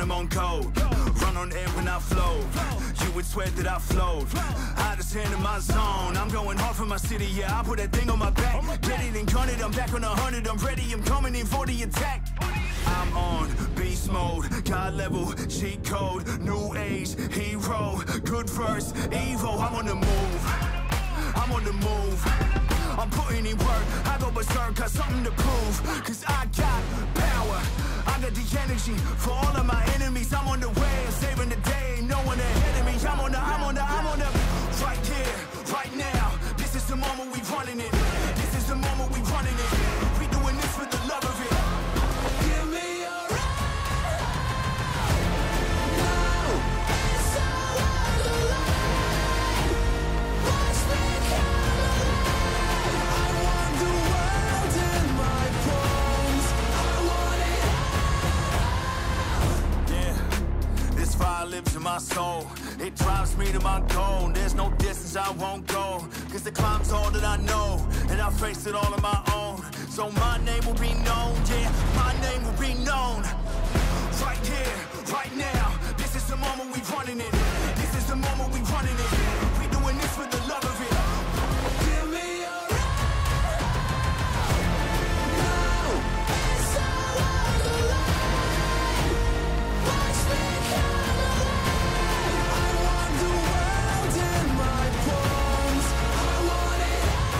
I'm on code. Run on air when I flow. You would swear that I flowed. Hottest hand in my zone. I'm going hard for my city, yeah. I put that thing on my back. Get it and gun it, I'm back on 100. I'm ready, I'm coming in for the attack. I'm on beast mode, God level, cheat code, new age, hero, good verse, Evo. I'm on the move, I'm on the move. I'm putting in work, I go berserk, got something to prove. Cause I got power, I got the energy for all of my enemies. I'm on the way, I'm saving the day, no one ahead of me. I'm on the right here, right now. This is the moment we running it. This is the moment we running it. We doing this for the love of it. Give me a ride. Now it's all the light. Watch me come alive. I want the world in my palms. I want it all. Yeah, this fire lives in my soul. It drives me to my goal. There's no distance I won't go. Cause the climb's all that I know. And I face it all on my own. So my name will be known, yeah, my name will be known. Right here, right now. This is the moment we running it. This is the moment we running it. We doing this for the love of it. Give me a ride. Now it's all the light. Watch me come alive. I want the world in my palms. I want it all.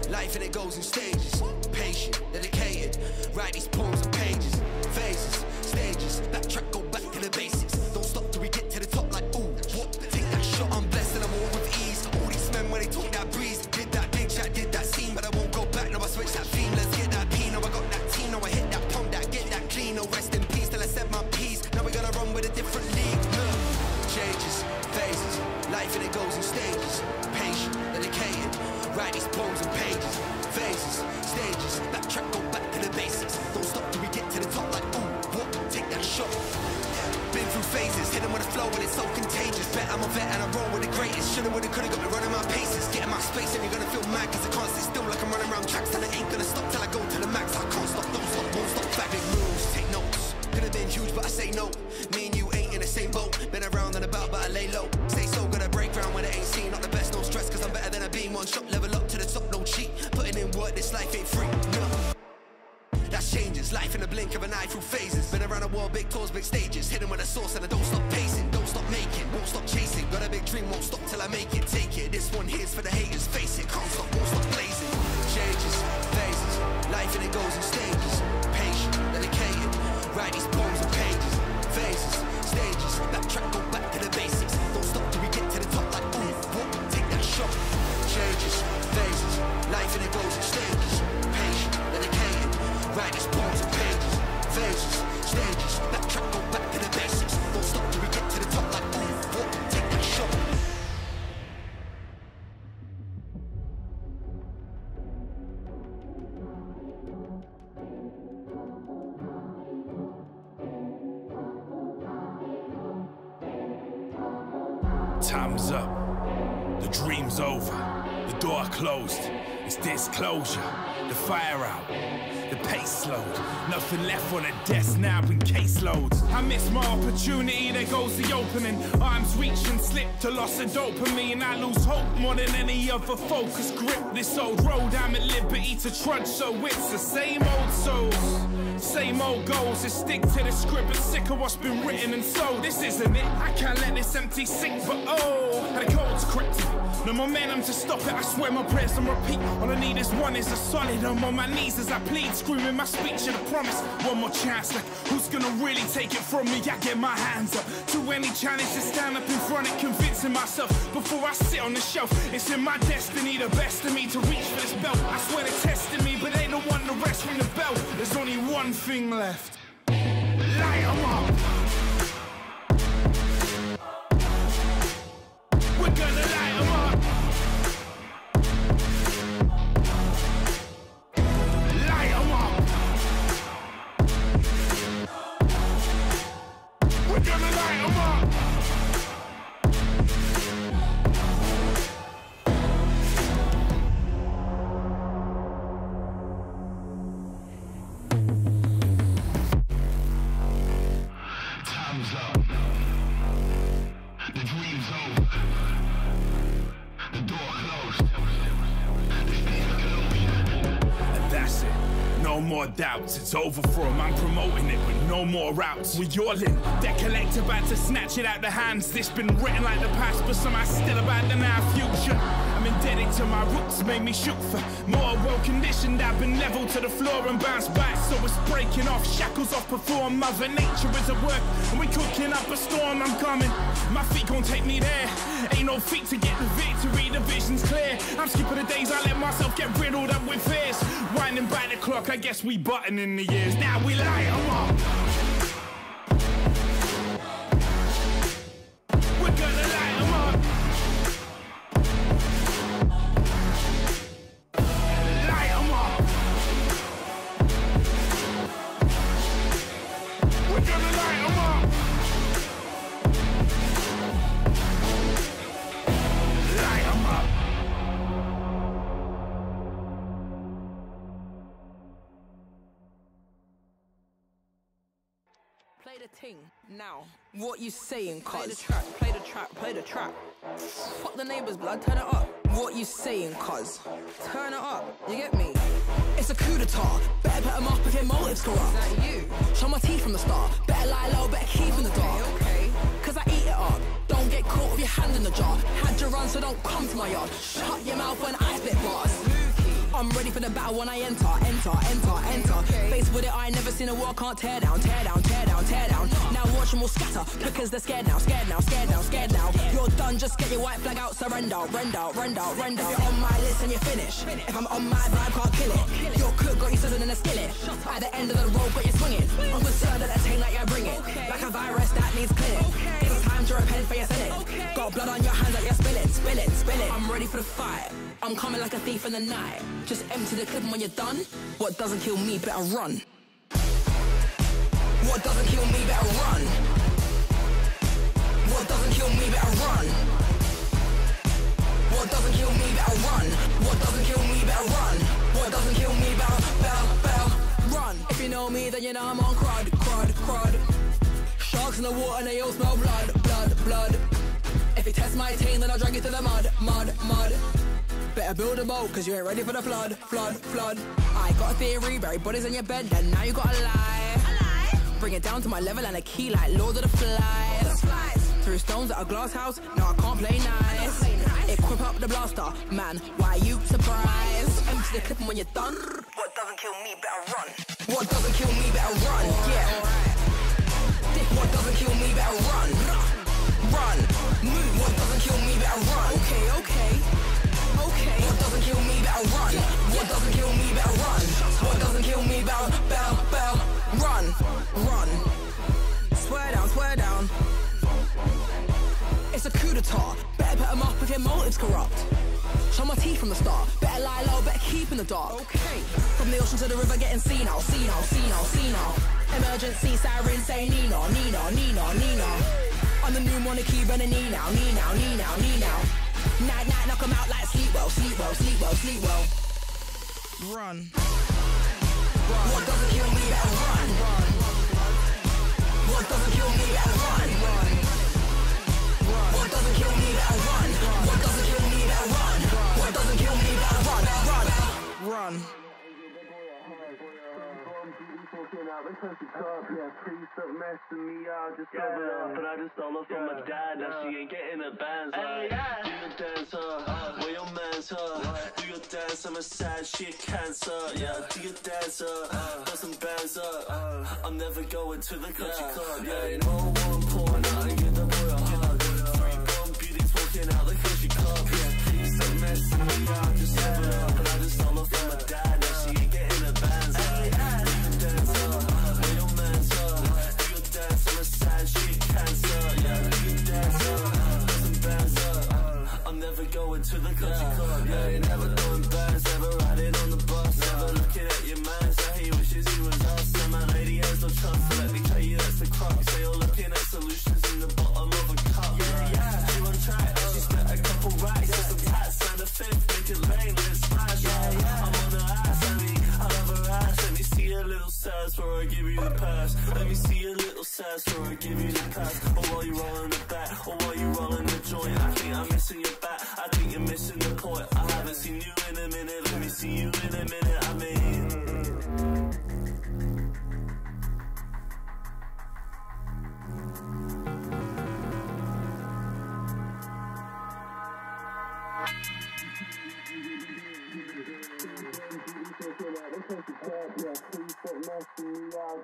Life and it goes in stages. Patient, dedicated. Write these poems and pages. Phases, stages. Backtrack, go back to the basics. Don't stop till we get to the top like ooh. What? Take that shot, I'm blessed and I'm all with ease. All these men when they talk that breeze. Did that big chat, did that scene, but I won't go back. Now I switch that theme. Let's get that P. Now I got that team. Now I hit that pump, that get that clean. No rest in peace till I said my piece. Now we gotta run with a different league. Changes, phases. Life and it goes in stages. Patient, dedicated. Write these poems and pages. Phases, stages. Backtrack, go back to the basics. Don't stop till we get to the top like ooh, what? Take that shot. Been through phases, hit them with a flow and it's so contagious. Bet I'm a vet and I roll with the greatest. Shoulda, woulda, coulda, got me running my paces. Getting my space and you're gonna feel mad cause I can't sit still like I'm running around tracks. And I ain't gonna stop till I go to the max. I can't stop, don't stop, won't stop. Back big moves, take notes. Could've been huge but I say no. Me and you ain't in the same boat. Been around and about but I lay low. Stay so gonna break ground when it ain't seen. Not the best, no stress cause I'm better than a beam. One shot, level up to the top, no cheat. Putting in work, this life ain't free, no. That's changes, life in the blink of an eye through phases. Been around the world, big tours, big stages. Hidden with a source and I don't stop pacing. Don't stop making, won't stop chasing. Got a big dream, won't stop till I make it. Take it, this one here's for the haters. Face it, can't stop, won't stop blazing. Changes, phases, life and it goes in stages. Patient, dedicated, write these poems and pages. Phases, stages, backtrack, go back to the basics. Don't stop till we get to the top like ooh, what? Take that shit. Write these poems on pages, phases, stages. That track go back to the basics. Don't stop till we get to the top like ooh, what? Take that shot. Time's up, the dream's over, the door closed, it's disclosure, the fire out, the pace slowed, nothing left on the desk now in caseloads. I missed my opportunity, there goes the opening, arms reach and slip to loss of dopamine. I lose hope more than any other focus grip this old road. I'm at liberty to trudge, so it's the same old souls, same old goals. Just stick to the script and sick of what's been written and sold. This isn't it, I can't let this empty sink, but oh, the code's cryptic, no momentum to stop it. I swear my prayers on repeat, all I need is one, is a solid. I'm on my knees as I plead, screaming my speech and a promise. One more chance, like who's gonna really take it from me? I get my hands up to any challenge to stand up in front and convincing myself before I sit on the shelf. It's in my destiny, the best of me to reach for this belt. I swear they're testing me, but they don't want the rest from the bell. There's only one thing left, light 'em up. We're gonna light 'em up. Light 'em up. We're gonna light 'em up. Time's up. The dream's over. The door closed. And that's it. No more doubts, it's over for 'em. I'm promoting it with no more routes. We're all in, debt collector about to snatch it out the hands. This been written like the past, but somehow still abandon our future. I'm indebted to my roots, made me shoot for more. Well conditioned, I've been leveled to the floor and bounced back. So it's breaking off, shackles off before Mother Nature is at work. And we cooking up a storm, I'm coming. My feet gon' take me there. Ain't no feet to get the victory, the vision's clear. I'm skipping the days I let myself get riddled up with fears. Winding back the clock, I guess we button in the years. Now we light 'em up. We're gonna light 'em up. Light 'em up. We're gonna light 'em up. Light 'em up. Play the ting now. What you saying, cuz? Play the track, play the track, play the track. Fuck the neighbours, blood, turn it up. What you saying, cuz? Turn it up, you get me? It's a coup d'etat. Better put 'em up if your motives corrupt. Is that you? Show my teeth from the start. Better lie low, better keep in the dark. Okay. Cause I eat it up. Don't get caught with your hand in the jar. Had your run, so don't come to my yard. Shut your mouth when I spit bars. I'm ready for the battle when I enter. Okay. Faced with it, I ain't never seen a wall can't tear down. Now watch them all scatter because they're scared now. You're done, just get your white flag out, surrender. If you're on my list and you're finished. If I'm on my vibe, can't kill it. Your cook got you sizzling in a skillet. At the end of the road, got you swinging. I'm concerned that thing like I bring it. Like a virus that needs clinic. It's time to repent for your sinning. Got blood on your hands like you're spilling. I'm ready for the fight. I'm coming like a thief in the night. Just empty the clip and when you're done, what doesn't kill me better run. What doesn't kill me better run. What doesn't kill me better run. What doesn't kill me better run. What doesn't kill me better run. What doesn't kill me better run. If you know me, then you know I'm on crud. Sharks in the water and they all smell blood. If you test my team, then I'll drag you to the mud. Better build a boat, cause you ain't ready for the flood. I got a theory, bury bodies in your bed, then now you gotta lie. Bring it down to my level and a key like Lord of the Flies. Through stones at a glass house, no I can't play nice. Equip up the blaster, man, why you surprised? Empty the clip and when you're done, what doesn't kill me better run. What doesn't kill me better run, yeah. What doesn't kill me better run. Move, what doesn't kill me better run. Okay. What doesn't doesn't kill me, better run. What doesn't kill me, better run. What doesn't kill me, better run. Run. Swear down. It's a coup d'etat. Better put them up if your motive's corrupt. Show my teeth from the start. Better lie low, better keep in the dark. Okay. From the ocean to the river, getting senile. Emergency siren say Nino. I'm the new monarchy, running knee now. Night, knock 'em out like sleep well. Run. What doesn't kill me, better run. What doesn't kill me, better run. What doesn't kill me, better run. What doesn't kill me, better run. What doesn't kill me, better run. Please stop messing me up, just cover it up. And I just stole her from my dad, now she ain't getting a band. Do your dancer, where your man's her. Do your dance, I'm a sad shit cancer. Yeah, do your dancer, got some bands up. I'm never going to the country club. Yeah, no one pouring out and get the boy a hug. 3 blonde beauties walking out the country club. Yeah, please stop messing me up, just cover it up. And I just stole her from my dad, now she ain't getting a band. Going to the country club, yeah, never doing bands, never riding on the bus, never looking at your man, so he wishes he was us, and my lady has no trust, so let me tell you that's the crux, they all looking at solutions in the bottom of a cup, she on track, she spent a couple racks, some tats and a fifth, make it lane, let's smash, I'm on her ass, I love her ass, let me see a little sass before I give you the pass, let me see a little sass before I give you the pass, or while you rolling the back, or while you rolling the joint, I think I'm missing your back, I think you're missing the point. I haven't seen you in a minute. Let me see you in a minute. I mean,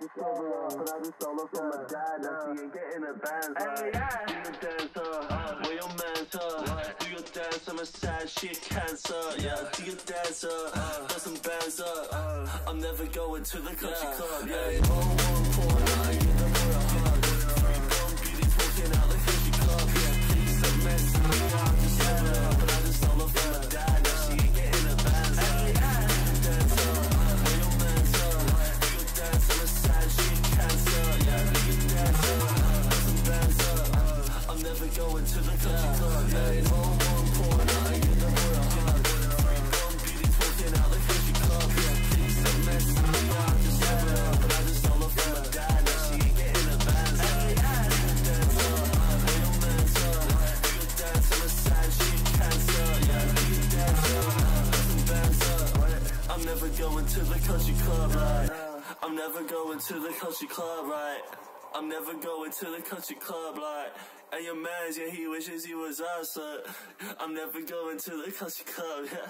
just cover up, but I just stole her from my dad. Now she ain't getting a band. Do your dancer, where your man's her. Do your dance, I'm a sad shit cancer. Yeah, do your dancer, got some bands up. I'm never going to the country club. Yeah, no one pouring out and get the boy a hug. 3 blonde beauties walking out the country club. Yeah, please stop messing me up, just cover up, but I just stole her from my dad. Now she ain't getting a band. Do your dancer, where your man's her. Do your dance, I'm a sad shit cancer. Yeah, do your dancer, got some bands up. I'm never going to the country club. Yeah, no one pouring out and get the boy a hug. 3 blonde beauties walking out the country club. Yeah, please stop messing me up, just cover up, but I just stole her from my dad. Now she ain't getting a band. Do your dancer, where your man's her. Do your dance, I'm a sad shit cancer. Yeah, do your dancer, got some bands up. I'm never going to the country club, right? I'm never going to the country club, right? I'm never going to the country club, like. And your man's, yeah, he wishes he was us, I'm never going to the country club, yeah.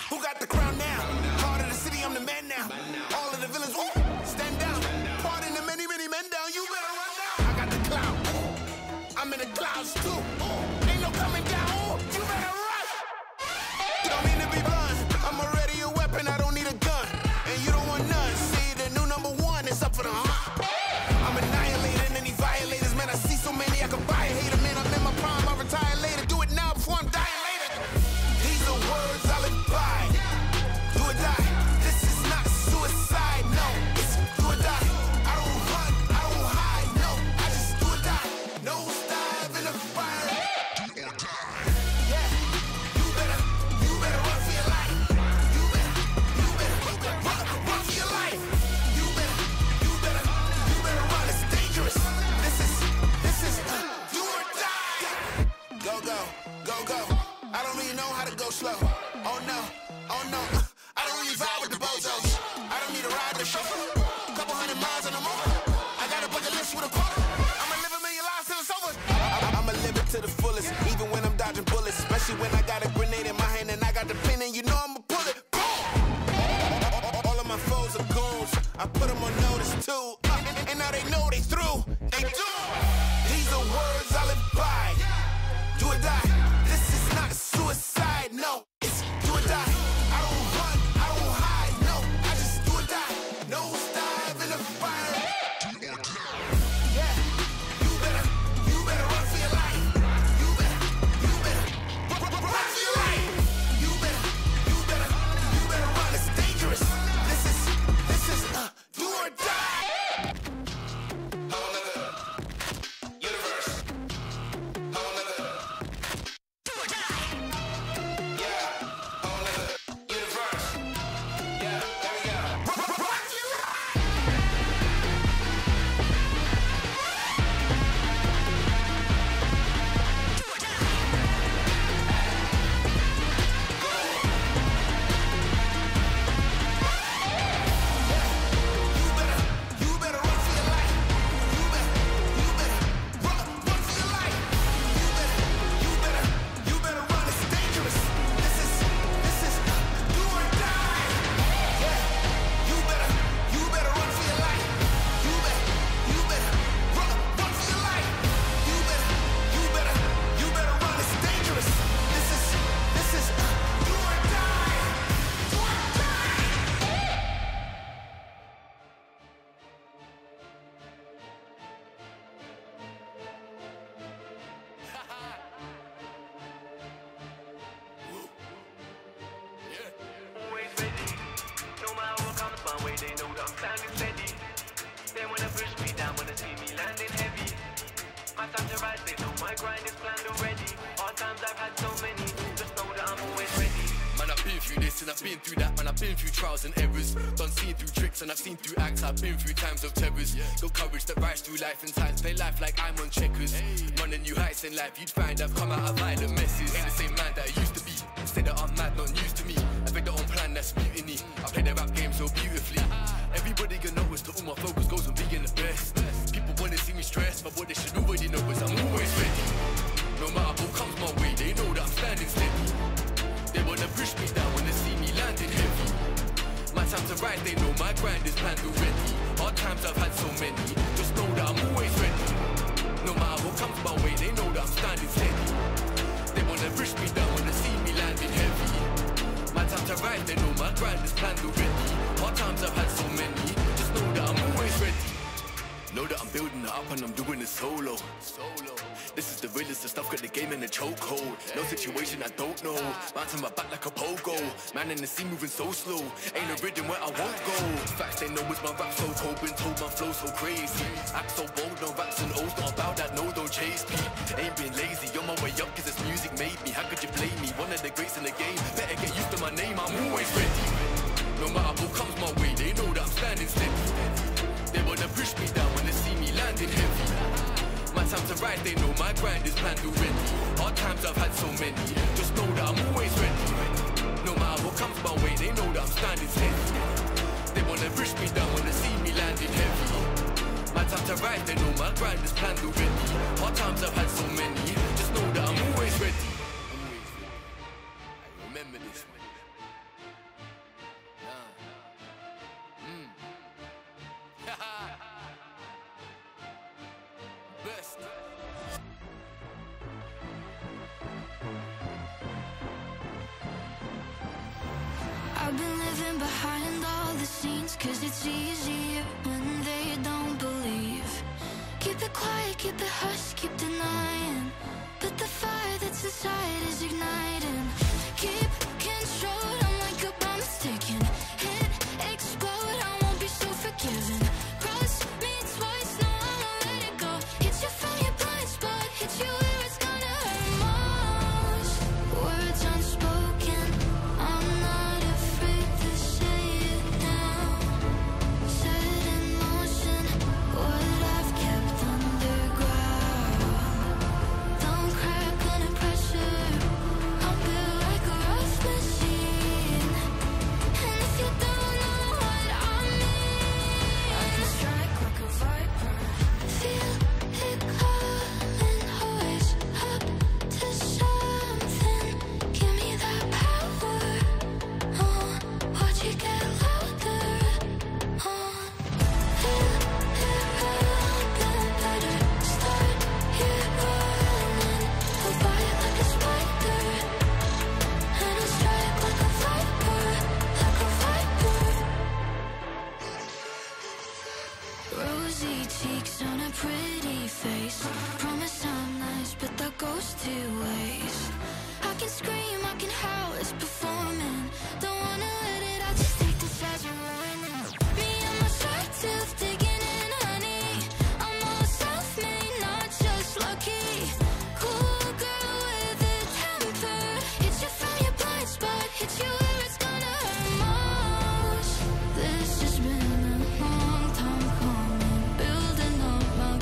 Who got the crown now? Heart of the city, I'm the man now. All of the villains, woo, stand down. Pardon the many, many men down. You better run down. I got the cloud. I'm in the clouds too. Ain't no coming down. You better run. Don't mean to be blunt. I'm already a weapon. I don't need a gun. And you don't want none. See, the new #1 is up for the hunt. I'm annihilating any violators. Man, I see so many I can buy a hater. Man, I'm in my prime. I retire later. Do it now before I'm dying later. These are words I live by. Do or die. This is not suicide. No, it's do or die. I don't run. I don't hide. No, I just do or die. No dive in the fire. Yeah, you better run for your life. You better run for your life. You better run. It's dangerous. This is do or die. Go, go, go, go. I don't really know how to go slow. Oh no. I don't really vibe with the bozos. I don't need a ride to show. Couple 100 miles and I'm over. I got a bucket list with a quota. I'ma live a million lives till it's over. I'ma live it to the fullest, even when I'm dodging bullets. Especially when I got a grenade in my hand and I got the pin and you know I'ma pull it. Boom! my grind is planned already. Hard times I've had so many, just know that I'm always ready. Man, I've been through this and I've been through that. Man, I've been through trials and errors. Done seen through tricks and I've seen through acts. I've been through times of terrors. Got courage that rise through life and times. Play life like I'm on checkers. Running new heights in life, you'd find I've come out of violent messes. Ain't the same man that I used to be. Say that I'm mad, not news to me. I make their own plan, that's mutiny. I play the rap game so beautifully. Everybody can notice that all my focus goes on being the best. People wanna see me stressed, but what they should already know is I'm always ready. No matter what comes my way, they know that I'm standing steady. They wanna push me down when they see me landing heavy. My time to rise, they know my grind is planned already. Hard times I've had so many, just know that I'm always ready. No matter what comes my way, they know that I'm standing steady. They wanna push me down when they see me landing heavy. My time to rise, they know my grind is planned already. Hard times I've had so many, just know that I'm always ready. Know that I'm building it up and I'm doing it solo. This is the realest of stuff, got the game in a chokehold. No situation I don't know, bouncing my back like a pogo. Man in the sea moving so slow, ain't a rhythm where I won't go. Facts they know is my rap so cold, been told my flow so crazy. Act so bold, no raps and O's, not about that, no don't chase me. Ain't been lazy, on my way up cause this music made me. How could you blame me, one of the greats in the game. Better get used to my name, I'm always ready. No matter what comes my way, they know that I'm standing steady. They wanna push me down when they see me landing heavy. My time to rise, they know my grind is planned already. Hard times I've had so many, just know that I'm always ready. No matter what comes my way, they know that I'm standing steady. They wanna push me down when they see me landing heavy. My time to rise, they know my grind is planned already. Hard times I've had so many, just know that I'm always ready. I remember this. Best. I've been living behind all the scenes, cause it's easier when they don't believe. Keep it quiet, keep it hush, keep denying, but the fire that's inside is igniting. Keep control, I'm like a bomb that's ticking. Hit, explode, I won't be so forgiving. Cross me twice, no I won't let it go. Hit you from your blind spot, hit you where it's gonna hurt most. Words unspoken, I'm not afraid to say it now. Set in motion, what I've kept underground. Don't crack under pressure, I'm built like a rough machine. And if you don't know what I mean, I can strike like a viper. Feel it calling, always up to something. Give me that power, watch it get louder. Feel it rubbing better. Start here running, go by it like a spider. And I'll strike like a viper, like a viper. Rosy cheeks on a pretty face. Promise I'm nice, but that goes two ways. I can scream, I can howl, it's performing. Don't wanna let it out, just take this as a warning. Me and my sharp tooth digging in honey. I'm all self-made, not just lucky. Cool girl with a temper. Hit you from your blind spot, hit you where it's gonna hurt most. This has been a long time coming, building up my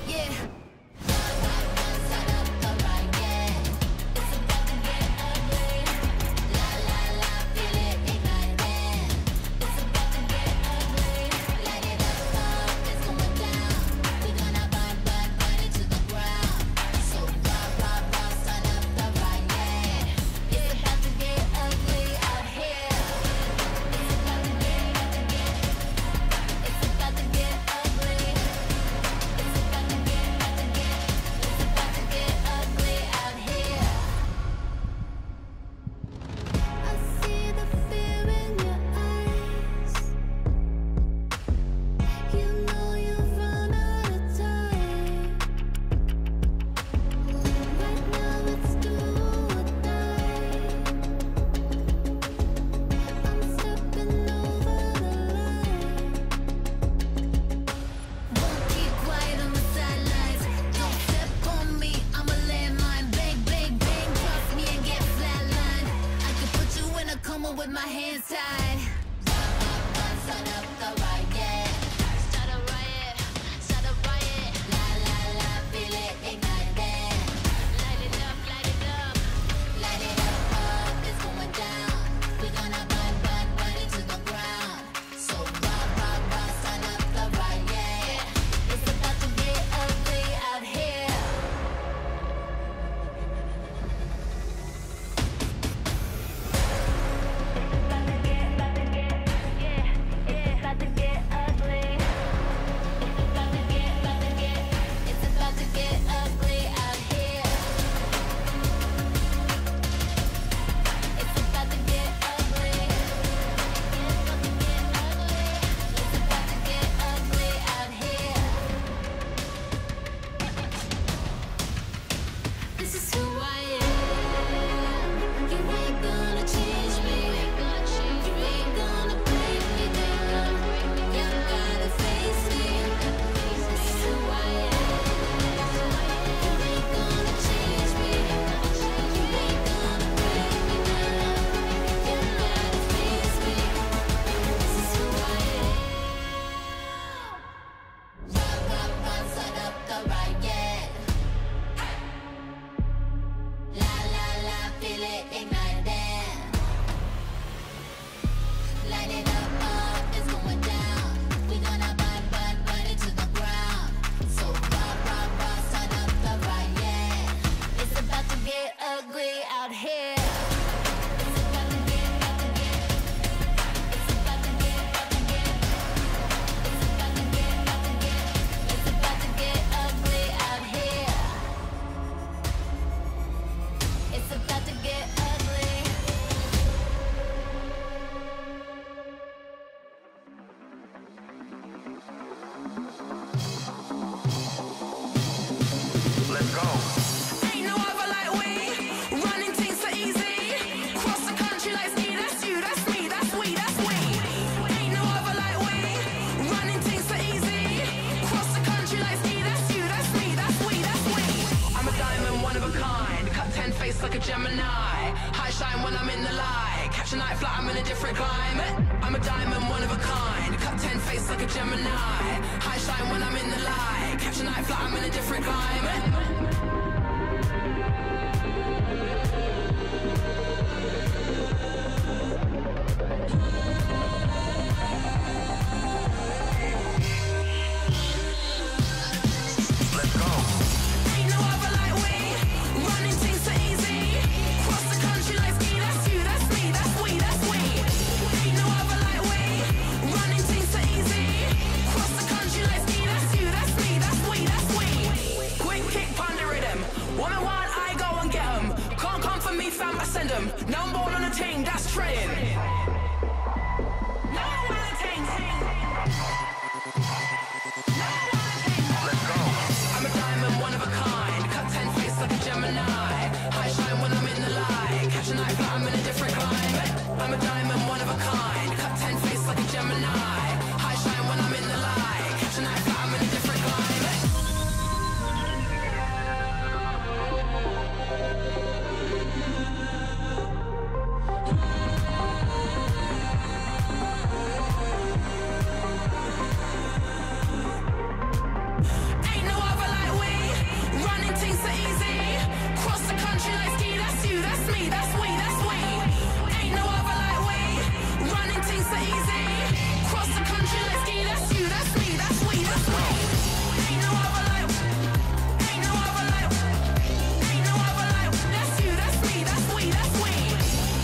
yeah. With my hands tied. Start up the riot. Start a riot. Start a riot. La la la, feel it, ignite it. Light it up, light it up. Light it up, it's going down. We gonna burn it to the ground. So rah, start up the riot. It's about to get ugly out here. This is who I am. You ain't gonna change me. You ain't gonna break me down. You gotta face me. This is who I am. You ain't gonna change me. You ain't gonna break me down. You gotta face me. This is who I am. Run, start up the riot. La la la, feel it, ignite it. Light it up, it's going down. We gonna burn it to the ground. So rah, start up the riot. It's about to get ugly out here. It's about to get ugly. It's about to get ugly. It's about to get ugly. It's about to get ugly out here. It's about to get ugly. Let's go. Ain't no other like we. Running things so easy. Cross the country like ski. That's you, that's me, that's we, that's we. Ain't no other like we. Running things so easy. Cross the country like ski. That's you, that's me, that's we, that's we. I'm a diamond, one of a kind. Cut 10 face like a Gemini. High shine when I'm in the light. Catch a night flight, I'm in a different climate. I'm a diamond, one of a kind. Cut 10 face like a Gemini. High shine when I'm in the light. Catch a night flight, I'm in a different climate. Let's go. Ain't no other like we. Running things so easy. Cross the country like ski. That's you, that's me, that's we, that's we. Ain't no other like we. Running things so easy. Cross the country like ski. That's you, that's me, that's we, that's we. Quick kick, ponder rhythm. One on one, I go and get 'em. Can't come for me, fam, I send 'em. Now I'm born on a team, that's treading. No one on a team. Let's go. I'm a diamond, one of a kind. Cut 10 face like a Gemini. High shine when I'm in the light. Catch a night flight, I'm in a different climate. I'm a diamond, one of a kind. Cut 10 face like a Gemini. High shine when I'm in the light. Catch a night flight, I'm in a different climate. that's we, that's we. Ain't no other like we. Running things so easy. Cross the country like ski, that's you, that's me, that's we, that's we. Ain't no other like, ain't no other like, ain't no other like, that's you, that's me, that's we, that's we.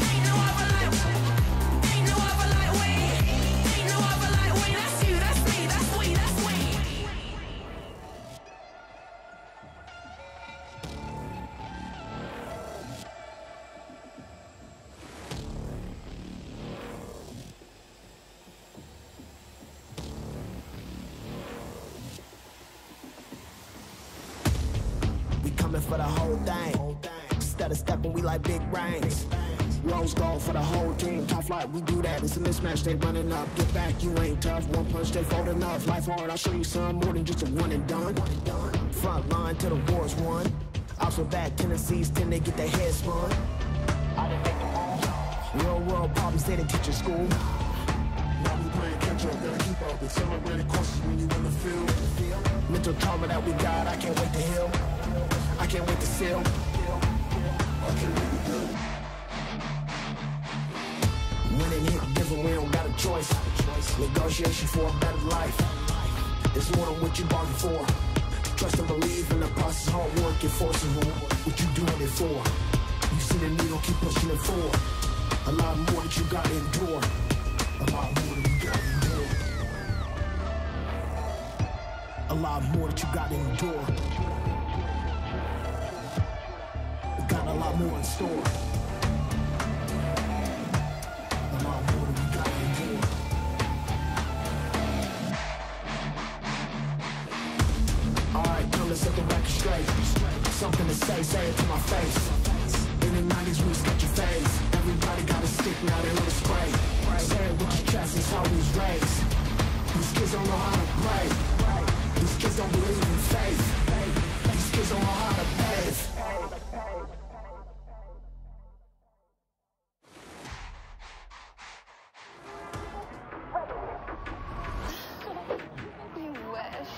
Ain't no other like, ain't no other like we. Ain't no other like we, that's you, that's me, that's we, that's we. We coming for the whole thing. Instead of stepping, we like big rings. Rose gold for the whole team. Top flight, we do that. It's a mismatch, they running up. Get back, you ain't tough. One punch, they fold enough. Life hard, I'll show you some more than just a one and done. Front line till the war's won. Also bad tendencies tend to get their head spun. Real world problems they didn't teach in school. Now we playing catch up, gotta keep up. It's celebrating courses when you in the field. Mental trauma that we got, I can't wait to heal. I can't wait to seal. Winning hit different, we don't got a choice. Negotiation for a better life. It's more than what you bargained for. Trust and believe in the process, hard work, it forces what you doing it for. You see the needle, keep pushing it forward. A lot more that you gotta endure. A lot more that you gotta endure. A lot more that you gotta endure. We got a lot more in store. A lot more that we gotta endure. Alright, come, let's set the record straight. Something to say it to my face. In the 90s, we sketch your face. Everybody got a stick, now they wanna spray. Say it with your chest, it's how we was raised. These kids don't know how to pray. These kids don't believe in faith. These kids don't know how to pave. You wish.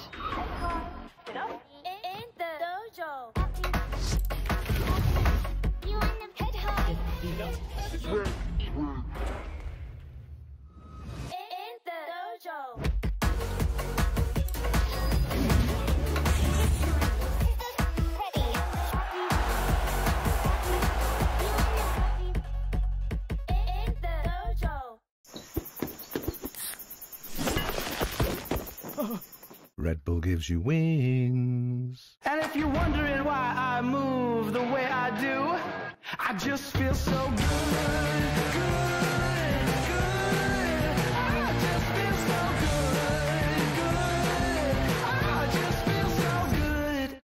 In the dojo. You want them head high. In the dojo. In the dojo. Red Bull gives you wings. And if you're wondering why I move the way I do, I just feel so good, good, good. I just feel so good, good. I just feel so good.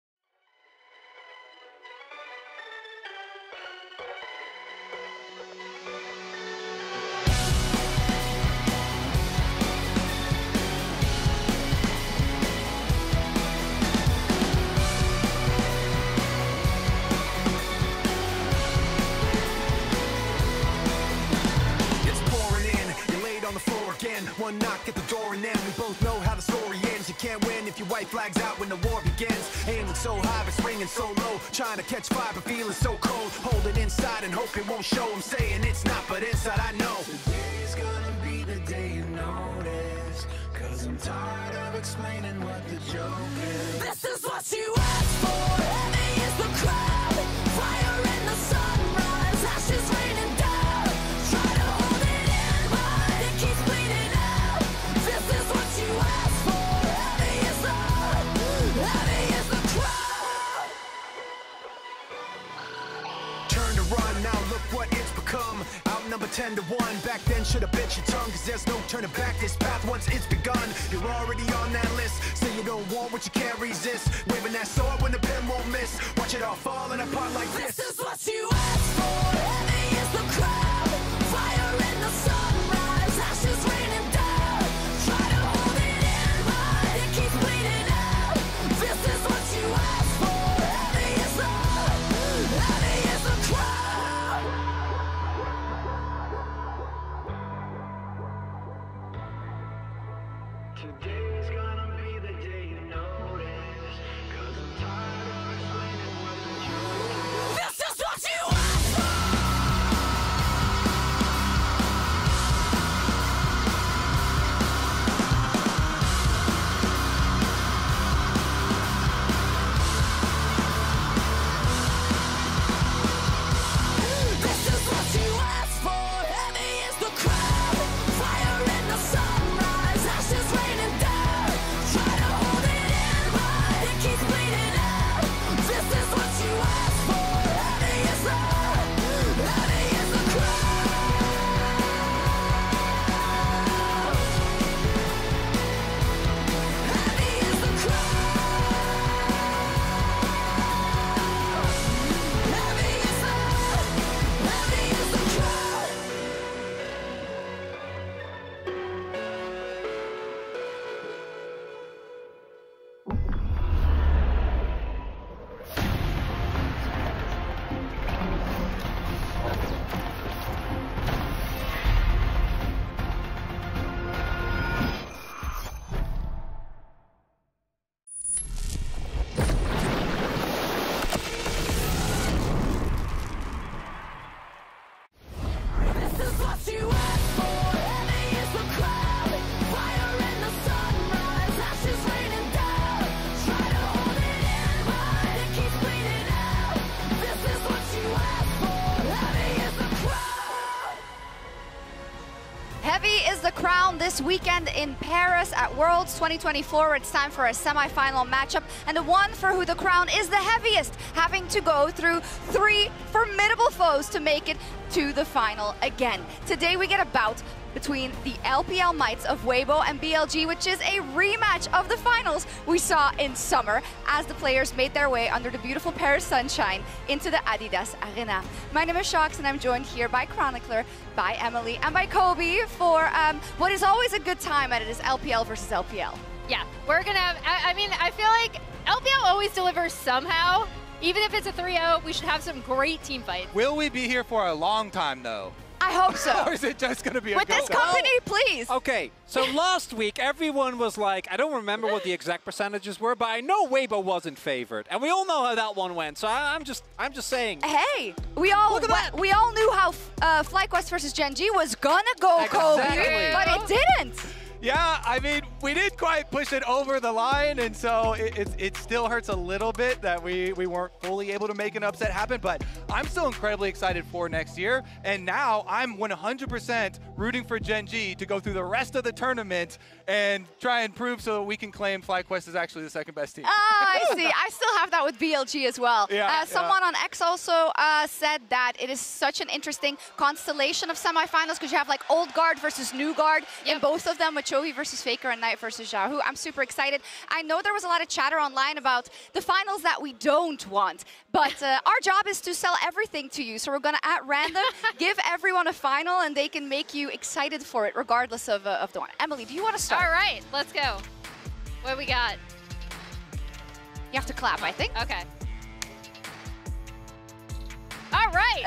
One knock at the door and then we both know how the story ends. You can't win if your white flag's out when the war begins. Aiming so high but swinging so low, trying to catch fire but feeling so cold. Holding inside and hope it won't show. I'm saying it's not, but inside I know today's gonna be the day you notice. Cause I'm tired of explaining what the joke is. This is what you asked for. Heavy is the crowd. Fire in the sunrise. Ashes raining down. Try to hold it in, but it keeps bleeding out. This is what you asked for. Heavy is the crowd. Turn to run, now look what it's become. Outnumbered 10 to 1. Back then should've bit your tongue, cause there's no turning back. This path once it's begun, you're already on that list. Say you don't want what you can't resist. Waving that sword when the pen won't miss. Watch it all falling apart like this. This is what you asked for. Heavy is the crowd. Fire in the sunrise. Ashes raining down. Try to hold it in, but it keeps bleeding out. This is what you asked for. Heavy is the crowd. Today's gonna be the day you notice. Cause I'm tired of explaining what the joke is. This is what you asked for. crown this weekend in Paris at Worlds 2024. It's time for a semi-final matchup, and the one for who the crown is the heaviest, having to go through 3 formidable foes to make it to the final again. Today we get a bout between the LPL Mites of Weibo and BLG, which is a rematch of the finals we saw in summer as the players made their way under the beautiful Paris sunshine into the Adidas Arena. My name is Shox, and I'm joined here by Chronicler, by Emily, and by Kobe for what is always a good time, and it is LPL versus LPL. Yeah, we're gonna have, I mean, I feel like LPL always delivers somehow. Even if it's a 3-0, we should have some great team fights. Will we be here for a long time, though? I hope so. Or is it just going to be a With this company, please. Okay, so last week everyone was like, I don't remember what the exact percentages were, but I know Weibo wasn't favored, and we all know how that one went. So I'm just saying. Hey, we all knew how FlyQuest versus Gen G was gonna go, Kobe, but it didn't. Yeah, I mean, we didn't quite push it over the line, and so it still hurts a little bit that we weren't fully able to make an upset happen, but I'm still incredibly excited for next year, and now I'm 100% rooting for Gen G to go through the rest of the tournament and try and prove so that we can claim FlyQuest is actually the second best team. I see. I still have that with BLG as well. Yeah, someone on X also said that it is such an interesting constellation of semifinals because you have like old guard versus new guard in both of them, with Chovy versus Faker and Knight versus Xiaohu. I'm super excited. I know there was a lot of chatter online about the finals that we don't want, but our job is to sell everything to you. So we're going to, at random, give everyone a final, and they can make you excited for it, regardless of the one. Emily, do you want to start? All right, let's go. What we got? You have to clap, I think. Okay. All right.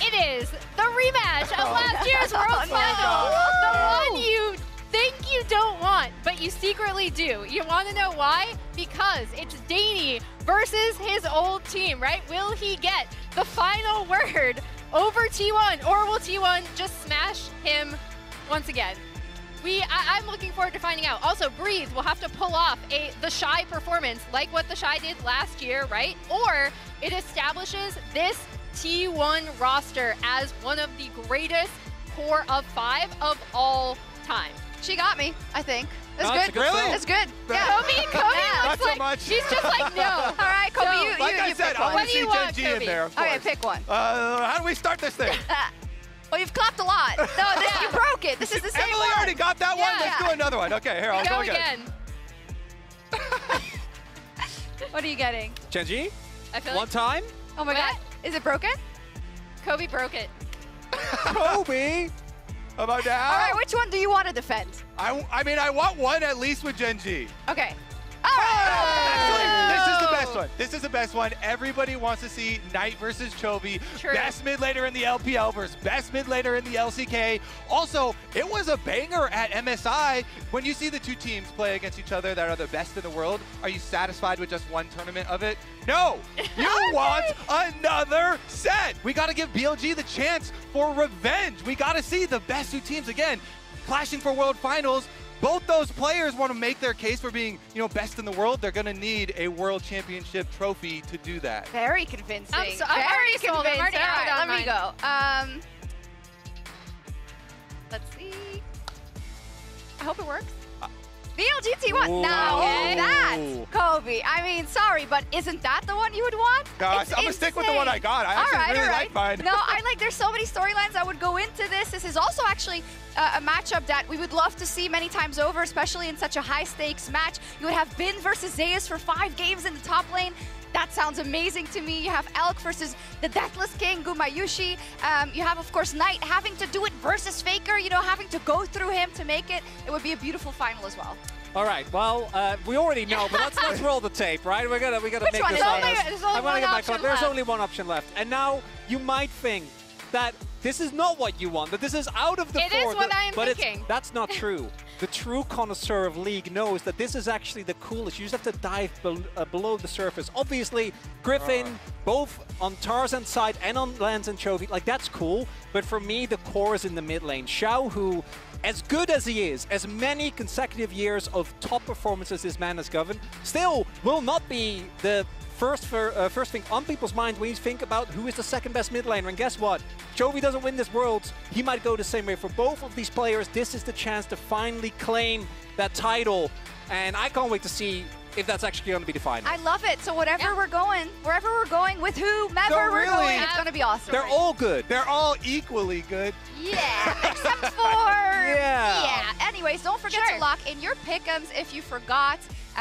It is the rematch of last year's World Final. The one you think you don't want, but you secretly do. You want to know why? Because it's Danny versus his old team, right? Will he get the final word over T1, or will T1 just smash him once again? I'm looking forward to finding out. Also, Breathe will have to pull off the Shy performance like what the Shy did last year, right? Or it establishes this T1 roster as one of the greatest core of 5 of all time. She got me, I think. That's good. Really? That's good. Yeah. Kobe Not looks so like, much. she's just like, no. All right, Kobe, So, you Like I said, pick I one. want to see you want, Gen G in Kobe? there, of Okay, course. pick one. How do we start this thing? Well, you've clapped a lot. No, you broke it. This is the same Emily one. already got that one. Yeah. Let's do another one. Okay, here, I'll Go go again. What are you getting? Gen G, I feel one like time. Oh my What? God. Is it broken? Kobe broke it. Kobe. How about now? All right, which one do you want to defend? I mean, I want one at least with Gen G. Okay. All right. Actually, this is the best one. This is the best one. Everybody wants to see Knight versus Chovy. True. Best mid laner in the LPL versus best mid laner in the LCK. Also, it was a banger at MSI. When you see the two teams play against each other that are the best in the world, are you satisfied with just one tournament of it? No! You want another set! We got to give BLG the chance for revenge. We got to see the best two teams again clashing for World Finals. Both those players want to make their case for being, best in the world. They're going to need a World Championship trophy to do that. Very convincing. I'm already Very sold. I'm convincing. already All out right, on let me mine. go. Let's see. I hope it works. BLG T1. Ooh. Now Okay. that's Kobe. I mean, sorry, but isn't that the one you would want? No, I'm It's going to stick with the one I got. I actually really like mine. No, there's so many storylines that would go into this. This is also actually a matchup that we would love to see many times over, especially in such a high-stakes match. You would have Bin versus Zeus for 5 games in the top lane. That sounds amazing to me. You have Elk versus the Deathless King, Gumayushi. You have, of course, Knight having to do it versus Faker, having to go through him to make it. It would be a beautiful final as well. All right. Well, we already know, but let's roll the tape, right? We gotta Which make one? this There's honest. there's only I wanna one get my option clock. There's left. only one option left, and now you might think that this is not what you want, that this is out of the It four. is what I am but thinking. that's not true. The true connoisseur of League knows that this is actually the coolest. You just have to dive below the surface. Obviously, Griffin, both on Tarzan's side and on Lance and Chovy, like that's cool. But for me, the core is in the mid lane. Xiao, who, as good as he is, as many consecutive years of top performances this man has governed, still will not be the first thing on people's mind when you think about who is the second best mid laner. And guess what? Chovy doesn't win this Worlds, he might go the same way. For both of these players, this is the chance to finally claim that title. And I can't wait to see if that's actually going to be the final. I love it. So wherever we're going with whomever we're going, it's going to be awesome. They're all good. They're all equally good. Yeah, except for... Yeah. Anyways, don't forget to lock in your pick'ems if you forgot.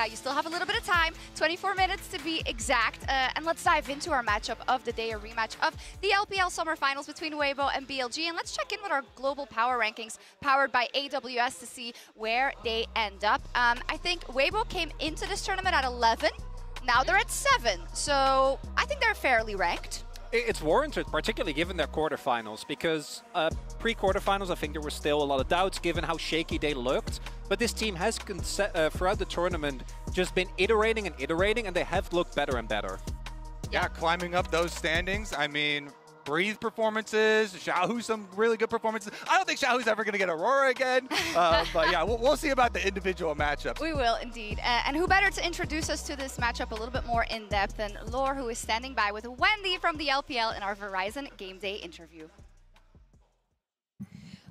You still have a little bit of time, 24 minutes to be exact. And let's dive into our matchup of the day, a rematch of the LPL Summer Finals between Weibo and BLG. And let's check in with our global power rankings powered by AWS to see where they end up. I think Weibo came into this tournament at 11. Now they're at 7. So I think they're fairly ranked. It's warranted, particularly given their quarterfinals, because pre-quarterfinals, I think there were still a lot of doubts given how shaky they looked. But this team has, throughout the tournament, just been iterating and iterating, and they have looked better and better. Yeah, climbing up those standings. I mean, Breathe performances, Xiaohu some really good performances. I don't think Xiaohu's ever going to get Aurora again. But yeah, we'll see about the individual matchups. We will indeed. And who better to introduce us to this matchup a little bit more in depth than Lore, who is standing by with Wendy from the LPL in our Verizon Game Day interview.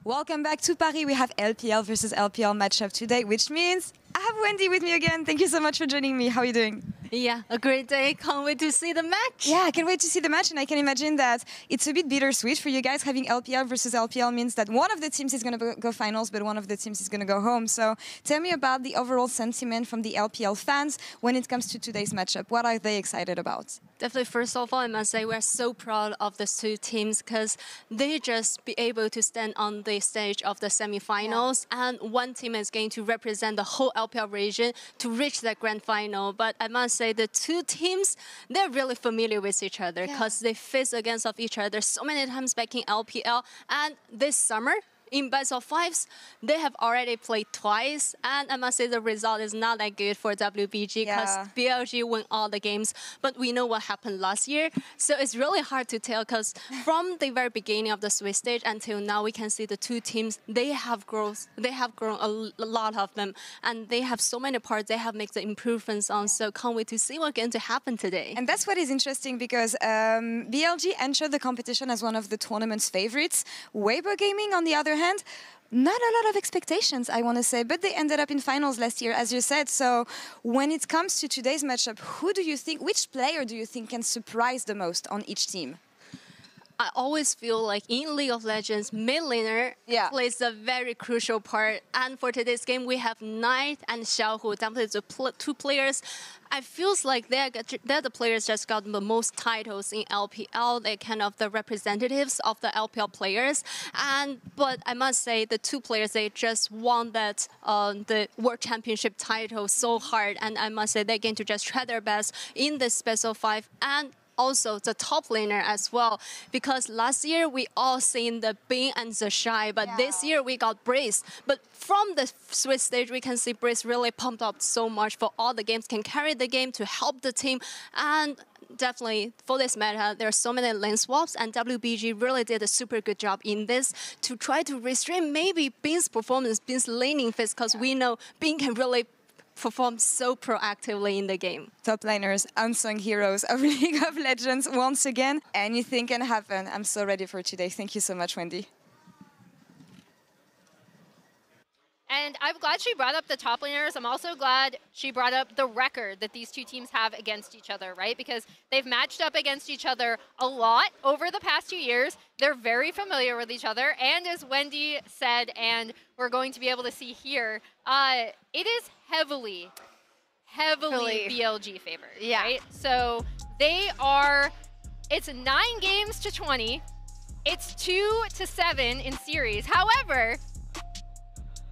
Welcome back to Paris. We have LPL versus LPL matchup today, which means I have Wendy with me again. Thank you so much for joining me. How are you doing? Yeah, a great day. Can't wait to see the match. Yeah, I can't wait to see the match, and I can imagine that it's a bit bittersweet for you guys. Having LPL versus LPL means that one of the teams is going to go finals, but one of the teams is going to go home. So tell me about the overall sentiment from the LPL fans when it comes to today's matchup. What are they excited about? Definitely, first of all, I must say we're so proud of the two teams because they just be able to stand on the stage of the semifinals, and one team is going to represent the whole LPL region to reach that grand final. But I must say the two teams, they're really familiar with each other because they faced against of each other so many times back in LPL, and this summer in best of fives, they have already played twice, and I must say the result is not that good for WBG because BLG won all the games, but we know what happened last year, so it's really hard to tell because from the very beginning of the Swiss stage until now, we can see the two teams, they have grown a lot of them, and they have so many parts they have made the improvements on, so can't wait to see what's going to happen today. And that's what is interesting because BLG entered the competition as one of the tournament's favorites. Weibo Gaming, on the other hand, not a lot of expectations, I want to say, but they ended up in finals last year, as you said. So when it comes to today's matchup, which player do you think can surprise the most on each team? I always feel like in League of Legends, mid laner plays a very crucial part. And for today's game, we have Knight and Xiaohu, definitely the two players. I feel like they're the players just got the most titles in LPL. They're kind of the representatives of the LPL players. But I must say, the two players, they just won that the World Championship title so hard. And I must say, they're going to just try their best in this Special 5. And also the top laner as well, because last year we all seen the Bing and the Shy, but this year we got Breeze. But from the Swiss stage, we can see Breeze really pumped up so much for all the games, can carry the game to help the team. And definitely for this meta, there are so many lane swaps, and WBG really did a super good job in this to try to restrain maybe Bing's performance, Bing's laning phase, because we know Bing can really perform so proactively in the game. Top laners, unsung heroes of League of Legends once again. Anything can happen. I'm so ready for today. Thank you so much, Wendy. And I'm glad she brought up the top laners. I'm also glad she brought up the record that these two teams have against each other, right? Because they've matched up against each other a lot over the past 2 years. They're very familiar with each other. And as Wendy said, and we're going to be able to see here, it is heavily BLG favored, right? So they are, it's 9 games to 20. It's 2 to 7 in series. However,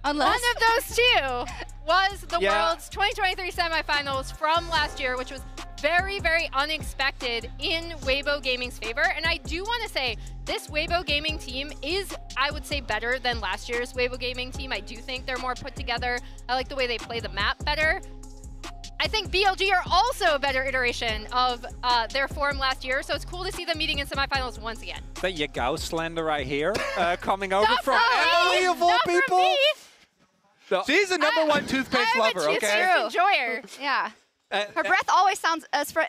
one of those two was the World's 2023 semifinals from last year, which was very, very unexpected in Weibo Gaming's favor. And I do want to say, this Weibo Gaming team is, I would say, better than last year's Weibo Gaming team. I do think they're more put together. I like the way they play the map better. I think BLG are also a better iteration of their form last year, so it's cool to see them meeting in semifinals once again. That your Gauss slander right here, coming over from Emily of all people. She's the #1 toothpaste lover, okay? Enjoyer. Yeah. Her breath always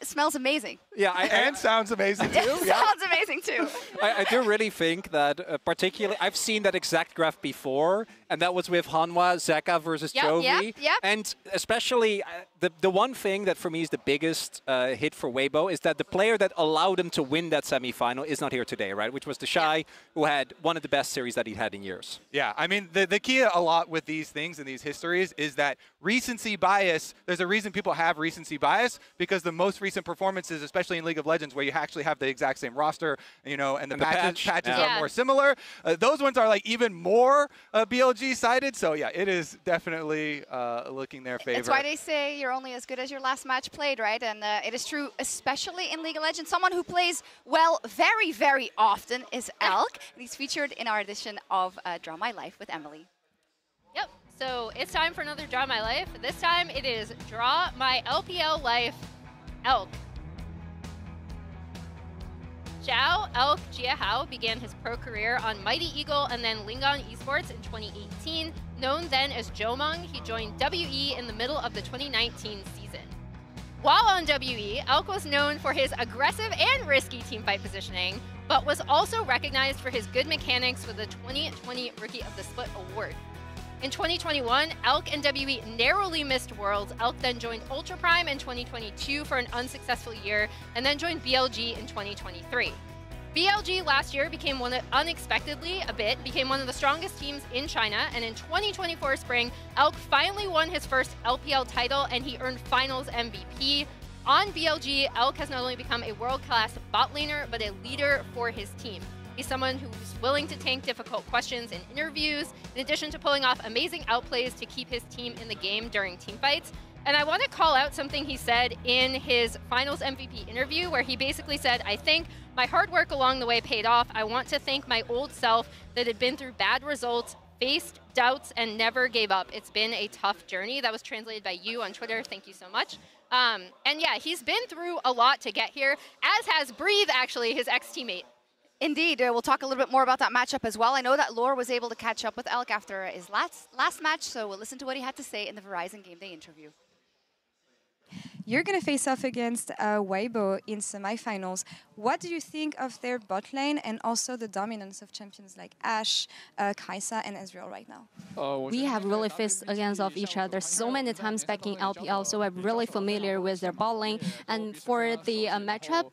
smells amazing. Yeah, and sounds amazing too. It sounds amazing too. I do really think that, particularly, I've seen that exact graph before, and that was with Hanwha, Zeka versus Jovi. Yep. And especially, the one thing that for me is the biggest hit for Weibo is that the player that allowed him to win that semifinal is not here today, right? Which was the Shy, who had one of the best series that he'd had in years. Yeah, I mean, the key a lot with these things and these histories is that recency bias, there's a reason people have recency bias, because the most recent performances, especially in League of Legends, where you actually have the exact same roster, you know, and the patches are more similar, those ones are like even more BLG-sided. So yeah, it is definitely looking their favor. It's why they say you're only as good as your last match played, right? And it is true, especially in League of Legends. Someone who plays well very, very often is Elk. And he's featured in our edition of Draw My Life with Emily. Yep. So it's time for another Draw My Life. This time it is Draw My LPL Life Elk. Zhao Elk Jiahao began his pro career on Mighty Eagle and then Lingang Esports in 2018. Known then as Jomung, he joined WE in the middle of the 2019 season. While on WE, Elk was known for his aggressive and risky teamfight positioning, but was also recognized for his good mechanics with the 2020 Rookie of the Split award. In 2021, Elk and WE narrowly missed Worlds. Elk then joined Ultra Prime in 2022 for an unsuccessful year, and then joined BLG in 2023. BLG last year became one of the strongest teams in China, and in 2024 spring, Elk finally won his first LPL title, and he earned Finals MVP. On BLG, Elk has not only become a world-class bot laner, but a leader for his team. He's someone who's willing to tank difficult questions in interviews, in addition to pulling off amazing outplays to keep his team in the game during teamfights. And I want to call out something he said in his Finals MVP interview, where he basically said, "I think my hard work along the way paid off. I want to thank my old self that had been through bad results, faced doubts, and never gave up. It's been a tough journey." That was translated by you on Twitter. Thank you so much. And yeah, he's been through a lot to get here, as has Breathe, actually, his ex-teammate. Indeed, we'll talk a little bit more about that matchup as well. I know that Lore was able to catch up with Elk after his last match, so we'll listen to what he had to say in the Verizon Game Day interview. You're going to face off against Weibo in semifinals. What do you think of their bot lane and also the dominance of champions like Ashe, Kaisa, and Ezreal right now? We have really faced against each other so many times back in LPL, so I'm really familiar with their bot lane. And for the matchup,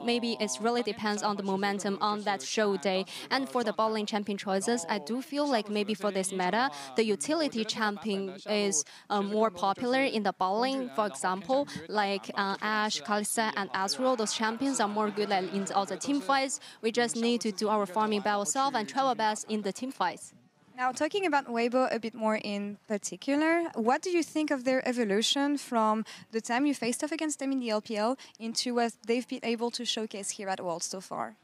maybe it really depends on the momentum on that show day. And for the bot lane champion choices, I do feel like maybe for this meta, the utility champion is more popular in the bot lane. For example, like Ashe, Kalista, and Ezreal, those champions are more good in all the team fights. We just need to do our farming by ourselves and try our best in the team fights. Now, talking about Weibo a bit more in particular, what do you think of their evolution from the time you faced off against them in the LPL into what they've been able to showcase here at Worlds so far?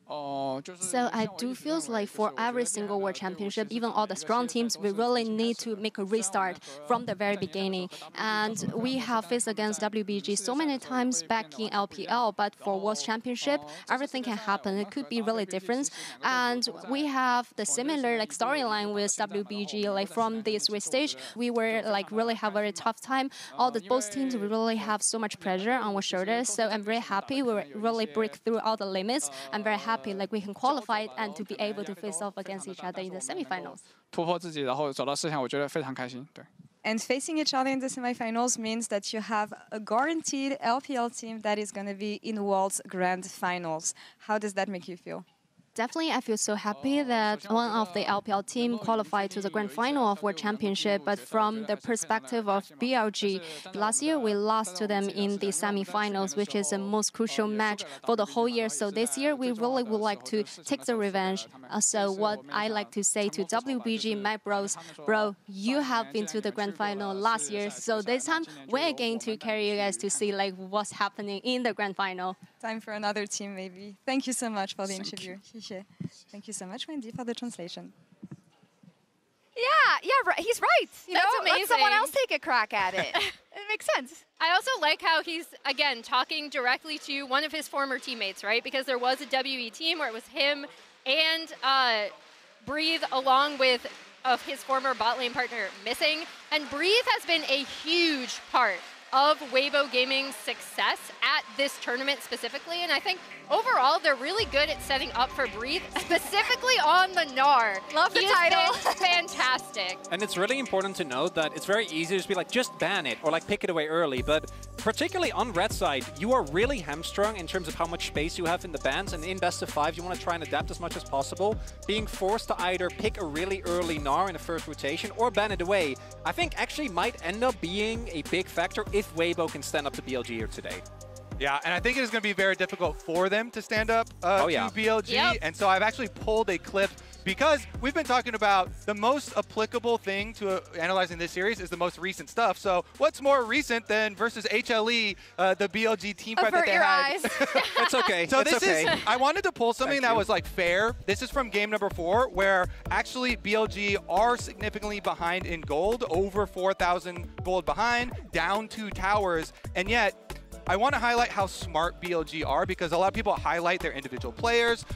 So I do feel like for every single World Championship, even all the strong teams, we really need to make a restart from the very beginning. And we have faced against WBG so many times back in LPL, but for World Championship, everything can happen. It could be really different. And we have the similar storyline with WBG. Like from this stage, we were really have a very tough time. Both teams, we really have so much pressure on our shoulders. So I'm very happy we really break through all the limits. I'm very happy we can qualify and to be able to face off against each other in the semifinals. And facing each other in the semifinals means that you have a guaranteed LPL team that is going to be in World's Grand Finals. How does that make you feel? Definitely, I feel so happy that one of the LPL team qualified to the grand final of World Championship. But from the perspective of BLG, last year we lost to them in the semifinals, which is the most crucial match for the whole year. So this year we really would like to take the revenge. So what I like to say to WBG, my bros, bro, you have been to the grand final last year. So this time we're going to carry you guys to see what's happening in the grand final. Time for another team, maybe. Thank you so much for the interview. Thank you so much, Wendy, for the translation. Yeah, he's right. That's amazing. Let someone else take a crack at it. It makes sense. I also like how he's, again, talking directly to one of his former teammates, right? Because there was a WE team where it was him and Breathe along with his former bot lane partner Missing. And Breathe has been a huge part of Weibo Gaming's success at this tournament specifically, and I think overall they're really good at setting up for Breathe, specifically on the Gnar. Love the title. Fantastic. And it's really important to note that it's very easy to just be like, just ban it or like pick it away early, but particularly on red side, you are really hamstrung in terms of how much space you have in the bans, and in best of 5, you want to try and adapt as much as possible. Being forced to either pick a really early Gnar in the first rotation or ban it away, I think actually might end up being a big factor if Weibo can stand up to BLG here today. Yeah, and I think it is going to be very difficult for them to stand up to BLG. Yep. And so I've actually pulled a clip because we've been talking about the most applicable thing to analyzing this series is the most recent stuff. So what's more recent than versus HLE, the BLG team fight that they had? It's okay. So it's this okay. is, I wanted to pull something that was like fair. This is from game number 4, where actually BLG are significantly behind in gold, over 4,000 gold behind, down 2 towers, and yet I want to highlight how smart BLG are, because a lot of people highlight their individual players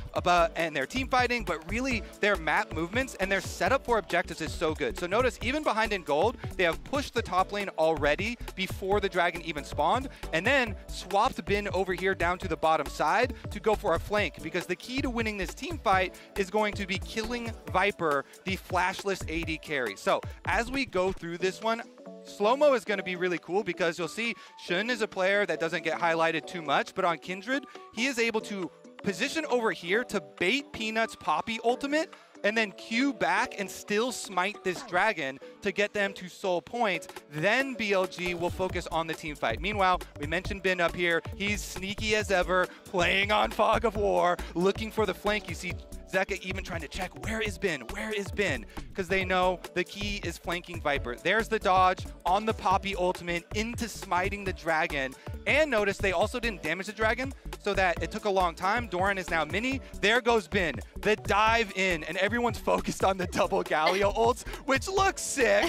and their team fighting, but really their map movements and their setup for objectives is so good. So notice, even behind in gold, they have pushed the top lane already before the dragon even spawned, and then swapped Bin over here down to the bottom side to go for a flank, because the key to winning this team fight is going to be killing Viper, the flashless AD carry. So as we go through this one, slow-mo is going to be really cool, because you'll see Shun is a player that doesn't get highlighted too much, but on Kindred, he is able to position over here to bait Peanut's Poppy ultimate and then Q back and still smite this dragon to get them to soul points. Then BLG will focus on the team fight. Meanwhile, we mentioned Bin up here. He's sneaky as ever, playing on Fog of War, looking for the flank. You see Zeka even trying to check, where is Bin? Where is Bin? Because they know the key is flanking Viper. There's the dodge on the Poppy ultimate into smiting the dragon. And notice they also didn't damage the dragon, so that it took a long time. Doran is now mini. There goes Bin. The dive in, and everyone's focused on the double Galio ults, which looks sick.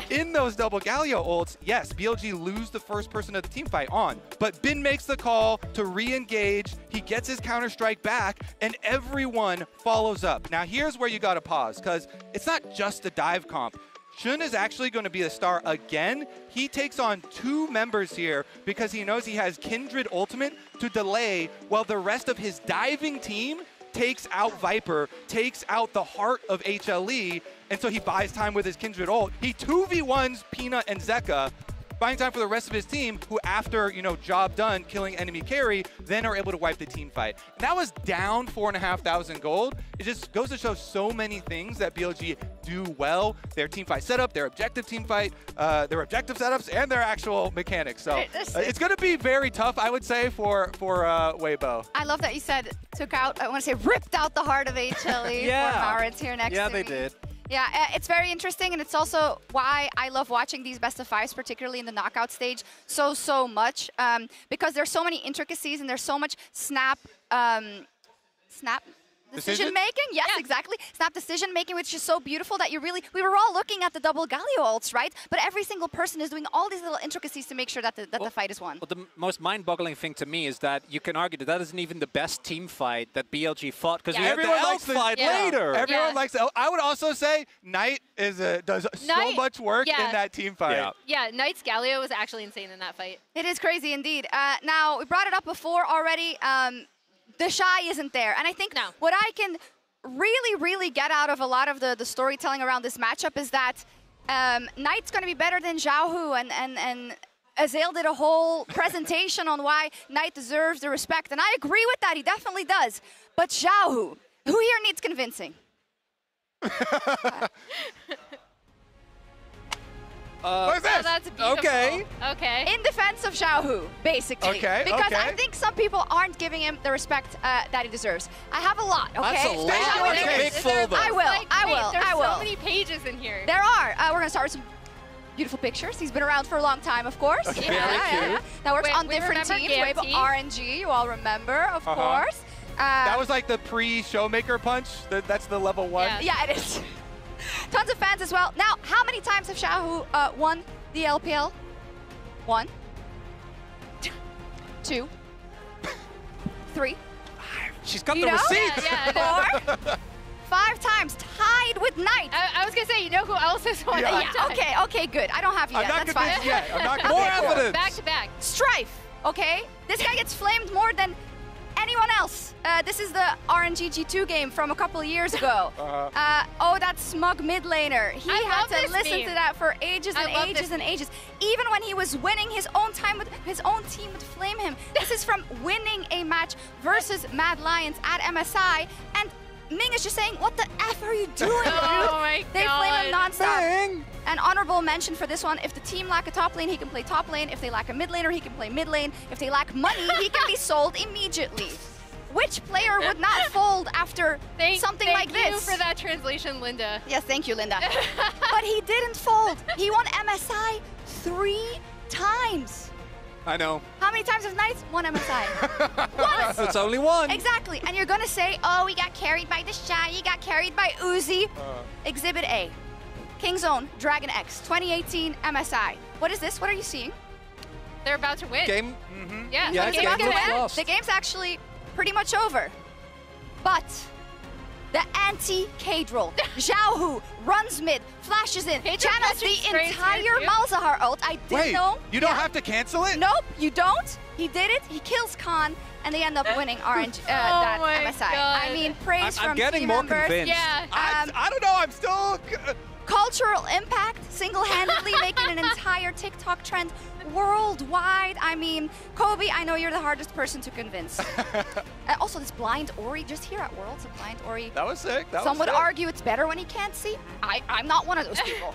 In those double Galio ults, yes, BLG lose the first person of the team fight on, but Bin makes the call to re-engage. He gets his counter-strike back, and everyone follows up. Now, here's where you gotta pause, because it's not just a dive comp. Shun is actually going to be the star again. He takes on 2 members here because he knows he has Kindred ultimate to delay while the rest of his diving team takes out Viper, takes out the heart of HLE, and so he buys time with his Kindred ult. He 2v1s Peanut and Zeka, buying time for the rest of his team, who after, job done, killing enemy carry, then are able to wipe the team fight. And that was down 4,500 gold. It just goes to show so many things that BLG do well. Their team fight setup, their objective team fight, their objective setups, and their actual mechanics. So it's going to be very tough, I would say, for Weibo. I love that you said ripped out the heart of HLE for Maurits here next to me. Yeah, they did. Yeah, it's very interesting, and it's also why I love watching these best of 5s, particularly in the knockout stage, so much, because there's so many intricacies and there's so much snap decision making. Yes, exactly. Snap decision making, which is so beautiful that we were all looking at the double Galio ults, right? But every single person is doing all these little intricacies to make sure that the fight is won. Well, the most mind-boggling thing to me is that you can argue that isn't even the best team fight that BLG fought, because we had the elk fight later. Everyone likes it. I would also say Knight does so much work in that team fight. Yeah, Knight's Galio was actually insane in that fight. It is crazy indeed. Now, we brought it up before already. The shy isn't there. And I think what I can really get out of a lot of the storytelling around this matchup is that Knight's going to be better than Xiaohu, and Azael did a whole presentation on why Knight deserves the respect, and I agree with that. He definitely does. But Xiaohu, who here needs convincing? What is this? Oh, that's beautiful. Okay. In defense of Xiaohu, basically. Because I think some people aren't giving him the respect that he deserves. I have a lot, okay? That's a lot. Big full, though. I will. There's so many pages in here. There are. We're going to start with some beautiful pictures. He's been around for a long time, of course. Yeah. That works on different teams. Weibo RNG, you all remember, of course. That was like the pre-Showmaker punch. That's the level 1. Yeah, it is. Tons of fans as well. Now, how many times have Xiaohu won the LPL? 1, 2, 3. She's got the receipts. 4, 5 times. Tied tied with Knight. I was gonna say, you know who else is one? Yeah, okay, good. I don't have you I'm yet. not That's convinced fine. yet. I'm not Okay, convinced cool. yet. Back to back. Strife. Okay, this guy gets flamed more than anyone else. This is the RNGG2 game from a couple of years ago. Oh, that smug mid laner. He had to listen to that for ages and ages and ages. Even when he was winning, his own team would flame him. This is from winning a match versus Mad Lions at MSI, and Ming is just saying, what the F are you doing, dude? Oh my They God. flame him nonstop. Ming. An honorable mention for this one, if the team lack a top lane, he can play top lane. If they lack a mid laner, he can play mid lane. If they lack money, he can be sold immediately. Which player would not fold after something like this? Thank you for that translation, Linda. Yes, thank you, Linda. But he didn't fold. He won MSI 3 times. I know. How many times has Knights won MSI? Once. It's only one. Exactly. And you're going to say, oh, we got carried by the Shy, you got carried by Uzi. Exhibit A. Kingzone, Dragon X, 2018 MSI. What is this? What are you seeing? They're about to win. Game. Yeah, The the game's game's about to gonna end. end. The game's actually pretty much over. But the anti-Kadril, Xiaohu, runs mid, flashes in, channels the entire Malzahar ult. I didn't Wait, know. you don't have to cancel it? Nope, you don't. He did it. He kills Khan, and they end up winning that MSI. I mean, praise I'm from getting team more members. convinced. Yeah. I don't know. I'm still. Cultural impact, single-handedly making an entire TikTok trend worldwide. I mean, Kobe, I know you're the hardest person to convince. Also, this blind Ori, just here at Worlds, a blind Ori. That was sick. Some would argue it's better when he can't see. I'm not one of those people.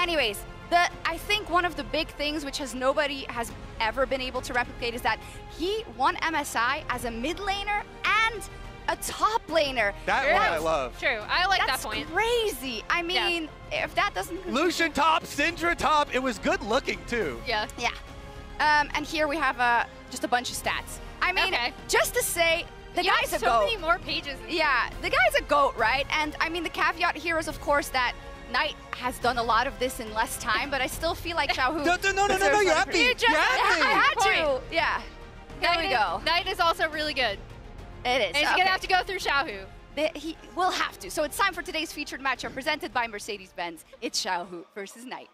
Anyways, I think one of the big things which nobody has ever been able to replicate is that he won MSI as a mid laner and a top laner. That's what I love. True, I like That's that point. crazy. I mean, if that doesn't... Lucian top, Syndra top. It was good looking too. Yeah. Yeah. And here we have just a bunch of stats. I mean, just to say, the You guy's have a so GOAT. many more pages. Yeah, the guy's a GOAT, right? And I mean, the caveat here is, of course, that Knight has done a lot of this in less time, but I still feel like Xiaohu... No, you have me. You had to. Yeah. There we go. Knight is also really good. It is. And he's going to have to go through Xiaohu. He will have to. So it's time for today's featured matchup presented by Mercedes-Benz. It's Xiaohu versus Knight.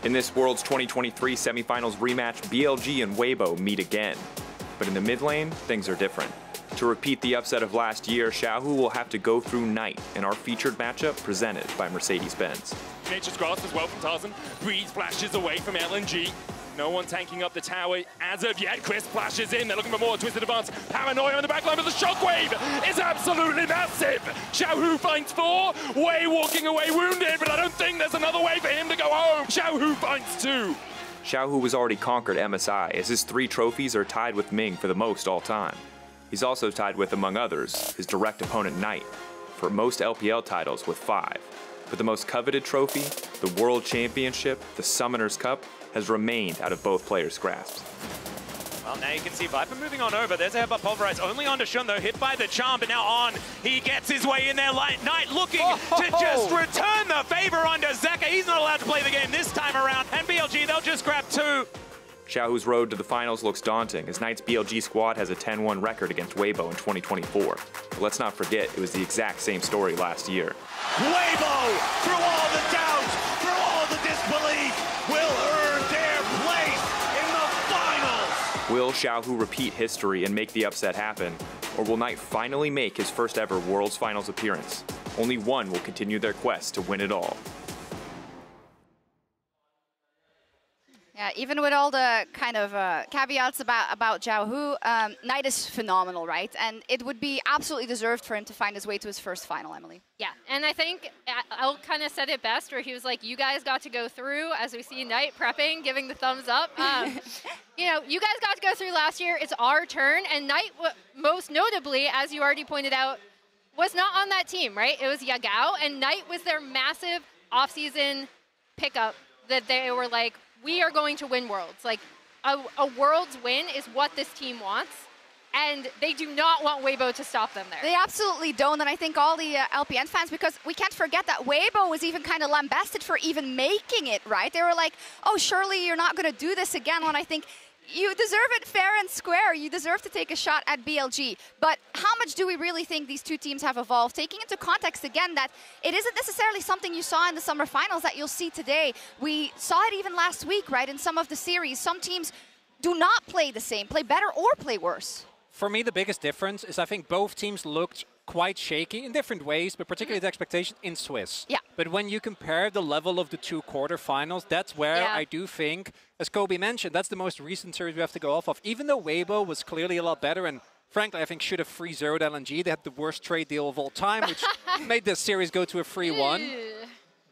In this World's 2023 semifinals rematch, BLG and Weibo meet again. But in the mid lane, things are different. To repeat the upset of last year, Xiaohu will have to go through Knight in our featured matchup presented by Mercedes-Benz. Nature's Grasp as well from Tarzan. Breeze flashes away from LNG. No one tanking up the tower as of yet. Chris flashes in. They're looking for more Twisted Advance. Paranoia on the backline, but the shockwave is absolutely massive. Xiaohu finds 4. Wei walking away wounded, but I don't think there's another way for him to go home. Xiaohu finds 2. Xiaohu has already conquered MSI, as his 3 trophies are tied with Ming for the most all time. He's also tied with, among others, his direct opponent Knight, for most LPL titles with 5. But the most coveted trophy, the World Championship, the Summoner's Cup, has remained out of both players' grasps. Well, now you can see Viper moving on over. There's a headbutt pulverized only onto Shun, though, hit by the charm, but now on. He gets his way in there. Knight looking to just return the favor onto Zeka. He's not allowed to play the game this time around. And BLG, they'll just grab 2. Xiaohu's road to the finals looks daunting, as Knight's BLG squad has a 10-1 record against Weibo in 2024. But let's not forget, it was the exact same story last year. Weibo, through all the doubt, through all the disbelief, will earn their place in the finals. Will Xiaohu repeat history and make the upset happen? Or will Knight finally make his first ever Worlds Finals appearance? Only one will continue their quest to win it all. Yeah, even with all the kind of caveats about Xiaohu, Knight is phenomenal, right? And it would be absolutely deserved for him to find his way to his first final, Emily. Yeah, and I think El kind of said it best, where he was like, you guys got to go through, as we see Knight prepping, giving the thumbs up. You know, you guys got to go through last year. It's our turn. And Knight, most notably, as you already pointed out, was not on that team, right? It was Yagao, and Knight was their massive offseason pickup that they were like, we are going to win Worlds. Like, a Worlds win is what this team wants, and they do not want Weibo to stop them there. They absolutely don't, and I think all the LPN fans, because we can't forget that Weibo was even kind of lambasted for even making it, right? They were like, oh, surely you're not going to do this again, when I think you deserve it fair and square. You deserve to take a shot at BLG. But how much do we really think these two teams have evolved? Taking into context, again, that it isn't necessarily something you saw in the summer finals that you'll see today. We saw it even last week, right, in some of the series. Some teams do not play the same, play better or play worse. For me, the biggest difference is I think both teams looked quite shaky in different ways, but particularly the expectation in Swiss. Yeah. But when you compare the level of the two quarterfinals, that's where I do think, as Kobe mentioned, that's the most recent series we have to go off of. Even though Weibo was clearly a lot better, and frankly, I think should have 3-0'd LNG. They had the worst trade deal of all time, which made this series go to a 3-1.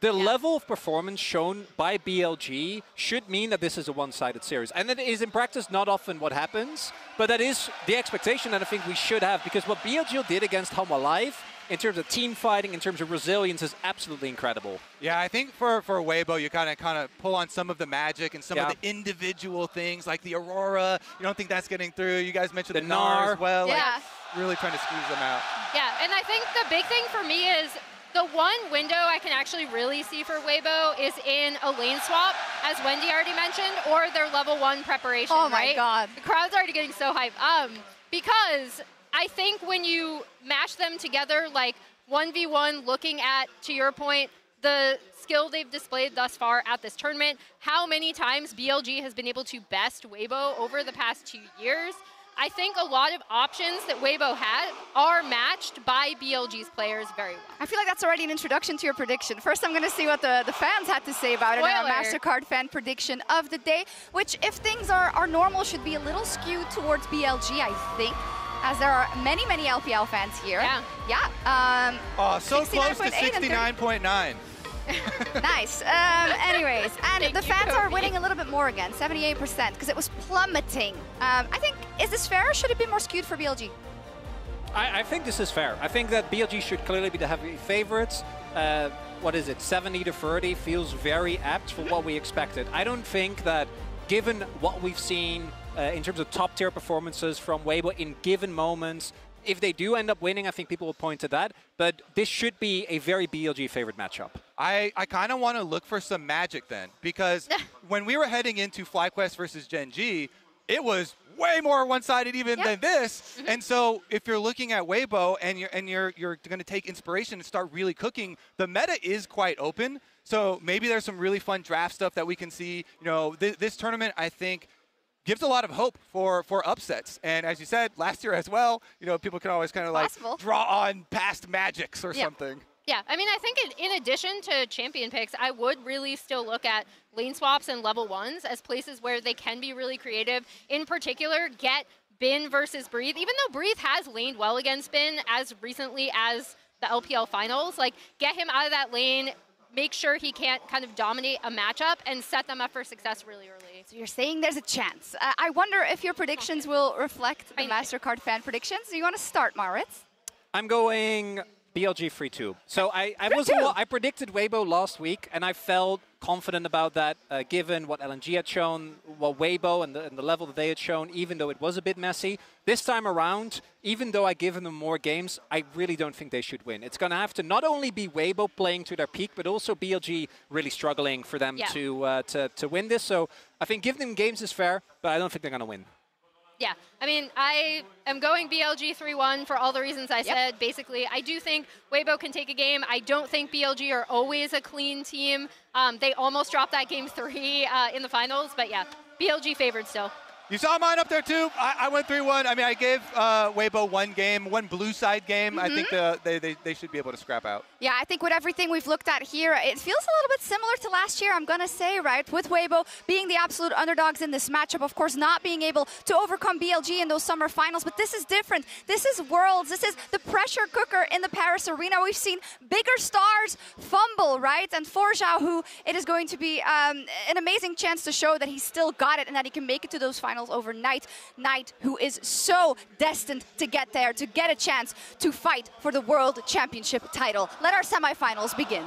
The level of performance shown by BLG should mean that this is a one-sided series. And it is in practice not often what happens, but that is the expectation that I think we should have, because what BLG did against Home Alive in terms of team fighting, in terms of resilience, is absolutely incredible. Yeah, I think for Weibo, you kind of pull on some of the magic and some of the individual things, like the Aurora. You don't think that's getting through. You guys mentioned the Gnar as well. Yeah. Like, really trying to squeeze them out. Yeah, and I think the big thing for me is the one window I can actually really see for Weibo is in a lane swap, as Wendy already mentioned, or their level 1 preparation, Oh my right? God. The crowd's already getting so hyped. Because I think when you mash them together, like 1v1, looking at, to your point, the skill they've displayed thus far at this tournament, how many times BLG has been able to best Weibo over the past 2 years, I think a lot of options that Weibo had are matched by BLG's players very well. I feel like that's already an introduction to your prediction. First, I'm going to see what the fans had to say about it in our MasterCard fan prediction of the day, which, if things are normal, should be a little skewed towards BLG, I think, as there are many, many LPL fans here. Yeah. Oh, so close to 69.9. Nice. Anyways, and the fans are winning a little bit more again, 78%, because it was plummeting. I think, is this fair, or should it be more skewed for BLG? I think this is fair. I think that BLG should clearly be the heavy favorites. What is it, 70-30 feels very apt for what we expected. I don't think that, given what we've seen in terms of top-tier performances from Weibo in given moments, if they do end up winning, I think people will point to that. But this should be a very BLG favorite matchup. I kind of want to look for some magic then, because when we were heading into FlyQuest versus Gen G, it was way more one-sided even than this. And so if you're looking at Weibo and you're going to take inspiration and start really cooking, the meta is quite open. So maybe there's some really fun draft stuff that we can see. You know, this tournament, I think, gives a lot of hope for upsets. And as you said, last year as well, you know, people can always kind of like draw on past magics or something. Yeah, I mean, I think in addition to champion picks, I would really still look at lane swaps and level 1s as places where they can be really creative. In particular, get Bin versus Breathe. Even though Breathe has laned well against Bin as recently as the LPL finals, like, get him out of that lane, make sure he can't kind of dominate a matchup, and set them up for success really early. So you're saying there's a chance. I wonder if your predictions will reflect the MasterCard fan predictions. Do you want to start, Maurits? I'm going BLG 3-2. So I predicted Weibo last week, and I felt confident about that, given what LNG had shown, what Weibo and the level that they had shown, even though it was a bit messy. This time around, even though I given them more games, I really don't think they should win. It's going to have to not only be Weibo playing to their peak, but also BLG really struggling for them to win this. So I think giving them games is fair, but I don't think they're going to win. Yeah, I mean, I am going BLG 3-1 for all the reasons I said. Basically, I do think Weibo can take a game. I don't think BLG are always a clean team. They almost dropped that game 3 in the finals, but yeah, BLG favored still. You saw mine up there too. I went 3-1. I mean, I gave Weibo one blue side game. I think they should be able to scrap out. Yeah, I think with everything we've looked at here, it feels a little bit similar to last year, I'm going to say, right? With Weibo being the absolute underdogs in this matchup, of course, not being able to overcome BLG in those summer finals. But this is different. This is Worlds. This is the pressure cooker in the Paris arena. We've seen bigger stars fumble, right? And Forjao, who it is going to be an amazing chance to show that he's still got it and that he can make it to those finals overnight. Knight, who is so destined to get there, to get a chance to fight for the World Championship title. Let our semifinals begin.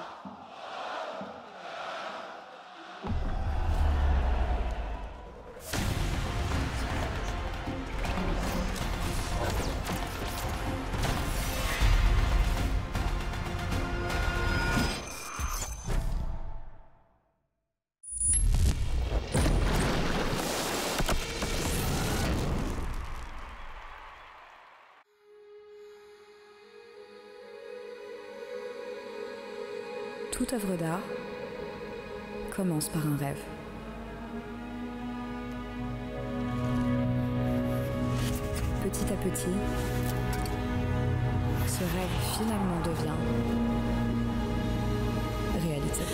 Toute œuvre d'art commence par un rêve. Petit à petit, ce rêve finalement devient réalité.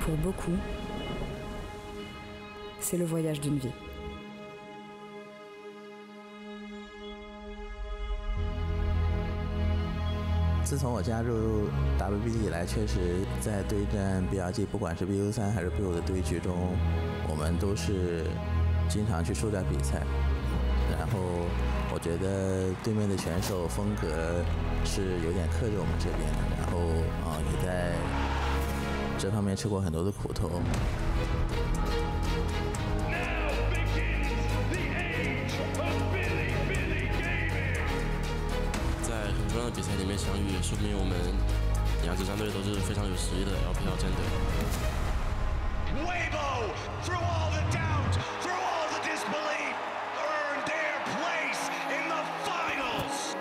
Pour beaucoup, c'est le voyage d'une vie. 自从我加入 WBG 以来，确实在对战 BLG， 不管是 BU3 还是 BU 的对局中，我们都是经常去输掉比赛。然后我觉得对面的选手风格是有点克制我们这边的，然后也在这方面吃过很多的苦头。 很重要的比赛里面相遇，说明我们两支战队都是非常有实力的 LPL 战队。Weibo, through all the doubt, through all the disbelief, earned their place in the finals.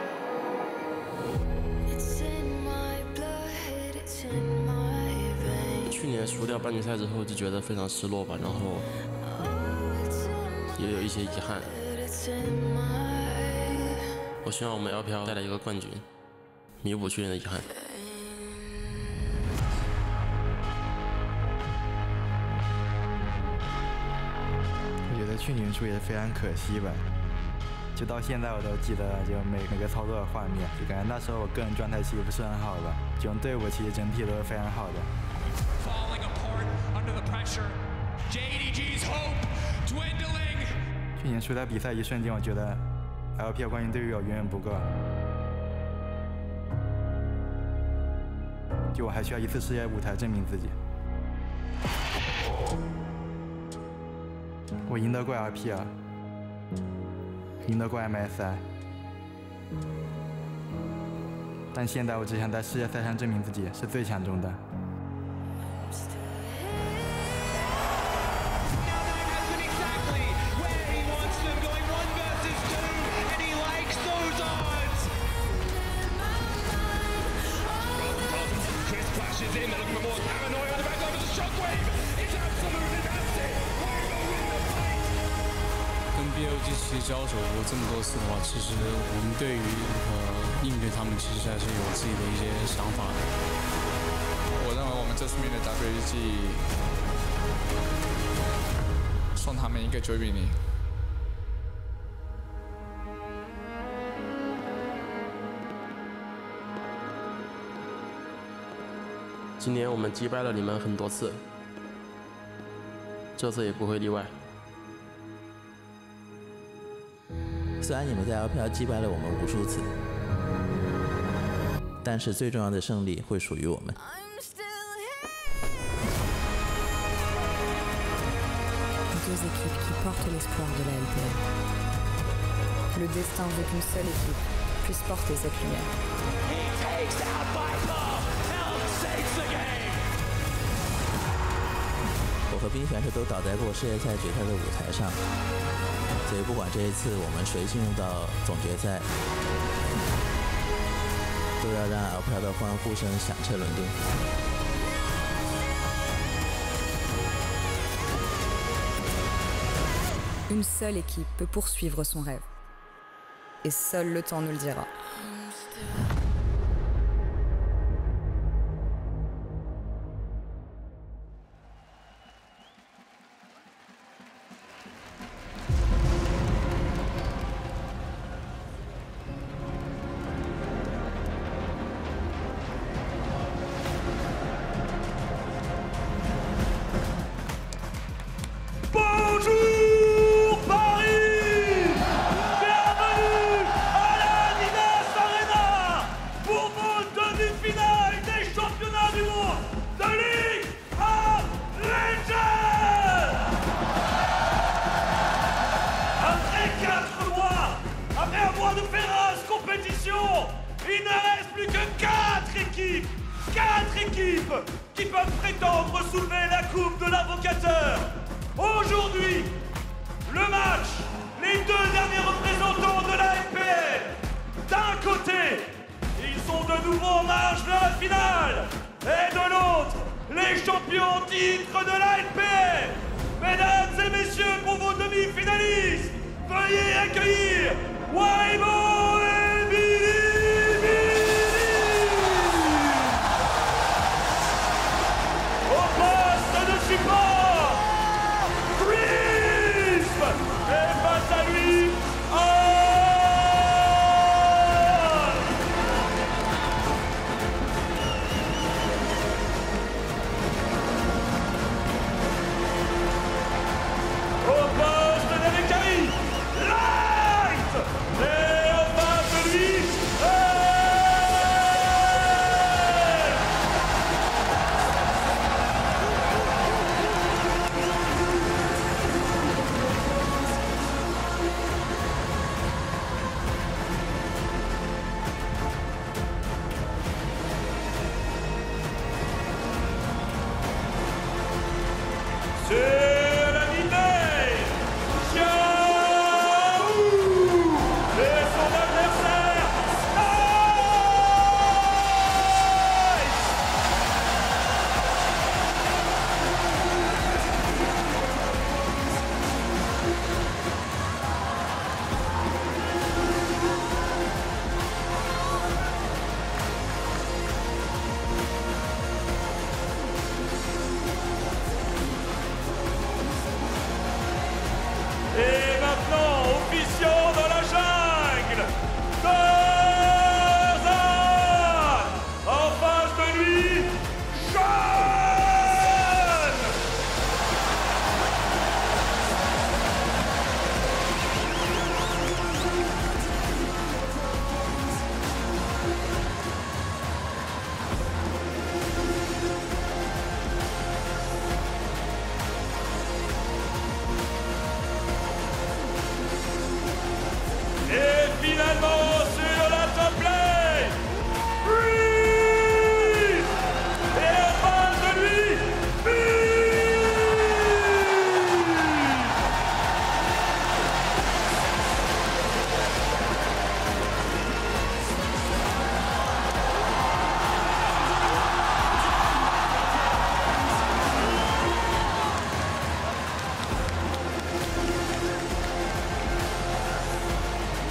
It's in my blood, it's in my veins. 去年输掉半决赛之后，就觉得非常失落吧，然后也有一些遗憾。 我希望我们 LPL 带来一个冠军，弥补去年的遗憾。我觉得去年输也是非常可惜吧，就到现在我都记得，就每个操作的画面，就感觉那时候我个人状态其实不是很好吧，这种队伍其实整体都是非常好的。 去年输掉比赛一瞬间，我觉得 LPL 冠军对于我远远不够，就我还需要一次世界舞台证明自己。我赢得过 LPL， 赢得过 MSI， 但现在我只想在世界赛上证明自己是最强中的。 跟 BLG 其实交手过这么多次的话，其实我们对于应对他们，其实还是有自己的一些想法的。我认为我们这次面对 WBG， 送他们一个9比0。 今年我们击败了你们很多次，这次也不会例外。虽然你们在 LPL 击败了我们无数次，但是最重要的胜利会属于我们。Deux équipes qui portent l'espoir de la LPL. Le destin veut qu'une seule équipe puisse porter cette lumière. Weibo, 我和冰选手都倒在过世界赛决赛的舞台上，所以不管这一次我们谁进入到总决赛，都要让 LPL 的欢呼声响彻伦敦。 Une seule équipe peut poursuivre son rêve. Et seul le temps nous le dira. Bonjour Paris! Bienvenue à la Dinas Arena! équipes qui peuvent prétendre soulever la coupe de l'invocateur. Aujourd'hui, le match, les deux derniers représentants de la LPL. D'un côté, ils sont de nouveau en marche vers la finale. Et de l'autre, les champions en titre de la LPL. Mesdames et messieurs, pour vos demi-finalistes, veuillez accueillir Weibo et Billy. Au poste de support, Crisp. Et face à lui, et maintenant, officiant dans la jungle, Tarzan. En face de lui, Sean. Et finalement, sur la top lane, Freeze. Et en face de lui,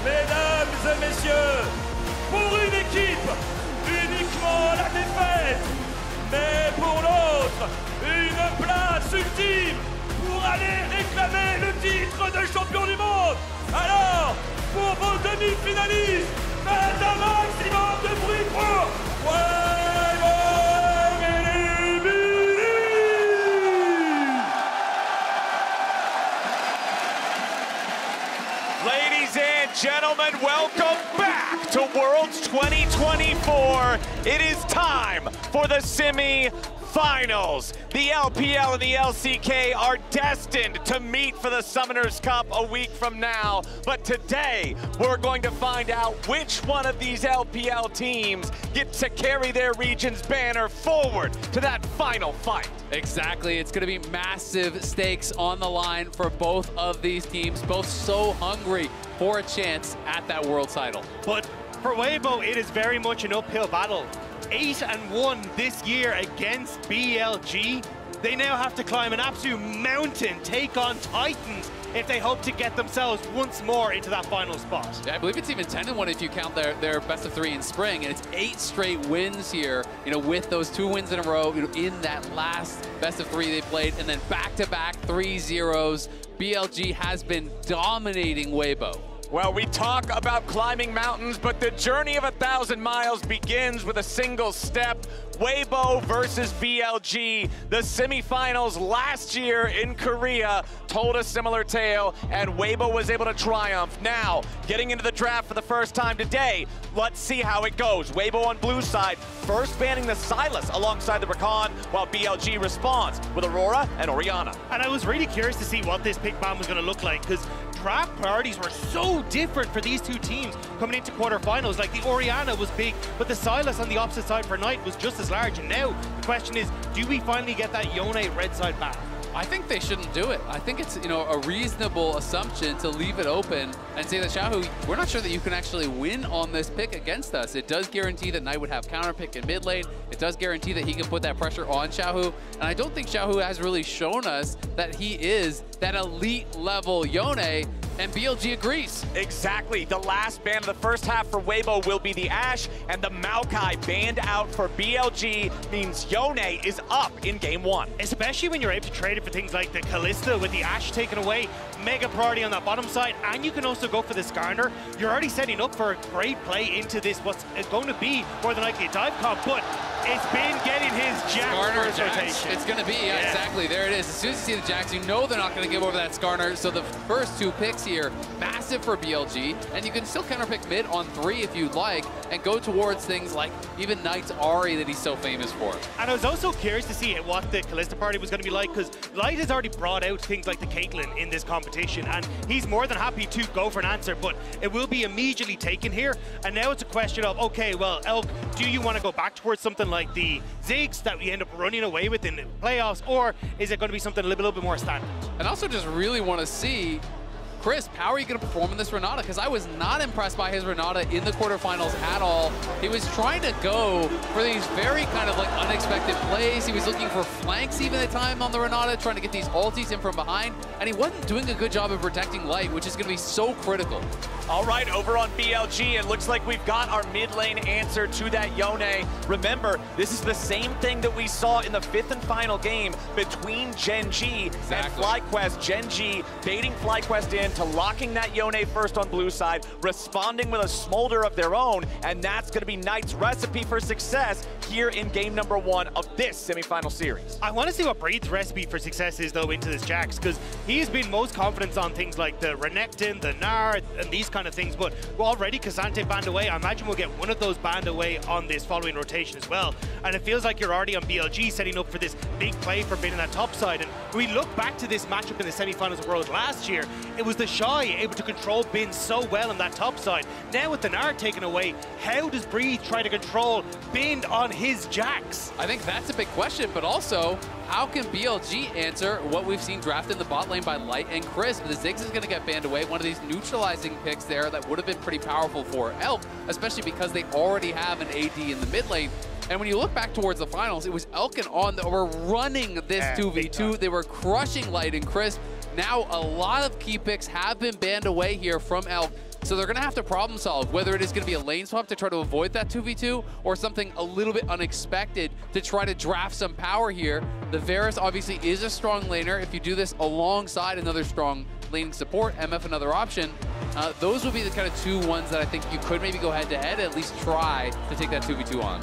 mesdames et messieurs, pour une équipe, uniquement la défaite, mais pour l'autre, une place ultime pour aller réclamer le titre de champion du monde. Alors, pour vos demi-finalistes, faites un maximum de bruit pour Ladies and gentlemen, welcome back to Worlds 2024. It is time for the semi-finals. The LPL and the LCK are destined to meet for the Summoners Cup a week from now. But today, we're going to find out which one of these LPL teams gets to carry their region's banner forward to that final fight. Exactly. It's going to be massive stakes on the line for both of these teams, both so hungry for a chance at that world title. But for Weibo, it is very much an uphill battle. 8-1 this year against BLG. They now have to climb an absolute mountain, take on Titans, if they hope to get themselves once more into that final spot. Yeah, I believe it's even 10-1 if you count their best of 3 in spring, and it's 8 straight wins here, with those 2 wins in a row, in that last best of 3 they played, and then back-to-back 3-0s. BLG has been dominating Weibo. Well, we talk about climbing mountains, but the journey of 1,000 miles begins with a single step. Weibo versus BLG. The semifinals last year in Korea told a similar tale, and Weibo was able to triumph. Now, getting into the draft for the first time today, let's see how it goes. Weibo on blue side, first banning the Sylas alongside the Rakan, while BLG responds with Aurora and Orianna. And I was really curious to see what this pick ban was going to look like, because draft priorities were so different for these two teams coming into quarterfinals. Like the Orianna was big, but the Silas on the opposite side for Knight was just as large. And now the question is, do we finally get that Yone red side back? I think they shouldn't do it. I think it's, you know, a reasonable assumption to leave it open and say that Xiaohu, we're not sure that you can actually win on this pick against us. It does guarantee that Knight would have counter pick in mid lane. It does guarantee that he can put that pressure on Xiaohu. And I don't think Xiaohu has really shown us that he is that elite level Yone, and BLG agrees. Exactly. The last ban of the first half for Weibo will be the Ashe, and the Maokai banned out for BLG means Yone is up in game 1. Especially when you're able to trade it for things like the Kalista with the Ashe taken away, mega priority on that bottom side, and you can also go for the Skarner. You're already setting up for a great play into this, what's going to be more than likely a dive comp, but it's been getting his Jack first rotation. It's going to be, yeah, exactly. There it is. As soon as you see the Jacks, you know they're not going to give over that Skarner. So the first 2 picks here, massive for BLG, and you can still counterpick mid on 3 if you'd like, and go towards things like even Knight's Ahri that he's so famous for. And I was also curious to see what the Kalista party was going to be like, because Light has already brought out things like the Caitlyn in this competition, and he's more than happy to go for an answer, but it will be immediately taken here. And now it's a question of, okay, well, Elk, do you want to go back towards something like the Ziggs that we end up running away with in the playoffs, or is it going to be something a little bit more standard? And also just really want to see, Chris, how are you going to perform in this Renata? Because I was not impressed by his Renata in the quarterfinals at all. He was trying to go for these very kind of like unexpected plays. He was looking for flanks even at time on the Renata, trying to get these ultis in from behind, and he wasn't doing a good job of protecting Light, which is going to be so critical. All right, over on BLG, it looks like we've got our mid lane answer to that Yone. Remember, this is the same thing that we saw in the 5th and final game between Gen G and FlyQuest. Gen G baiting FlyQuest into locking that Yone first on blue side, responding with a smolder of their own, and that's going to be Knight's recipe for success here in game number 1 of this semifinal series. I want to see what Breed's recipe for success is, though, into this Jax, because he's been most confident on things like the Renekton, the Gnar, and these kind of things, but already K'Sante banned away. I imagine we'll get one of those banned away on this following rotation as well, and it feels like you're already on BLG setting up for this big play for being in that top side. And when we look back to this matchup in the semifinals of Worlds last year, it was the Shy able to control Bin so well on that top side. Now with the Gnar taken away, how does Breed try to control Bin on his Jax? I think that's a big question, but also, how can BLG answer what we've seen drafted in the bot lane by Light and Chris? The Ziggs is going to get banned away, one of these neutralizing picks there that would have been pretty powerful for Elk, especially because they already have an AD in the mid lane. And when you look back towards the finals, it was Elk and On that were running this 2v2. They were crushing Light and Chris. Now a lot of key picks have been banned away here from Elk, so they're going to have to problem solve, whether it is going to be a lane swap to try to avoid that 2v2 or something a little bit unexpected to try to draft some power here. The Varus obviously is a strong laner. If you do this alongside another strong laning support, MF another option, those would be the kind of 2 ones that I think you could maybe go head-to-head, at least try to take that 2v2 on.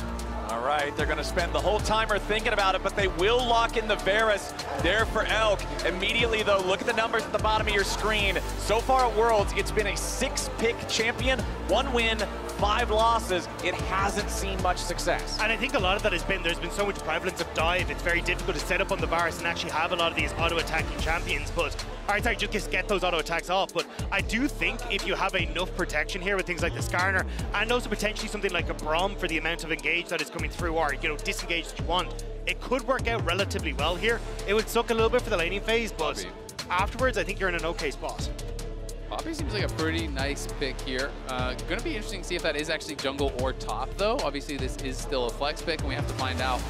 All right, they're going to spend the whole timer thinking about it, but they will lock in the Varus there for Elk. Immediately, though, look at the numbers at the bottom of your screen. So far at Worlds, it's been a 6-pick champion, 1 win, 5 losses. It hasn't seen much success. And I think a lot of that has been, there's been so much prevalence of dive. It's very difficult to set up on the Varus and actually have a lot of these auto-attacking champions. But, all right, sorry, just get those auto-attacks off. But I do think if you have enough protection here with things like the Skarner, and also potentially something like a Braum for the amount of engage that is coming through, or, you know, disengage that you want, it could work out relatively well here. It would suck a little bit for the laning phase, but afterwards, I think you're in an okay spot. Poppy seems like a pretty nice pick here. Going to be interesting to see if that is actually jungle or top, though. Obviously, this is still a flex pick, and we have to find out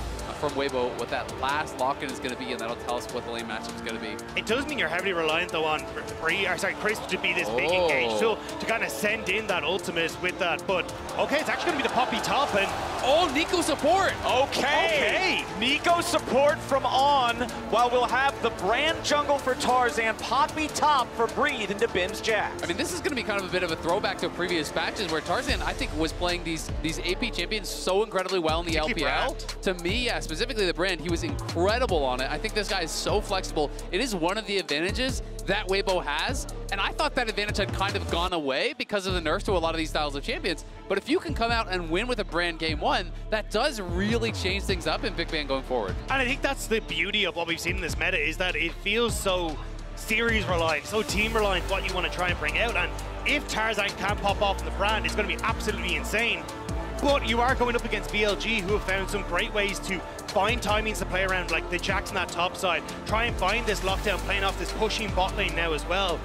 from Weibo what that last lock-in is going to be, and that'll tell us what the lane matchup is going to be. It does mean you're heavily reliant, though, on Chris to be this big engage, so to kind of send in that ultimate with that. But, okay, it's actually going to be the Poppy top, and Nico support! Okay! Nico support from On, while we'll have the brand jungle for Tarzan, Poppy top for Breathe into Bim's Jax. I mean, this is going to be kind of a bit of a throwback to previous matches where Tarzan, I think, was playing these AP champions so incredibly well in the LPL. To me, yeah, specifically the brand, he was incredible on it. I think this guy is so flexible. It is one of the advantages that Weibo has, and I thought that advantage had kind of gone away because of the nerfs to a lot of these styles of champions. But if you can come out and win with a brand game 1, that does really change things up in Big Bang going forward. And I think that's the beauty of what we've seen in this meta, is that it feels so series reliant, so team reliant, what you want to try and bring out. And if Tarzan can pop off in the brand, it's going to be absolutely insane. But you are going up against BLG, who have found some great ways to find timings to play around, like the Jacks on that top side. Try and find this lockdown, playing off this pushing bot lane now as well.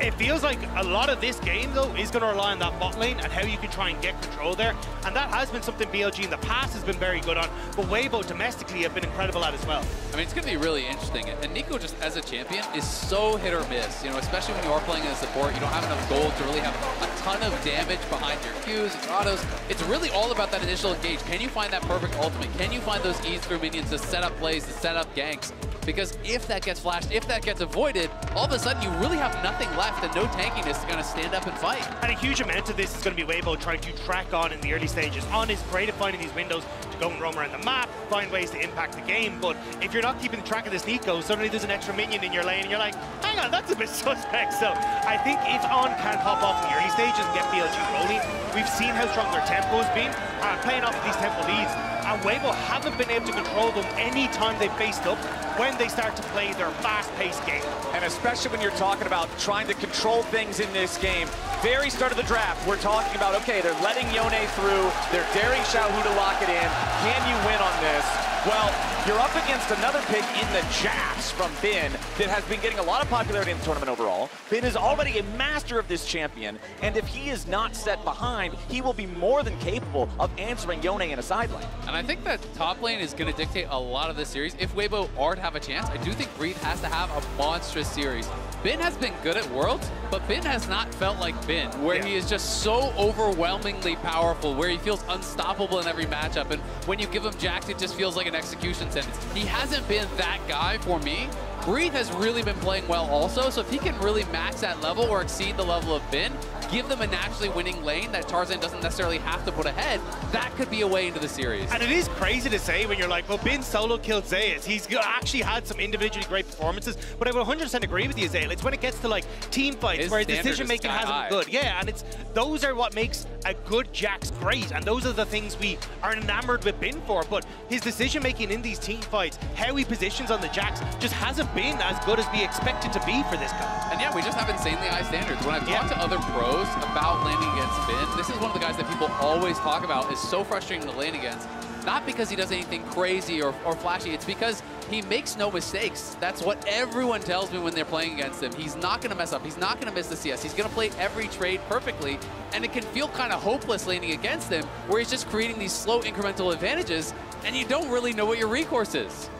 It feels like a lot of this game, though, is going to rely on that bot lane and how you can try and get control there. And that has been something BLG in the past has been very good on, but Weibo domestically have been incredible at as well. I mean, it's going to be really interesting. And Nico, just as a champion, is so hit or miss. You know, especially when you are playing as a support, you don't have enough gold to really have a ton of damage behind your Qs and autos. It's really all about that initial engage. Can you find that perfect ultimate? Can you find those E's through minions to set up plays, to set up ganks? Because if that gets flashed, if that gets avoided, all of a sudden you really have nothing left and no tankiness to kind of stand up and fight. And a huge amount of this is going to be Weibo trying to track on in the early stages. On is great at finding these windows to go and roam around the map, find ways to impact the game, but if you're not keeping track of this Nico, suddenly there's an extra minion in your lane and you're like, hang on, that's a bit suspect. So I think if On can pop off in the early stages and get BLG rolling, we've seen how strong their tempo's been, playing off of these tempo leads, and Weibo haven't been able to control them any time they've faced up when they start to play their fast-paced game. And especially when you're talking about trying to control things in this game. Very start of the draft, we're talking about, okay, they're letting Yone through, they're daring Xiaohu to lock it in. Can you win on this? Well, you're up against another pick in the Jacks from Bin that has been getting a lot of popularity in the tournament overall. Bin is already a master of this champion, and if he is not set behind, he will be more than capable of answering Yone in a side lane. And I think that top lane is going to dictate a lot of this series. If Weibo are to have a chance, I do think Breathe has to have a monstrous series. Bin has been good at Worlds, but Bin has not felt like Bin, where he is just so overwhelmingly powerful, where he feels unstoppable in every matchup, and when you give him Jax, it just feels like an execution sentence. He hasn't been that guy for me. Breathe has really been playing well also, so if he can really match that level or exceed the level of Bin, give them a naturally winning lane that Tarzan doesn't necessarily have to put ahead, that could be a way into the series. And it is crazy to say when you're like, well, Bin solo killed Zayas. He's actually had some individually great performances, but I would 100% agree with you, Zayas. It's when it gets to like team fights where decision-making hasn't been good. Yeah, and those are what makes a good Jax great, and those are the things we are enamored with Bin for, but his decision-making in these team fights, how he positions on the Jax, just hasn't been as good as we expected to be for this guy. And yeah, we just have insanely high standards. When I've talked to other pros about laning against Bin, this is one of the guys that people always talk about is so frustrating to lane against. Not because he does anything crazy or flashy, it's because he makes no mistakes. That's what everyone tells me when they're playing against him. He's not going to mess up. He's not going to miss the CS. He's going to play every trade perfectly, and it can feel kind of hopeless laning against him, where he's just creating these slow incremental advantages, and you don't really know what your recourse is.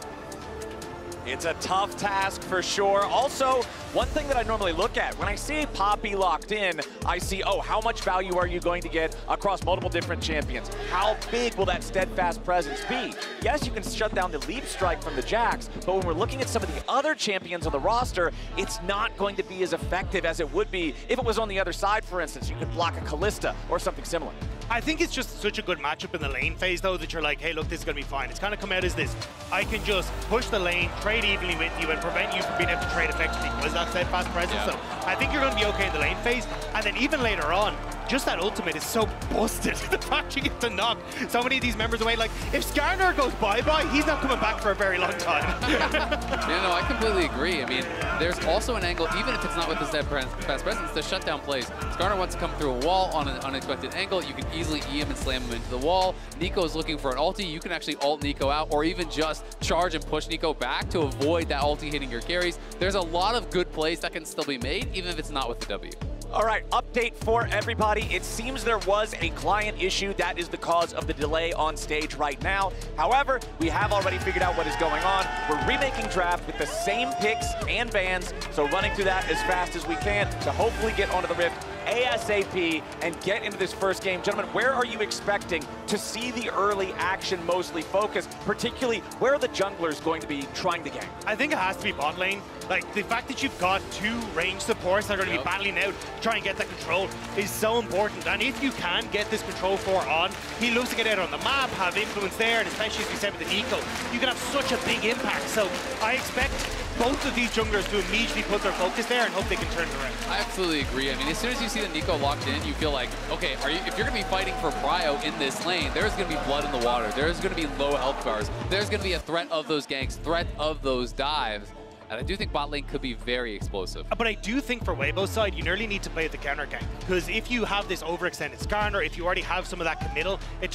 It's a tough task for sure. Also, one thing that I normally look at, when I see Poppy locked in, I see, oh, how much value are you going to get across multiple different champions? How big will that steadfast presence be? Yes, you can shut down the leap strike from the Jacks, but when we're looking at some of the other champions on the roster, it's not going to be as effective as it would be if it was on the other side, for instance. You could block a Callista or something similar. I think it's just such a good matchup in the lane phase, though, that you're like, hey, look, this is going to be fine. It's kind of come out as this. I can just push the lane, trade evenly with you, and prevent you from being able to trade effectively because that steadfast presence. So I think you're going to be okay in the lane phase. And then even later on, just that ultimate is so busted. The fact you get to knock so many of these members away. Like, if Skarner goes bye-bye, he's not coming back for a very long time. Yeah, no, I completely agree. I mean, there's also an angle, even if it's not with the steadfast presence, to shut down plays. Skarner wants to come through a wall on an unexpected angle. You can easily E him and slam him into the wall. Nico's looking for an ulti. You can actually ult Nico out, or even just charge and push Nico back to avoid that ulti hitting your carries. There's a lot of good plays that can still be made, even if it's not with the W. All right, update for everybody. It seems there was a client issue. That is the cause of the delay on stage right now. However, we have already figured out what is going on. We're remaking draft with the same picks and bans, so running through that as fast as we can to hopefully get onto the Rift ASAP and get into this first game. Gentlemen, where are you expecting to see the early action mostly focused? Particularly, where are the junglers going to be trying to gank? I think it has to be bot lane. Like, the fact that you've got two range supports that are going to be battling out to try and get that control is so important. And if you can get this control 4 on, he loves to get out on the map, have influence there, and especially as we said with the Nico, you can have such a big impact. So I expect both of these junglers to immediately put their focus there and hope they can turn it around. I absolutely agree. I mean, as soon as you see the Nico locked in, you feel like, okay, if you're going to be fighting for prio in this lane, there's going to be blood in the water. There's going to be low health bars. There's going to be a threat of those ganks, threat of those dives. And I do think bot lane could be very explosive. But I do think for Weibo's side, you nearly need to play the counter gank. Because if you have this overextended Skarner, if you already have some of that committal, it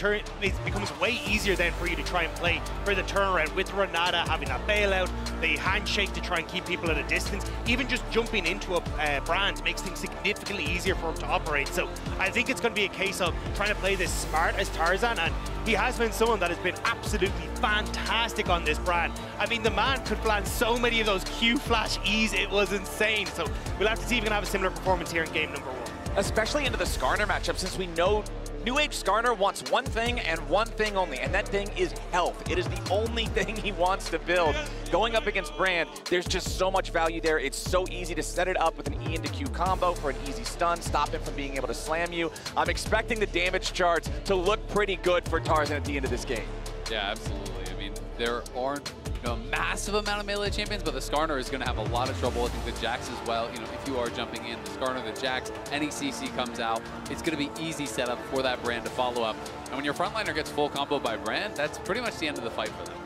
becomes way easier then for you to try and play for the turnaround with Renata having that bailout, the handshake to try and keep people at a distance. Even just jumping into a brand makes things significantly easier for him to operate. So I think it's going to be a case of trying to play this smart as Tarzan, and he has been someone that has been absolutely fantastic on this brand. I mean, the man could plan so many of those Q flash E's, it was insane. So we'll have to see if we can have a similar performance here in game number 1. Especially into the Skarner matchup, since we know New Age Skarner wants one thing and one thing only, and that thing is health. It is the only thing he wants to build. Going up against Brand, there's just so much value there. It's so easy to set it up with an E into Q combo for an easy stun, stop him from being able to slam you. I'm expecting the damage charts to look pretty good for Tarzan at the end of this game. Yeah, absolutely. I mean, there aren't a massive amount of melee champions, but the Skarner is going to have a lot of trouble. I think the Jax as well. You know, if you are jumping in, the Skarner, the Jax, any CC comes out, it's going to be easy setup for that Brand to follow up. And when your frontliner gets full combo by Brand, that's pretty much the end of the fight for them.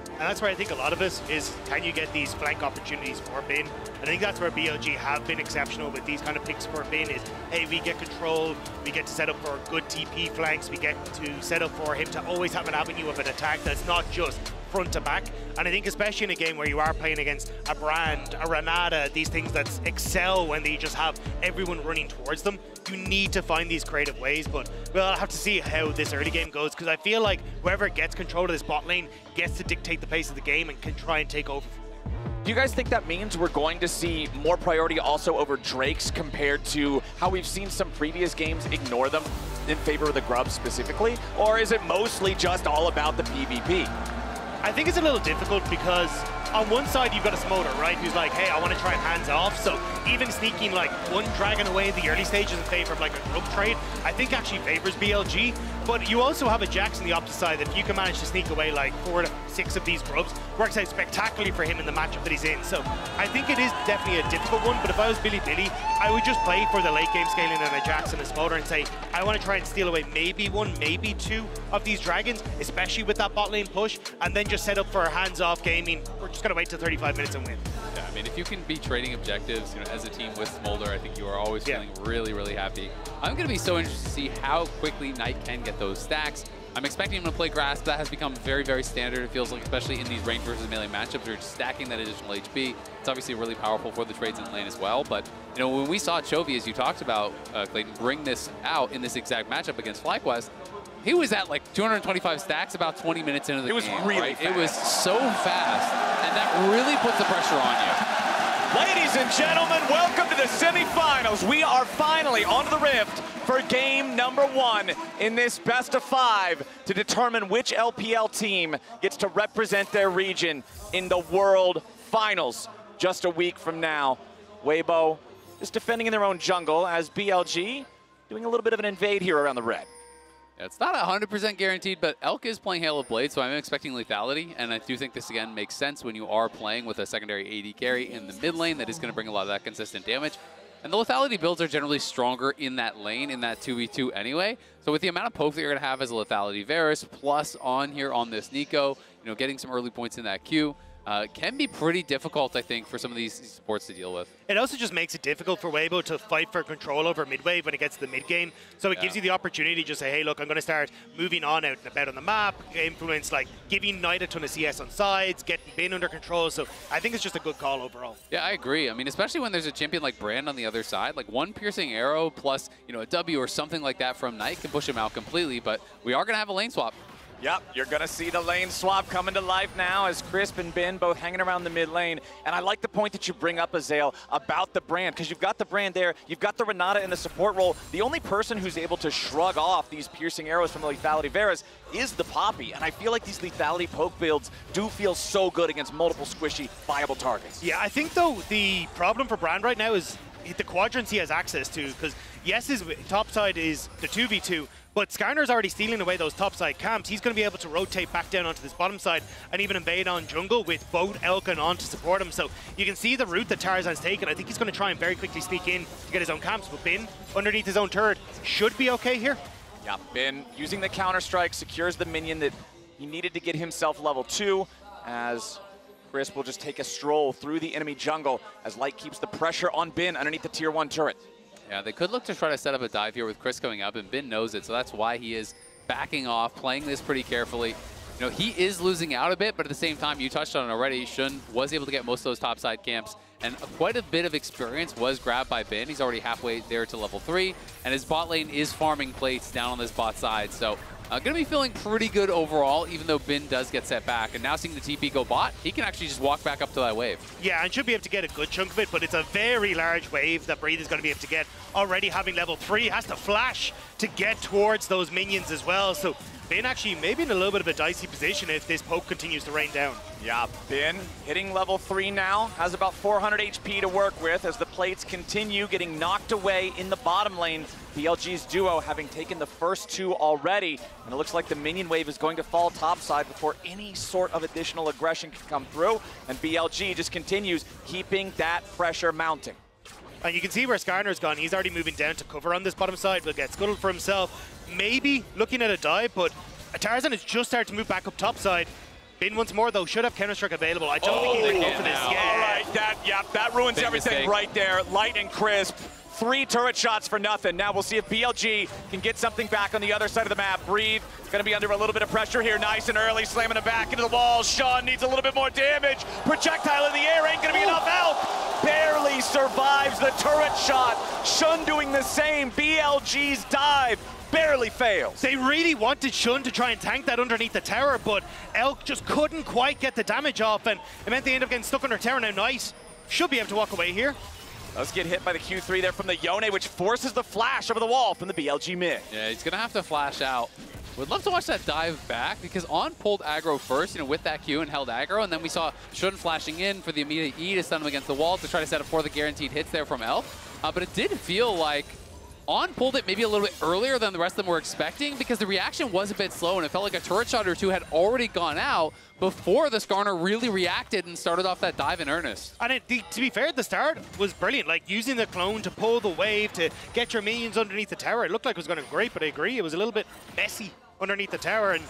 And that's where I think a lot of us is, can you get these flank opportunities for Bin? I think that's where BLG have been exceptional with these kind of picks for Bin is, hey, we get control, we get to set up for good TP flanks, we get to set up for him to always have an avenue of an attack that's not just front to back. And I think especially in a game where you are playing against a Brand, a Renata, these things that excel when they just have everyone running towards them, you need to find these creative ways. But we'll have to see how this early game goes, because I feel like whoever gets control of this bot lane gets to dictate the pace of the game and can try and take over. Do you guys think that means we're going to see more priority also over Drakes compared to how we've seen some previous games ignore them in favor of the Grubs specifically? Or is it mostly just all about the PvP? I think it's a little difficult because on one side you've got a Smolder, right, who's like, hey, I want to try and hands off. So even sneaking like one dragon away in the early stages in favor of like a grub trade, I think actually favors BLG. But you also have a Jax on the opposite side that if you can manage to sneak away like 4 to 6 of these grubs, works out spectacularly for him in the matchup that he's in. So I think it is definitely a difficult one, but if I was Billy, I would just play for the late game scaling on a Jax and a Smolder and say, I want to try and steal away maybe 1, maybe 2 of these dragons, especially with that bot lane push, and then just set up for hands-off gaming. We're just going to wait till 35 minutes and win. Yeah, I mean, if you can be trading objectives, you know, as a team with Smolder, I think you are always feeling really, really happy. I'm going to be so interested to see how quickly Knight can get those stacks. I'm expecting him to play Grasp. That has become very, very standard, it feels like, especially in these range versus melee matchups where you're stacking that additional HP. It's obviously really powerful for the trades in lane as well. But, you know, when we saw Chovy, as you talked about, Clayton, bring this out in this exact matchup against FlyQuest, he was at like 225 stacks about 20 minutes into the game. It was really fast. It was so fast, and that really puts the pressure on you. Ladies and gentlemen, welcome to the semifinals. We are finally on the Rift for game number 1 in this best of 5 to determine which LPL team gets to represent their region in the World Finals just a week from now. Weibo just defending in their own jungle as BLG doing a little bit of an invade here around the red. Yeah, it's not 100% guaranteed, but Elk is playing Hail of Blade, so I'm expecting lethality, and I do think this, again, makes sense when you are playing with a secondary AD carry in the mid lane that is going to bring a lot of that consistent damage. And the lethality builds are generally stronger in that lane, in that 2v2 anyway. So with the amount of poke that you're going to have as a lethality Varus, plus on here on this Nico, you know, getting some early points in that queue, can be pretty difficult, I think, for some of these supports to deal with. It also just makes it difficult for Weibo to fight for control over mid-wave when it gets to the mid-game. So it gives you the opportunity to just say, hey, look, I'm going to start moving on out and about on the map, influence, like, giving Knight a ton of CS on sides, getting Bin under control. So I think it's just a good call overall. Yeah, I agree. I mean, especially when there's a champion like Brand on the other side, like one piercing arrow plus, you know, a W or something like that from Knight can push him out completely, but we are going to have a lane swap. Yep, you're going to see the lane swap coming to life now as Crisp and Bin both hanging around the mid lane. And I like the point that you bring up, Azael, about the Brand, because you've got the Brand there, you've got the Renata in the support role. The only person who's able to shrug off these piercing arrows from the lethality Varus is the Poppy. And I feel like these lethality poke builds do feel so good against multiple squishy, viable targets. Yeah, I think, though, the problem for Brand right now is the quadrants he has access to, because yes, his top side is the 2v2, but Skarner's already stealing away those topside camps. He's going to be able to rotate back down onto this bottom side and even invade on jungle with both Elk and On to support him. So you can see the route that Tarzan's taken. I think he's going to try and very quickly sneak in to get his own camps, but Bin, underneath his own turret, should be okay here. Yeah, Bin using the counter-strike secures the minion that he needed to get himself level 2 as Crisp will just take a stroll through the enemy jungle as Light keeps the pressure on Bin underneath the tier 1 turret. Yeah, they could look to try to set up a dive here with Chris going up, and Bin knows it, so that's why he is backing off, playing this pretty carefully. You know, he is losing out a bit, but at the same time, you touched on it already, Shun was able to get most of those topside camps, and quite a bit of experience was grabbed by Bin. He's already halfway there to level 3, and his bot lane is farming plates down on this bot side, so going to be feeling pretty good overall, even though Bin does get set back. And now seeing the TP go bot, he can actually just walk back up to that wave. Yeah, and should be able to get a good chunk of it, but it's a very large wave that Breathe is going to be able to get. Already having level 3, has to flash to get towards those minions as well. So Bin actually maybe in a little bit of a dicey position if this poke continues to rain down. Yeah, Bin hitting level 3 now, has about 400 HP to work with as the plates continue getting knocked away in the bottom lane. BLG's duo having taken the first 2 already, and it looks like the minion wave is going to fall topside before any sort of additional aggression can come through, and BLG just continues keeping that pressure mounting. And you can see where Skarner's gone. He's already moving down to cover on this bottom side. Will get scuttled for himself. Maybe looking at a dive, but Tarzan has just started to move back up top side. Bin once more, though, should have Counter-Strike available. I don't think he's going to go for this. Yeah. All right, that ruins Big everything mistake. right there. Light and Crisp, 3 turret shots for nothing. Now we'll see if BLG can get something back on the other side of the map. Breathe, going to be under a little bit of pressure here. Nice and early, slamming it back into the wall. Sean needs a little bit more damage. Projectile in the air ain't going to be enough help. Barely survives the turret shot. Shun doing the same. BLG's dive barely fails. They really wanted Shun to try and tank that underneath the tower, but Elk just couldn't quite get the damage off, and it meant they end up getting stuck under tower. Now Nice should be able to walk away here. Let's get hit by the Q3 there from the Yone, which forces the flash over the wall from the BLG mid. Yeah, he's going to have to flash out. Would love to watch that dive back, because On pulled aggro first, you know, with that Q and held aggro, and then we saw Shun flashing in for the immediate E to stun him against the wall to try to set up for the guaranteed hits there from Elk. But it did feel like On pulled it maybe a little bit earlier than the rest of them were expecting, because the reaction was a bit slow, and it felt like a turret shot or 2 had already gone out before the Skarner really reacted and started off that dive in earnest. And to be fair, the start was brilliant, like using the clone to pull the wave to get your minions underneath the tower. It looked like it was going to be great, but I agree, it was a little bit messy underneath the tower. And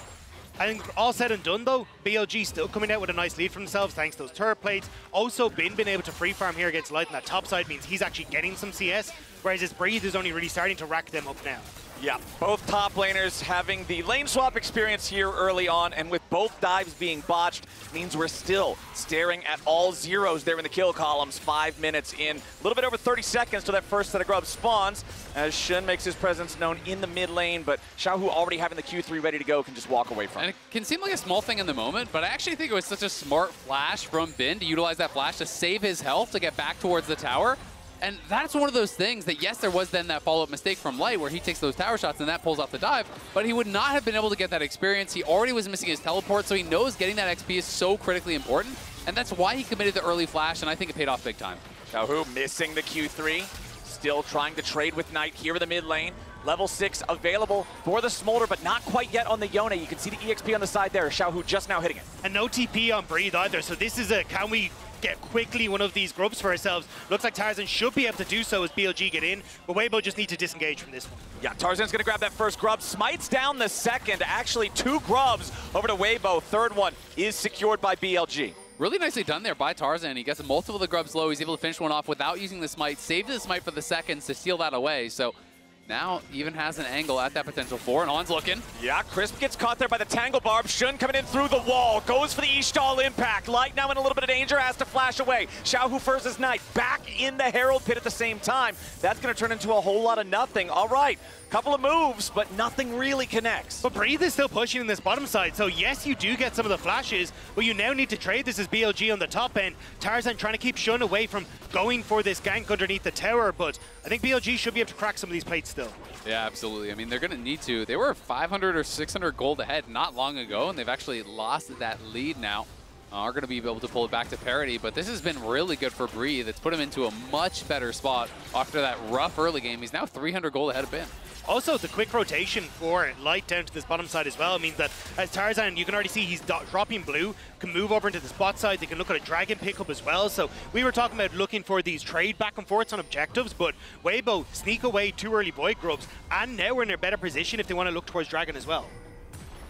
I think all said and done though, BLG still coming out with a nice lead for themselves thanks to those turret plates. Also been able to free farm here against Light, and that top side means he's actually getting some CS, whereas his Breathe is only really starting to rack them up now. Yeah, both top laners having the lane swap experience here early on, and with both dives being botched, means we're still staring at all zeros there in the kill columns. 5 minutes in, a little bit over 30 seconds till that first set of grubs spawns, as Shun makes his presence known in the mid lane, but Xiaohu already having the Q3 ready to go can just walk away from it. And it can seem like a small thing in the moment, but I actually think it was such a smart flash from Bin to utilize that flash to save his health to get back towards the tower. And that's one of those things that, yes, there was then that follow-up mistake from Light where he takes those tower shots and that pulls off the dive, but he would not have been able to get that experience. He already was missing his teleport, so he knows getting that XP is so critically important, and that's why he committed the early flash, and I think it paid off big time. Xiaohu missing the Q3, still trying to trade with Knight here in the mid lane. Level 6 available for the Smolder, but not quite yet on the Yone. You can see the EXP on the side there. Xiaohu just now hitting it. And no TP on Breathe either, so this is a can we get quickly one of these grubs for ourselves. Looks like Tarzan should be able to do so as BLG get in, but Weibo just need to disengage from this one. Yeah, Tarzan's gonna grab that first grub, smites down the second. Actually 2 grubs over to Weibo. Third one is secured by BLG. Really nicely done there by Tarzan. He gets multiple of the grubs low. He's able to finish one off without using the smite. Saved the smite for the seconds to steal that away. So now even has an angle at that potential 4, and On's looking. Yeah, Crisp gets caught there by the Tangle Barb. Shun coming in through the wall, goes for the Ishtal impact. Light now in a little bit of danger, has to flash away. Xiaohu first his Knight, back in the Herald Pit at the same time. That's gonna turn into a whole lot of nothing. All right, couple of moves, but nothing really connects. But Breathe is still pushing in this bottom side, so yes, you do get some of the flashes, but you now need to trade this as BLG on the top end. Tarzan trying to keep Shun away from going for this gank underneath the tower, but I think BLG should be able to crack some of these plates still. Yeah, absolutely. I mean, they're going to need to. They were 500 or 600 gold ahead not long ago, and they've actually lost that lead now. Are going to be able to pull it back to parity, but this has been really good for Breathe. It's put him into a much better spot after that rough early game. He's now 300 gold ahead of Bin. Also, the quick rotation for Light down to this bottom side as well means that as Tarzan, you can already see he's dropping blue, can move over into the spot side. They can look at a dragon pickup as well. So we were talking about looking for these trade back and forths on objectives, but Weibo sneak away 2 early Void Grubs, and now we're in a better position if they want to look towards dragon as well.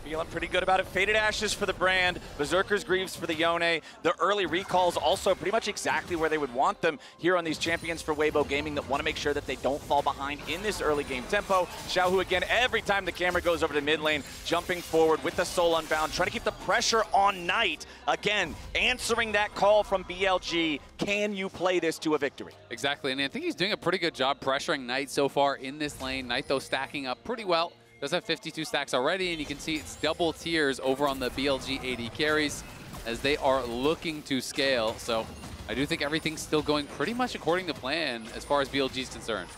Feeling pretty good about it. Faded Ashes for the Brand, Berserker's Greaves for the Yone. The early recalls also pretty much exactly where they would want them here on these champions for Weibo Gaming that want to make sure that they don't fall behind in this early game tempo. Xiaohu again, every time the camera goes over to mid lane, jumping forward with the Soul Unbound, trying to keep the pressure on Knight. Again, answering that call from BLG. Can you play this to a victory? Exactly, and I think he's doing a pretty good job pressuring Knight so far in this lane. Knight, though, stacking up pretty well. Does have 52 stacks already, and you can see it's double tiers over on the BLG AD carries as they are looking to scale. So I do think everything's still going pretty much according to plan as far as BLG is concerned.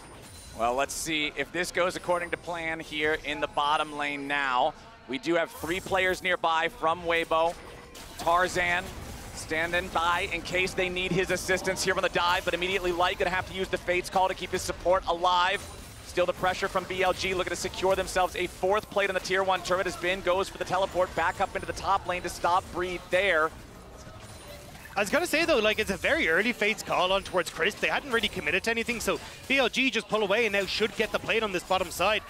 Well, let's see if this goes according to plan here in the bottom lane now. We do have 3 players nearby from Weibo. Tarzan standing by in case they need his assistance here on the dive, but immediately Light gonna have to use the Fate's Call to keep his support alive. Still the pressure from BLG, looking to secure themselves a 4th plate on the tier 1 turret as Bin goes for the teleport back up into the top lane to stop Breathe there. I was gonna say though, like it's a very early Fate's Call on towards Chris. They hadn't really committed to anything, so BLG just pull away and now should get the plate on this bottom side.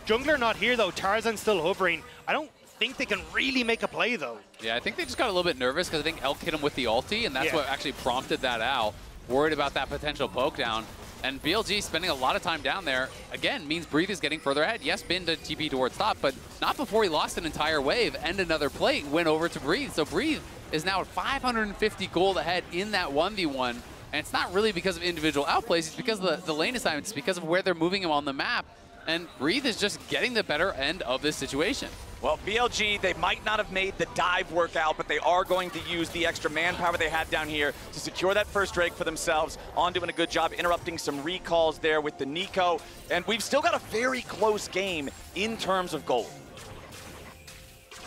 Jungler not here though, Tarzan still hovering. I don't think they can really make a play though. Yeah, I think they just got a little bit nervous because I think Elk hit him with the ulti, and that's what actually prompted that out. Worried about that potential poke down. And BLG spending a lot of time down there, again, means Breathe is getting further ahead. Yes, Bin to TP towards top, but not before he lost an entire wave and another plate went over to Breathe. So Breathe is now at 550 gold ahead in that 1v1. And it's not really because of individual outplays, it's because of the lane assignments, because of where they're moving him on the map. And Breathe is just getting the better end of this situation. Well, BLG, they might not have made the dive work out, but they are going to use the extra manpower they had down here to secure that first Drake for themselves. On doing a good job interrupting some recalls there with the Nico. And we've still got a very close game in terms of gold.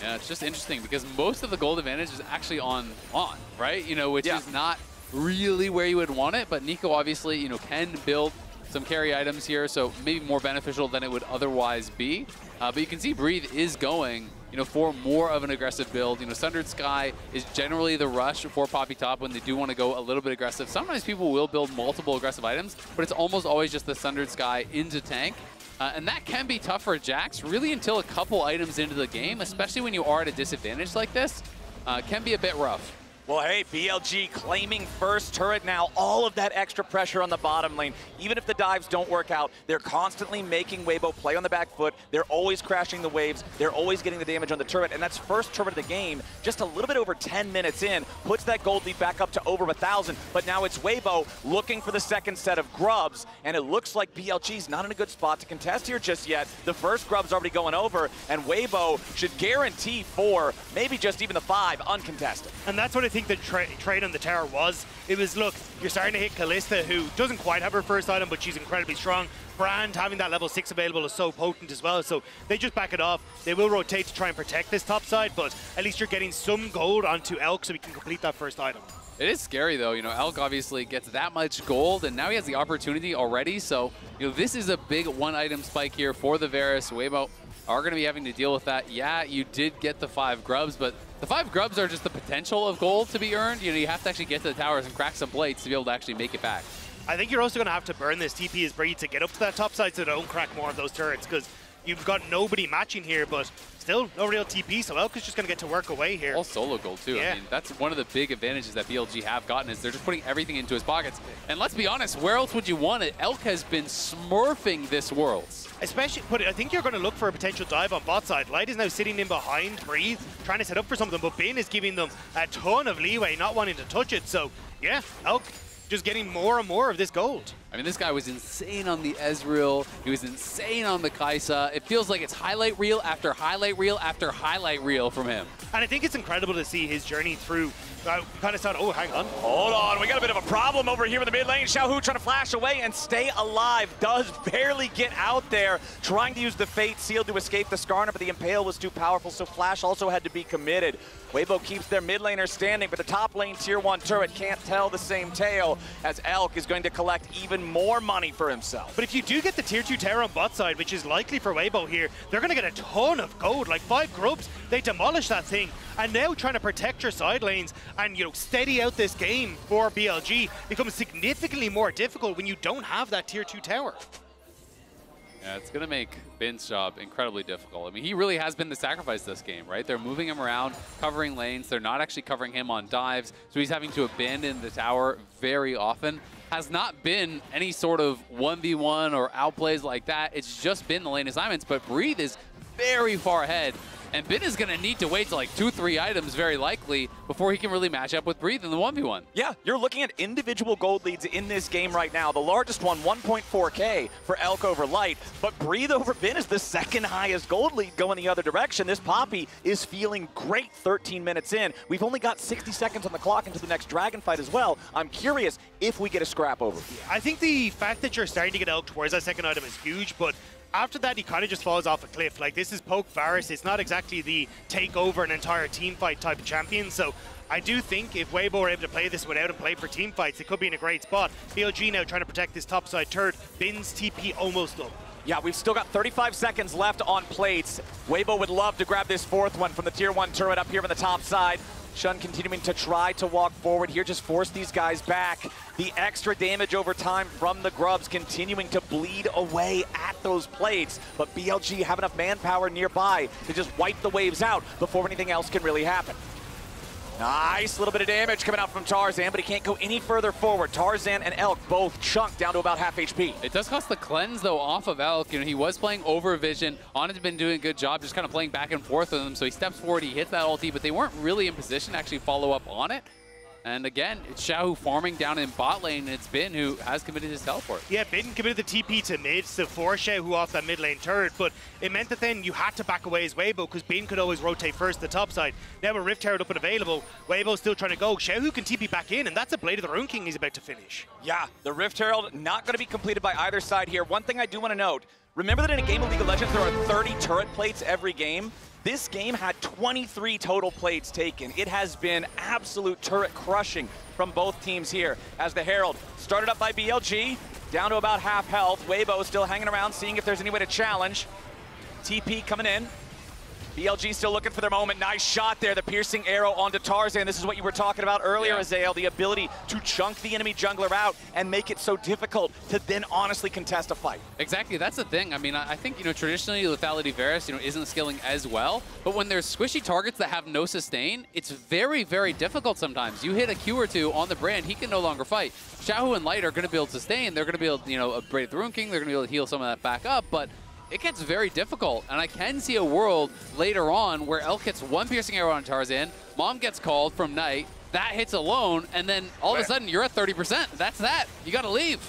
Yeah, it's just interesting because most of the gold advantage is actually on, right? You know, which is not really where you would want it, but Nico obviously, you know, can build some carry items here, so maybe more beneficial than it would otherwise be. But you can see Breathe is going, you know, for more of an aggressive build. You know, Sundered Sky is generally the rush for Poppy Top when they do want to go a little bit aggressive. Sometimes people will build multiple aggressive items, but it's almost always just the Sundered Sky into tank. And that can be tough for Jax, really until a couple items into the game, especially when you are at a disadvantage like this. Can be a bit rough. Well, hey, BLG claiming first turret now. All of that extra pressure on the bottom lane. Even if the dives don't work out, they're constantly making Weibo play on the back foot. They're always crashing the waves. They're always getting the damage on the turret. And that's first turret of the game, just a little bit over 10 minutes in, puts that gold lead back up to over 1,000. But now it's Weibo looking for the second set of grubs. And it looks like BLG's not in a good spot to contest here just yet. The first grub's already going over, and Weibo should guarantee 4, maybe just even the 5, uncontested. And that's what I think the trade on the tower was. It was, look, you're starting to hit Kalista, who doesn't quite have her first item, but she's incredibly strong. Brand having that level 6 available is so potent as well, so they just back it off. They will rotate to try and protect this top side, but at least you're getting some gold onto Elk so we can complete that first item. It is scary though, you know, Elk obviously gets that much gold and now he has the opportunity already, so, you know, this is a big 1-item spike here for the Varus. Weibo are going to be having to deal with that. Yeah, you did get the 5 grubs, but the 5 grubs are just the potential of gold to be earned. You know, you have to actually get to the towers and crack some plates to be able to actually make it back. I think you're also going to have to burn this TP as Breed to get up to that top side so don't crack more of those turrets, because you've got nobody matching here, but still no real TP, so Elk is just going to get to work away here. All solo gold too. Yeah. I mean, that's one of the big advantages that BLG have gotten is they're just putting everything into his pockets. And let's be honest, where else would you want it? Elk has been smurfing this Worlds. Especially, but I think you're going to look for a potential dive on bot side. Light is now sitting in behind Breathe, trying to set up for something, but Bin is giving them a ton of leeway, not wanting to touch it. So, yeah, Elk just getting more and more of this gold. I mean, this guy was insane on the Ezreal. He was insane on the Kai'Sa. It feels like it's highlight reel after highlight reel after highlight reel from him. And I think it's incredible to see his journey through. Kind of sound, oh, hang on. Hold on, we got a bit of a problem over here in the mid lane. Xiaohu trying to flash away and stay alive. Does barely get out there, trying to use the Fate Seal to escape the Skarner, but the Impale was too powerful, so Flash also had to be committed. Weibo keeps their mid laner standing, but the top lane tier 1 turret can't tell the same tale, as Elk is going to collect even more money for himself. But if you do get the tier 2 tower on bot side, which is likely for Weibo here, they're going to get a ton of gold, like 5 grubs. They demolish that thing, and now trying to protect your side lanes and, you know, steady out this game for BLG becomes significantly more difficult when you don't have that tier 2 tower. Yeah, it's going to make Bin's job incredibly difficult. I mean, he really has been the sacrifice this game, right? They're moving him around, covering lanes. They're not actually covering him on dives, so he's having to abandon the tower very often. Has not been any sort of 1v1 or outplays like that. It's just been the lane assignments, but Breathe is very far ahead. And Bin is going to need to wait to like 2-3 items, very likely, before he can really match up with Breathe in the 1v1. Yeah, you're looking at individual gold leads in this game right now. The largest one, 1.4K for Elk over Light, but Breathe over Bin is the second highest gold lead going the other direction. This Poppy is feeling great 13 minutes in. We've only got 60 seconds on the clock into the next Dragon fight as well. I'm curious if we get a scrap over. I think the fact that you're starting to get Elk towards that second item is huge, but after that, he kind of just falls off a cliff. Like, this is Poke Varus. It's not exactly the take over an entire team fight type of champion. So I do think if Weibo are able to play this without him play for team fights, it could be in a great spot. BLG now trying to protect this topside turret. Bin's TP almost up. Yeah, we've still got 35 seconds left on plates. Weibo would love to grab this fourth one from the tier 1 turret up here on the top side. Shun continuing to try to walk forward here, just force these guys back. The extra damage over time from the Grubs continuing to bleed away at those plates, but BLG have enough manpower nearby to just wipe the waves out before anything else can really happen. Nice little bit of damage coming out from Tarzan, but he can't go any further forward. Tarzan and Elk both chunked down to about half HP. It does cost the cleanse, though, off of Elk. You know, he was playing over vision. Onit's been doing a good job just kind of playing back and forth with him, so he steps forward, he hits that ulti, but they weren't really in position to actually follow up on it. And again, it's Xiaohu farming down in bot lane, and it's Bin who has committed his teleport. Yeah, Bin committed the TP to mid to force Xiaohu off that mid lane turret, but it meant that then you had to back away his Weibo because Bin could always rotate first to the top side. Now with Rift turret up and available, Weibo's still trying to go. Xiaohu can TP back in, and that's a Blade of the Rune King he's about to finish. Yeah, the Rift Herald not going to be completed by either side here. One thing I do want to note, remember that in a game of League of Legends, there are 30 turret plates every game. This game had 23 total plates taken. It has been absolute turret crushing from both teams here as the Herald started up by BLG, down to about half health. Weibo still hanging around, seeing if there's any way to challenge. TP coming in. BLG still looking for their moment. Nice shot there, the piercing arrow onto Tarzan. This is what you were talking about earlier, Azael, the ability to chunk the enemy jungler out and make it so difficult to then honestly contest a fight. Exactly, that's the thing. I mean, I think, you know, traditionally Lethality Varus, you know, isn't skilling as well, but when there's squishy targets that have no sustain, it's very, very difficult sometimes. You hit a Q or two on the brand, he can no longer fight. Xiaohu and Light are going to be able to sustain. They're going to be able to, you know, Blade of the Rune King, they're going to be able to heal some of that back up, but it gets very difficult, and I can see a world later on where Elk hits one piercing arrow on Tarzan, Mom gets called from Knight, that hits alone, and then all of a sudden you're at 30%. That's that. You got to leave.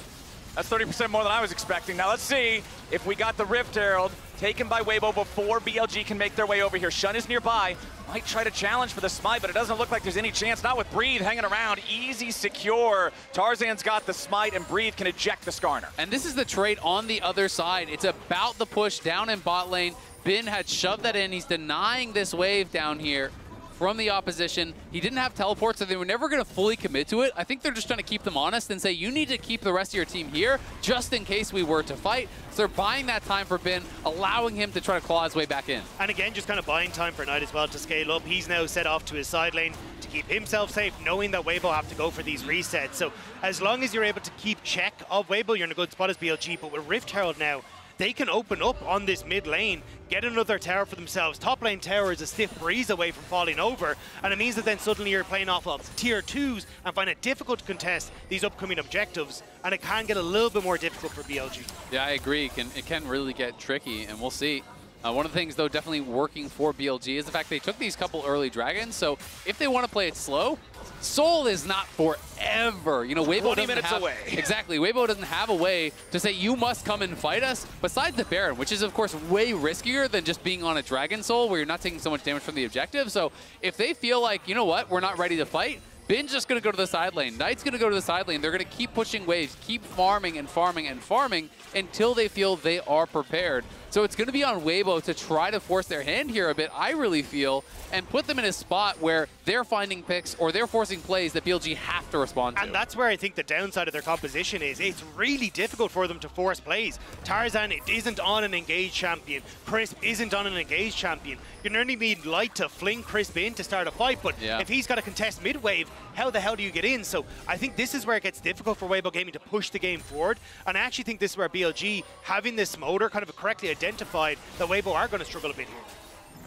That's 30% more than I was expecting. Now let's see if we got the Rift Herald taken by Weibo before BLG can make their way over here. Shun is nearby. Might try to challenge for the smite, but it doesn't look like there's any chance. Not with Breathe hanging around. Easy, secure. Tarzan's got the smite, and Breathe can eject the Skarner. And this is the trade on the other side. It's about the push down in bot lane. Bin had shoved that in. He's denying this wave down here from the opposition. He didn't have teleport, so they were never going to fully commit to it. I think they're just trying to keep them honest and say, you need to keep the rest of your team here just in case we were to fight. So they're buying that time for Bin, allowing him to try to claw his way back in. And again, just kind of buying time for Knight as well to scale up. He's now set off to his side lane to keep himself safe, knowing that Weibo have to go for these resets. So as long as you're able to keep check of Weibo, you're in a good spot as BLG. But with Rift Herald now, they can open up on this mid lane, get another tower for themselves. Top lane tower is a stiff breeze away from falling over, and it means that then suddenly you're playing off of tier 2s and find it difficult to contest these upcoming objectives, and it can get a little bit more difficult for BLG. Yeah, I agree. It can really get tricky, and we'll see. One of the things, though, definitely working for BLG is the fact they took these couple early dragons, so if they want to play it slow, Soul is not forever. You know, Weibo 20 minutes away. Exactly. Weibo doesn't have a way to say, you must come and fight us, besides the Baron, which is, of course, way riskier than just being on a Dragon Soul where you're not taking so much damage from the objective. So if they feel like, you know what, we're not ready to fight, Bin's just going to go to the side lane. Knight's going to go to the side lane. They're going to keep pushing waves, keep farming and farming and farming until they feel they are prepared So it's going to be on Weibo to try to force their hand here a bit, I really feel, and put them in a spot where they're finding picks or they're forcing plays that BLG have to respond to. And that's where I think the downside of their composition is. It's really difficult for them to force plays. Tarzan isn't on an engaged champion. Crisp isn't on an engaged champion. You only need Light to fling Crisp in to start a fight, but if he's got to contest mid-wave, how the hell do you get in? So I think this is where it gets difficult for Weibo Gaming to push the game forward, and I actually think this is where BLG, having this Smolder kind of correctly identified, that Weibo are going to struggle a bit here.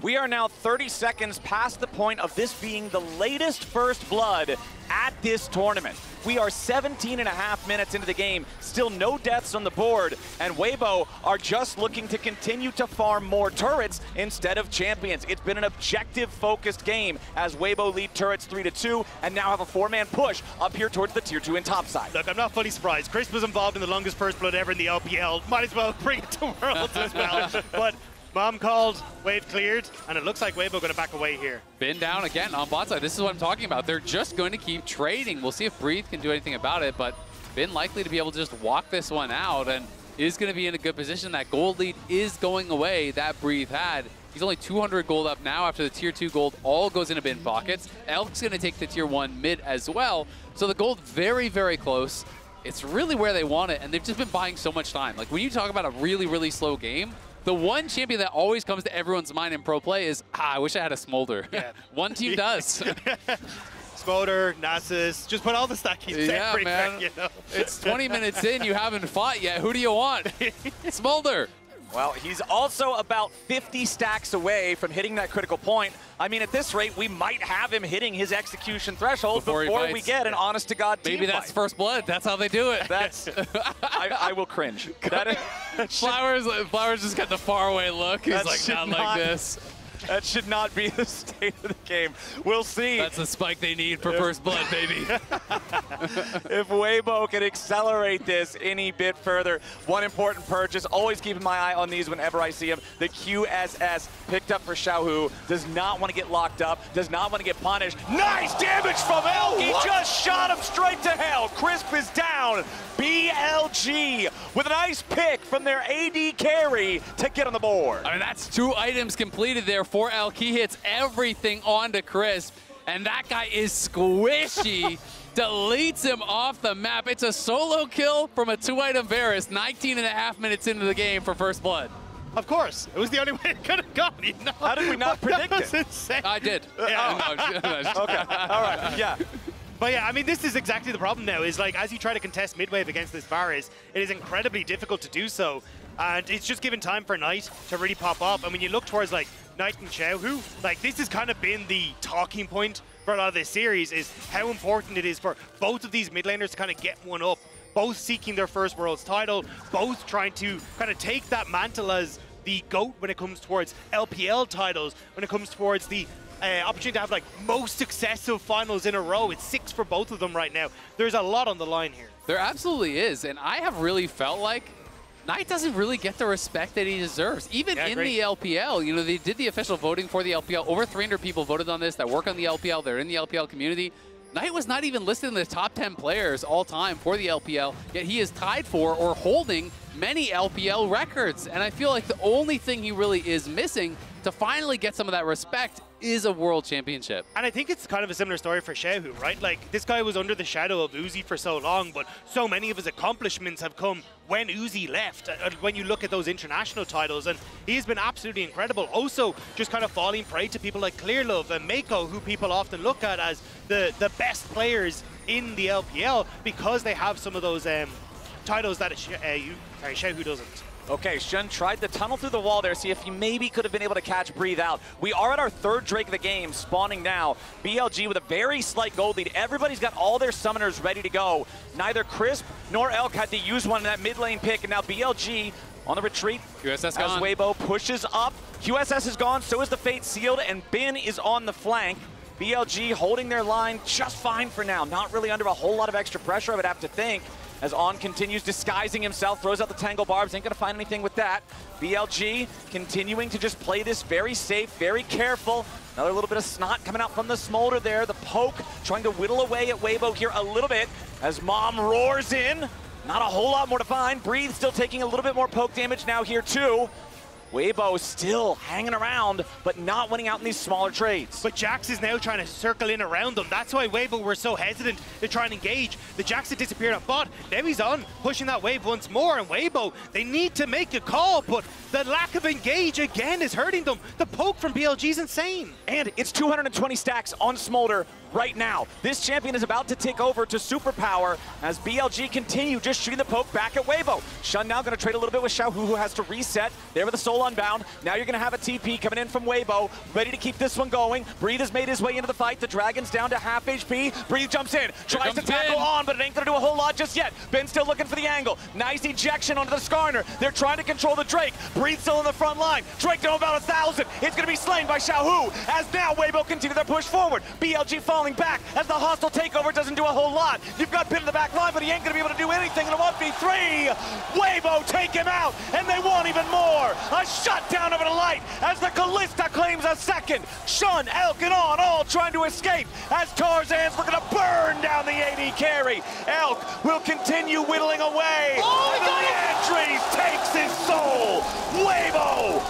We are now 30 seconds past the point of this being the latest first blood at this tournament. We are 17.5 minutes into the game, still no deaths on the board, and Weibo are just looking to continue to farm more turrets instead of champions. It's been an objective-focused game as Weibo lead turrets 3-2 and now have a 4-man push up here towards the tier 2 and top side. Look, I'm not fully surprised. Chris was involved in the longest first blood ever in the LPL. Might as well bring it to Worlds as well. But Mom called, wave cleared, and it looks like Weibo going to back away here. Bin down again on bot side. This is what I'm talking about. They're just going to keep trading. We'll see if Breathe can do anything about it, but Bin likely to be able to just walk this one out and is going to be in a good position. That gold lead is going away that Breathe had. He's only 200 gold up now after the tier 2 gold all goes into Bin pockets. Elk's going to take the tier 1 mid as well. So the gold very, very close. It's really where they want it, and they've just been buying so much time. Like when you talk about a really, really slow game, the one champion that always comes to everyone's mind in pro play is, I wish I had a Smolder. Yeah. One team does. Smolder, Nasus, just put all the stackies everywhere, man. You know? It's 20 minutes in, you haven't fought yet. Who do you want? Smolder. Well, he's also about 50 stacks away from hitting that critical point. I mean, at this rate, we might have him hitting his execution threshold before we get an honest-to-God team Maybe that's fight. first blood. That's how they do it. That's I will cringe. Flowers just got the faraway look. He's like, not like this. That should not be the state of the game. We'll see. That's the spike they need for first blood, baby. If Weibo can accelerate this any bit further. One important purchase, always keeping my eye on these whenever I see them. The QSS picked up for Xiaohu. Does not want to get locked up, does not want to get punished. Nice damage from Elk. He just shot him straight to hell. Crisp is down. BLG with a nice pick from their AD carry to get on the board. I mean, that's 2 items completed there for Elk. He hits everything onto Crisp, and that guy is squishy. Deletes him off the map. It's a solo kill from a 2-item Varus, 19.5 minutes into the game for first blood. Of course. It was the only way it could have gone. You know? How did we not predict it? Insane. I did. Yeah. Okay. All right. Yeah. But yeah, I mean, this is exactly the problem now, is like, as you try to contest mid-wave against this Varus, it is incredibly difficult to do so. And it's just given time for Knight to really pop up. And when you look towards like Knight and Xiaohu, like this has kind of been the talking point for a lot of this series, is how important it is for both of these mid laners to kind of get one up, both seeking their first Worlds title, both trying to kind of take that mantle as the GOAT when it comes towards LPL titles, when it comes towards the opportunity to have like most successive finals in a row. It's 6 for both of them right now. There's a lot on the line here. There absolutely is, and I have really felt like Knight doesn't really get the respect that he deserves. Even in the LPL, you know, they did the official voting for the LPL. Over 300 people voted on this that work on the LPL. They're in the LPL community. Knight was not even listed in the top 10 players all time for the LPL, yet he is tied for or holding many LPL records. And I feel like the only thing he really is missing to finally get some of that respect is a world championship. And I think it's kind of a similar story for Xiaohu, right? Like, this guy was under the shadow of Uzi for so long, but so many of his accomplishments have come when Uzi left, when you look at those international titles, and he's been absolutely incredible. Also, just kind of falling prey to people like Clearlove and Mako, who people often look at as the best players in the LPL because they have some of those titles that Xiaohu doesn't. Okay, Shun tried to tunnel through the wall there, see if he maybe could have been able to catch Breathe out. We are at our 3rd Drake of the game, spawning now. BLG with a very slight gold lead. Everybody's got all their summoners ready to go. Neither Crisp nor Elk had to use one in that mid lane pick, and now BLG on the retreat. QSS gone. As Weibo pushes up. QSS is gone, so is the Fate sealed, and Bin is on the flank. BLG holding their line just fine for now. Not really under a whole lot of extra pressure, I would have to think. As On continues disguising himself, throws out the Tangle Barbs, ain't gonna find anything with that. BLG continuing to just play this very safe, very careful. Another little bit of snot coming out from the Smolder there. The poke trying to whittle away at Weibo here a little bit as Mom roars in. Not a whole lot more to find. Breathe still taking a little bit more poke damage now here too. Weibo still hanging around, but not winning out in these smaller trades. But Jax is now trying to circle in around them. That's why Weibo were so hesitant to try and engage. The Jax had disappeared on bot. Now he's on, pushing that wave once more. And Weibo, they need to make a call, but the lack of engage again is hurting them. The poke from BLG is insane. And it's 220 stacks on Smolder right now. This champion is about to tick over to superpower as BLG continue just shooting the poke back at Weibo. Shun now going to trade a little bit with Xiaohu, who has to reset. There with the soul unbound. Now you're going to have a TP coming in from Weibo, ready to keep this one going. Breathe has made his way into the fight. The Dragon's down to half HP. Breathe jumps in, tries to tackle on, but it ain't going to do a whole lot just yet. Ben still looking for the angle. Nice ejection onto the Skarner. They're trying to control the Drake. Breathe still in the front line. Drake to about 1,000. It's going to be slain by Xiaohu as now Weibo continue their push forward. BLG falling back as the hostile takeover doesn't do a whole lot. You've got Ben in the back line, but he ain't going to be able to do anything in a 1v3. Weibo take him out, and they want even more. A shutdown over the light as the Callista claims a second. Shun, Elk, and On all trying to escape as Tarzan's looking to burn down the AD carry. Elk will continue whittling away. And the Leandries takes his soul. Weibo,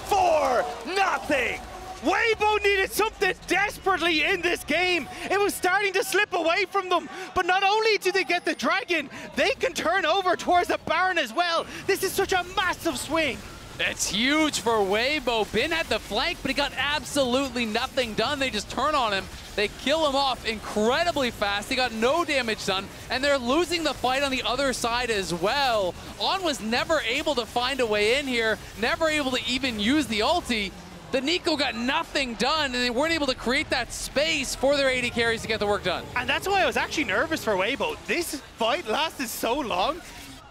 4-4-0. Weibo needed something desperately in this game. It was starting to slip away from them. But not only do they get the Dragon, they can turn over towards the Baron as well. This is such a massive swing. It's huge for Weibo. Ben had the flank, but he got absolutely nothing done. They just turn on him. They kill him off incredibly fast. He got no damage done, and they're losing the fight on the other side as well. On was never able to find a way in here, never able to even use the ulti. The Nico got nothing done, and they weren't able to create that space for their AD carries to get the work done. And that's why I was actually nervous for Weibo. This fight lasted so long.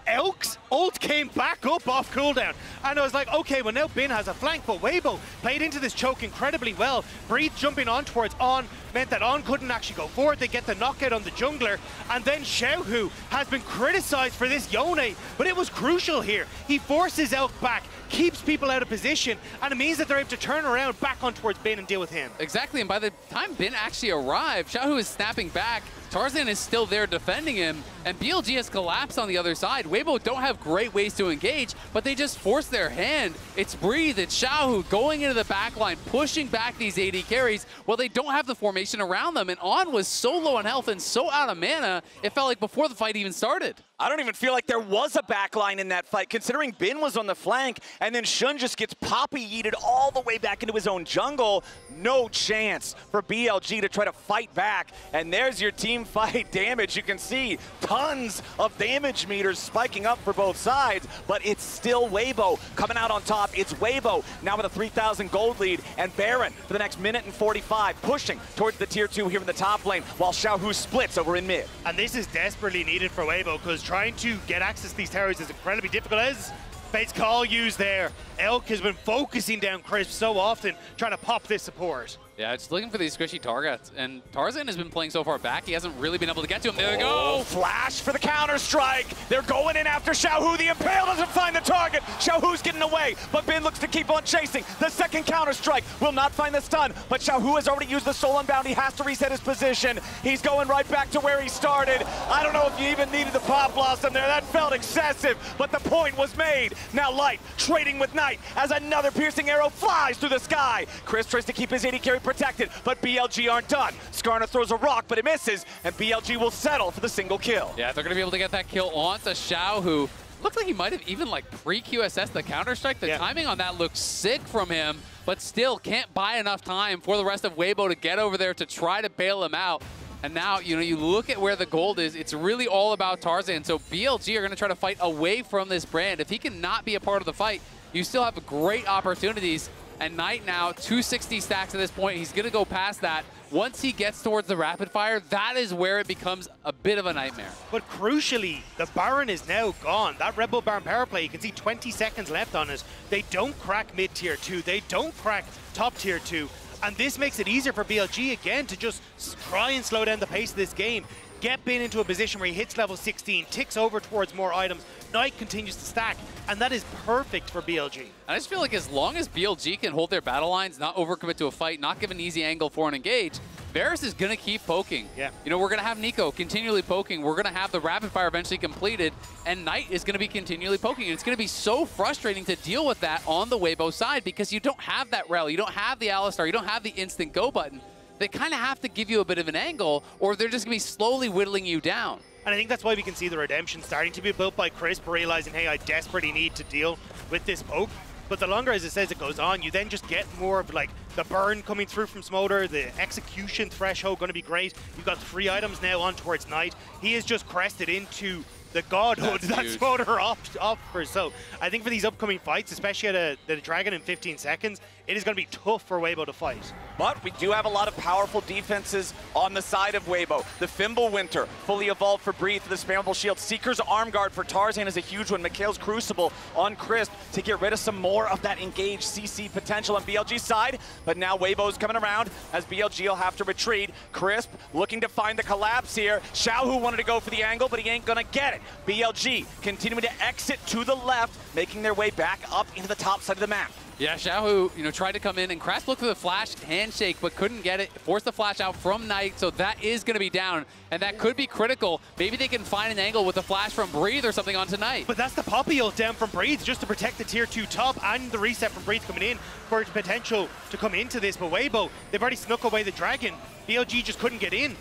Elk's ult came back up off cooldown. And I was like, okay, well now Ben has a flank, but Weibo played into this choke incredibly well. Breathe jumping on towards On meant that On couldn't actually go forward. They get the knockout on the jungler. And then Xiaohu has been criticized for this Yone, but it was crucial here. He forces Elk back, keeps people out of position, and it means that they're able to turn around back on towards Ben and deal with him. Exactly, and by the time Ben actually arrived, Xiaohu is snapping back. Tarzan is still there defending him, and BLG has collapsed on the other side. Weibo don't have great ways to engage, but they just force their hand. It's Breathe, it's Xiaohu going into the back line, pushing back these AD carries. Well, they don't have the formation around them, and On was so low on health and so out of mana, it felt like before the fight even started. I don't even feel like there was a backline in that fight, considering Ben was on the flank, and then Shun just gets poppy-yeeted all the way back into his own jungle. No chance for BLG to try to fight back, and there's your team fight damage. You can see tons of damage meters spiking up for both sides, but it's still Weibo coming out on top. It's Weibo now with a 3,000 gold lead, and Baron for the next minute and 45, pushing towards the tier 2 here in the top lane, while Xiaohu splits over in mid. And this is desperately needed for Weibo, because trying to get access to these towers is incredibly difficult. As Fate's Call used there, Elk has been focusing down Crisp so often, trying to pop this support. Yeah, just looking for these squishy targets, and Tarzan has been playing so far back, he hasn't really been able to get to him. There they go! Flash for the counter-strike. They're going in after Xiaohu. The Impale doesn't find the target. Xiaohu's getting away, but Ben looks to keep on chasing. The second counter-strike will not find the stun, but Xiaohu has already used the Soul Unbound. He has to reset his position. He's going right back to where he started. I don't know if you even needed the Pop Blossom there. That felt excessive, but the point was made. Now Light trading with Night as another piercing arrow flies through the sky. Chris tries to keep his AD carry protected, but BLG aren't done. Skarner throws a rock, but it misses, and BLG will settle for the single kill. Yeah, they're going to be able to get that kill onto Xiaohu. Looked like he might have even like pre-QSS the Counter-Strike. The timing on that looks sick from him, but still can't buy enough time for the rest of Weibo to get over there to try to bail him out. And now, you know, you look at where the gold is, it's really all about Tarzan. So BLG are going to try to fight away from this brand. If he cannot be a part of the fight, you still have great opportunities. And Knight now, 260 stacks at this point. He's going to go past that. Once he gets towards the rapid fire, that is where it becomes a bit of a nightmare. But crucially, the Baron is now gone. That Red Bull Baron power play, you can see 20 seconds left on it. They don't crack mid-tier 2. They don't crack top tier 2. And this makes it easier for BLG again to just try and slow down the pace of this game. get Bin into a position where he hits level 16, ticks over towards more items, Knight continues to stack, and that is perfect for BLG. I just feel like as long as BLG can hold their battle lines, not overcommit to a fight, not give an easy angle for an engage, Varus is going to keep poking. Yeah. You know, we're going to have Nico continually poking. We're going to have the rapid fire eventually completed, and Knight is going to be continually poking. And it's going to be so frustrating to deal with that on the Weibo side because you don't have that rally, you don't have the Alistar, you don't have the instant go button. They kind of have to give you a bit of an angle, or they're just going to be slowly whittling you down. And I think that's why we can see the redemption starting to be built by Crisp, realizing, hey, I desperately need to deal with this poke. But the longer, as it says, it goes on, you then just get more of like the burn coming through from Smolder, the execution threshold going to be great. You've got 3 items now on towards Knight. He is just crested into the godhood that Smolder offers. So I think for these upcoming fights, especially at the Dragon in 15 seconds, it is going to be tough for Weibo to fight. But we do have a lot of powerful defenses on the side of Weibo. The Fimbulwinter, fully evolved for Breathe for the spammable shield. Seeker's Arm Guard for Tarzan is a huge one. Mikhail's Crucible on Crisp to get rid of some more of that engaged CC potential on BLG's side. But now Weibo's coming around as BLG will have to retreat. Crisp looking to find the collapse here. Xiaohu wanted to go for the angle, but he ain't gonna get it. BLG continuing to exit to the left, making their way back up into the top side of the map. Yeah, Xiaohu, you know, tried to come in, and Crash looked for the flash handshake, but couldn't get it. Forced the flash out from Knight, so that is going to be down, and that could be critical. Maybe they can find an angle with the flash from Breathe or something on Knight. But that's the Poppy ult down from Breathe, just to protect the tier 2 top and the reset from Breathe coming in for its potential to come into this. But Weibo, they've already snuck away the Dragon. BLG just couldn't get in.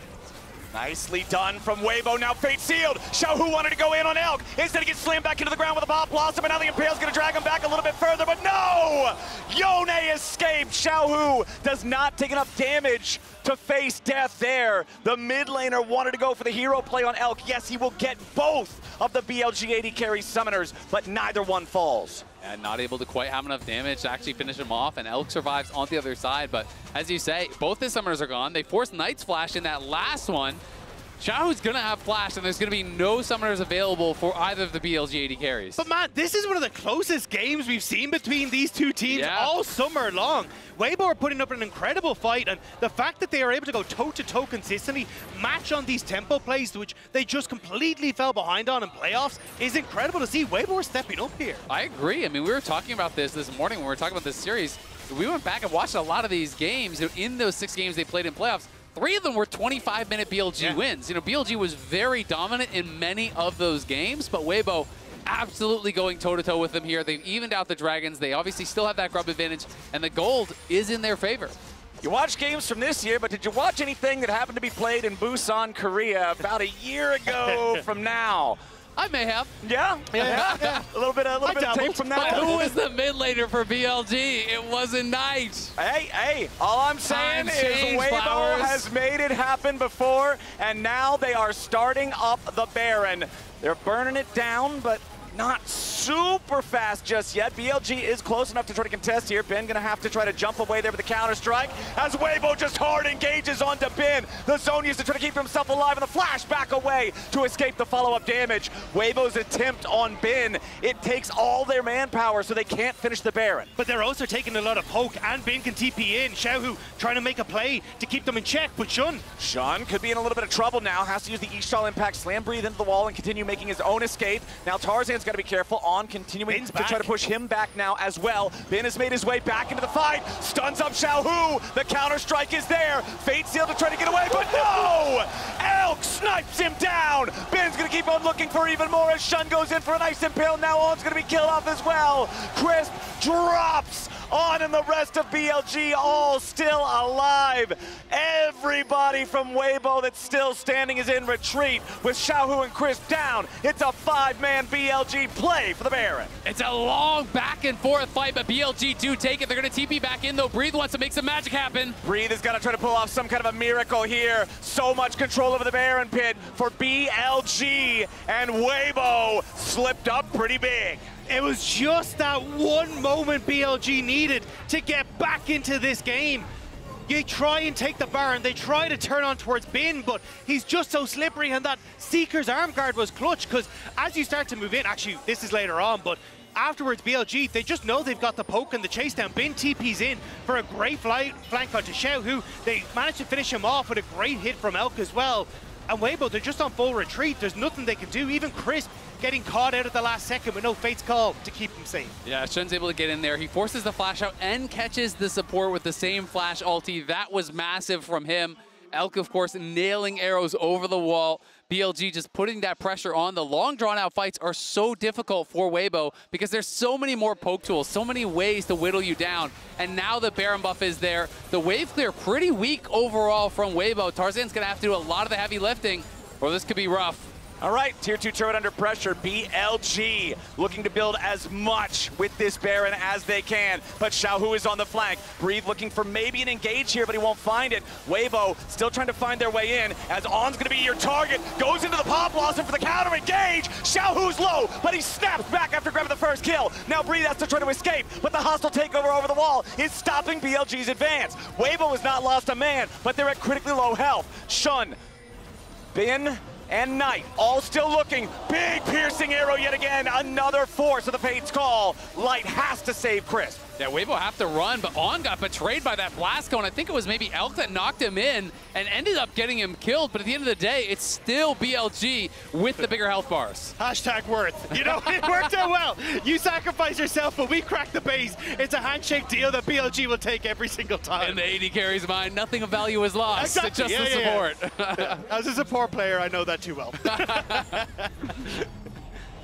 Nicely done from Weibo, now Fate sealed. Xiaohu wanted to go in on Elk. Instead he gets slammed back into the ground with a Pop Blossom, and now the Impale's gonna drag him back a little bit further, but no! Yone escaped. Xiaohu does not take enough damage to face death there. The mid laner wanted to go for the hero play on Elk. Yes, he will get both of the BLG AD carry summoners, but neither one falls. And not able to quite have enough damage to actually finish him off, and Elk survives on the other side. But as you say, both his summoners are gone. They forced Knight's flash in that last one. Xiaohu's going to have flash, and there's going to be no summoners available for either of the BLG AD carries. But man, this is one of the closest games we've seen between these two teams all summer long. Weibo are putting up an incredible fight, and the fact that they are able to go toe-to-toe consistently, match on these tempo plays, which they just completely fell behind on in playoffs, is incredible to see. Weibo are stepping up here. I agree. I mean, we were talking about this morning when we were talking about this series. We went back and watched a lot of these games. In those 6 games they played in playoffs, 3 of them were 25-minute BLG wins. You know, BLG was very dominant in many of those games, but Weibo absolutely going toe-to-toe with them here. They've evened out the Dragons. They obviously still have that grub advantage, and the gold is in their favor. You watched games from this year, but did you watch anything that happened to be played in Busan, Korea about a year ago from now? I may have. Yeah. A little bit of tape from that. But who was the mid laner for BLG? It wasn't Knight. Hey, all I'm saying is Weibo has made it happen before, and now they are starting up the Baron. They're burning it down, but not super fast just yet. BLG is close enough to try to contest here. Ben gonna have to try to jump away there with the counter strike as Weibo just hard engages onto Ben. The zone used to try to keep himself alive, and the flash back away to escape the follow-up damage. Weibo's attempt on Ben, it takes all their manpower, so they can't finish the Baron. But they're also taking a lot of poke, and Ben can TP in. Xiaohu trying to make a play to keep them in check, but Shun could be in a little bit of trouble now. Has to use the Ishtal Impact, slam breathe into the wall, and continue making his own escape. Now Tarzan's got to be careful on continuing to try to push him back now as well. Ben has made his way back into the fight, stuns up Xiaohu. The counter strike is there. Fate Seal to try to get away, but no! Elk snipes him down. Ben's gonna keep on looking for even more as Shun goes in for a nice impale. Now On's gonna be killed off as well. Crisp drops on, and the rest of BLG all still alive. Everybody from Weibo that's still standing is in retreat with Xiaohu and Crisp down. It's a 5-man BLG play for the Baron. It's a long back and forth fight, but BLG do take it. They're gonna TP back in though. Breathe wants to make some magic happen. Breathe is gonna try to pull off some kind of a miracle here. So much control over the Baron pit for BLG, and Weibo slipped up pretty big. It was just that one moment BLG needed to get back into this game. You try and take the Baron, they try to turn on towards Bin, but he's just so slippery, and that Seeker's arm guard was clutch, because as you start to move in, actually this is later on, but afterwards BLG, they just know they've got the poke and the chase down. Bin TP's in for a great flank onto Xiaohu. They managed to finish him off with a great hit from Elk as well. And Weibo, they're just on full retreat. There's nothing they can do. Even Crisp getting caught out at the last second with no Fate's Call to keep him safe. Yeah, Shun's able to get in there. He forces the flash out and catches the support with the same flash ulti. That was massive from him. Elk, of course, nailing arrows over the wall. BLG just putting that pressure on. The long drawn-out fights are so difficult for Weibo because there's so many more poke tools, so many ways to whittle you down. And now the Baron buff is there. The wave clear pretty weak overall from Weibo. Tarzan's going to have to do a lot of the heavy lifting, or this could be rough. All right, Tier 2 turret under pressure. BLG looking to build as much with this Baron as they can. But Xiaohu is on the flank. Breathe looking for maybe an engage here, but he won't find it. Weibo still trying to find their way in as On's going to be your target. Goes into the Pop Blossom for the counter engage. Xiaohu's low, but he snaps back after grabbing the first kill. Now Breathe has to try to escape, but the hostile takeover over the wall is stopping BLG's advance. Weibo has not lost a man, but they're at critically low health. Shun, Bin, and Knight, all still looking. Big piercing arrow yet again. Another force of the Fate's Call. Light has to save Crisp. Yeah, Weibo have to run, but On got betrayed by that blast cone. I think it was maybe Elk that knocked him in and ended up getting him killed. But at the end of the day, it's still BLG with the bigger health bars. Hashtag worth. You know, it worked out well. You sacrifice yourself, but we crack the base. It's a handshake deal that BLG will take every single time. And the AD carries mine. Nothing of value is lost. Exactly. Just the support. Yeah. As a support player, I know that too well.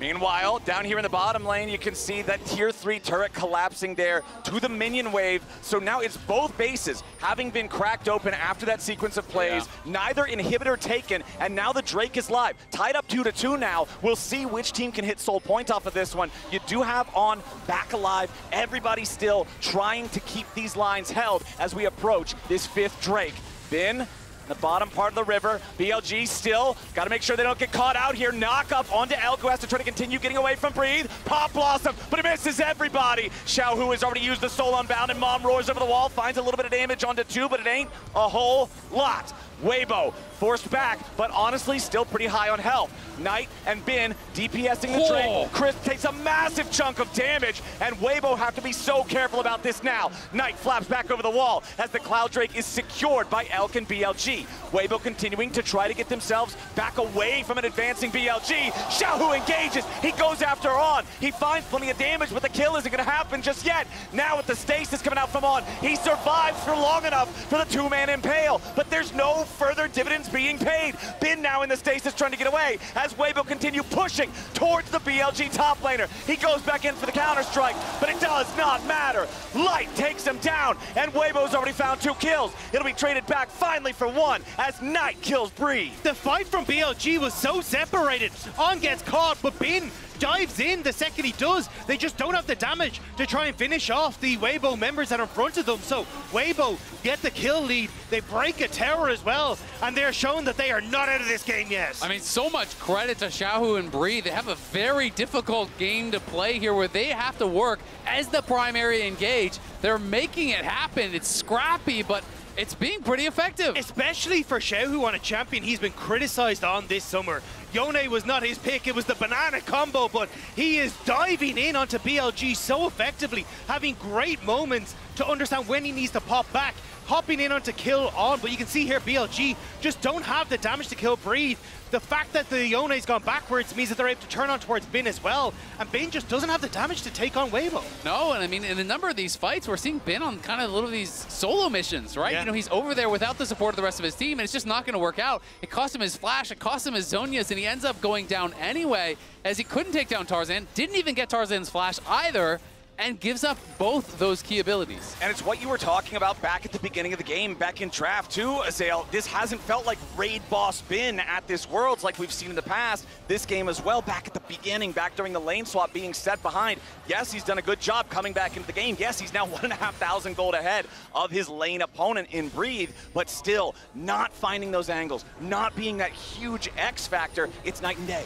Meanwhile, down here in the bottom lane, you can see that Tier 3 turret collapsing there to the minion wave. So now it's both bases having been cracked open after that sequence of plays. Yeah. Neither inhibitor taken, and now the Drake is live. Tied up 2-2 now. We'll see which team can hit Soul Point off of this one. You do have On back alive. Everybody still trying to keep these lines held as we approach this 5th Drake. Bin, the bottom part of the river. BLG still got to make sure they don't get caught out here. Knock up onto Elk, who has to try to continue getting away from Breathe. Pop Blossom, but it misses everybody. Xiaohu has already used the Soul Unbound, and Mom roars over the wall, finds a little bit of damage onto 2, but it ain't a whole lot. Weibo forced back, but honestly still pretty high on health. Knight and Bin DPSing the Drake. Crisp takes a massive chunk of damage, and Weibo have to be so careful about this now. Knight flaps back over the wall as the Cloud Drake is secured by Elk and BLG. Weibo continuing to try to get themselves back away from an advancing BLG. Xiaohu engages, he goes after On. He finds plenty of damage, but the kill isn't gonna happen just yet. Now with the stasis coming out from On, he survives for long enough for the 2-man impale, but there's no further dividends being paid. Bin now in the stasis trying to get away as Weibo continue pushing towards the BLG top laner. He goes back in for the counter strike, but it does not matter. Light takes him down, and Weibo's already found 2 kills. It'll be traded back finally for 1 as Knight kills Breathe. The fight from BLG was so separated. On gets caught, but Bin dives in the second he does. They just don't have the damage to try and finish off the Weibo members that are in front of them. So Weibo get the kill lead. They break a tower as well, and they're showing that they are not out of this game yet. I mean, so much credit to Xiaohu and Breathe. They have a very difficult game to play here where they have to work as the primary engage. They're making it happen. It's scrappy, but it's being pretty effective. Especially for Xiaohu on a champion he's been criticized on this summer. Yone was not his pick, it was the banana combo, but he is diving in onto BLG so effectively, having great moments to understand when he needs to pop back, hopping in onto kill On, but you can see here BLG just don't have the damage to kill Breathe. The fact that the Yone's gone backwards means that they're able to turn on towards Bin as well, and Bin just doesn't have the damage to take on Weibo. No, and I mean, in a number of these fights, we're seeing Bin on kind of a little of these solo missions, right? Yeah. You know, he's over there without the support of the rest of his team, and it's just not going to work out. It cost him his flash, it cost him his Zhonya's, and he ends up going down anyway, as he couldn't take down Tarzan, didn't even get Tarzan's flash either, and gives up both those key abilities. And it's what you were talking about back at the beginning of the game, back in draft too, Azael. This hasn't felt like raid boss Bin at this Worlds like we've seen in the past. This game as well, back at the beginning, back during the lane swap, being set behind. Yes, he's done a good job coming back into the game. Yes, he's now 1,500 gold ahead of his lane opponent in Breathe, but still not finding those angles, not being that huge X factor. It's night and day.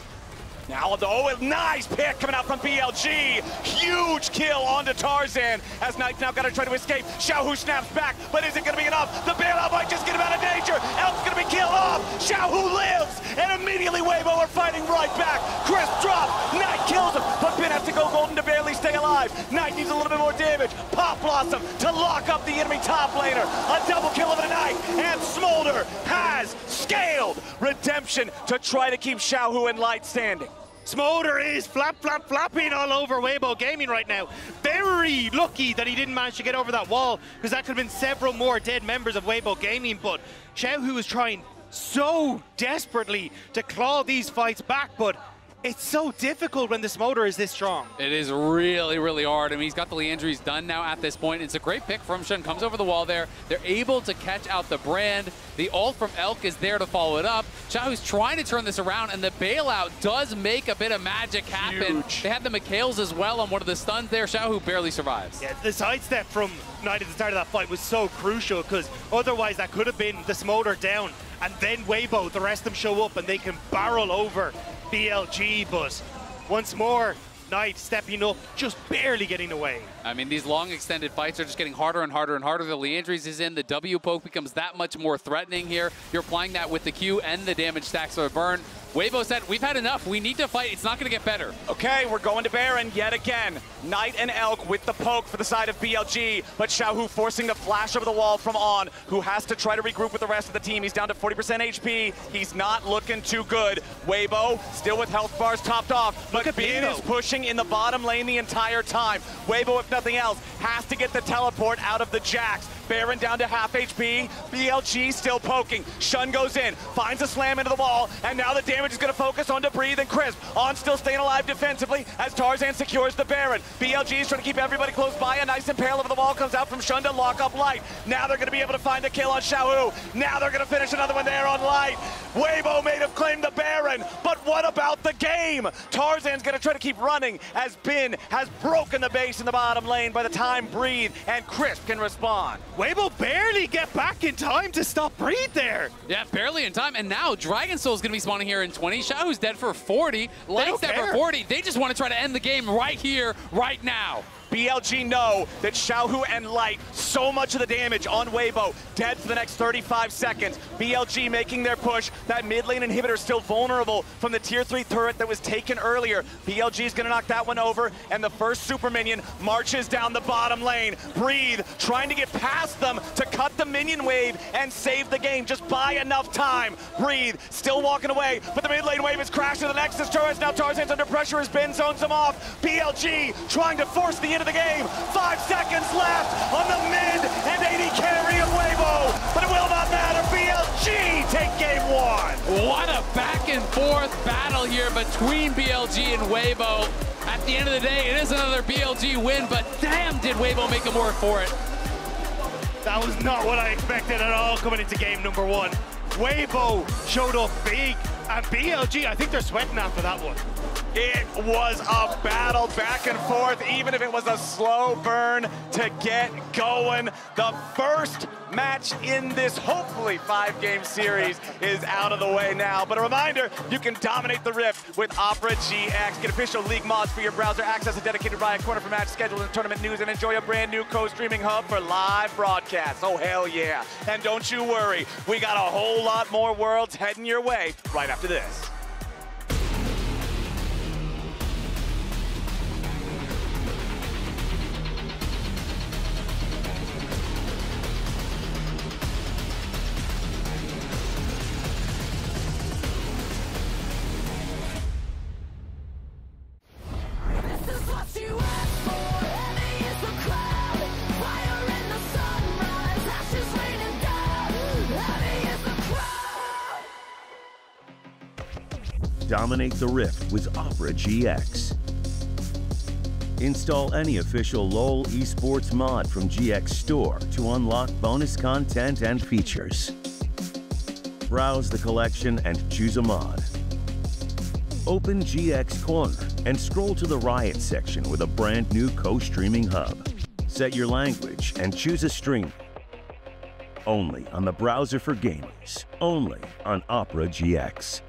Now, though, a nice pick coming out from BLG. Huge kill onto Tarzan as Knight's now got to try to escape. Xiaohu snaps back, but is it going to be enough? The bailout might just get him out of danger. Elk's going to be killed off. Xiaohu lives, and immediately Weibo are fighting right back. Crisp drop. Knight kills him, but Bin has to go golden to barely stay alive. Knight needs a little bit more damage. Pop Blossom to lock up the enemy top laner. A double kill of a Knight, and Smolder has scaled Redemption to try to keep Xiaohu and Light standing. Smolder is flapping all over Weibo Gaming right now. Very lucky that he didn't manage to get over that wall, because that could have been several more dead members of Weibo Gaming, but Xiaohu is trying so desperately to claw these fights back, but it's so difficult when the Smolder is this strong. It is really, really hard. I mean, he's got the Leandries done now at this point. It's a great pick from Shun. Comes over the wall there. They're able to catch out the Brand. The ult from Elk is there to follow it up. Xiaohu's trying to turn this around, and the bailout does make a bit of magic happen. Huge. They had the Mikhails as well on one of the stuns there. Xiaohu barely survives. Yeah, the sidestep from Knight at the start of that fight was so crucial, because otherwise that could have been the Smolder down, and then Weibo, the rest of them show up and they can barrel over BLG, but once more, Knight stepping up, just barely getting away. I mean, these long extended fights are just getting harder and harder and harder. The Leandries is in, the W poke becomes that much more threatening here. You're applying that with the Q and the damage stacks of a burn. Weibo said, we've had enough, we need to fight, it's not gonna get better. Okay, we're going to Baron yet again. Knight and Elk with the poke for the side of BLG, but Xiaohu forcing the flash over the wall from On, who has to try to regroup with the rest of the team. He's down to 40% HP, he's not looking too good. Weibo still with health bars topped off, but Bin is pushing in the bottom lane the entire time. Weibo, if nothing else, has to get the teleport out of the Jax. Baron down to half HP, BLG still poking. Shun goes in, finds a slam into the wall, and now the damage is gonna focus on Breathe and Crisp. On still staying alive defensively as Tarzan secures the Baron. BLG is trying to keep everybody close by. A nice impale over the wall comes out from Shun to lock up Light. Now they're gonna be able to find the kill on Xiaohu. Now they're gonna finish another one there on Light. Weibo may have claimed the Baron, but what about the game? Tarzan's gonna try to keep running as Bin has broken the base in the bottom lane by the time Breathe and Crisp can respond. Weibo barely get back in time to stop Breathe there. Yeah, barely in time, and now Dragon Soul's gonna be spawning here in 20. Xiaohu's dead for 40. Light's dead for 40. They just want to try to end the game right here, right now. BLG know that Xiaohu and Light, so much of the damage on Weibo, dead for the next 35 seconds. BLG making their push. That mid lane inhibitor still vulnerable from the tier 3 turret that was taken earlier. BLG is gonna knock that one over, and the first super minion marches down the bottom lane. Breathe, trying to get past them to cut the minion wave and save the game. Just buy enough time. Breathe, still walking away, but the mid lane wave is crashing the Nexus turrets. Now Tarzan's under pressure as Ben zones them off. BLG trying to force the end of the game. 5 seconds left on the mid and 80 carry of Weibo, but it will not matter. BLG take game 1. What a back and forth battle here between BLG and Weibo. At the end of the day, it is another BLG win, but damn did Weibo make him work for it. That was not what I expected at all coming into game number 1. Weibo showed up big, and BLG, I think they're sweating after that one. It was a battle back and forth, even if it was a slow burn to get going. The first match in this hopefully 5-game series is out of the way now. But a reminder, you can dominate the Rift with Opera GX. Get official league mods for your browser, access a dedicated Riot Corner for match schedules and tournament news, and enjoy a brand new co-streaming hub for live broadcasts. Oh, hell yeah. And don't you worry, we got a whole lot more worlds heading your way right after this. Dominate the Rift with Opera GX. Install any official LoL Esports mod from GX Store to unlock bonus content and features. Browse the collection and choose a mod. Open GX Corner and scroll to the Riot section with a brand new co-streaming hub. Set your language and choose a stream. Only on the browser for gamers. Only on Opera GX.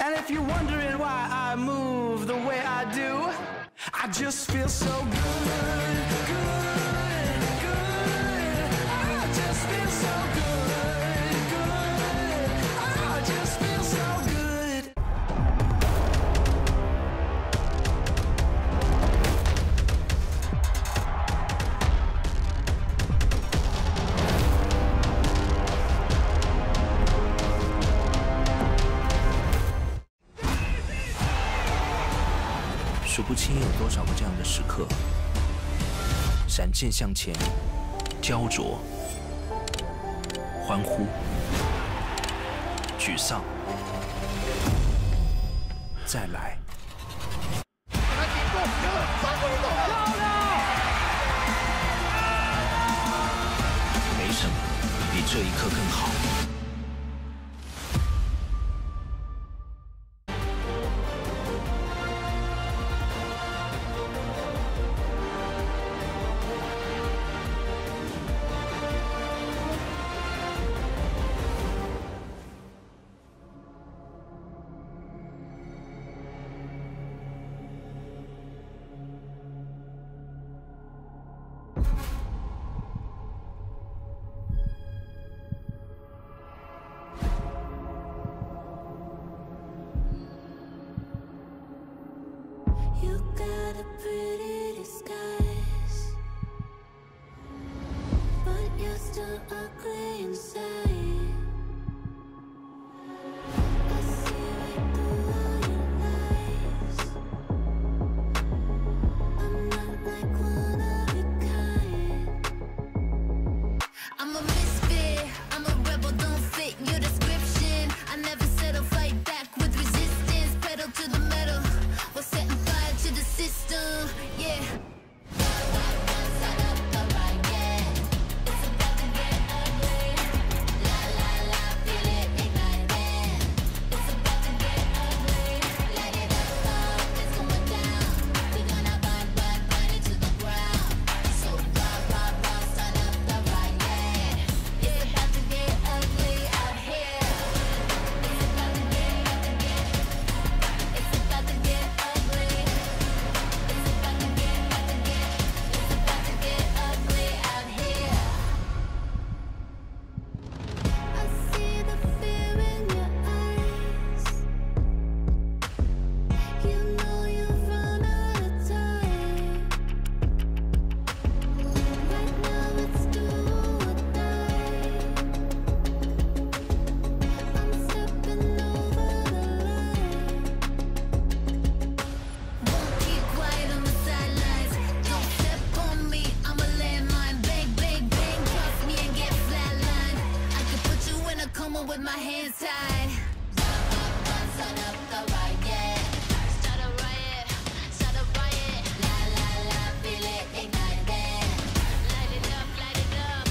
And if you're wondering why I move the way I do, I just feel so good, good, good. I just feel so good, good. I just feel so good.数不清有多少个这样的时刻，闪现向前，焦灼，欢呼，沮丧，再来。没什么比这一刻更好。You got a pretty disguise, but you're still ugly inside. I see right through all your lies. I'm not like one of your kind. I'm a misfit, I'm a rebel, don't fit your description. I never settle, fight back with resistance, pedal to the metal. We're setting fire to the system, yeah. With my hands tied. Start up the riot. Start a riot. Start a riot. La la la, feel it, ignite it. Light it up, light it up.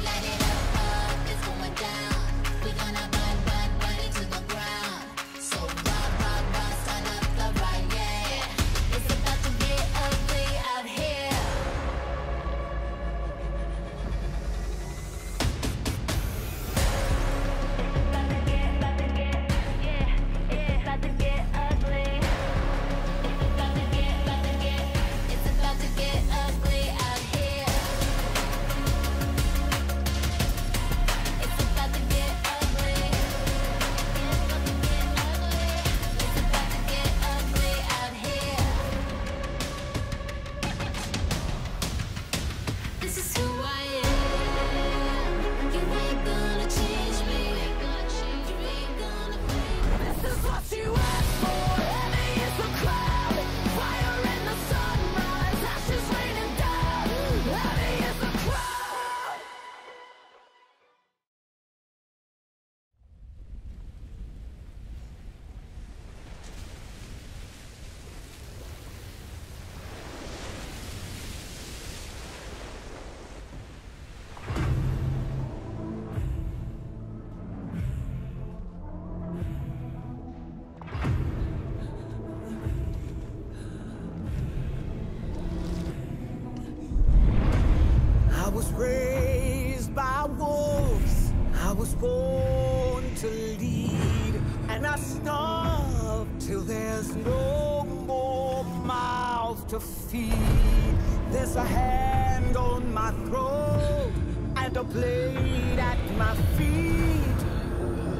Light it up, it's going down. We're gonna burn it to the ground. So rock, start up the riot. It's about to get ugly out here. This is who I am. You ain't gonna change me. You ain't gonna break. This is what you asked for. Heavy is the crowd. Fire in the sunrise. Ashes raining down. Heavy is the crowd. I was raised by wolves. I was born to lead, and I started love till there's no more mouth to feed. There's a hand on my throat and a blade at my feet,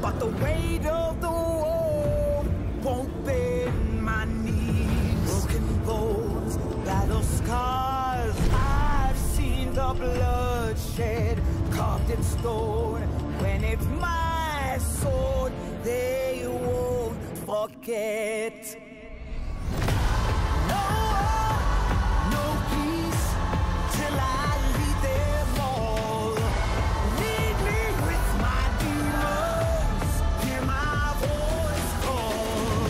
but the weight of the world won't bend my knees. Broken bones, battle scars, I've seen the bloodshed carved in stone. When it's my sword, they won't forget. No peace till I lead them all. Lead me with my demons, hear my voice call.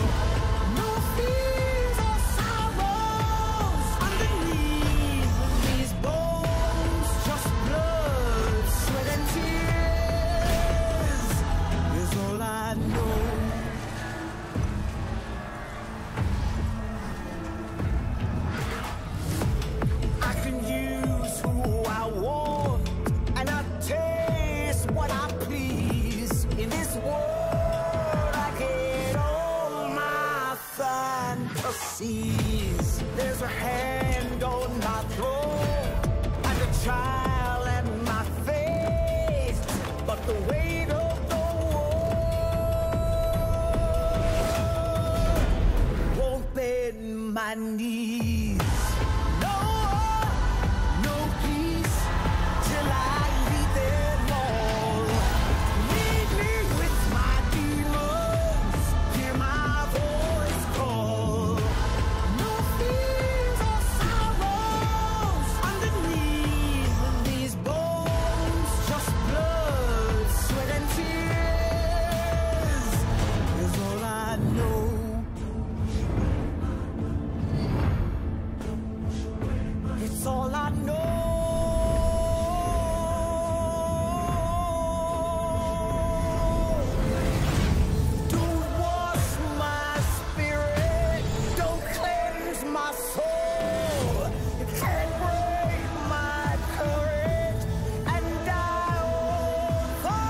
No fears or sorrows underneath these bones, just blood, sweat and tears is all I know. I can use who I want, and I taste what I please. In this world, I get all my fantasies. There's a hand on my throat, and a child at my face, but the weight of the world won't bend my knees. No peace till I lead them all. Lead me with my demons, hear my voice call. No fears or sorrows underneath these bones, just blood, sweat and tears is all I know. It's all I know. Don't wash my spirit, don't cleanse my soul. It can't break my courage, and I won't fall.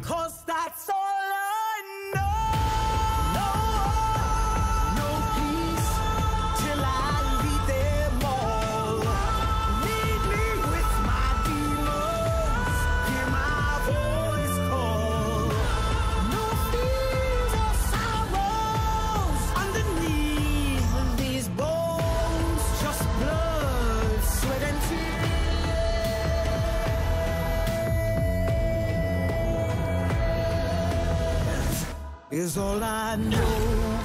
'Cause that's all I know. No peace till I lead them all. Lead me with my demons, hear my voice call. No fears or sorrows underneath these bones, just blood, sweat and tears is all I know.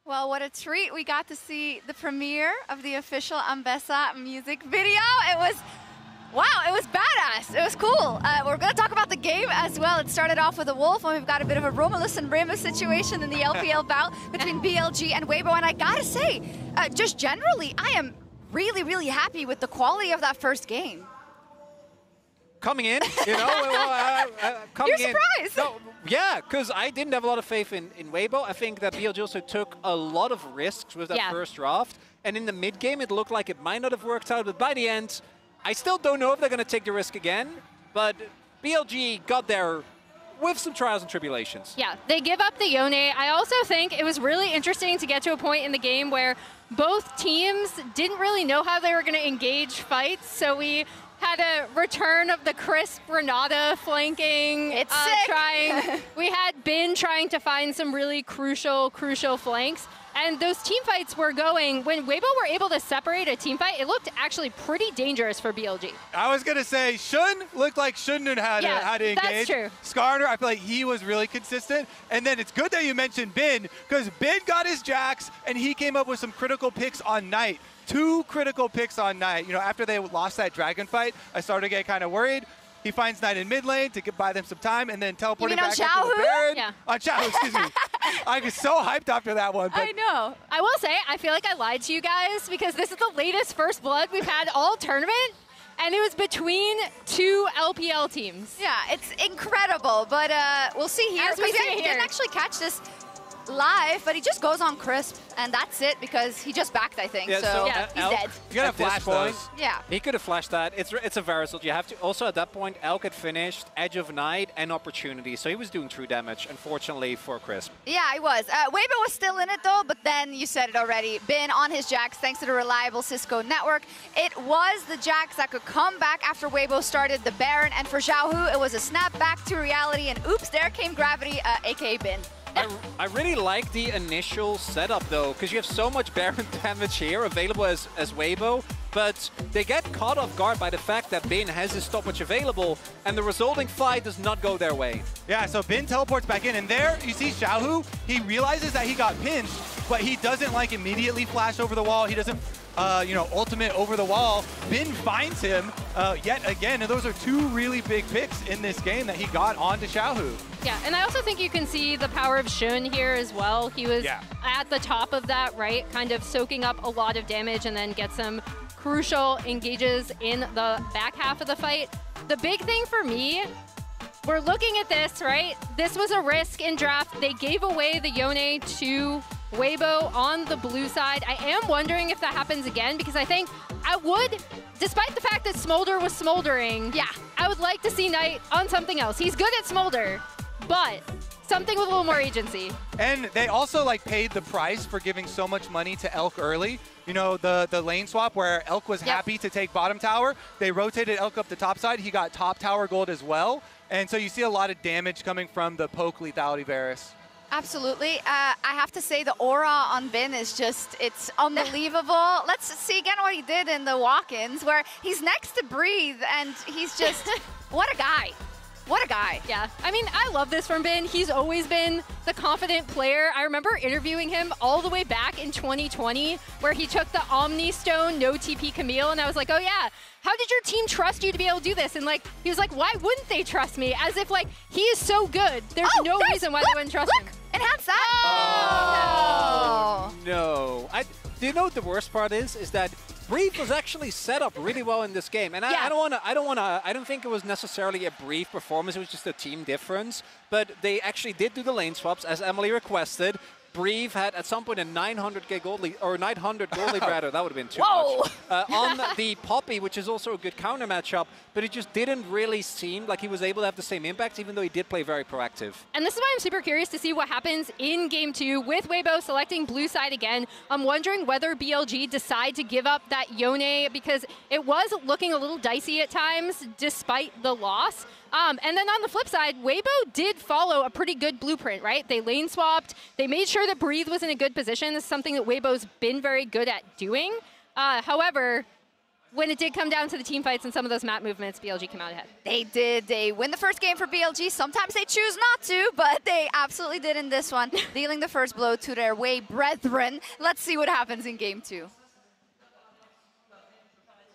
Well, what a treat. We got to see the premiere of the official Ambessa music video. It was, wow, it was badass. It was cool. We're going to talk about the game as well. It started off with a wolf, and we've got a bit of a Romulus and Remus situation in the LPL bout between BLG and Weibo. And I got to say, just generally, I am really, really happy with the quality of that first game. Coming in, you know, coming You're surprised. in. No, yeah, because I didn't have a lot of faith in Weibo. I think that BLG also took a lot of risks with that first draft. And in the mid game, it looked like it might not have worked out. But by the end, I still don't know if they're going to take the risk again. But BLG got there with some trials and tribulations. Yeah, they give up the Yone. I also think it was really interesting to get to a point in the game where both teams didn't really know how they were going to engage fights. So we had a return of the crisp Renata flanking. It's sick. We had Bin trying to find some really crucial flanks. And those team fights were going, when Weibo were able to separate a team fight, it looked actually pretty dangerous for BLG. I was going to say, Shun looked like Shun had to engage. That's true. Skarner, I feel like he was really consistent. And then it's good that you mentioned Bin, because Bin got his Jax, and he came up with some critical picks on Knight. 2 critical picks on Knight. You know, after they lost that dragon fight, I started to get kind of worried. He finds Knight in mid lane to buy them some time, and then teleporting back into the Baron. Yeah. On Xiaohu, excuse me. I was so hyped after that one. But I know. I will say, I feel like I lied to you guys because this is the latest First Blood we've had all tournament, and it was between 2 LPL teams. Yeah, it's incredible, but we'll see here. As we see he didn't actually catch this live, but he just goes on crisp, and that's it because he just backed, I think. Yeah, so yeah, he's dead. you got to flash those. Yeah. He could have flashed that. It's a Verisal. You have to also at that point, Elk had finished Edge of Night and Opportunity, so he was doing true damage, unfortunately for Crisp. Yeah, he was. Weibo was still in it though, but then you said it already. Bin on his Jax thanks to the reliable Cisco network. It was the Jax that could come back after Weibo started the Baron, and for Xiaohu, it was a snap back to reality, and oops, there came Gravity, aka Bin. I really like the initial setup though, because you have so much Baron damage here available as Weibo, but they get caught off guard by the fact that Bin has his stopwatch available, and the resulting fight does not go their way. Yeah, so Bin teleports back in, and there you see Xiaohu. He realizes that he got pinched, but he doesn't like immediately flash over the wall. He doesn't, you know, ultimate over the wall. Bin finds him yet again, and those are 2 really big picks in this game that he got onto Xiaohu. Yeah, and I also think you can see the power of Shun here as well. He was at the top of that, right? Kind of soaking up a lot of damage and then get some crucial engages in the back half of the fight. The big thing for me, we're looking at this, right? This was a risk in draft. They gave away the Yone to Weibo on the blue side. I am wondering if that happens again, because I think I would, despite the fact that Smolder was smoldering, I would like to see Knight on something else. He's good at Smolder, but something with a little more agency. And they also like paid the price for giving so much money to Elk early. You know, the lane swap where Elk was happy to take bottom tower. They rotated Elk up the top side. He got top tower gold as well. And so you see a lot of damage coming from the poke lethality Varus. Absolutely. I have to say the aura on Bin is just, it's unbelievable. Let's see again what he did in the walk-ins where he's next to Breathe and he's just, what a guy. What a guy. Yeah, I mean, I love this from Bin. He's always been the confident player. I remember interviewing him all the way back in 2020 where he took the Omni Stone, no TP Camille, and I was like, oh yeah, how did your team trust you to be able to do this? And like, he was like, why wouldn't they trust me? As if like, he is so good. There's no reason why they wouldn't trust him. Enhance that. Oh, no. Do you know what the worst part is? Is that Brief was actually set up really well in this game, and I don't think it was necessarily a Brief performance. It was just a team difference. But they actually did do the lane swaps as Emily requested. Brief had at some point a 900k gold lead, or 900 gold lead rather. That would have been too much. On the Poppy, which is also a good counter matchup, but it just didn't really seem like he was able to have the same impact, even though he did play very proactive. And this is why I'm super curious to see what happens in Game 2 with Weibo selecting blue side again. I'm wondering whether BLG decide to give up that Yone, because it was looking a little dicey at times, despite the loss. And then on the flip side, Weibo did follow a pretty good blueprint, right? They lane swapped. They made sure that Breathe was in a good position. This is something that Weibo's been very good at doing. However, when it did come down to the team fights and some of those map movements, BLG came out ahead. They did. They win the first game for BLG. Sometimes they choose not to, but they absolutely did in this one, dealing the first blow to their way brethren. Let's see what happens in Game 2.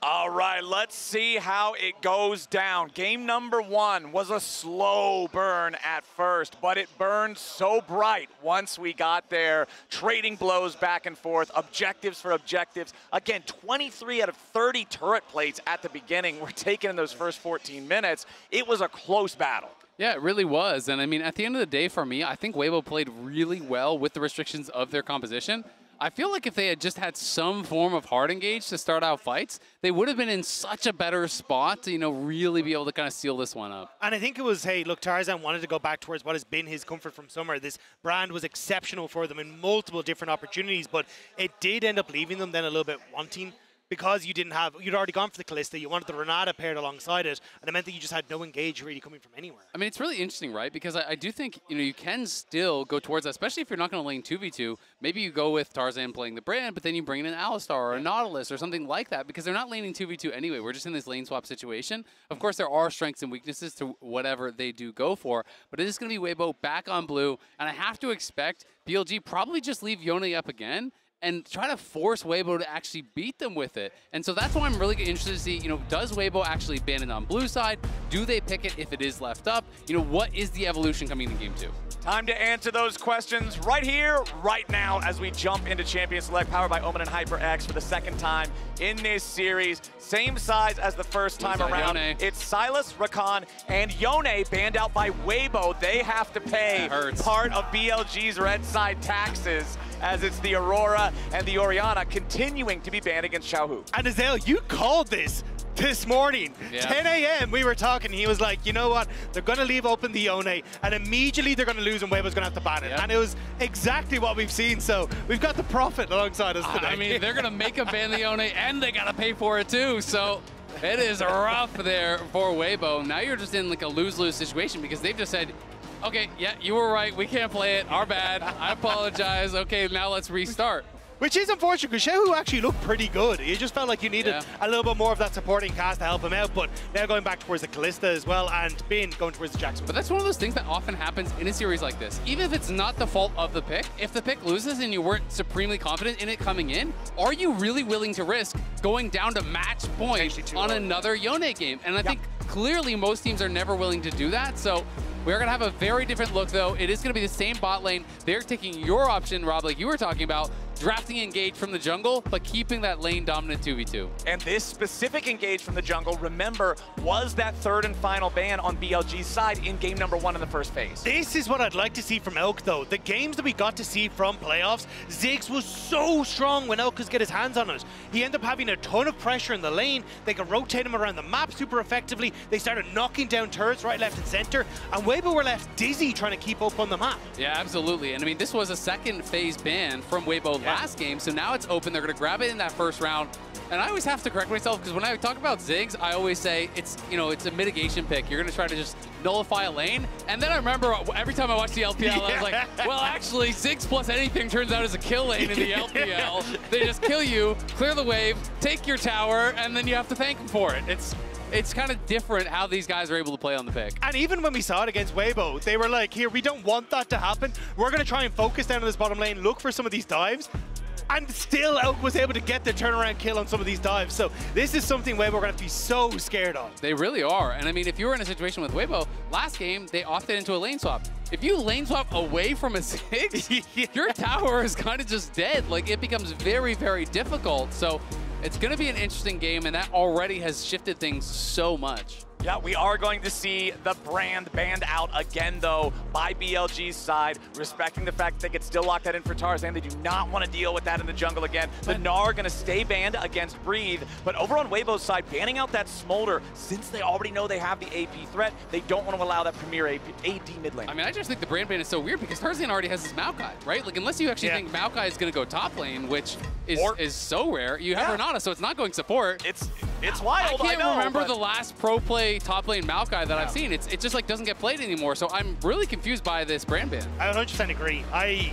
All right, let's see how it goes down. Game number 1 was a slow burn at first, but it burned so bright once we got there. Trading blows back and forth, objectives for objectives. Again, 23 out of 30 turret plates at the beginning were taken in those first 14 minutes. It was a close battle. Yeah, it really was. And I mean, at the end of the day, for me, I think Weibo played really well with the restrictions of their composition. I feel like if they had just had some form of hard engage to start out fights, they would have been in such a better spot to, you know, really be able to kind of seal this one up. And I think it was, hey, look, Tarzan wanted to go back towards what has been his comfort from summer. This brand was exceptional for them in multiple different opportunities, but it did end up leaving them then a little bit wanting. because you'd already gone for the Kalista, you wanted the Renata paired alongside it, and it meant that you just had no engage really coming from anywhere. I mean, it's really interesting, right? Because I do think, you can still go towards that, especially if you're not going to lane 2v2. Maybe you go with Tarzan playing the Brand, but then you bring in an Alistar or a Nautilus or something like that, because they're not laning 2v2 anyway. We're just in this lane swap situation. Of course, there are strengths and weaknesses to whatever they do go for, but it is going to be Weibo back on blue, and I have to expect BLG probably just leave Yone up again and try to force Weibo to actually beat them with it. And so that's why I'm really interested to see, does Weibo actually ban it on blue side? Do they pick it if it is left up? What is the evolution coming in game 2? Time to answer those questions right here, right now, as we jump into Champion Select, powered by Omen and HyperX for the second time in this series. Same size as the first time around. Yone. It's Silas, Rakan, and Yone banned out by Weibo. They have to pay part of BLG's red side taxes, as it's the Aurora and the Orianna continuing to be banned against Xiaohu. And Azale, you called this morning. Yeah. 10 a.m. we were talking. He was like, you know what? They're going to leave open the Yone, and immediately they're going to lose, and Weibo's going to have to ban it. Yep. And it was exactly what we've seen. So we've got the profit alongside us today. I mean, they're going to make a ban the Yone, and they got to pay for it too. So it is rough there for Weibo. Now you're just in like a lose-lose situation, because they've just said, okay, yeah, you were right. We can't play it. Our bad. I apologize. Okay, now let's restart. Which is unfortunate, because Xiaohu actually looked pretty good. You just felt like you needed a little bit more of that supporting cast to help him out, but now going back towards the Kalista as well, and Bin going towards the Jackson. But that's one of those things that often happens in a series like this. Even if it's not the fault of the pick, if the pick loses and you weren't supremely confident in it coming in, are you really willing to risk going down to match point on another Yone game? And I think clearly most teams are never willing to do that, so we're going to have a very different look, though. It is going to be the same bot lane. They're taking your option, Rob, like you were talking about, drafting engage from the jungle, but keeping that lane dominant 2v2. And this specific engage from the jungle, remember, was that third and final ban on BLG's side in game number 1 in the first phase. This is what I'd like to see from Elk, though. The games that we got to see from playoffs, Ziggs was so strong when Elk could get his hands on it. He ended up having a ton of pressure in the lane. They could rotate him around the map super effectively. They started knocking down turrets right, left, and center. And Weibo were left dizzy trying to keep up on the map. Yeah, absolutely. And I mean, this was a second phase ban from Weibo last game, so now it's open. They're going to grab it in that first round. And I always have to correct myself, because when I talk about Ziggs, I always say it's, it's a mitigation pick. You're going to try to just nullify a lane. And then I remember every time I watch the LPL, I was like, well, actually, Ziggs plus anything turns out as a kill lane in the LPL. They just kill you, clear the wave, take your tower, and then you have to thank them for it. It's kind of different how these guys are able to play on the pick. And even when we saw it against Weibo, they were like, here, we don't want that to happen. We're going to try and focus down on this bottom lane, look for some of these dives. And still Elk was able to get the turnaround kill on some of these dives. So this is something Weibo are going to have to be so scared of. They really are. And I mean, if you were in a situation with Weibo, last game, they opted into a lane swap. If you lane swap away from a Ziggs, your tower is kind of just dead. Like, it becomes very, very difficult. So it's going to be an interesting game, and that already has shifted things so much. Yeah, we are going to see the Brand banned out again, though, by BLG's side, respecting the fact that they could still lock that in for Tarzan. They do not want to deal with that in the jungle again. The Gnar are going to stay banned against Breathe, but over on Weibo's side, banning out that Smolder, since they already know they have the AP threat, they don't want to allow that premier AD mid lane. I mean, I just think the Brand ban is so weird, because Tarzan already has his Maokai, right? Like, unless you actually think Maokai is going to go top lane, which is so rare, you have Renata, so it's not going support. It's wild, I can't remember the last pro play top lane Maokai that I've seen. It just like doesn't get played anymore. So I'm really confused by this Brand ban. I 100% agree. I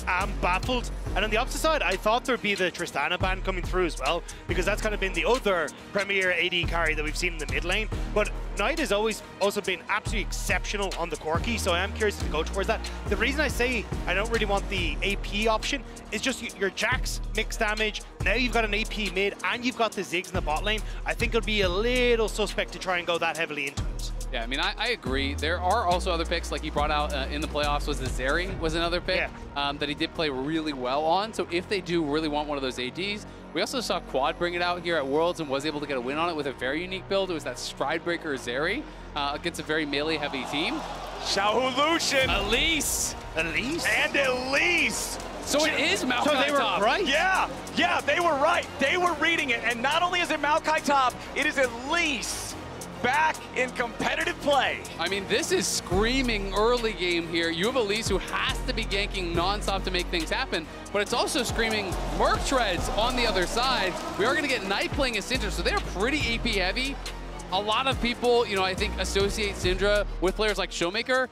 am baffled. And on the opposite side, I thought there'd be the Tristana ban coming through as well, because that's kind of been the other premier AD carry that we've seen in the mid lane. But Knight has always also been absolutely exceptional on the Corki, so I am curious to go towards that. The reason I say I don't really want the AP option is just your Jax mixed damage. Now you've got an AP mid and you've got the Ziggs in the bot lane. I think it'll be a little suspect to try and go that heavily into it. Yeah, I mean, I agree. There are also other picks, like he brought out in the playoffs, was the Zeri was another pick that he did play really well on. So if they do really want one of those ADs, we also saw Quad bring it out here at Worlds and was able to get a win on it with a very unique build. It was that Stridebreaker Zeri against a very melee-heavy team. Xiaohu Lucian. Elise. Elise? And Elise. So it is Maokai So they were top. right? Yeah, they were right. They were reading it. And not only is it Maokai top, it is Elise. back in competitive play. I mean, this is screaming early game here. You have Elise who has to be ganking nonstop to make things happen, but it's also screaming Merc Treads on the other side. We are going to get Knight playing as Syndra, so they're pretty AP heavy. A lot of people, you know, I think associate Syndra with players like Showmaker.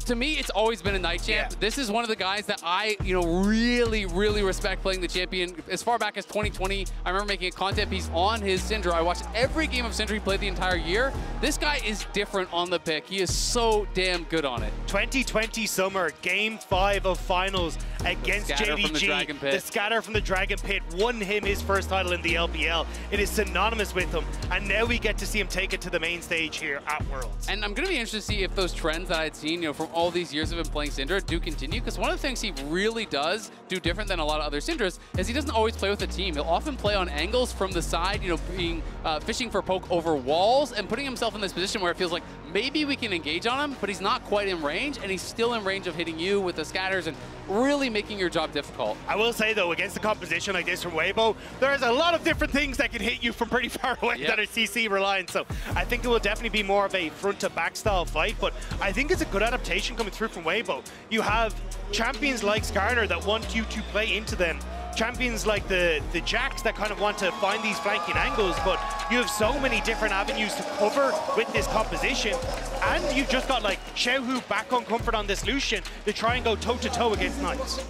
To me, it's always been a Knight champ. Yeah. This is one of the guys that I, you know, really, really respect playing the champion. As far back as 2020, I remember making a content piece on his Syndra. I watched every game of Syndra he played the entire year. This guy is different on the pick. He is so damn good on it. 2020 summer, Game 5 of finals against JDG. The scatter from the Dragon Pit won him his first title in the LPL. It is synonymous with him, and now we get to see him take it to the main stage here at Worlds. And I'm going to be interested to see if those trends that I'd seen, you know, from all these years of him playing Syndra do continue, because one of the things he really does do different than a lot of other Syndras is he doesn't always play with a team. He'll often play on angles from the side, you know, being fishing for poke over walls and putting himself in this position where it feels like maybe we can engage on him, but he's not quite in range, and he's still in range of hitting you with the scatters and really making your job difficult. I will say, though, against a composition like this from Weibo, there's a lot of different things that can hit you from pretty far away that are CC reliant, so I think it will definitely be more of a front-to-back style fight, but I think it's a good adaptation coming through from Weibo. You have champions like Skarner that want you to play into them, champions like the Jacks that kind of want to find these flanking angles, but you have so many different avenues to cover with this composition, and you've just got like Xiaohu back on comfort on this Lucian to try and go toe-to-toe against Knights.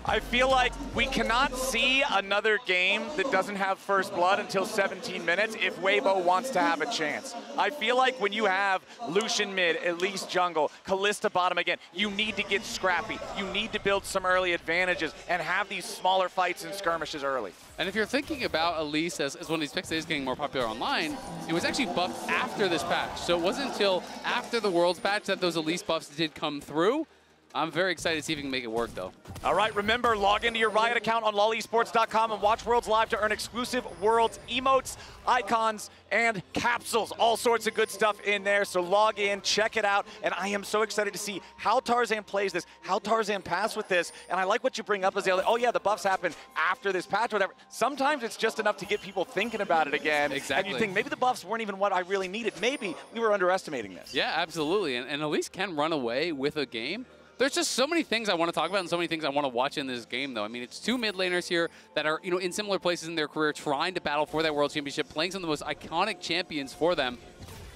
I feel like we cannot see another game that doesn't have first blood until 17 minutes if Weibo wants to have a chance. I feel like when you have Lucian mid, Elise jungle, Kalista bottom again, you need to get scrappy. You need to build some early advantages and have these smaller fights and skirmishes early. And if you're thinking about Elise as one of these picks that is getting more popular online, it was actually buffed after this patch. So it wasn't until after the Worlds patch that those Elise buffs did come through. I'm very excited to see if we can make it work, though. All right, remember, log into your Riot account on LoLEsports.com and watch Worlds Live to earn exclusive Worlds emotes, icons, and capsules. All sorts of good stuff in there, so log in, check it out, and I am so excited to see how Tarzan plays this, how Tarzan passed with this, and I like what you bring up, Azalea. Oh, yeah, the buffs happen after this patch or whatever. Sometimes it's just enough to get people thinking about it again. Exactly. And you think, maybe the buffs weren't even what I really needed. Maybe we were underestimating this. Yeah, absolutely, and Elise can run away with a game. There's just so many things I want to talk about and so many things I want to watch in this game, though. I mean, it's two mid laners here that are, you know, in similar places in their career trying to battle for that World Championship, playing some of the most iconic champions for them.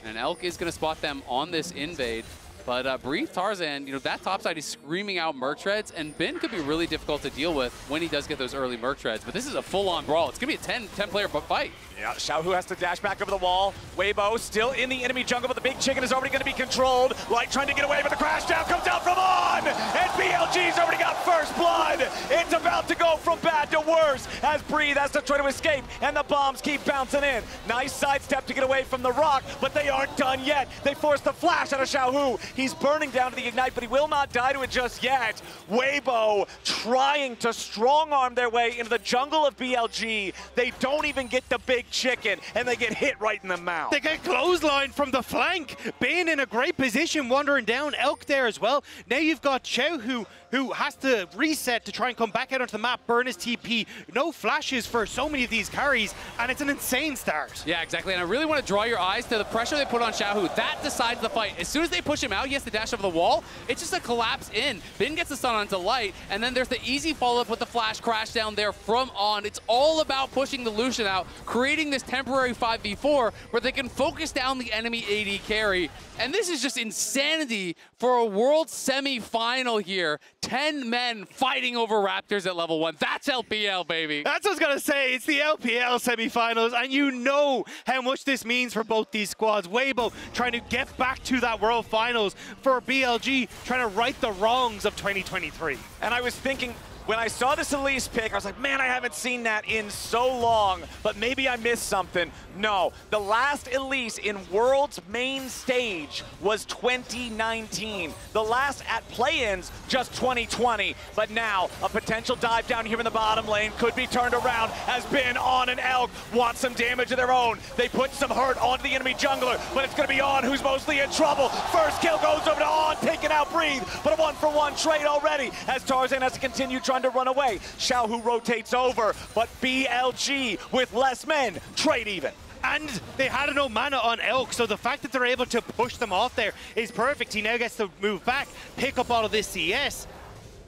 And Elk is going to spot them on this invade. But Brief Tarzan, you know, that top side is screaming out Merc Treads, and Ben could be really difficult to deal with when he does get those early Merc Treads. But this is a full-on brawl. It's going to be a 10-player fight. Yeah, Xiaohu has to dash back over the wall. Weibo still in the enemy jungle, but the big chicken is already going to be controlled. Light trying to get away, but the crash down comes out from On! And BLG's already got first blood! It's about to go from bad to worse as Breathe has to try to escape, and the bombs keep bouncing in. Nice sidestep to get away from the rock, but they aren't done yet. They force the flash out of Xiaohu. He's burning down to the Ignite, but he will not die to it just yet. Weibo trying to strong-arm their way into the jungle of BLG. They don't even get the big chicken, and they get hit right in the mouth. They get clothesline from the flank. Bane in a great position, wandering down. Elk there as well. Now you've got Xiaohu who has to reset to try and come back out onto the map, burn his TP. No flashes for so many of these carries, and it's an insane start. Yeah, exactly, and I really want to draw your eyes to the pressure they put on Xiaohu. That decides the fight. As soon as they push him out, he has to dash over the wall. It's just a collapse in. Ben gets the stun onto Light, and then there's the easy follow-up with the flash crash down there from On. It's all about pushing the Lucian out, creating this temporary 5v4 where they can focus down the enemy AD carry. And this is just insanity for a World Semi-Final here. 10 men fighting over Raptors at level 1. That's LPL, baby. That's what I was going to say. It's the LPL semifinals, and you know how much this means for both these squads. Weibo trying to get back to that World Finals, for BLG trying to right the wrongs of 2023. And I was thinking, when I saw this Elise pick, I was like, man, I haven't seen that in so long, but maybe I missed something. No, the last Elise in World's main stage was 2019. The last at play-ins, just 2020. But now, a potential dive down here in the bottom lane could be turned around as Ben, On, and Elk want some damage of their own. They put some hurt onto the enemy jungler, but it's going to be On who's mostly in trouble. First kill goes over to On, taking out Breathe, but a 1-for-1 trade already as Tarzan has to continue trying to run away. Xiaohu rotates over, but BLG with less men, trade even. And they had no mana on Elk, so the fact that they're able to push them off there is perfect. He now gets to move back, pick up all of this CS,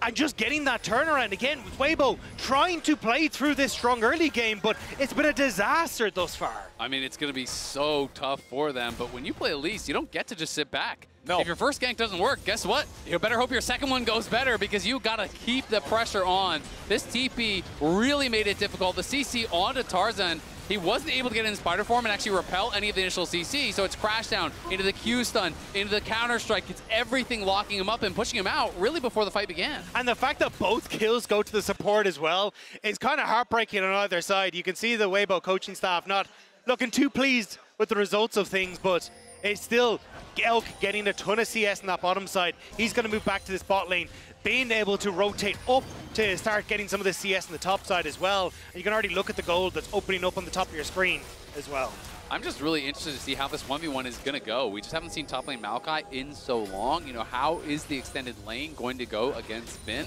and just getting that turnaround again with Weibo trying to play through this strong early game, but it's been a disaster thus far. I mean, it's going to be so tough for them, but when you play Elise, you don't get to just sit back. No. If your first gank doesn't work, guess what? You better hope your second one goes better because you got to keep the pressure on. This TP really made it difficult. The CC onto Tarzan, he wasn't able to get in spider form and actually repel any of the initial CC, so it's crash down into the Q stun, into the counter strike. It's everything locking him up and pushing him out really before the fight began. And the fact that both kills go to the support as well is kind of heartbreaking on either side. You can see the Weibo coaching staff not looking too pleased with the results of things, but it's still Elk getting a ton of CS on that bottom side. He's going to move back to this bot lane, being able to rotate up to start getting some of the CS on the top side as well. And you can already look at the gold that's opening up on the top of your screen as well. I'm just really interested to see how this 1v1 is going to go. We just haven't seen top lane Maokai in so long. You know, how is the extended lane going to go against Bin?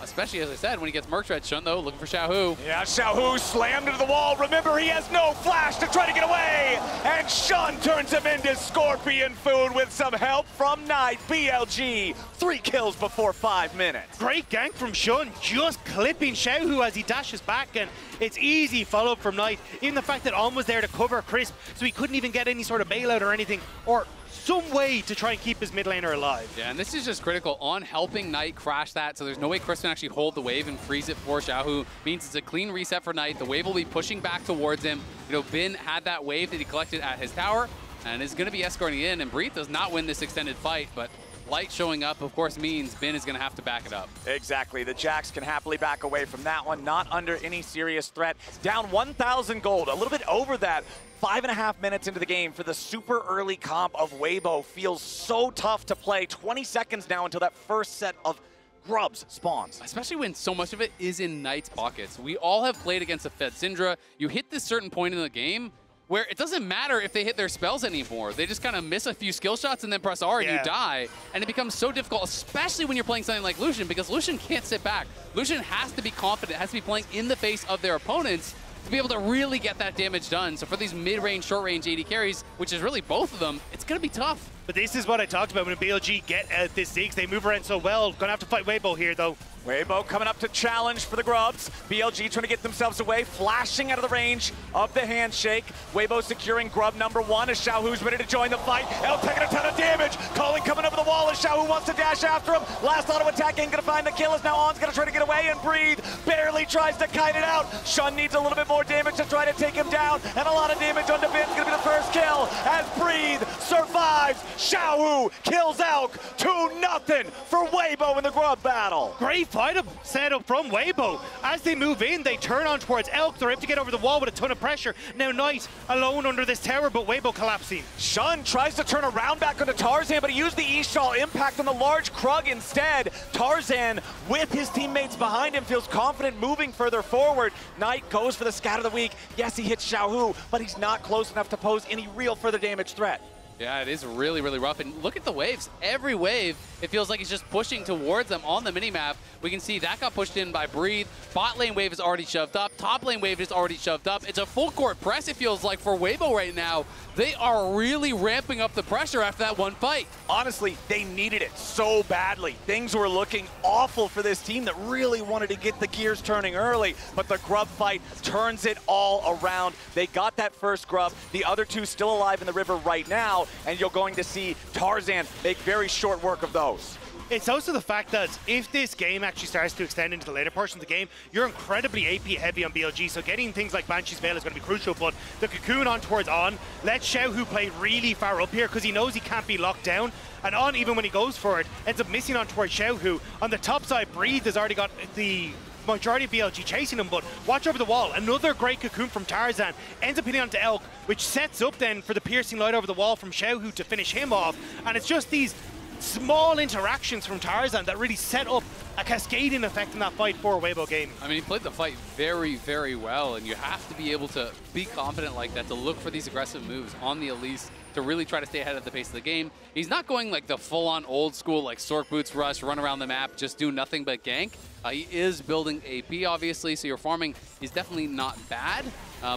Especially, as I said, when he gets Merc Shun, though, looking for Xiaohu. Yeah, Xiaohu slammed into the wall. Remember, he has no flash to try to get away. And Shun turns him into scorpion food with some help from Knight. BLG, 3 kills before 5 minutes. Great gank from Shun, just clipping Xiaohu as he dashes back, and it's easy follow-up from Knight. Even the fact that Alm was there to cover Crisp, so he couldn't even get any sort of bailout or anything, or some way to try and keep his mid laner alive. Yeah, and this is just critical on helping Knight crash that, so there's no way Chris can actually hold the wave and freeze it for Xiaohu. Means it's a clean reset for Knight. The wave will be pushing back towards him. You know, Bin had that wave that he collected at his tower and is going to be escorting in, and Breathe does not win this extended fight, but Light showing up, of course, means Bin is going to have to back it up. Exactly. The Jacks can happily back away from that one, not under any serious threat. Down 1,000 gold, a little bit over that. 5.5 minutes into the game for the super early comp of Weibo. Feels so tough to play. 20 seconds now until that first set of grubs spawns. Especially when so much of it is in Knight's pockets. We all have played against a Fed Syndra. You hit this certain point in the game where it doesn't matter if they hit their spells anymore. They just kind of miss a few skill shots and then press R and you die. And it becomes so difficult, especially when you're playing something like Lucian, because Lucian can't sit back. Lucian has to be confident, has to be playing in the face of their opponents to be able to really get that damage done. So for these mid-range, short-range AD carries, which is really both of them, it's going to be tough. But this is what I talked about when BLG get this Ziggs. They move around so well. Gonna have to fight Weibo here, though. Weibo coming up to challenge for the grubs. BLG trying to get themselves away, flashing out of the range of the handshake. Weibo securing grub number 1 as Xiaohu's ready to join the fight. El taking a ton of damage. Calling coming over the wall as Xiaohu wants to dash after him. Last auto attack ain't gonna find the kill as now On's gonna try to get away and Breathe. Barely tries to kite it out. Shun needs a little bit more damage to try to take him down. And a lot of damage on Bin's gonna be the first kill as Breathe survives. Xiaohu kills Elk. 2-0 for Weibo in the grub battle. Great fight set up from Weibo. As they move in, they turn on towards Elk. They're able to get over the wall with a ton of pressure. Now Knight alone under this tower, but Weibo collapsing. Shun tries to turn around back onto Tarzan, but he used the E-Shawl impact on the large Krug instead. Tarzan, with his teammates behind him, feels confident moving further forward. Knight goes for the scat of the week. Yes, he hits Xiaohu, but he's not close enough to pose any real further damage threat. Yeah, it is really, really rough. And look at the waves. Every wave, it feels like he's just pushing towards them on the minimap. We can see that got pushed in by Breathe. Bot lane wave is already shoved up. Top lane wave is already shoved up. It's a full court press, it feels like, for Weibo right now. They are really ramping up the pressure after that one fight. Honestly, they needed it so badly. Things were looking awful for this team that really wanted to get the gears turning early, but the grub fight turns it all around. They got that first grub. The other 2 still alive in the river right now, and you're going to see Tarzan make very short work of those. It's also the fact that if this game actually starts to extend into the later portion of the game, you're incredibly AP heavy on BLG, so getting things like Banshee's Veil is going to be crucial, but the Cocoon on towards On lets Xiaohu play really far up here because he knows he can't be locked down, and On, even when he goes for it, ends up missing on towards Xiaohu. On the top side, Breathe has already got the majority of BLG chasing him, but watch over the wall. Another great Cocoon from Tarzan ends up hitting onto Elk, which sets up then for the piercing light over the wall from Xiaohu to finish him off, and it's just these small interactions from Tarzan that really set up a cascading effect in that fight for a Weibo game. I mean, he played the fight very, very well, and you have to be able to be confident like that, to look for these aggressive moves on the Elise to really try to stay ahead of the pace of the game. He's not going like the full-on old school, like Sork Boots rush, run around the map, just do nothing but gank. He is building AP, obviously, so your farming is definitely not bad,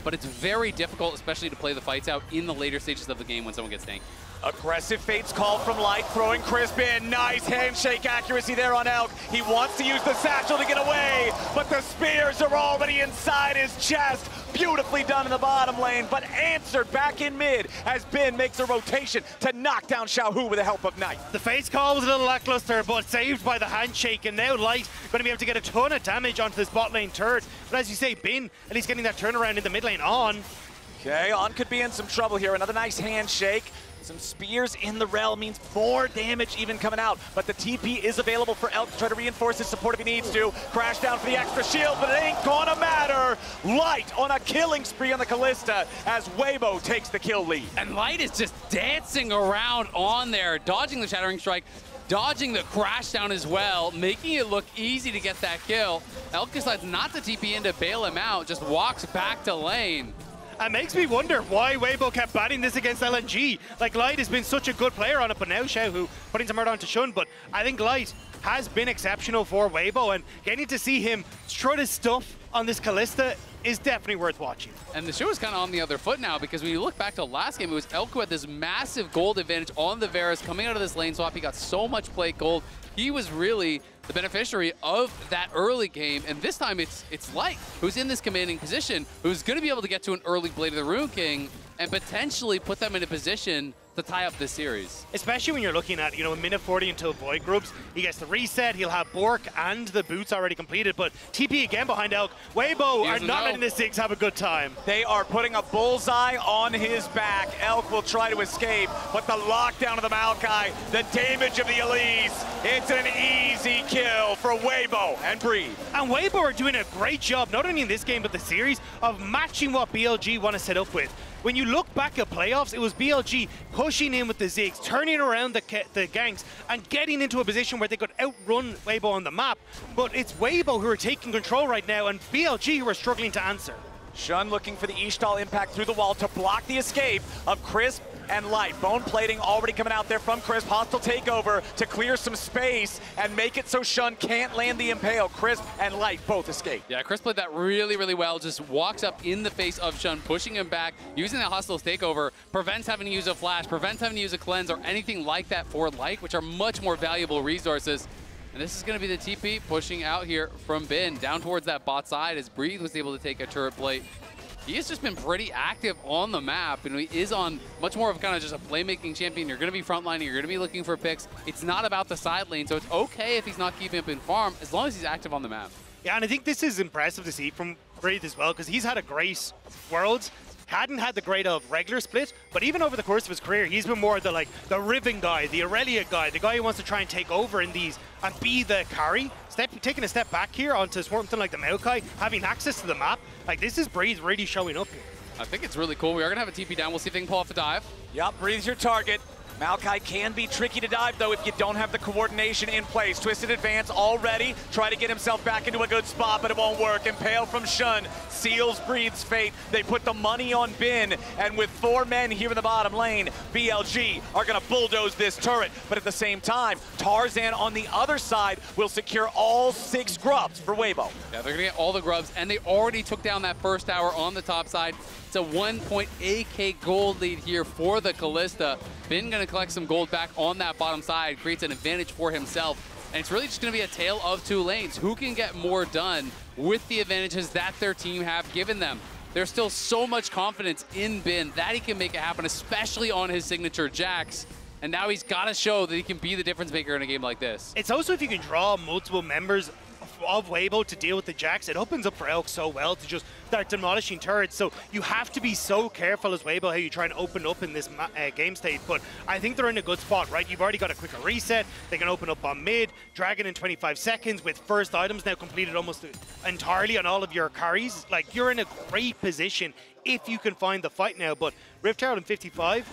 but it's very difficult, especially to play the fights out in the later stages of the game when someone gets tanked. Aggressive Fates call from Light, throwing Crisp in. Nice handshake accuracy there on Elk. He wants to use the satchel to get away, but the spears are already inside his chest. Beautifully done in the bottom lane, but answered back in mid as Bin makes a rotation to knock down Xiaohu with the help of Knight. The face call was a little lackluster, but saved by the handshake, and now Light going to be able to get a ton of damage onto this bot lane turret. But as you say, Bin at least getting that turnaround in the mid lane on. Okay, On could be in some trouble here. Another nice handshake. Some spears in the rel means more damage even coming out, but the TP is available for Elk to try to reinforce his support if he needs to. Crash down for the extra shield, but it ain't gonna matter. Light on a killing spree on the Kalista as Weibo takes the kill lead. And Light is just dancing around on there, dodging the Shattering Strike, dodging the crash down as well, making it look easy to get that kill. Elk decides not to TP in to bail him out, just walks back to lane. It makes me wonder why Weibo kept batting this against LNG. Like, Light has been such a good player on it, but now Xiaohu putting some hurt onto Shun. But I think Light has been exceptional for Weibo, and getting to see him strut his stuff on this Kalista is definitely worth watching. And the show is kind of on the other foot now, because when you look back to last game, it was Elk who had this massive gold advantage on the Varus coming out of this lane swap. He got so much plate gold. He was really the beneficiary of that early game, and this time it's Light who's in this commanding position, who's going to be able to get to an early Blade of the Rune King and potentially put them in a position to tie up this series. Especially when you're looking at, a minute 40 until Void groups. He gets the reset, he'll have Bork and the boots already completed, but TP again behind Elk. Weibo are not letting the Sigs have a good time. They are putting a bullseye on his back. Elk will try to escape, but the lockdown of the Maokai, the damage of the Elise, it's an easy kill for Weibo and Breathe. And Weibo are doing a great job, not only in this game, but the series, of matching what BLG want to set up with. When you look back at playoffs, it was BLG pushing in with the Ziggs, turning around the ganks, and getting into a position where they could outrun Weibo on the map. But it's Weibo who are taking control right now, and BLG who are struggling to answer. Shun looking for the Ishtal impact through the wall to block the escape of Crisp and Light. Bone plating already coming out there from Crisp. Hostile takeover to clear some space and make it so Shun can't land the Impale. Crisp and Light both escape. Yeah, Crisp played that really, really well. Just walks up in the face of Shun, pushing him back, using that hostile takeover, prevents having to use a flash, prevents having to use a cleanse or anything like that for Light, which are much more valuable resources. And this is going to be the TP pushing out here from Bin down towards that bot side as Breathe was able to take a turret plate. He has just been pretty active on the map, and he is on much more of kind of just a playmaking champion. You're going to be frontlining, you're going to be looking for picks. It's not about the side lane, so it's okay if he's not keeping up in farm as long as he's active on the map. Yeah, and I think this is impressive to see from Breathe as well, because he's had a great Worlds. Hadn't had the great of regular split, but even over the course of his career, he's been more the Riven guy, the Aurelia guy, the guy who wants to try and take over in these and be the carry. Taking a step back here onto something like the Maokai, having access to the map. Like, this is Breeze really showing up here. I think it's really cool. We are going to have a TP down. We'll see if they can pull off the dive. Yep, Breeze's your target. Maokai can be tricky to dive, though, if you don't have the coordination in place. Twisted advance already. Try to get himself back into a good spot, but it won't work. Impale from Shun seals Breeze's fate. They put the money on Bin, and with 4 men here in the bottom lane, BLG are going to bulldoze this turret. But at the same time, Tarzan on the other side will secure all 6 grubs for Weibo. Yeah, they're going to get all the grubs, and they already took down that first tower on the top side. It's a 1.8k gold lead here for the Kalista. Bin going to collect some gold back on that bottom side, creates an advantage for himself. And it's really just going to be a tale of 2 lanes. Who can get more done with the advantages that their team have given them? There's still so much confidence in Bin that he can make it happen, especially on his signature Jax. And now he's got to show that he can be the difference maker in a game like this. It's also if you can draw multiple members of Weibo to deal with the Jax, it opens up for Elk so well to just start demolishing turrets. So you have to be so careful as Weibo how you try and open up in this game state. But I think they're in a good spot, right? You've already got a quicker reset. They can open up on mid, Dragon in 25 seconds with first items now completed almost entirely on all of your carries. Like, you're in a great position if you can find the fight now. But Rift Herald in 55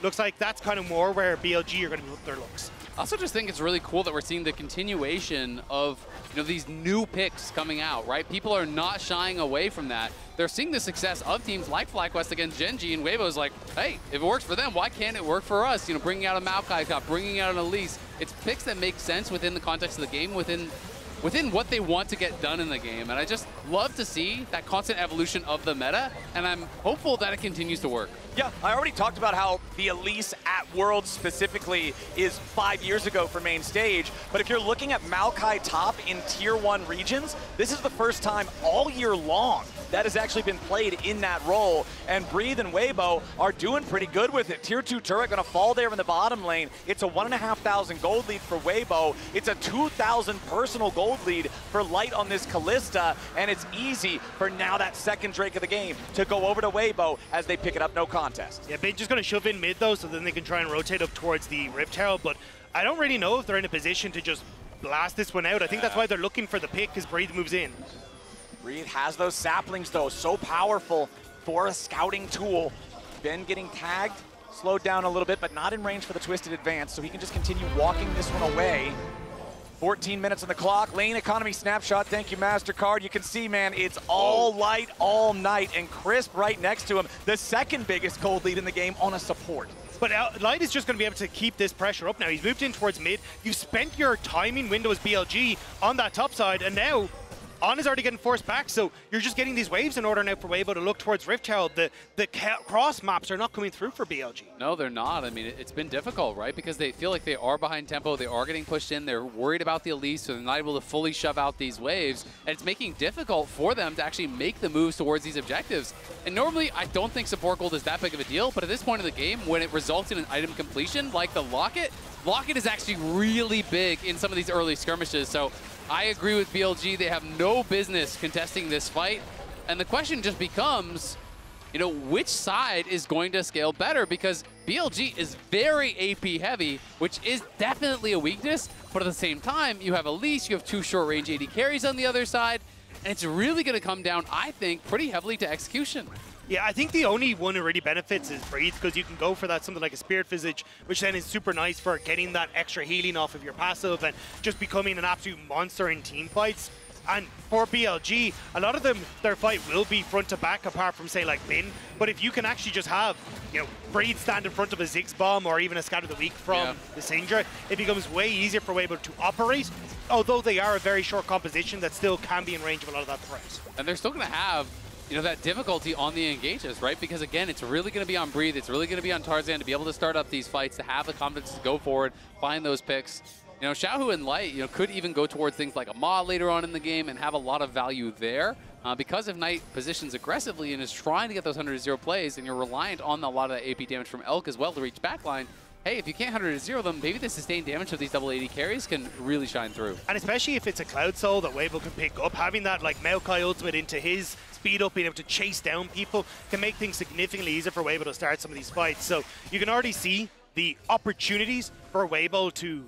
looks like that's kind of more where BLG are going to put their looks. I also just think it's really cool that we're seeing the continuation of these new picks coming out, right? People are not shying away from that. They're seeing the success of teams like FlyQuest against Gen G, and Weibo's like, hey, if it works for them, why can't it work for us? Bringing out a Maokai Top, bringing out an Elise. It's picks that make sense within the context of the game, within what they want to get done in the game. And I just love to see that constant evolution of the meta, and I'm hopeful that it continues to work. Yeah, I already talked about how the Elise at Worlds specifically is 5 years ago for main stage, but if you're looking at Maokai Top in Tier 1 regions, this is the first time all year long that has actually been played in that role, and Breathe and Weibo are doing pretty good with it. Tier 2 turret gonna fall there in the bottom lane. It's a 1,500 gold lead for Weibo. It's a 2,000 personal gold lead for Light on this Kalista, and it's easy for now that second Drake of the game to go over to Weibo as they pick it up, no contest. Yeah, Binge is going to shove in mid though, so then they can try and rotate up towards the Rift Herald, but I don't really know if they're in a position to just blast this one out. I think that's why they're looking for the pick, because Breathe moves in. Breathe has those saplings though, so powerful for a scouting tool. Ben getting tagged, slowed down a little bit, but not in range for the twisted advance, so he can just continue walking this one away. 14 minutes on the clock, lane economy snapshot, thank you MasterCard. You can see, man, it's all Light all night, and Crisp right next to him, the second biggest gold lead in the game on a support. But Light is just going to be able to keep this pressure up now. He's moved in towards mid. You've spent your timing window as BLG on that top side, and now On is already getting forced back, so you're just getting these waves in order now for Weibo to look towards Rift Herald. The cross maps are not coming through for BLG. No, they're not. I mean, it's been difficult, right? Because they feel like they are behind tempo, they are getting pushed in, they're worried about the Elise, so they're not able to fully shove out these waves, and it's making it difficult for them to actually make the moves towards these objectives. And normally, I don't think support gold is that big of a deal, but at this point in the game, when it results in an item completion, like the Locket is actually really big in some of these early skirmishes, so I agree with BLG. They have no business contesting this fight. And the question just becomes, you know, which side is going to scale better? Because BLG is very AP heavy, which is definitely a weakness. But at the same time, you have Elise, you have two short-range AD carries on the other side. And it's really going to come down, I think, pretty heavily to execution. Yeah, I think the only one who really benefits is Breathe, because you can go for that something like a Spirit Visage, which then is super nice for getting that extra healing off of your passive and just becoming an absolute monster in team fights. And for BLG, a lot of them, their fight will be front to back, apart from, say, like Bin. But if you can actually just have, you know, Breathe stand in front of a Ziggs bomb or even a Scatter the Weak from the Syndra, it becomes way easier for Weibo to operate, although they are a very short composition that still can be in range of a lot of that threat. And they're still going to have, you know, that difficulty on the engages, right? Because again, it's really going to be on Breathe, it's really going to be on Tarzan to be able to start up these fights, to have the confidence to go forward, find those picks. You know, Xiaohu and Light, you know, could even go towards things like a Ma later on in the game and have a lot of value there. Because if Knight positions aggressively and is trying to get those 100-0 plays, and you're reliant on a lot of the AP damage from Elk as well to reach backline, hey, if you can't 100-0 them, maybe the sustained damage of these double AD carries can really shine through. And especially if it's a Cloud Soul that Weibo can pick up, having that like Maokai ultimate into his speed up, being able to chase down people, can make things significantly easier for Weibo to start some of these fights. So you can already see the opportunities for Weibo to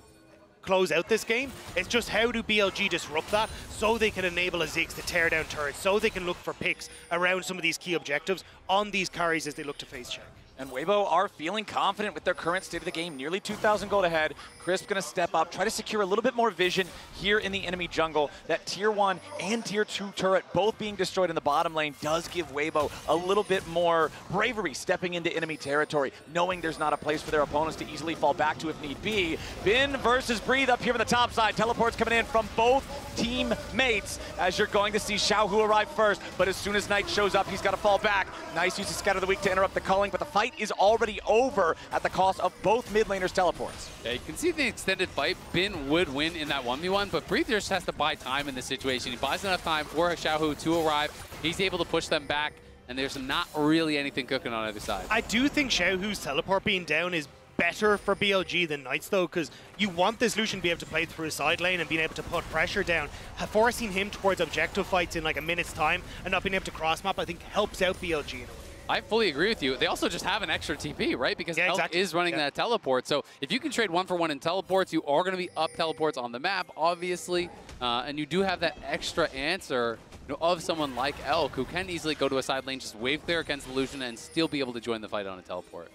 close out this game. It's just how do BLG disrupt that so they can enable a Ziggs to tear down turrets, so they can look for picks around some of these key objectives on these carries as they look to face check. And Weibo are feeling confident with their current state of the game, nearly 2,000 gold ahead. Crisp gonna step up, try to secure a little bit more vision here in the enemy jungle. That tier 1 and tier 2 turret both being destroyed in the bottom lane does give Weibo a little bit more bravery stepping into enemy territory, knowing there's not a place for their opponents to easily fall back to if need be. Bin versus Breathe up here on the top side. Teleports coming in from both teammates, as you're going to see Xiaohu arrive first, but as soon as Knight shows up, he's got to fall back. Nice use of Scatter the Weak to interrupt the culling, but the fight is already over at the cost of both mid laners' teleports. Yeah, you can see the extended fight. Bin would win in that 1v1, but Breathe just has to buy time in this situation. He buys enough time for Xiaohu to arrive. He's able to push them back, and there's not really anything cooking on either side. I do think Xiaohu's teleport being down is better for BLG than Knight's though, because you want this Lucian to be able to play through a side lane and being able to put pressure down. Forcing him towards objective fights in like a minute's time and not being able to cross map, I think helps out BLG in a way. I fully agree with you. They also just have an extra TP, right? Because Elk is running that teleport. So if you can trade 1-for-1 in teleports, you are going to be up teleports on the map, obviously. And you do have that extra answer, you know, of someone like Elk, who can easily go to a side lane, just wave clear against the Lucian, and still be able to join the fight on a teleport.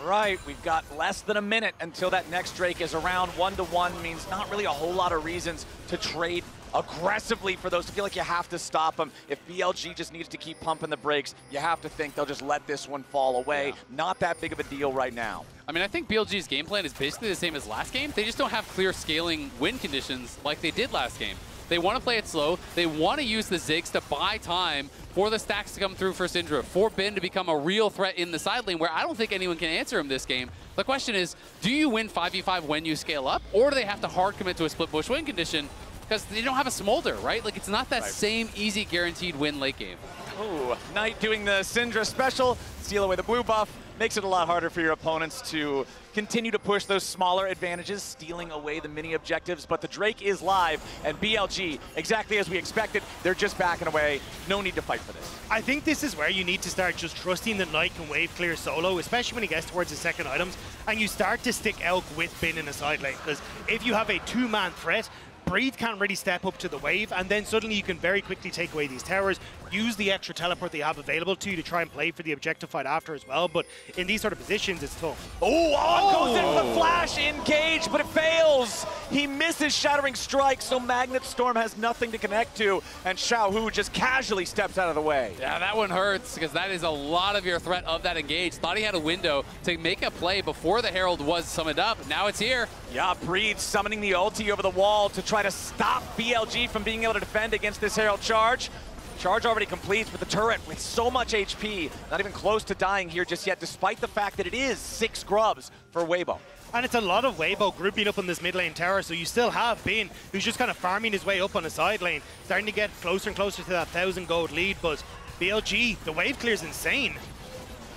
All right, we've got less than a minute until that next Drake is around. 1-1 means not really a whole lot of reasons to trade aggressively for those to feel like you have to stop them. If BLG just needs to keep pumping the brakes, you have to think they'll just let this one fall away. Not that big of a deal right now. I mean, I think BLG's game plan is basically the same as last game. They just don't have clear scaling win conditions like they did last game. They want to play it slow. They want to use the Ziggs to buy time for the stacks to come through for Syndra, for Ben to become a real threat in the side lane where I don't think anyone can answer him this game. The question is, do you win 5v5 when you scale up, or do they have to hard commit to a split bush win condition? Because they don't have a smolder, right? Like, it's not that same easy guaranteed win late game. Ooh, Knight doing the Syndra special, steal away the blue buff, makes it a lot harder for your opponents to continue to push those smaller advantages, stealing away the mini objectives, but the Drake is live, and BLG, exactly as we expected, they're just backing away. No need to fight for this. I think this is where you need to start just trusting that Knight can wave clear solo, especially when he gets towards the second items, and you start to stick Elk with Bin in a side lane, because if you have a two-man threat, Breathe can't really step up to the wave, and then suddenly you can very quickly take away these towers, use the extra teleport they have available to you to try and play for the objective fight after as well, but in these sort of positions, it's tough. Oh, goes in for the flash, engage, but it fails. He misses Shattering Strike, so Magnet Storm has nothing to connect to, and Xiaohu just casually steps out of the way. Yeah, that one hurts, because that is a lot of your threat of that engage. Thought he had a window to make a play before the Herald was summoned up. Now it's here. Yeah, Breathe summoning the ulti over the wall to try to stop BLG from being able to defend against this Herald charge. Charge already complete, but the turret with so much HP, not even close to dying here just yet, despite the fact that it is 6 grubs for Weibo. And it's a lot of Weibo grouping up on this mid lane tower, so you still have Bin, who's just kind of farming his way up on the side lane, starting to get closer and closer to that 1,000 gold lead, but BLG, the wave clear is insane.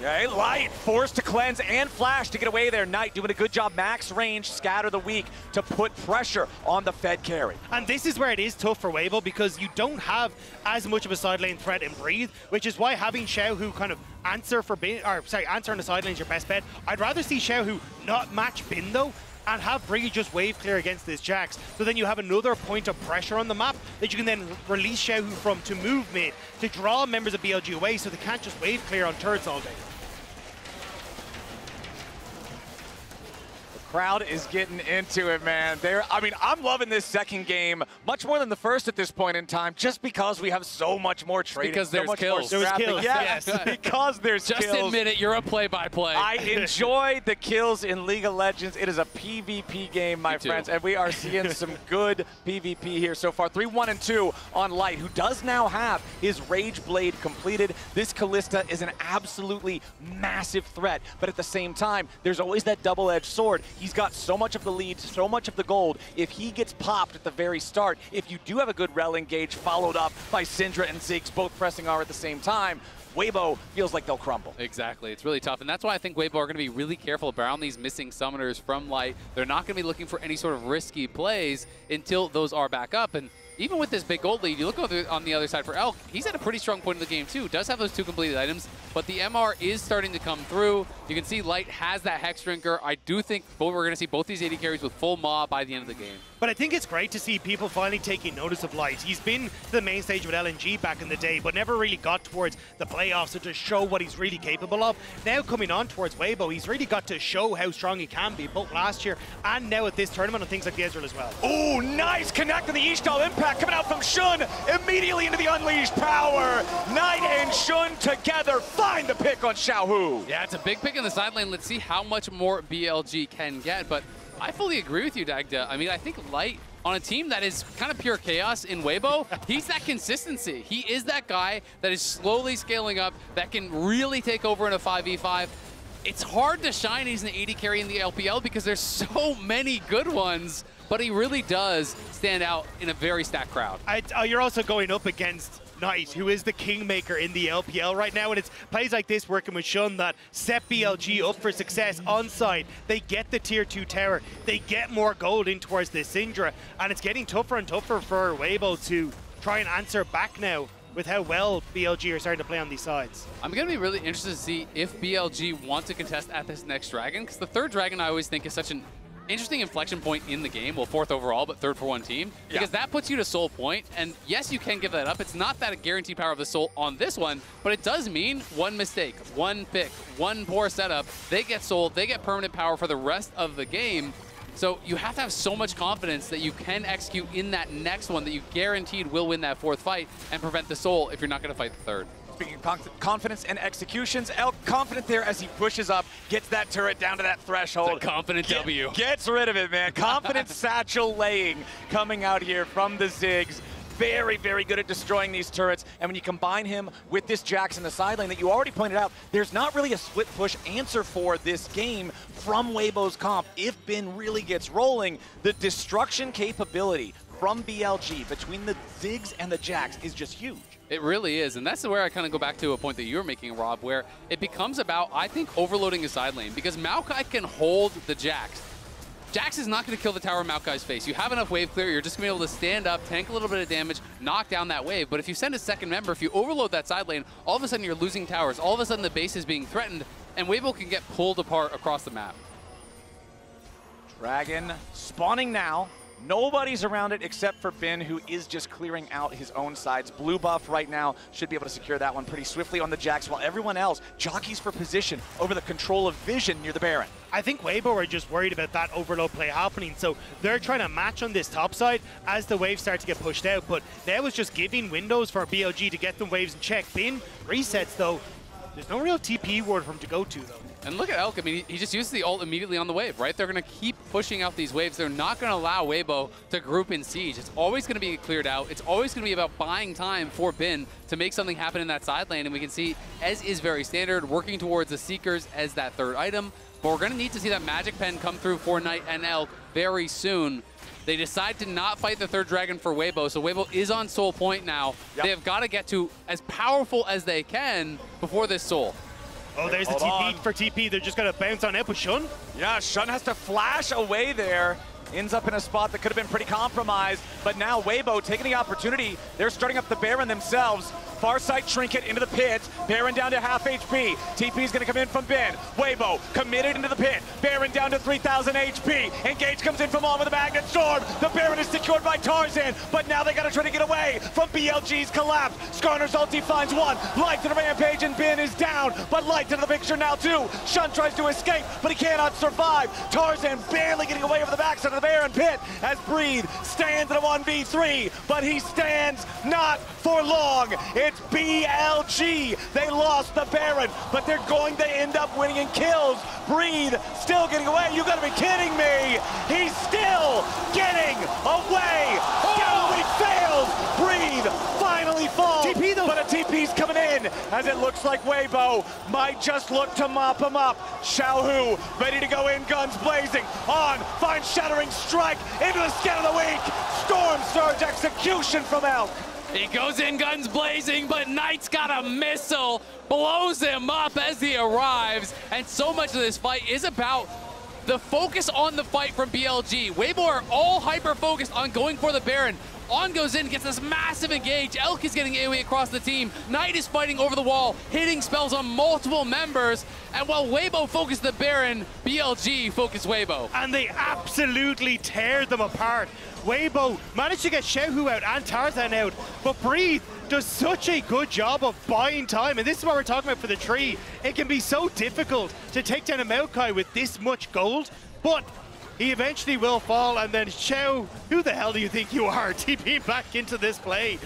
Yeah, Light forced to cleanse and flash to get away there. Knight doing a good job, max range, scatter the weak to put pressure on the Fed carry. And this is where it is tough for Weibo because you don't have as much of a side lane threat in Breathe, which is why having Xiaohu kind of answer for Bin, or sorry, answer on the side lane is your best bet. I'd rather see Xiaohu not match Bin though, and have Breathe just wave clear against this Jax. So then you have another point of pressure on the map that you can then release Xiaohu from to move mid, to draw members of BLG away so they can't just wave clear on turrets all day. Crowd is getting into it, man. I mean, I'm loving this second game much more than the first at this point in time, just because we have so much more trading. Because there's kills. There's kills. Yes, because there's just kills. Just admit it, you're a play-by-play. I enjoy the kills in League of Legends. It is a PvP game, my friends, and we are seeing some good PvP here so far. 3-1-2 on Light, who does now have his Rage Blade completed. This Callista is an absolutely massive threat, but at the same time, there's always that double-edged sword. He's got so much of the lead, so much of the gold. If he gets popped at the very start, if you do have a good rel engage followed up by Syndra and Ziggs both pressing R at the same time, Weibo feels like they'll crumble. Exactly. It's really tough, and that's why I think Weibo are going to be really careful around these missing summoners from Light. They're not going to be looking for any sort of risky plays until those are back up, and even with this big gold lead, you look over on the other side for Elk, he's at a pretty strong point in the game too. Does have those 2 completed items, but the MR is starting to come through. You can see Light has that Hex Drinker. I do think we're going to see both these AD carries with full Maw by the end of the game. But I think it's great to see people finally taking notice of Light. He's been to the main stage with LNG back in the day, but never really got towards the playoffs to just show what he's really capable of. Now coming on towards Weibo, he's really got to show how strong he can be, both last year and now at this tournament on things like the Ezreal as well. Ooh, nice connect on the Ishtal impact coming out from Shun, immediately into the unleashed power. Knight and Shun together find the pick on Xiaohu. Yeah, it's a big pick in the side lane. Let's see how much more BLG can get, but I fully agree with you, Dagda. I mean, I think Light on a team that is kind of pure chaos in Weibo, he's that consistency. He is that guy that is slowly scaling up, that can really take over in a 5v5. It's hard to shine he's an AD carry in the LPL because there's so many good ones, but he really does stand out in a very stacked crowd. You're also going up against Knight, who is the kingmaker in the LPL right now, and it's plays like this working with Shun that set BLG up for success on side. They get the tier 2 tower, they get more gold in towards the Syndra, and it's getting tougher and tougher for Weibo to try and answer back now with how well BLG are starting to play on these sides. I'm going to be really interested to see if BLG want to contest at this next dragon, because the third dragon I always think is such an interesting inflection point in the game. Well, 4th overall, but 3rd for one team. Because that puts you to Soul Point. And yes, you can give that up. It's not that a guaranteed power of the Soul on this one, but it does mean one mistake, one pick, one poor setup. They get sold, they get permanent power for the rest of the game. So you have to have so much confidence that you can execute in that next one that you guaranteed will win that 4th fight and prevent the Soul if you're not going to fight the 3rd. Speaking of confidence and executions, Elk confident there as he pushes up, gets that turret down to that threshold. It's a confident W. Gets rid of it, man. Confident satchel laying coming out here from the Ziggs. Very, very good at destroying these turrets. And when you combine him with this Jax in the side lane that you already pointed out, there's not really a split push answer for this game from Weibo's comp. If Bin really gets rolling, the destruction capability from BLG between the Ziggs and the Jax is just huge. It really is, and that's where I kind of go back to a point that you were making, Rob, where it becomes about, I think, overloading a side lane, because Maokai can hold the Jax. Jax is not going to kill the tower in Maokai's face. You have enough wave clear, you're just going to be able to stand up, tank a little bit of damage, knock down that wave, but if you send a second member, if you overload that side lane, all of a sudden you're losing towers, all of a sudden the base is being threatened, and Weibo can get pulled apart across the map. Dragon spawning now. Nobody's around it except for Bin, who is just clearing out his own sides. Blue buff right now should be able to secure that one pretty swiftly on the Jax, while everyone else jockeys for position over the control of vision near the Baron. I think Weibo are just worried about that overload play happening, so they're trying to match on this top side as the waves start to get pushed out, but that was just giving windows for BLG to get the waves in check. Bin resets, though. There's no real TP ward for him to go to, though. And look at Elk. I mean, he just uses the ult immediately on the wave, right? They're going to keep pushing out these waves. They're not going to allow Weibo to group in siege. It's always going to be cleared out. It's always going to be about buying time for Bin to make something happen in that side lane. And we can see Ez is very standard, working towards the Seekers as that 3rd item. But we're going to need to see that Magic Pen come through for Knight and Elk very soon. They decide to not fight the 3rd dragon for Weibo, so Weibo is on Soul Point now. Yep. They have got to get to as powerful as they can before this Soul. Oh, there's the TP for TP. They're just going to bounce on it with Shun. Yeah, Shun has to flash away there. Ends up in a spot that could have been pretty compromised. But now Weibo taking the opportunity. They're starting up the Baron themselves. Farsight Trinket into the pit. Baron down to half HP. TP is going to come in from Bin. Weibo committed into the pit. Baron down to 3,000 HP. Engage comes in from on with a Magnet Storm. The Baron is secured by Tarzan, but now they got to try to get away from BLG's collapse. Skarner's ulti finds one. Light to the Rampage, and Bin is down, but Light into the picture now too. Shun tries to escape, but he cannot survive. Tarzan barely getting away over the backside of the Baron pit as Breathe stands in a 1v3, but he stands not for long. It's BLG. They lost the Baron, but they're going to end up winning in kills. Breathe still getting away. You gotta be kidding me. He's still getting away. Galloway fails. Breathe finally falls. TP though. But a TP's coming in as it looks like Weibo might just look to mop him up. Xiaohu ready to go in, guns blazing. On, finds Shattering Strike into the skin of the week. Storm Surge execution from Elk. He goes in guns blazing, but Knight's got a missile, blows him up as he arrives, and so much of this fight is about the focus on the fight from BLG. Weibo are all hyper-focused on going for the Baron. On goes in, gets this massive engage. Elk is getting AoE across the team. Knight is fighting over the wall, hitting spells on multiple members. And while Weibo focused the Baron, BLG focused Weibo. And they absolutely tear them apart. Weibo managed to get Xiaohu out and Tarzan out, but Breathe does such a good job of buying time. And this is what we're talking about for the tree. It can be so difficult to take down a Maokai with this much gold, but he eventually will fall, and then Xiao, who the hell do you think you are? TP back into this play.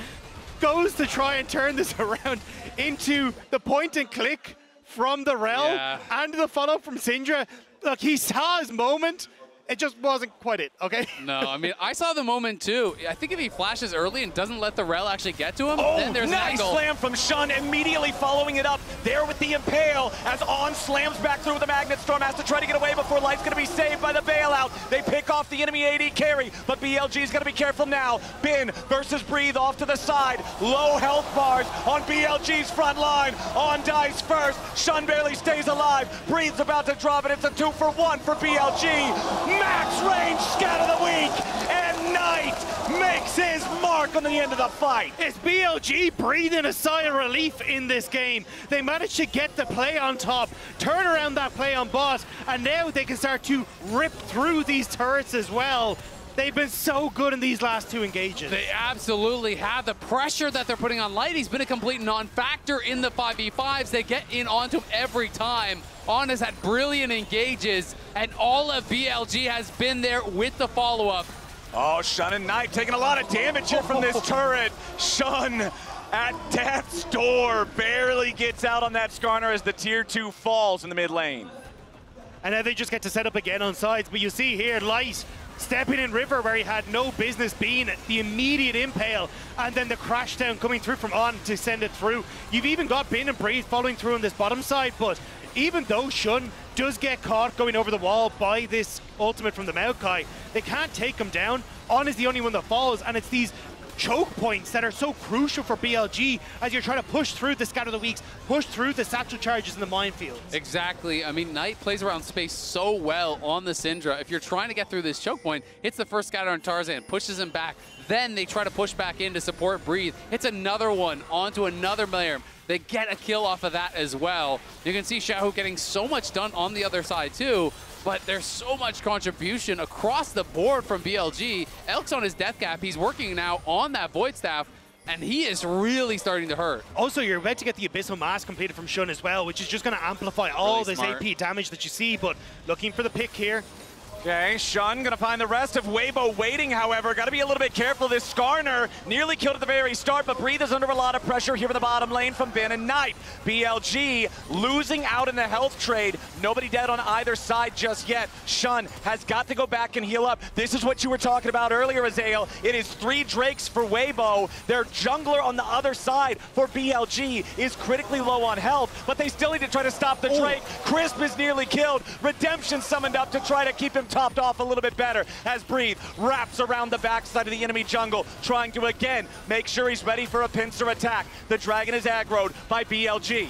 Goes to try and turn this around into the point and click from the Rel and the follow from Syndra. Look, he saw his moment. It just wasn't quite it, okay? No, I mean, I saw the moment too. I think if he flashes early and doesn't let the Rel actually get to him, then there's nice an angle. Slam from Shun, immediately following it up there with the Impale as On slams back through with the Magnet Storm, has to try to get away before Light's going to be saved by the bailout. They pick off the enemy AD carry, but BLG's going to be careful now. Bin versus Breathe off to the side. Low health bars on BLG's front line. On dies first. Shun barely stays alive. Breathe's about to drop it. It's a 2-for-1 for BLG. Max range scout of the week, and Knight Knight makes his mark on the end of the fight. It's BLG breathing a sigh of relief in this game. They managed to get the play on top, turn around that play on bot, and now they can start to rip through these turrets as well. They've been so good in these last 2 engages. They absolutely have. The pressure that they're putting on Light, he's been a complete non-factor in the 5v5s. They get in onto him every time. On has had brilliant engages, and all of BLG has been there with the follow-up. Oh, Shun and Knight taking a lot of damage here from this turret. Shun at death's door barely gets out on that Skarner as the tier 2 falls in the mid lane. And now they just get to set up again on sides, but you see here, Light stepping in river where he had no business being, the immediate impale, and then the crash down coming through from On to send it through. You've even got Bin and Breathe following through on this bottom side, but even though Shun does get caught going over the wall by this ultimate from the Maokai, they can't take him down. On is the only one that falls, and it's these choke points that are so crucial for BLG as you're trying to push through the Scatter the Weaks, push through the satchel charges in the minefields. Exactly. I mean, Knight plays around space so well on the Syndra. If you're trying to get through this choke point, hits the first scatter on Tarzan, pushes him back. Then they try to push back in to support Breathe. Hits another one onto another layer. They get a kill off of that as well. You can see Shahu getting so much done on the other side too, but there's so much contribution across the board from BLG. Elk's on his death cap. He's working now on that Void Staff, and he is really starting to hurt. Also, you're about to get the Abyssal Mask completed from Shun as well, which is just going to amplify all this AP damage that you see, but looking for the pick here. Okay, Shun gonna find the rest of Weibo waiting, however. Gotta be a little bit careful. This Skarner nearly killed at the very start, but Breathe is under a lot of pressure here in the bottom lane from Bin and Knight. BLG losing out in the health trade. Nobody dead on either side just yet. Shun has got to go back and heal up. This is what you were talking about earlier, Azael. It is 3 Drakes for Weibo. Their jungler on the other side for BLG is critically low on health, but they still need to try to stop the Drake. Crisp is nearly killed. Redemption summoned up to try to keep him topped off a little bit better as Breathe wraps around the backside of the enemy jungle, trying to again make sure he's ready for a pincer attack. The dragon is aggroed by BLG.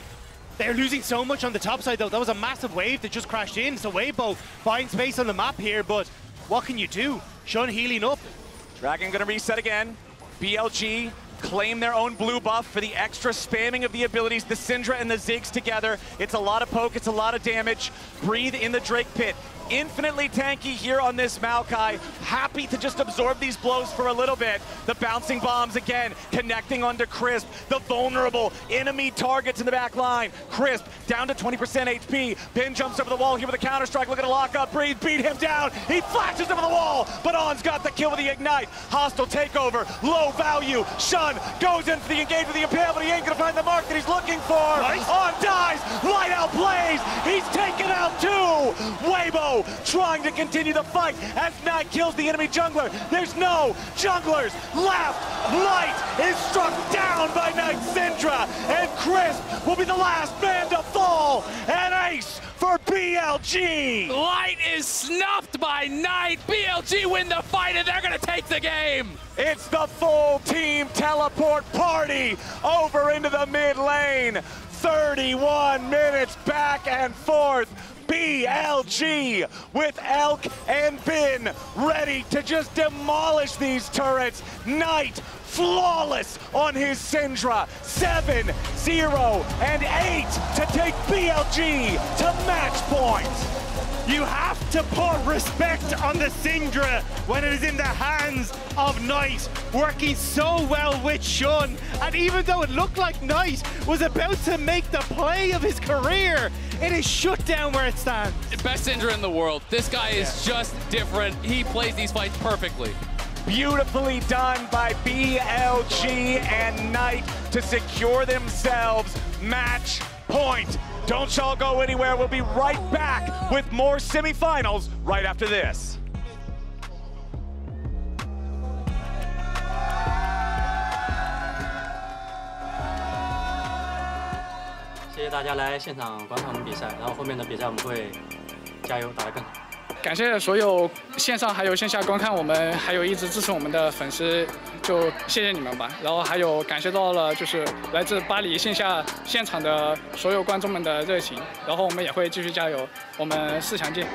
They're losing so much on the top side though. That was a massive wave that just crashed in, so Weibo finds space on the map here, but what can you do? Shun healing up. Dragon gonna reset again. BLG claim their own blue buff for the extra spamming of the abilities, the Syndra and the Ziggs together. It's a lot of poke, it's a lot of damage. Breathe in the Drake pit. Infinitely tanky here on this Maokai. Happy to just absorb these blows for a little bit. The bouncing bombs again, connecting onto Crisp. The vulnerable enemy targets in the back line. Crisp down to 20% HP. Bin jumps over the wall here with a counter strike. Look at a lock up. Breathe, beat him down. He flashes over the wall, but On's got the kill with the ignite. Hostile takeover, low value. Shun goes into the engage with the impale, but he ain't gonna find the mark that he's looking for. Nice. On dies, light out plays. He's taken out 2. Weibo trying to continue the fight as Knight kills the enemy jungler. There's no junglers left. Light is struck down by Knight Syndra, and Crisp will be the last man to fall. And ace for BLG. Light is snuffed by Knight. BLG win the fight, and they're gonna take the game. It's the full team teleport party over into the mid lane. 31 minutes back and forth. BLG with Elk and Bin ready to just demolish these turrets. Knight flawless on his Syndra. 7, 0, and 8 to take BLG to match point. You have to put respect on the Syndra when it is in the hands of Knight, working so well with Shun. And even though it looked like Knight was about to make the play of his career, it is shut down where it stands. Best Syndra in the world. This guy is just different. He plays these fights perfectly. Beautifully done by BLG and Knight to secure themselves match point. Don't y'all go anywhere. We'll be right back with more semifinals right after this. 谢谢大家来现场观看我们比赛，然后后面的比赛我们会加油打得更好。感谢所有线上还有线下观看我们，还有一直支持我们的粉丝，就谢谢你们吧。然后还有感谢到了就是来自巴黎线下现场的所有观众们的热情，然后我们也会继续加油，我们4强见。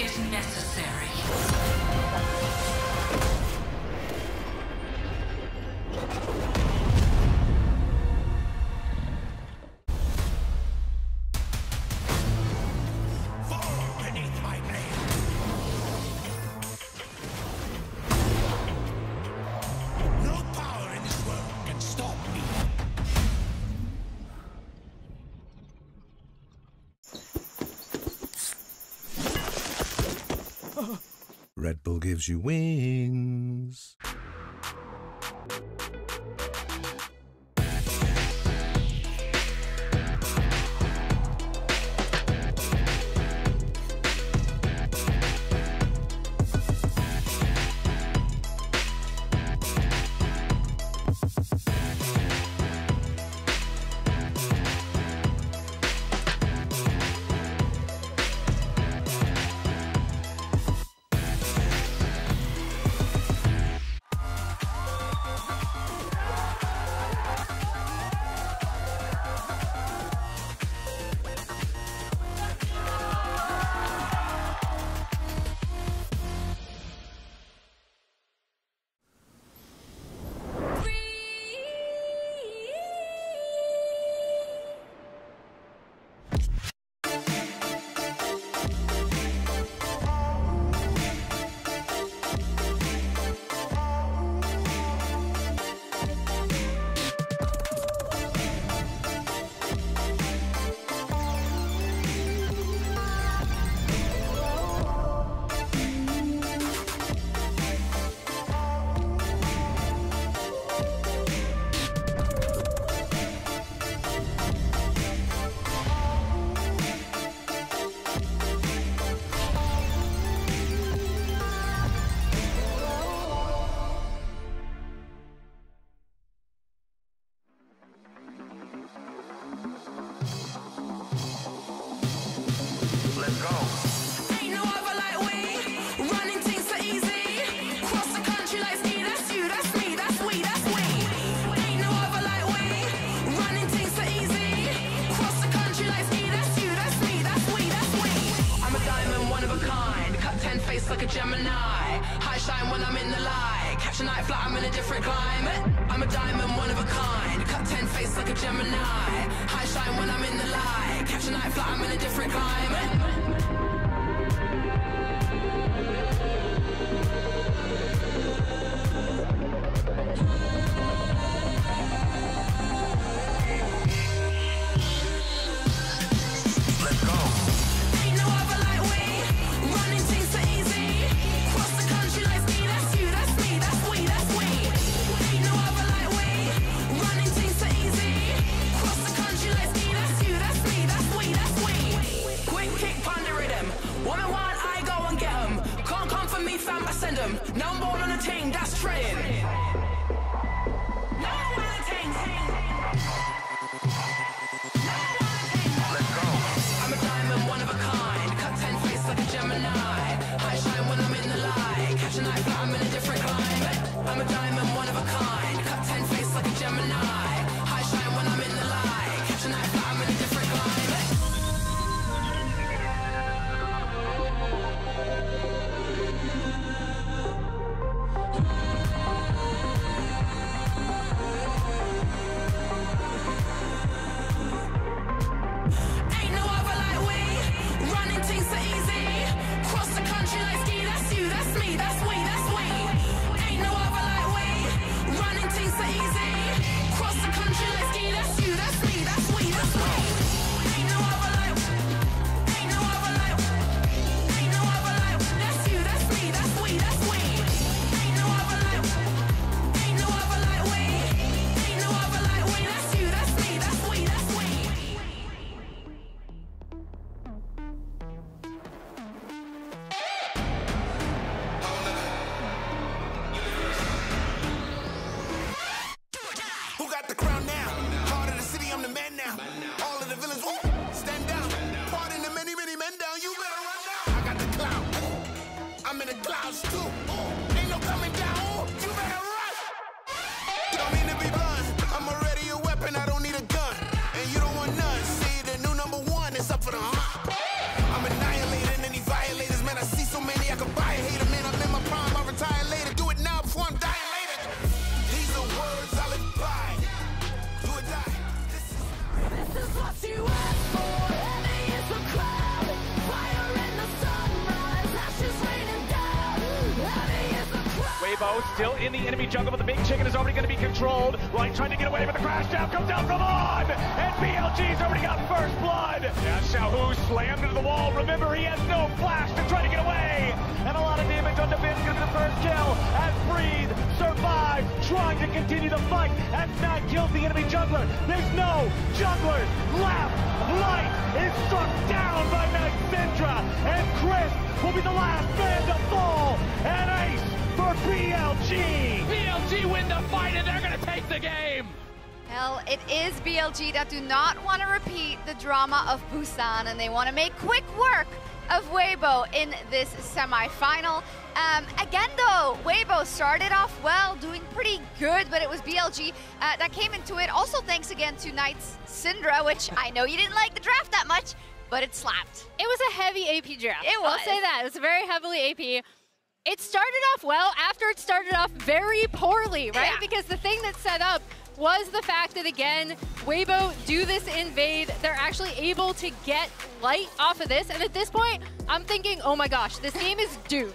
is necessary. Red Bull gives you wings. Like a Gemini, high shine when I'm in the light. Catch a night flight, I'm in a different climate. I'm a diamond, one of a kind. Cut 10 face like a Gemini. High shine when I'm in the light. Catch a night flight, I'm in a different climate. Now I'm born on a team that's training. Now I'm on a team. Let's go. I'm a diamond, one of a kind. Cut 10 face like a Gemini. High shine when I'm in the light. Catch a night flight, I'm in a different climate. I'm a diamond, one of a kind. Cut 10 face like a Gemini. High shine when I'm in the light. Catch a night flight, I'm in a different climate. I'm annihilating any violators, man, I see Weibo still in the enemy jungle, but the big chicken is already going to be controlled. Light trying to get away, but the crash down comes out from On, and BLG's already got first blood. Yeah, Xiaohu slammed into the wall. Remember, he has no flash to try to get away, and a lot of damage on Defense gonna be the first kill as Breathe survives, trying to continue the fight as Knight kills the enemy jungler. There's no junglers left. Light is struck down by Knight Syndra, and Chris will be the last man to fall. And ace for BLG. BLG win the fight, and they're gonna take the game. Well, it is BLG that do not want to repeat the drama of Busan, and they want to make quick work of Weibo in this semi-final. Again, though, Weibo started off well, doing pretty good, but it was BLG that came into it. Also, thanks again to Knight's Syndra, which I know you didn't like the draft that much, but it slapped. It was a heavy AP draft. It was. I'll say that. It was very heavily AP. It started off well after it started off very poorly, right? Yeah. Because the thing that set up was the fact that, again, Weibo do this invade. They're actually able to get Light off of this. And at this point, I'm thinking, oh my gosh, this game is doomed.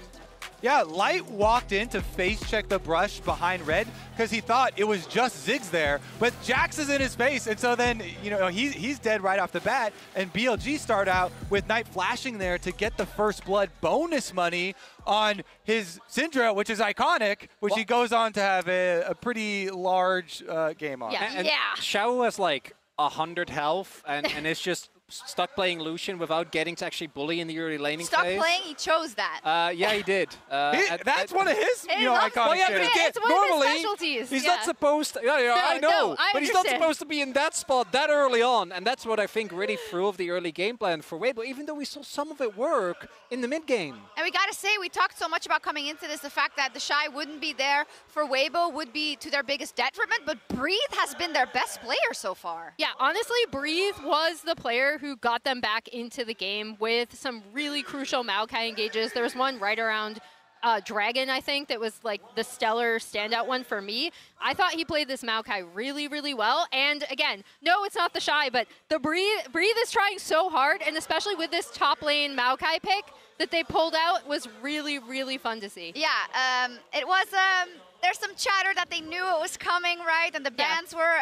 Yeah, Light walked in to face check the brush behind Red because he thought it was just Ziggs there, but Jax is in his face, and so then, you know, he's dead right off the bat, and BLG start out with Knight flashing there to get the first blood bonus money on his Syndra, which is iconic, which he goes on to have a pretty large game on. Yeah. And Xiao has like 100 health, and it's just stuck playing Lucian without getting to actually bully in the early laning phase. Stop playing, he chose that. Yeah, he did. That's one of his, you know, iconic well, yeah, shit. but It's one of his normally, specialties. he's Yeah. not supposed to, I know, no, I but he's not understand. supposed to be in that spot that early on, and that's what I think really threw off the early game plan for Weibo, even though we saw some of it work in the mid game. And we gotta say, we talked so much about coming into this, the fact that the Shy wouldn't be there for Weibo would be to their biggest detriment, but Breathe has been their best player so far. Yeah, honestly, Breathe was the player who got them back into the game with some really crucial Maokai engages. There was one right around Dragon, I think, that was like the stellar standout one for me. I thought he played this Maokai really, really well. And again, no, it's not the Shy, but the Breathe is trying so hard, and especially with this top lane Maokai pick that they pulled out was really, really fun to see. Yeah, it was, there's some chatter that they knew it was coming, right? And the bans were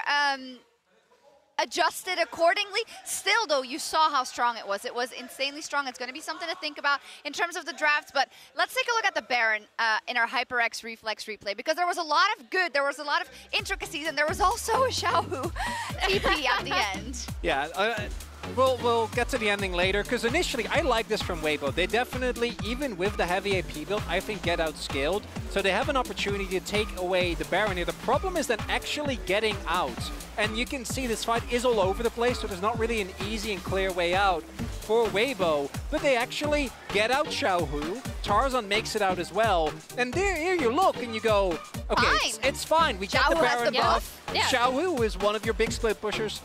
adjusted accordingly. Still, though, you saw how strong it was. It was insanely strong. It's going to be something to think about in terms of the drafts. But let's take a look at the Baron in our HyperX Reflex replay, because there was a lot of good, there was a lot of intricacies, and there was also a Xiaohu TP at the end. Yeah, we'll get to the ending later, because initially I like this from Weibo. They definitely, even with the heavy AP build, I think get outscaled. So they have an opportunity to take away the Baron here. The problem is then actually getting out. And you can see this fight is all over the place, so there's not really an easy and clear way out for Weibo. But they actually get out Xiaohu. Tarzan makes it out as well. And here you look and you go, okay, it's fine. We get the Baron buff. Yeah. Xiaohu is one of your big split pushers,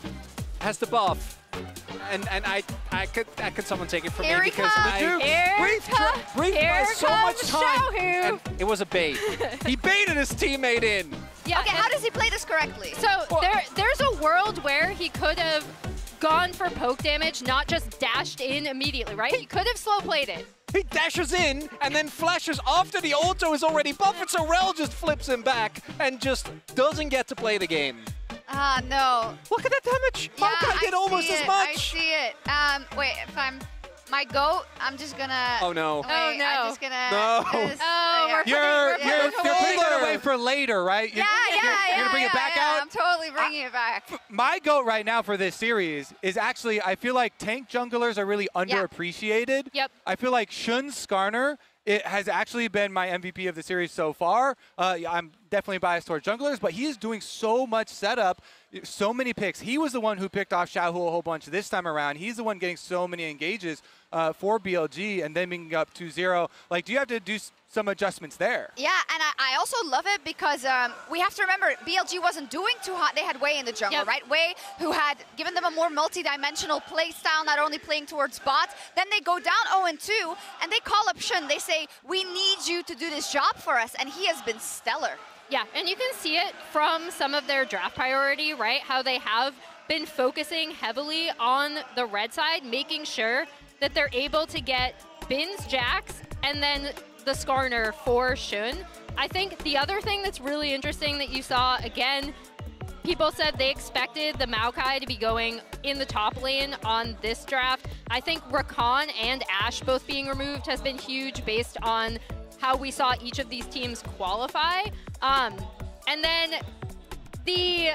has the buff. And could someone take it from me, because Breathe buys so much time, and it was a bait. He baited his teammate in. Yeah. Okay, how does he play this correctly? So there's a world where he could have gone for poke damage, not just dashed in immediately, right? He could have slow played it. He dashes in and then flashes after the auto is already buffed, so Rel just flips him back and just doesn't get to play the game. Ah, no. Look at that damage. Yeah, Maokai did almost as much. I see it. Wait, if I'm my goat, I'm just gonna. Oh no. Wait, Oh no. I'm just gonna. No. You're putting it away for later, right? Yeah, You're gonna bring it back out? I'm totally bringing it back. My GOAT right now for this series is actually, I feel like tank junglers are really underappreciated. Yep. I feel like Shun Skarner, it has actually been my MVP of the series so far. I'm definitely biased towards junglers, but he is doing so much setup, so many picks. He was the one who picked off Xiaohu a whole bunch this time around. He's the one getting so many engages for BLG and then being up 2-0. Like, do you have to do some adjustments there? Yeah, and I also love it because we have to remember BLG wasn't doing too hot. They had Wei in the jungle, right? Wei, who had given them a more multi-dimensional play style, not only playing towards bots. Then they go down 0-2, and they call up Shun. They say, we need you to do this job for us, and he has been stellar. Yeah, and you can see it from some of their draft priority, right? How they have been focusing heavily on the red side, making sure that they're able to get Bin's Jax and then the Skarner for Shun. I think the other thing that's really interesting that you saw, again, people said they expected the Maokai to be going in the top lane on this draft. I think Rakan and Ashe both being removed has been huge based on how we saw each of these teams qualify. And then the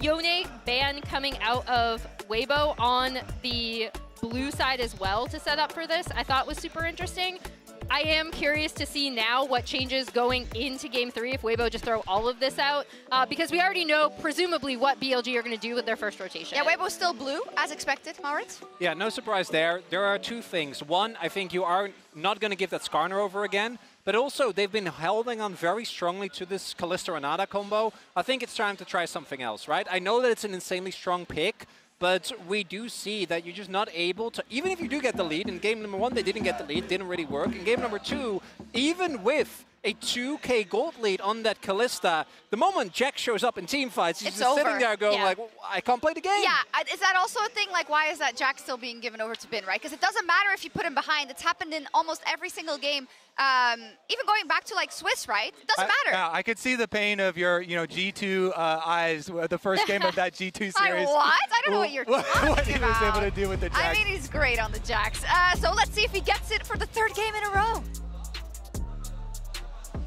Yone ban coming out of Weibo on the blue side as well to set up for this, I thought was super interesting. I am curious to see now what changes going into Game 3 if Weibo just throw all of this out, because we already know, presumably, what BLG are going to do with their first rotation. Yeah, Weibo's still blue, as expected, Maurits. Yeah, no surprise there. There are two things. One, I think you are not going to give that Skarner over again, but also they've been holding on very strongly to this Kalista-Renata combo. I think it's time to try something else, right? I know that it's an insanely strong pick, but we do see that you're just not able to, even if you do get the lead, in game number 1 they didn't get the lead, didn't really work. In game number 2, even with a 2k gold lead on that Kalista, the moment Jack shows up in team fights, he's just sitting there going like, well, I can't play the game. Yeah, is that also a thing? Like, why is that Jack still being given over to Bin, right? Because it doesn't matter if you put him behind. It's happened in almost every single game. Even going back to like Swiss, right? It doesn't matter. Yeah, I could see the pain of your, G2 eyes, the first game of that G2 series. What? I don't know what you're talking about. What he was able to do with the Jax. I mean, he's great on the Jax. So let's see if he gets it for the 3rd game in a row.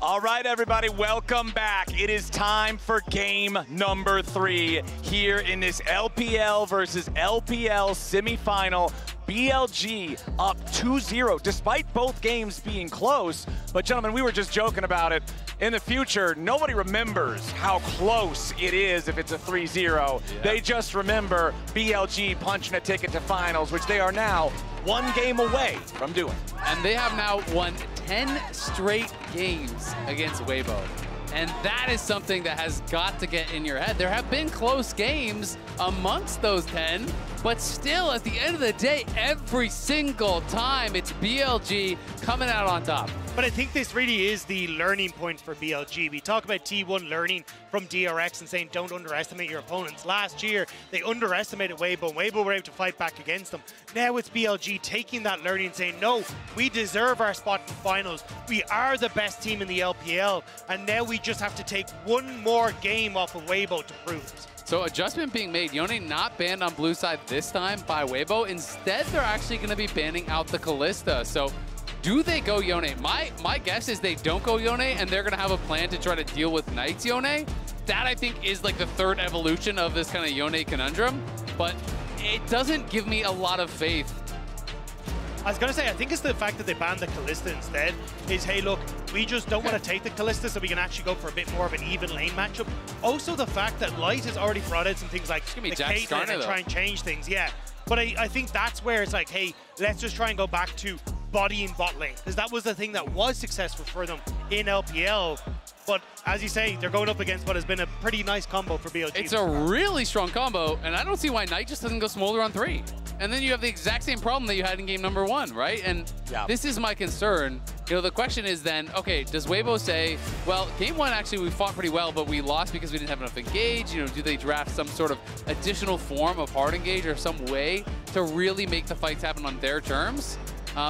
All right, everybody, welcome back. It is time for game number 3 here in this LPL versus LPL semifinal. BLG up 2-0, despite both games being close. But gentlemen, we were just joking about it. In the future, nobody remembers how close it is if it's a 3-0. Yeah. They just remember BLG punching a ticket to finals, which they are now 1 game away from doing. And they have now won 10 straight games against Weibo. And that is something that has got to get in your head. There have been close games amongst those 10, but still, at the end of the day, every single time, it's BLG coming out on top. But I think this really is the learning point for BLG. We talk about T1 learning from DRX and saying don't underestimate your opponents. Last year, they underestimated Weibo, and Weibo were able to fight back against them. Now it's BLG taking that learning and saying, no, we deserve our spot in finals. We are the best team in the LPL, and now we just have to take 1 more game off of Weibo to prove it. So adjustment being made. Yone not banned on blue side this time by Weibo. Instead, they're actually going to be banning out the Kalista. So do they go Yone? My guess is they don't go Yone, and they're going to have a plan to try to deal with Knight's Yone. That, I think, is like the 3rd evolution of this kind of Yone conundrum. But it doesn't give me a lot of faith. I was going to say, I think it's the fact that they banned the Kalista instead is, hey, look, we just don't want to take the Kalista so we can actually go for a bit more of an even lane matchup. Also, the fact that Light has already brought out some things like the Caitlyn and try and change things, yeah. But I think that's where it's like, hey, let's just try and go back to bodying bot lane, because that was the thing that was successful for them in LPL. But as you say, they're going up against what has been a pretty nice combo for BLG. It's a really strong combo, and I don't see why Knight just doesn't go Smolder on 3. And then you have the exact same problem that you had in game number 1, right? And this is my concern. The question is then, okay, does Weibo say, well, game 1 actually we fought pretty well, but we lost because we didn't have enough engage? Do they draft some sort of additional form of hard engage or some way to really make the fights happen on their terms?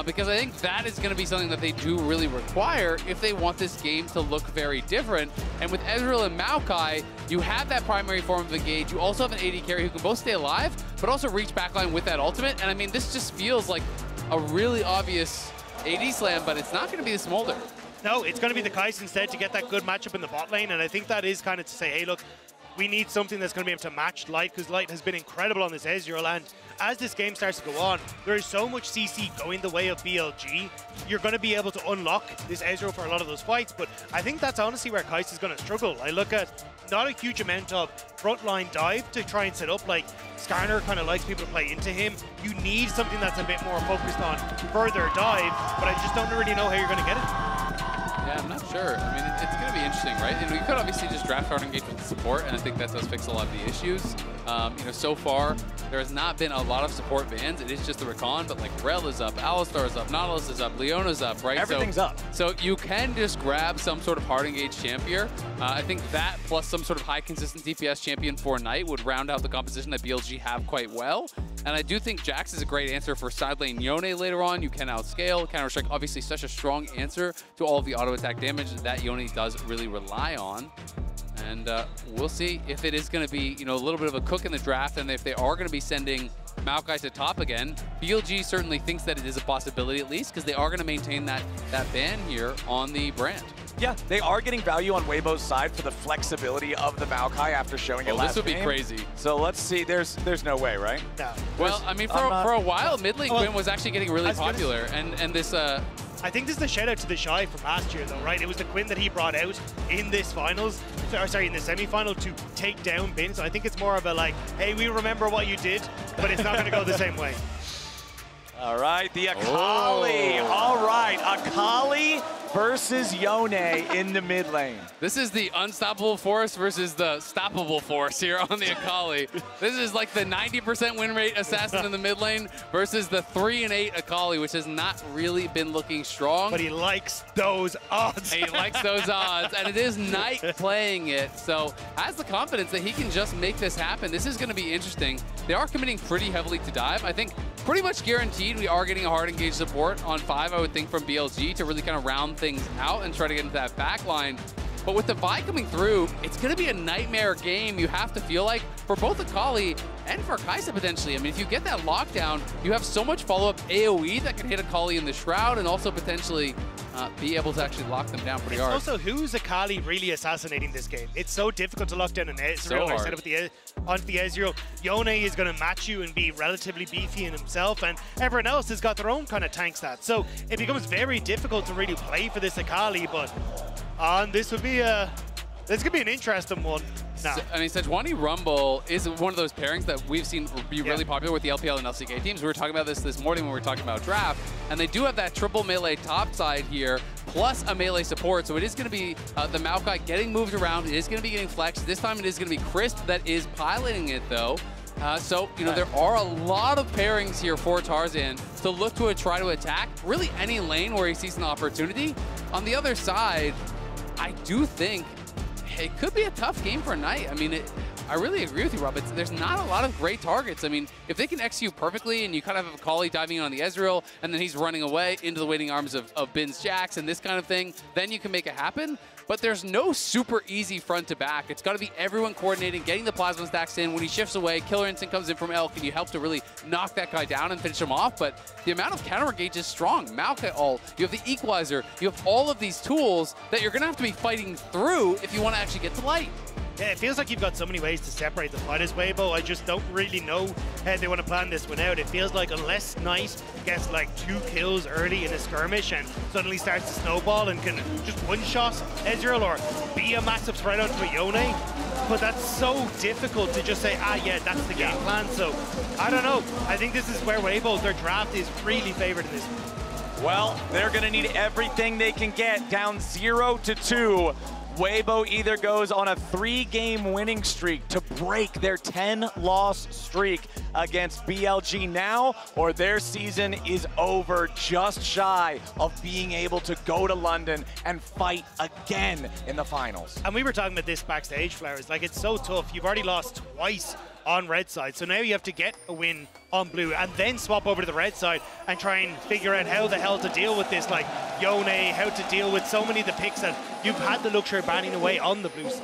Because I think that is going to be something that they do really require if they want this game to look very different. And with Ezreal and Maokai, you have that primary form of engage. You also have an AD carry who can both stay alive, but also reach backline with that ultimate. And I mean, this just feels like a really obvious AD slam, but it's not going to be the Smolder. No, it's going to be the Kais instead to get that good matchup in the bot lane. And I think that is kind of to say, hey, look, we need something that's going to be able to match Light, because Light has been incredible on this Ezreal. And as this game starts to go on, there is so much CC going the way of BLG. You're going to be able to unlock this Ezreal for a lot of those fights. But I think that's honestly where Kais is going to struggle. I look at not a huge amount of frontline dive to try and set up. Like, Skarner kind of likes people to play into him. You need something that's a bit more focused on further dive, but I just don't really know how you're going to get it. Yeah, I'm not sure. I mean, it's going to be interesting, right? And we could obviously just draft hard engage with support, and I think that does fix a lot of the issues. So far, there has not been a lot of support bans. It is just the Rakan, but like Rel is up, Alistar is up, Nautilus is up, Leona's up, right? Everything's up. So you can just grab some sort of hard engage champion. I think that plus some sort of high consistent DPS champion for Knight would round out the composition that BLG have quite well. And I do think Jax is a great answer for side lane Yone later on. You can outscale. Counter-Strike, obviously such a strong answer to all of the auto attack damage that Yone does really rely on. And we'll see if it is going to be, you know, a little bit of a cook in the draft, and if they are going to be sending Maokai to top again. BLG certainly thinks that it is a possibility at least, because they are going to maintain that ban here on the brand. Yeah, they are getting value on Weibo's side for the flexibility of the Maokai after showing it last This would be game. crazy. So let's see. There's no way, right? No. Well, I mean, for a while, mid lane Quinn was actually getting really popular, and this. I think this is a shout out to the Shy from last year, though, right? It was the Quinn that he brought out in this finals, sorry, in the semi-final to take down Bin. So I think it's more of a like, hey, we remember what you did, but it's not going to go the same way. All right, the Akali. Oh. All right, Akali versus Yone in the mid lane. This is the unstoppable force versus the stoppable force here on the Akali. This is like the 90% win rate assassin in the mid lane versus the 3-8 Akali, which has not really been looking strong. But he likes those odds. He likes those odds, and it is Knight playing it, so has the confidence that he can just make this happen. This is going to be interesting. They are committing pretty heavily to dive. I think pretty much guaranteed we are getting a hard engage support on 5, I would think, from BLG to really kind of round things out and try to get into that back line. But with the Vi coming through, it's going to be a nightmare game, you have to feel like, for both Akali and for Kai'Sa potentially. I mean, if you get that lockdown, you have so much follow-up AoE that can hit Akali in the Shroud and also potentially be able to actually lock them down pretty hard. Also, who's Akali really assassinating this game? It's so difficult to lock down an Ezreal or set up onto the Ezreal. Yone is going to match you and be relatively beefy in himself, and everyone else has got their own kind of tank stats. So it becomes very difficult to really play for this Akali, but this would be this could be an interesting one. Now, I mean, Sejuani Rumble is one of those pairings that we've seen be really popular with the LPL and LCK teams. We were talking about this morning when we were talking about draft, and they do have that triple melee top side here, plus a melee support, so it is going to be the Maokai getting moved around. It is going to be getting flexed. This time it is going to be Crisp that is piloting it, though. So, you know, there are a lot of pairings here for Tarzan to look to try to attack really any lane where he sees an opportunity. On the other side, I do think it could be a tough game for Knight. I mean, I really agree with you, Rob. There's not a lot of great targets. I mean, if they can execute perfectly and you kind of have Akali diving in on the Ezreal and then he's running away into the waiting arms of Bin's Jax and this kind of thing, then you can make it happen. But there's no super easy front to back. It's got to be everyone coordinating, getting the plasma stacks in. When he shifts away, Killer Instinct comes in from L. Can you help to really knock that guy down and finish him off? But the amount of counter engage is strong. Maokai ult, you have the equalizer, you have all of these tools that you're going to have to be fighting through if you want to actually get to light. Yeah, it feels like you've got so many ways to separate the fighters, Weibo. I just don't really know how they want to plan this one out. It feels like unless Knight gets like 2 kills early in a skirmish and suddenly starts to snowball and can just one-shot Ezreal or be a massive threat onto a Yone, but that's so difficult to just say, yeah, that's the game plan. So, I don't know. I think this is where Weibo, their draft is really favored in this one. Well, they're going to need everything they can get, down 0-2. Weibo either goes on a 3-game winning streak to break their 10-loss streak against BLG now, or their season is over, just shy of being able to go to London and fight again in the finals. And we were talking about this backstage, Flowers. Like, it's so tough. You've already lost twice on red side, so now you have to get a win on blue and then swap over to the red side and try and figure out how the hell to deal with this, like Yone, how to deal with so many of the picks that you've had the luxury of banning away on the blue side.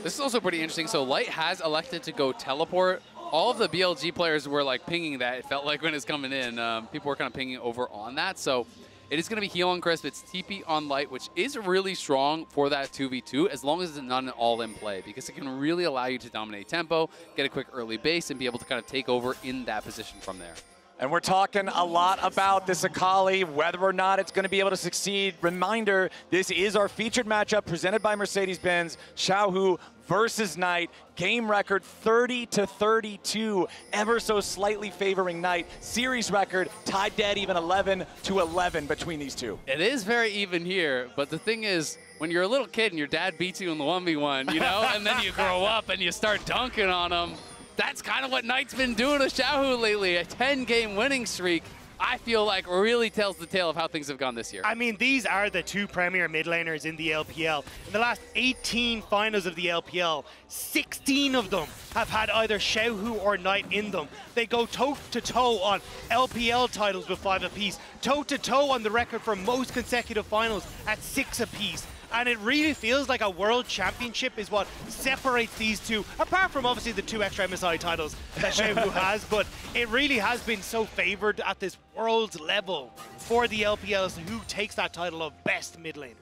This is also pretty interesting. So Light has elected to go teleport. All of the BLG players were like pinging that, it felt like, when it's coming in. People were kind of pinging over on that. So it is going to be heal on Crisp. It's TP on Light, which is really strong for that 2v2, as long as it's not an all-in play, because it can really allow you to dominate tempo, get a quick early base, and be able to kind of take over in that position from there. And we're talking a lot about this Akali, whether or not it's going to be able to succeed. Reminder, this is our featured matchup presented by Mercedes-Benz, Xiaohu versus Knight. Game record 30-32, ever so slightly favoring Knight. Series record tied dead even 11-11 between these two. It is very even here, but the thing is, when you're a little kid and your dad beats you in the 1v1, you know, and then you grow up and you start dunking on them, that's kind of what Knight's been doing to Xiaohu lately, a 10-game winning streak. I feel like really tells the tale of how things have gone this year. I mean, these are the two premier mid laners in the LPL. In the last 18 finals of the LPL, 16 of them have had either Xiaohu or Knight in them. They go toe-to-toe on LPL titles with 5 apiece, toe-to-toe on the record for most consecutive finals at 6 apiece. And it really feels like a world championship is what separates these two, apart from obviously the 2 extra MSI titles that Xiaohu has, but it really has been so favored at this world level for the LPLs who takes that title of best mid laner.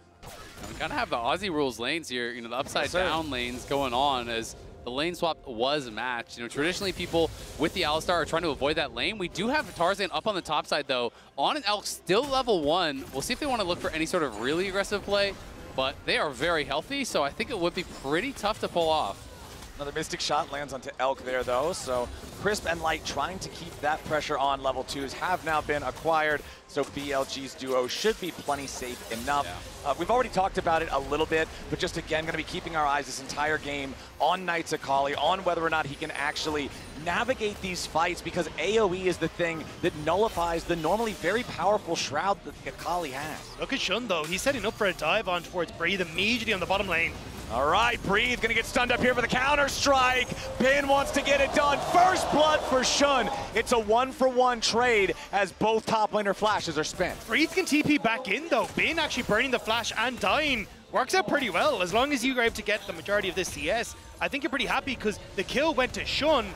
We kind of have the Aussie rules lanes here, you know, the upside down lanes going on as the lane swap was matched. You know, traditionally people with the Alistar are trying to avoid that lane. We do have Tarzan up on the top side though, on an Elk still level 1. We'll see if they want to look for any sort of really aggressive play. But they are very healthy, so I think it would be pretty tough to pull off. Another Mystic shot lands onto Elk there, though. So Crisp and Light trying to keep that pressure on. Level 2s have now been acquired, so BLG's duo should be plenty safe enough. Yeah. We've already talked about it a little bit, but just again, going to be keeping our eyes this entire game on Knight's Akali, on whether or not he can actually navigate these fights, because AoE is the thing that nullifies the normally very powerful Shroud that Akali has. Look at Shun, though. He's setting up for a dive on towards Breathe immediately on the bottom lane. All right, Breathe gonna get stunned up here for the counter strike. Bin wants to get it done. First blood for Shun. It's a 1-for-1 trade as both top laner flashes are spent. Breathe can TP back in though. Bin actually burning the flash and dying. Works out pretty well. As long as you are able to get the majority of this CS, I think you're pretty happy because the kill went to Shun,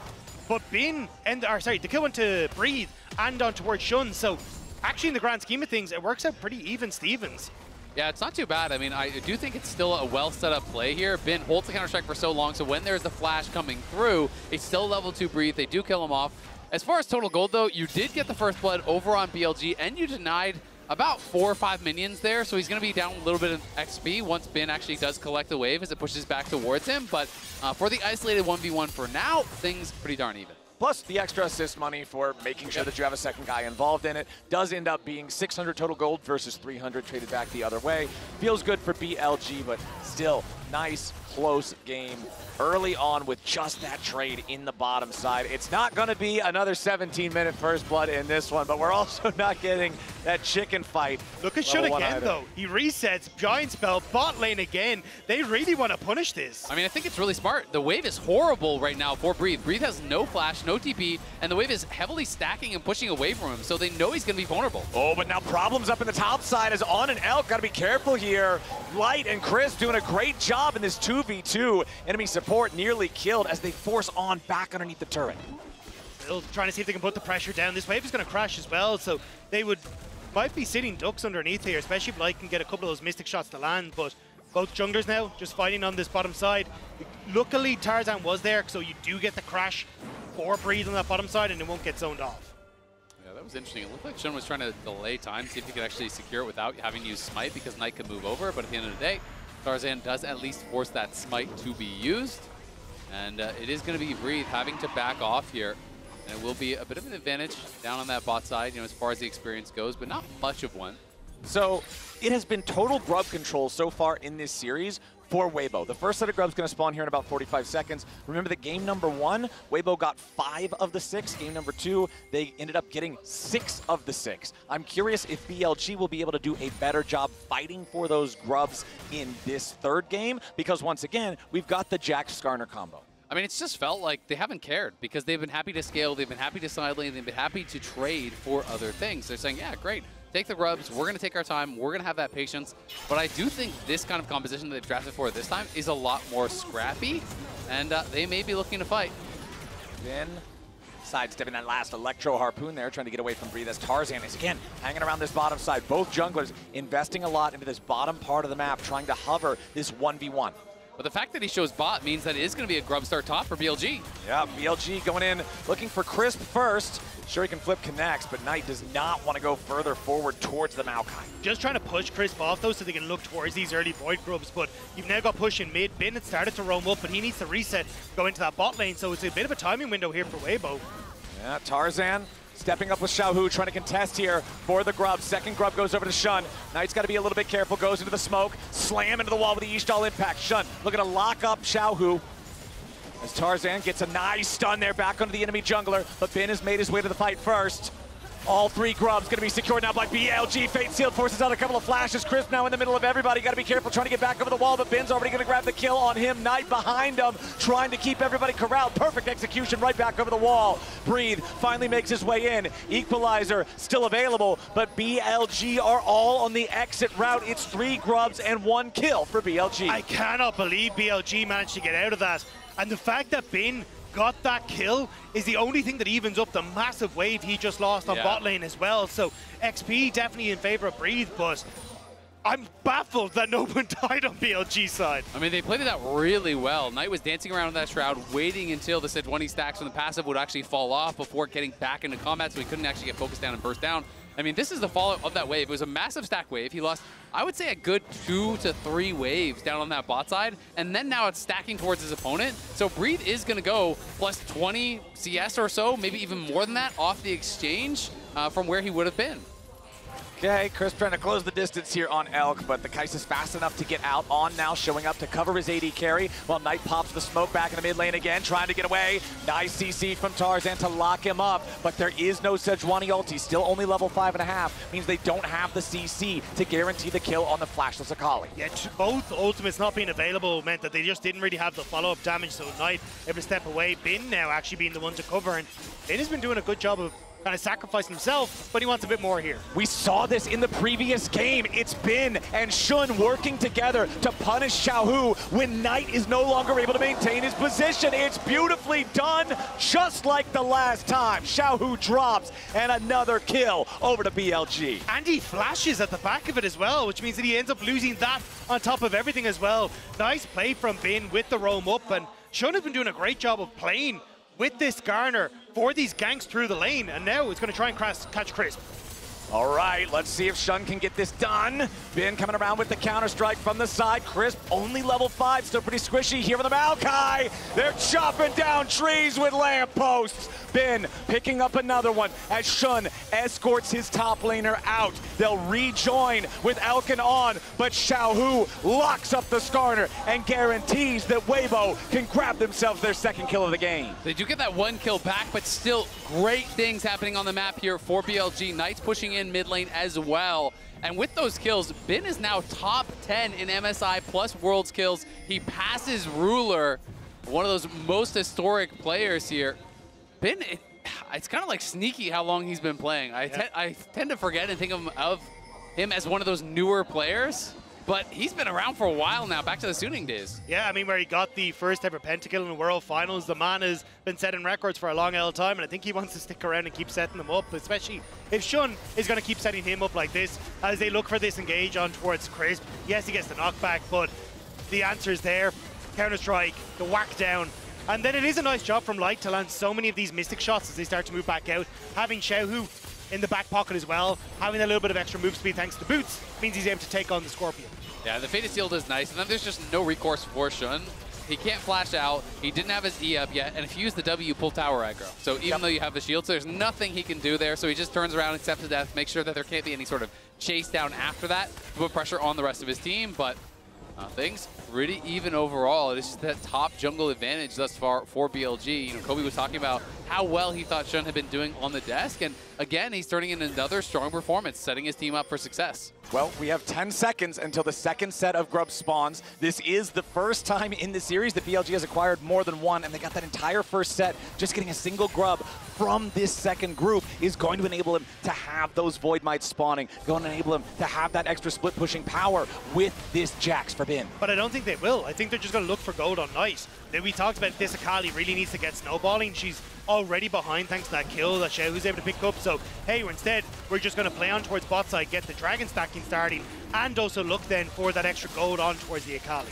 but the kill went to Breathe and on towards Shun. So actually in the grand scheme of things, it works out pretty even Stevens. Yeah, it's not too bad. I mean, I do think it's still a well set up play here. Bin holds the counter-strike for so long, so when there's the flash coming through, it's still level 2 Breathe. They do kill him off. As far as total gold, though, you did get the first blood over on BLG, and you denied about 4 or 5 minions there, so he's going to be down a little bit of XP once Bin actually does collect the wave as it pushes back towards him. But for the isolated 1v1 for now, things pretty darn even. Plus the extra assist money for making sure that you have a second guy involved in it does end up being 600 total gold versus 300 traded back the other way. Feels good for BLG, but still nice, close game early on with just that trade in the bottom side. It's not going to be another 17-minute first blood in this one, but we're also not getting that chicken fight. Look at Shun again, though. He resets, giant spell, bot lane again. They really want to punish this. I mean, I think it's really smart. The wave is horrible right now for Breathe. Breathe has no flash, no TP, and the wave is heavily stacking and pushing away from him, so they know he's going to be vulnerable. Oh, but now problems up in the top side as On and Elk. Got to be careful here. Light and Chris doing a great job in this 2v2. Enemy support nearly killed as they force On back underneath the turret. Still trying to see if they can put the pressure down. This wave is going to crash as well, so they might be sitting ducks underneath here, especially if Light can get a couple of those Mystic shots to land, but both junglers now just fighting on this bottom side. Luckily, Tarzan was there, so you do get the crash for Breathe on that bottom side, and it won't get zoned off. Yeah, that was interesting. It looked like Shun was trying to delay time, see if he could actually secure it without having to use Smite, because Knight could move over, but at the end of the day, Tarzan does at least force that Smite to be used. And it is going to be Breathe having to back off here. And it will be a bit of an advantage down on that bot side, you know, as far as the experience goes, but not much of one. So it has been total grub control so far in this series for Weibo. The first set of grub's going to spawn here in about 45 seconds. Remember that game number 1, Weibo got 5 of the 6. Game number 2, they ended up getting 6 of the 6. I'm curious if BLG will be able to do a better job fighting for those grubs in this third game, because once again, we've got the Jax-Skarner combo. I mean, it's just felt like they haven't cared because they've been happy to scale, they've been happy to side lane, they've been happy to trade for other things. They're saying, yeah, great. Take the grubs, we're going to take our time, we're going to have that patience. But I do think this kind of composition that they've drafted for this time is a lot more scrappy, and they may be looking to fight. Then sidestepping that last Electro Harpoon there, trying to get away from Breathe as Tarzan is again hanging around this bottom side. Both junglers investing a lot into this bottom part of the map, trying to hover this 1v1. But the fact that he shows bot means that it is going to be a grub start top for BLG. Yeah, BLG going in, looking for Crisp first. Sure, he can flip connects, but Knight does not want to go further forward towards the Maokai. Just trying to push Crisp off, though, so they can look towards these early Void grubs, but you've now got push in mid. Bin had started to roam up, but he needs to reset, go into that bot lane, so it's a bit of a timing window here for Weibo. Yeah, Tarzan stepping up with Xiaohu, trying to contest here for the grub. Second grub goes over to Shun. Knight's got to be a little bit careful, goes into the smoke, slam into the wall with the Ishtal impact. Shun looking to lock up Xiaohu as Tarzan gets a nice stun there back onto the enemy jungler, but Bin has made his way to the fight first. All three grubs going to be secured now by BLG. Fate Sealed forces out a couple of flashes. Crisp now in the middle of everybody. Got to be careful trying to get back over the wall, but Bin's already going to grab the kill on him. Knight behind him, trying to keep everybody corralled. Perfect execution right back over the wall. Breathe finally makes his way in. Equalizer still available, but BLG are all on the exit route. It's 3 grubs and 1 kill for BLG. I cannot believe BLG managed to get out of that. And the fact that Bin got that kill is the only thing that evens up the massive wave he just lost on bot lane as well. So XP definitely in favor of Breathe, but I'm baffled that no one died on BLG side. I mean, they played it out really well. Knight was dancing around in that shroud, waiting until the Sept stacks from the passive would actually fall off before getting back into combat, so he couldn't actually get focused down and burst down. I mean, this is the fallout of that wave. It was a massive stack wave. He lost, I would say, a good 2 to 3 waves down on that bot side, and then now it's stacking towards his opponent. So Breathe is going to go plus 20 CS or so, maybe even more than that, off the exchange from where he would have been. Okay, Chris trying to close the distance here on Elk, but the Kais is fast enough to get out. On now, showing up to cover his AD carry, while Knight pops the smoke back in the mid lane again, trying to get away. Nice CC from Tarzan to lock him up, but there is no Sejuani ulti. Still only level 5.5, means they don't have the CC to guarantee the kill on the flashless Akali. Yeah, both ultimates not being available meant that they just didn't really have the follow-up damage, so Knight able to step away. Bin now actually being the one to cover, and Bin has been doing a good job of kind of sacrificing himself, but he wants a bit more here. We saw this in the previous game. It's Bin and Shun working together to punish Xiaohu when Knight is no longer able to maintain his position. It's beautifully done, just like the last time. Xiaohu drops, and another kill over to BLG. And he flashes at the back of it as well, which means that he ends up losing that on top of everything as well. Nice play from Bin with the roam up, and Shun has been doing a great job of playing with this Garner for these ganks through the lane, and now it's going to try and catch Crisp. All right, let's see if Shun can get this done. Bin coming around with the counter-strike from the side. Crisp, only level 5, still pretty squishy here with the Maokai. They're chopping down trees with lampposts. Bin picking up another one as Shun escorts his top laner out. They'll rejoin with Elkin on, but Xiaohu locks up the Skarner and guarantees that Weibo can grab themselves their second kill of the game. They do get that 1 kill back, but still great things happening on the map here for BLG. Knight's pushing in mid lane as well. And with those kills, Bin is now top 10 in MSI plus Worlds kills. He passes Ruler, one of those most historic players here. Bin, it's kind of like sneaky how long he's been playing. I tend to forget and think of him as one of those newer players, but he's been around for a while now, back to the Suning days. Yeah, I mean, where he got the first ever pentakill in the World Finals. The man has been setting records for a long old time, and I think he wants to stick around and keep setting them up, especially if Shun is going to keep setting him up like this as they look for this engage on towards Crisp. Yes, he gets the knockback, but the answer's there. Counter-strike, the whack down. And then it is a nice job from Light to land so many of these Mystic shots as they start to move back out. Having Xiaohu in the back pocket as well, having a little bit of extra move speed thanks to boots, means he's able to take on the Scorpion. Yeah, the Fated Shield is nice, and then there's just no recourse for Shun. He can't flash out, he didn't have his E up yet, and if you use the W, you pull tower aggro. So even though you have the shield, so there's nothing he can do there, so he just turns around, accepts the death, makes sure that there can't be any sort of chase down after that to put pressure on the rest of his team, but things pretty even overall. It's just that top jungle advantage thus far for BLG. You know, Kobe was talking about how well he thought Shun had been doing on the desk, and again, he's turning in another strong performance, setting his team up for success. Well, we have 10 seconds until the second set of grubs spawns. This is the first time in the series that BLG has acquired more than one, and they got that entire first set. Just getting a single grub from this second group is going to enable him to have those Void Mites spawning, going to enable him to have that extra split pushing power with this Jax for Bin. But I don't think they will. I think they're just going to look for gold on Knight. Then we talked about this Akali really needs to get snowballing. She's already behind thanks to that kill that Xiaohu's able to pick up. So, hey, instead, we're just going to play on towards bot side, get the dragon stacking starting, and also look then for that extra gold on towards the Akali.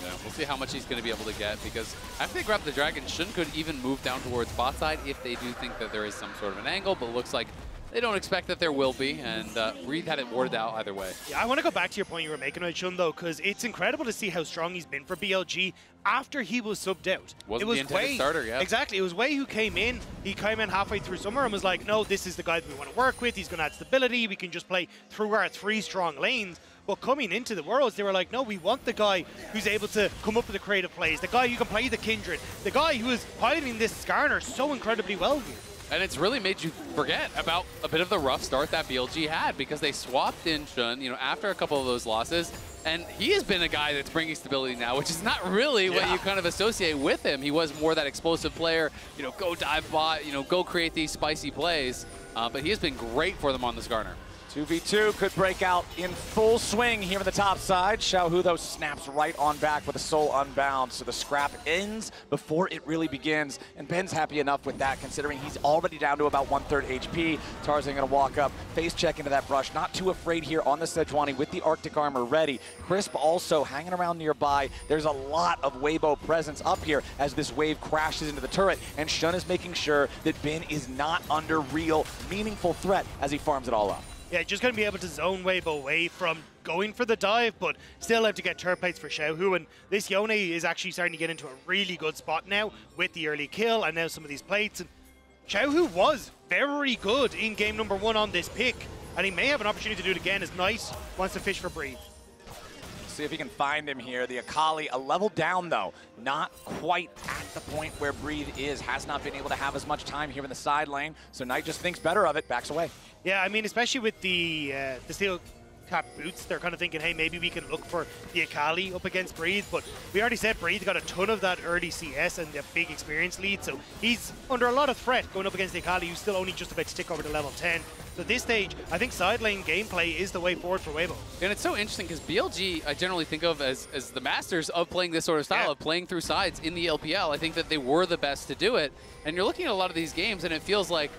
Yeah, we'll see how much he's going to be able to get, because after they grab the dragon, Shun could even move down towards bot side if they do think that there is some sort of an angle, but it looks like they don't expect that there will be, and Breathe had it warded out either way. Yeah, I want to go back to your point you were making on Shun, though, because it's incredible to see how strong he's been for BLG after he was subbed out. Wasn't the intended starter, yeah. Exactly. It was Wei who came in. He came in halfway through summer and was like, no, this is the guy that we want to work with. He's going to add stability. We can just play through our 3 strong lanes. But coming into the Worlds, they were like, no, we want the guy who's able to come up with the creative plays, the guy who can play the Kindred, the guy who is piloting this Skarner so incredibly well here. And it's really made you forget about a bit of the rough start that BLG had, because they swapped in Shun, after a couple of those losses. And he has been a guy that's bringing stability now, which is not really what you kind of associate with him. He was more that explosive player, go dive bot, go create these spicy plays. But he has been great for them on the Skarner. 2v2 could break out in full swing here on the top side. Xiaohu, though, snaps right on back with a soul unbound. So the scrap ends before it really begins. And Ben's happy enough with that, considering he's already down to about 1/3 HP. Tarzan going to walk up, face check into that brush. Not too afraid here on the Sejuani with the Arctic armor ready. Crisp also hanging around nearby. There's a lot of Weibo presence up here as this wave crashes into the turret. And Shun is making sure that Ben is not under real, meaningful threat as he farms it all up. Yeah, just going to be able to zone Weibo away from going for the dive, but still have to get turret plates for Xiaohu. And this Yone is actually starting to get into a really good spot now with the early kill and now some of these plates. And Xiaohu was very good in game number 1 on this pick, and he may have an opportunity to do it again as Knight wants to fish for Breathe. See if he can find him here. The Akali, a level down though, not quite at the point where Breathe is. Has not been able to have as much time here in the side lane, so Knight just thinks better of it, backs away. Yeah, I mean, especially with the steel cap boots, they're kind of thinking, hey, maybe we can look for the Akali up against Breathe, but we already said Breathe got a ton of that early CS and a big experience lead, so he's under a lot of threat going up against the Akali, who's still only just about to tick over to level 10. So at this stage, I think side lane gameplay is the way forward for Weibo. And it's so interesting because BLG, I generally think of as the masters of playing this sort of style, of playing through sides in the LPL. I think that they were the best to do it. And you're looking at a lot of these games, and it feels like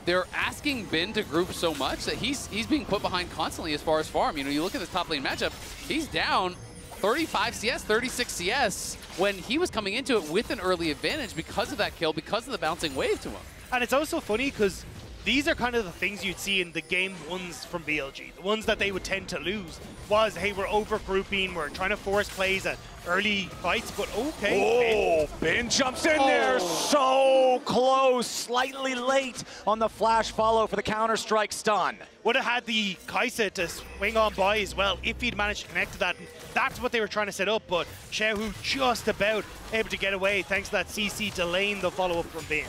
they're asking Ben to group so much that he's being put behind constantly as far as farm. You look at this top lane matchup, he's down 35 CS, 36 CS when he was coming into it with an early advantage because of that kill, because of the bouncing wave to him. And it's also funny because these are kind of the things you'd see in the game 1s from BLG. The ones that they would tend to lose was, hey, we're over-grouping, we're trying to force plays at early fights, but okay. Oh, Ben jumps in there, so close, slightly late on the flash follow for the Counter-Strike stun. Would have had the Kaisa to swing on by as well if he'd managed to connect to that. And that's what they were trying to set up, but Xiaohu just about able to get away thanks to that CC delaying the follow-up from Ben.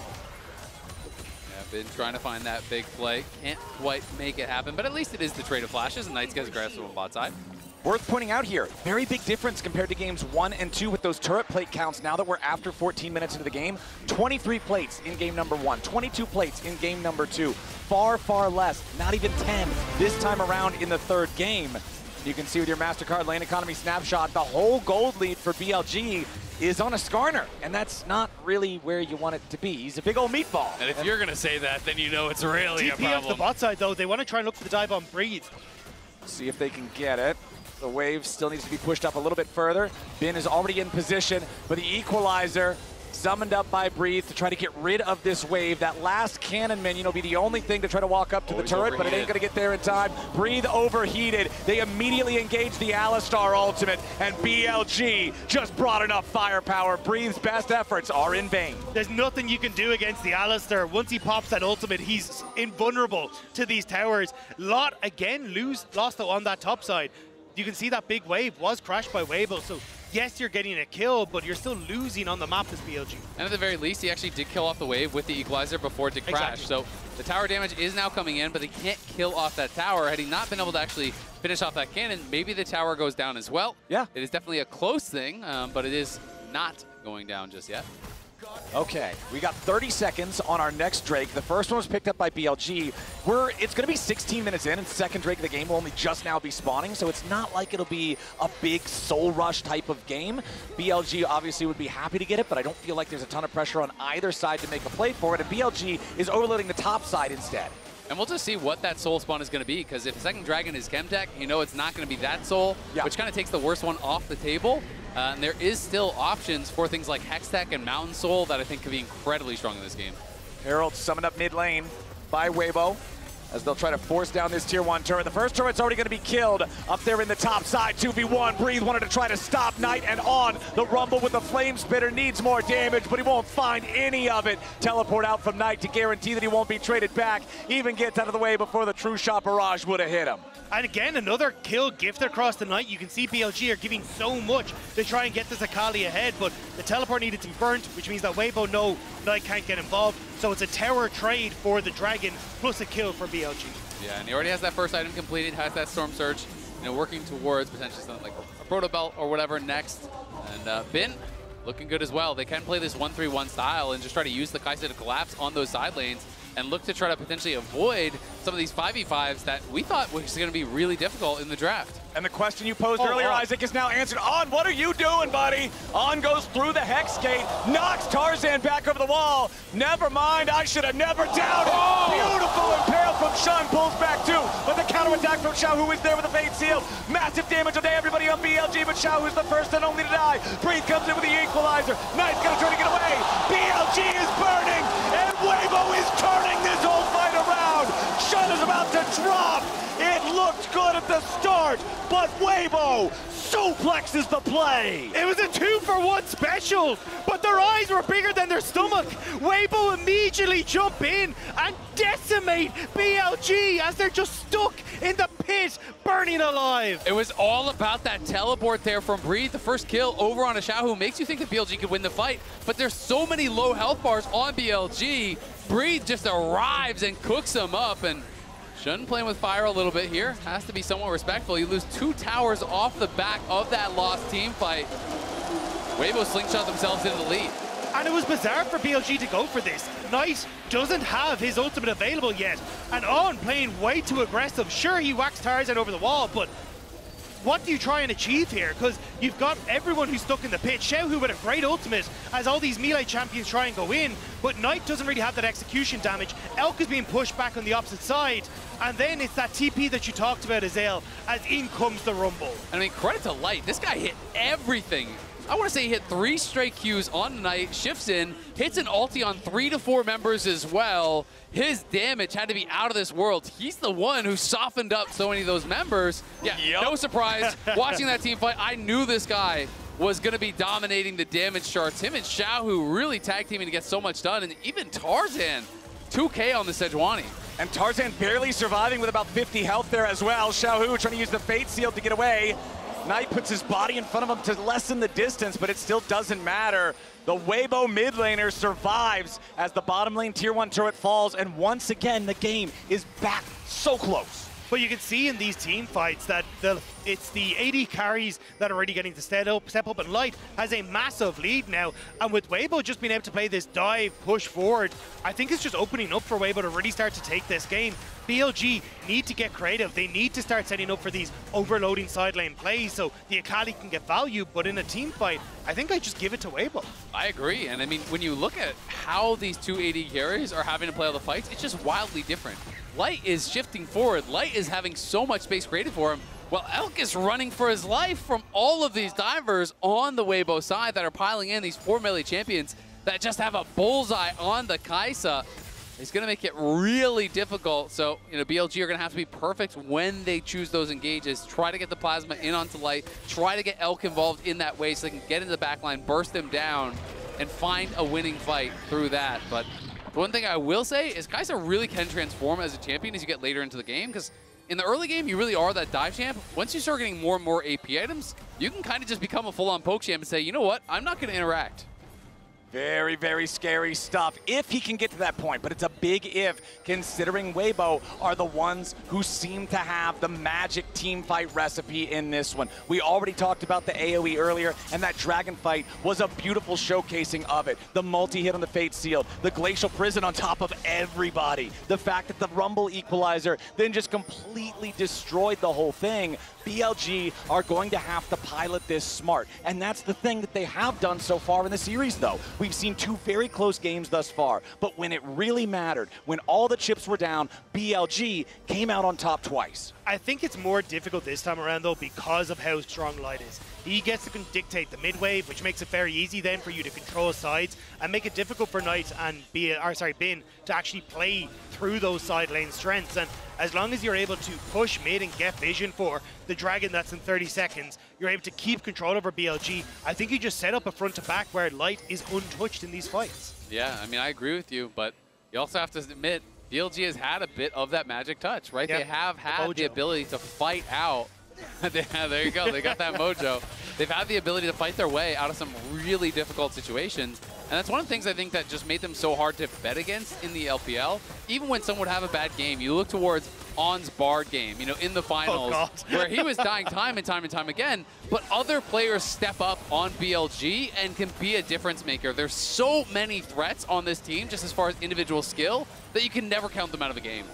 Been trying to find that big play. Can't quite make it happen, but at least it is the trade of flashes, and Knight's gets grabs on bot side. Worth pointing out here, very big difference compared to games 1 and 2 with those turret plate counts now that we're after 14 minutes into the game. 23 plates in game number 1, 22 plates in game number 2. Far, far less, not even 10 this time around in the 3rd game. You can see with your MasterCard lane economy snapshot, the whole gold lead for BLG is on a Skarner, and that's not really where you want it to be. He's a big old meatball. And if you're going to say that, then you know it's really a TP problem. off the bot side, though. They want to try and look for the dive on Breathe. See if they can get it. The wave still needs to be pushed up a little bit further. Ben is already in position, but the equalizer summoned up by Breathe to try to get rid of this wave. That last cannon minion will be the only thing to try to walk up to the turret, but it ain't gonna get there in time. Breathe overheated. They immediately engage the Alistar ultimate, and BLG just brought enough firepower. Breathe's best efforts are in vain. There's nothing you can do against the Alistar. Once he pops that ultimate, he's invulnerable to these towers. Lot, again, lost though on that top side. You can see that big wave was crashed by Weibo, so yes, you're getting a kill, but you're still losing on the map as BLG. And at the very least, he actually did kill off the wave with the equalizer before it did crash. Exactly. So the tower damage is now coming in, but they can't kill off that tower. Had he not been able to actually finish off that cannon, maybe the tower goes down as well. Yeah. It is definitely a close thing, but it is not going down just yet. Okay, we got 30 seconds on our next Drake. The first one was picked up by BLG. It's going to be 16 minutes in, and second Drake of the game will only just now be spawning, so it's not like it'll be a big soul rush type of game. BLG obviously would be happy to get it, but I don't feel like there's a ton of pressure on either side to make a play for it, and BLG is overloading the top side instead. And we'll just see what that soul spawn is going to be, because if second dragon is Chemtech, you know it's not going to be that soul, which kind of takes the worst one off the table. And there is still options for things like Hextech and Mountain Soul that I think could be incredibly strong in this game. Herald summoned up mid lane by Weibo as they'll try to force down this tier 1 turret. The first turret's already going to be killed up there in the top side. 2v1. Breathe wanted to try to stop Knight, and on the rumble with the flame spitter needs more damage, but he won't find any of it. Teleport out from Knight to guarantee that he won't be traded back. Even gets out of the way before the true shot barrage would have hit him. And again, another kill gifted across the Knight. You can see BLG are giving so much to try and get this Akali ahead, but the teleport needed to be burnt, which means that Weibo know Knight can't get involved. So it's a tower trade for the Dragon plus a kill for BLG. Yeah, and he already has that first item completed, has that Storm Surge, working towards potentially something like a Proto Belt or whatever next. And Bin looking good as well. They can play this 1-3-1 style and just try to use the Kai'Sa to collapse on those side lanes and look to try to potentially avoid some of these 5v5s that we thought was going to be really difficult in the draft. And the question you posed earlier, Isaac, is now answered. On, what are you doing, buddy? On goes through the Hex Gate, knocks Tarzan back over the wall. Never mind, I should have never doubted. Beautiful impale from Shun, pulls back too. But the counterattack from Xiao, who is there with the Fate Seal. Massive damage on everybody on BLG, but Xiao, who's the first and only to die. Breathe comes in with the equalizer. Knight's gonna try to get away. BLG is burning, and Weibo is turning this whole fight around. Shun is about to drop. It looked good at the start, but Weibo suplexes the play. It was a 2-for-1 special, but their eyes were bigger than their stomach. Weibo immediately jump in and decimate BLG as they're just stuck in the pit, burning alive. It was all about that teleport there from Breathe, the first kill over on a Xiao, who makes you think that BLG could win the fight, but there's so many low health bars on BLG. Breathe just arrives and cooks them up, and Shun playing with fire a little bit here. Has to be somewhat respectful. You lose 2 towers off the back of that lost team fight. Weibo slingshot themselves into the lead. And it was bizarre for BLG to go for this. Knight doesn't have his ultimate available yet. And On playing way too aggressive. Sure, he whacks Tarzan over the wall, but what do you try and achieve here? Because you've got everyone who's stuck in the pit. Xiao, who with a great ultimate, as all these melee champions try and go in, but Knight doesn't really have that execution damage. Elk is being pushed back on the opposite side, and then it's that TP that you talked about, Azael, as in comes the Rumble. I mean, credit to Light. This guy hit everything. I want to say he hit 3 straight Qs on Knight, shifts in, hits an ulti on 3 to 4 members as well. His damage had to be out of this world. He's the one who softened up so many of those members. Yeah, no surprise. Watching that team fight, I knew this guy was going to be dominating the damage charts. Him and Xiao, who really tag teaming to get so much done, and even Tarzan, 2K on the Sejuani. And Tarzan barely surviving with about 50 health there as well. Xiao trying to use the Fate Seal to get away. Knight puts his body in front of him to lessen the distance, but it still doesn't matter. The Weibo mid laner survives as the bottom lane tier 1 turret falls, and once again, the game is back so close. But you can see in these team fights that it's the AD carries that are already getting to step up, and Light has a massive lead now. And with Weibo just being able to play this dive, push forward, I think it's just opening up for Weibo to really start to take this game. BLG need to get creative. They need to start setting up for these overloading side lane plays so the Akali can get value, but in a team fight, I think I just give it to Weibo. I agree, and I mean, when you look at how these 2 AD carries are having to play all the fights, it's just wildly different. Light is shifting forward. Light is having so much space created for him, while Elk is running for his life from all of these divers on the Weibo side that are piling in, these 4 melee champions that just have a bullseye on the Kai'Sa. It's going to make it really difficult. So, BLG are going to have to be perfect when they choose those engages. Try to get the Plasma in onto Light. Try to get Elk involved in that way so they can get into the backline, burst them down, and find a winning fight through that. But the one thing I will say is Kai'Sa really can transform as a champion as you get later into the game, because in the early game, you really are that dive champ. Once you start getting more and more AP items, you can kind of just become a full-on poke champ and say, you know what, I'm not going to interact. Very, very scary stuff if he can get to that point, but it's a big if, considering Weibo are the ones who seem to have the magic team fight recipe in this one. We already talked about the AoE earlier, and that dragon fight was a beautiful showcasing of it. The multi-hit on the Fate Seal, the Glacial Prison on top of everybody, the fact that the Rumble Equalizer then just completely destroyed the whole thing. BLG are going to have to pilot this smart, and that's the thing that they have done so far in the series, though. We've seen 2 very close games thus far, but when it really mattered, when all the chips were down, BLG came out on top twice. I think it's more difficult this time around, though, because of how strong Light is. He gets to dictate the mid wave, which makes it very easy then for you to control sides and make it difficult for Knight and Bin to actually play through those side lane strengths. And as long as you're able to push mid and get vision for the dragon that's in 30 seconds, you're able to keep control over BLG. I think you just set up a front to back where Light is untouched in these fights. Yeah, I mean, I agree with you, but you also have to admit, BLG has had a bit of that magic touch, right? Yep. They have had the ability to fight out. There you go, they got that mojo. they've had the ability to fight their way out of some really difficult situations. And that's one of the things I think that just made them so hard to bet against in the LPL. Even when someone would have a bad game, you look towards On's Bard game, in the finals, where he was dying time and time again, but other players step up on BLG and can be a difference maker. There's so many threats on this team, just as far as individual skill, that you can never count them out of a game.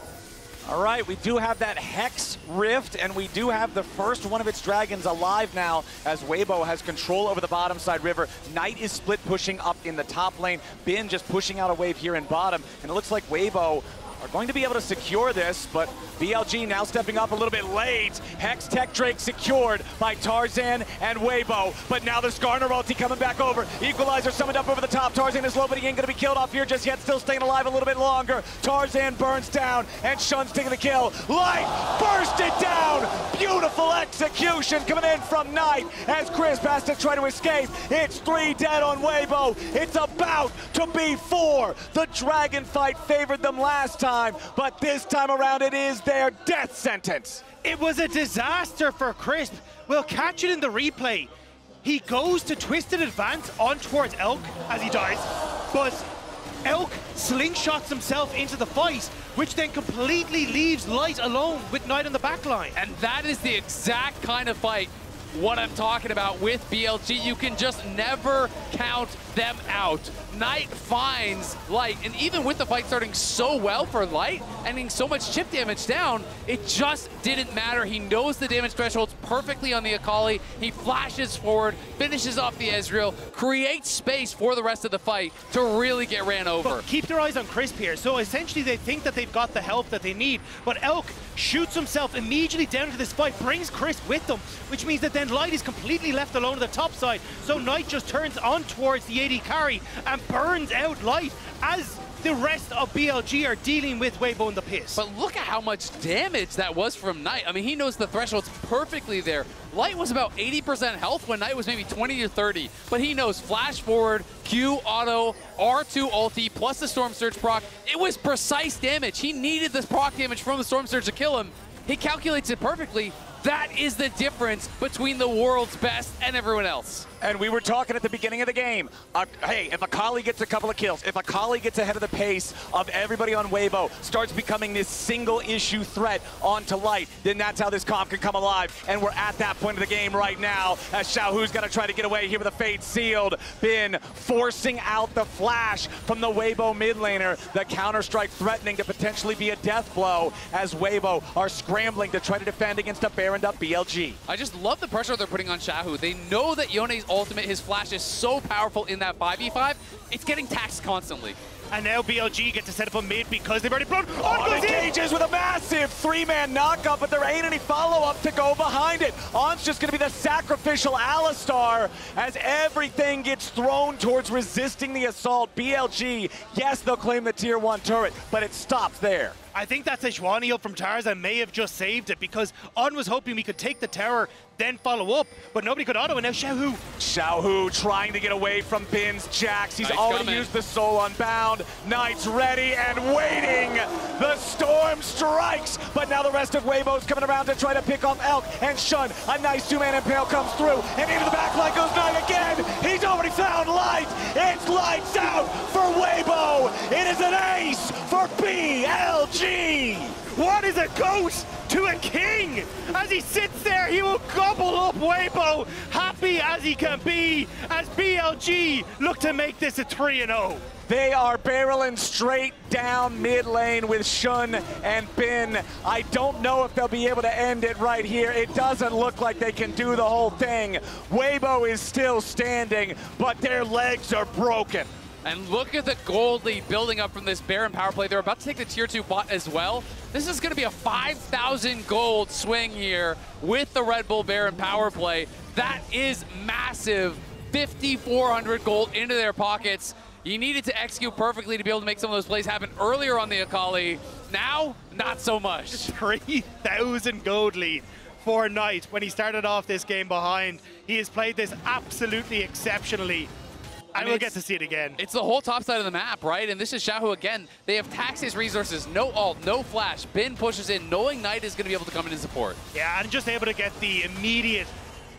All right, we do have that Hex Rift, and we do have the first one of its dragons alive now as Weibo has control over the bottom side river. Knight is split pushing up in the top lane. Bin just pushing out a wave here in bottom, and it looks like Weibo are going to be able to secure this, but BLG now stepping up a little bit late. Hex Tech Drake secured by Tarzan and Weibo, but now there's Skarner ulti coming back over. Equalizer summoned up over the top. Tarzan is low, but he ain't gonna be killed off here just yet, still staying alive a little bit longer. Tarzan burns down, and Shun's taking the kill. Light burst it down! Beautiful execution coming in from Knight as Chris has to try to escape. It's 3 dead on Weibo. It's about to be 4. The dragon fight favored them last time, but this time around it is their death sentence. It was a disaster for Crisp. We'll catch it in the replay. He goes to twisted advance on towards Elk as he dies, but Elk slingshots himself into the fight, which then completely leaves Light alone with Knight on the back line. And that is the exact kind of fight what I'm talking about with BLG. You can just never count them out. Knight finds Light, and even with the fight starting so well for Light and getting so much chip damage down, it just didn't matter. He knows the damage thresholds perfectly on the Akali. He flashes forward, finishes off the Ezreal, creates space for the rest of the fight to really get ran over. But keep their eyes on Crisp here. So essentially they think that they've got the help that they need, but Elk shoots himself immediately down into this fight, brings Crisp with them, which means that then Light is completely left alone on the top side. So Knight just turns on towards the AD carry and burns out Light as the rest of BLG are dealing with Weibo in the piss. But look at how much damage that was from Knight. I mean, he knows the thresholds perfectly there. Light was about 80% health when Knight was maybe 20 to 30, but he knows flash forward, Q auto, R2 ulti, plus the Storm Surge proc. It was precise damage. He needed this proc damage from the Storm Surge to kill him. He calculates it perfectly. That is the difference between the world's best and everyone else. And we were talking at the beginning of the game, hey, if Akali gets a couple of kills, if Akali gets ahead of the pace of everybody on Weibo, starts becoming this single issue threat onto Light, then that's how this comp can come alive. And we're at that point of the game right now as Xiaohu's gonna try to get away here with a Fate sealed. Bin forcing out the flash from the Weibo mid laner. The counter-strike threatening to potentially be a death blow as Weibo are scrambling to try to defend against a Baroned up BLG. I just love the pressure they're putting on Xiaohu. They know that Yone's ultimate, his flash is so powerful in that 5v5, it's getting taxed constantly. And now BLG get to set up a mid because they've already blown. On engages with a massive 3-man knockup, but there ain't any follow-up to go behind it. On's just gonna be the sacrificial Alistar as everything gets thrown towards resisting the assault. BLG, yes, they'll claim the tier 1 turret, but it stops there. I think that Sejuani from Tarzan may have just saved it because On was hoping we could take the tower, then follow up, but nobody could auto, and now Xiaohu. Xiaohu trying to get away from Bin's Jax. He's already used the Soul Unbound. Knight's ready and waiting. The storm strikes, but now the rest of Weibo's coming around to try to pick off Elk and Shun. A nice 2-man impale comes through, and into the back line goes Knight again. He's already found Light. It's lights out for Weibo. It is an ace for BLG. What is a ghost to a king? As he sits there, he will gobble up Weibo, happy as he can be, as BLG look to make this a 3-0. They are barreling straight down mid lane with Shun and Bin. I don't know if they'll be able to end it right here. It doesn't look like they can do the whole thing. Weibo is still standing, but their legs are broken. And look at the gold lead building up from this Baron power play. They're about to take the tier 2 bot as well. This is gonna be a 5,000 gold swing here with the Red Bull Baron power play. That is massive. 5,400 gold into their pockets. You needed to execute perfectly to be able to make some of those plays happen earlier on the Akali. Now, not so much. 3,000 gold lead for Knight when he started off this game behind. He has played this absolutely exceptionally. And we'll get to see it again. It's the whole top side of the map, right? And this is Xiaohu again. They have taxed his resources. No ult, no flash. Bin pushes in, knowing Knight is going to be able to come in and support. Yeah, and just able to get the immediate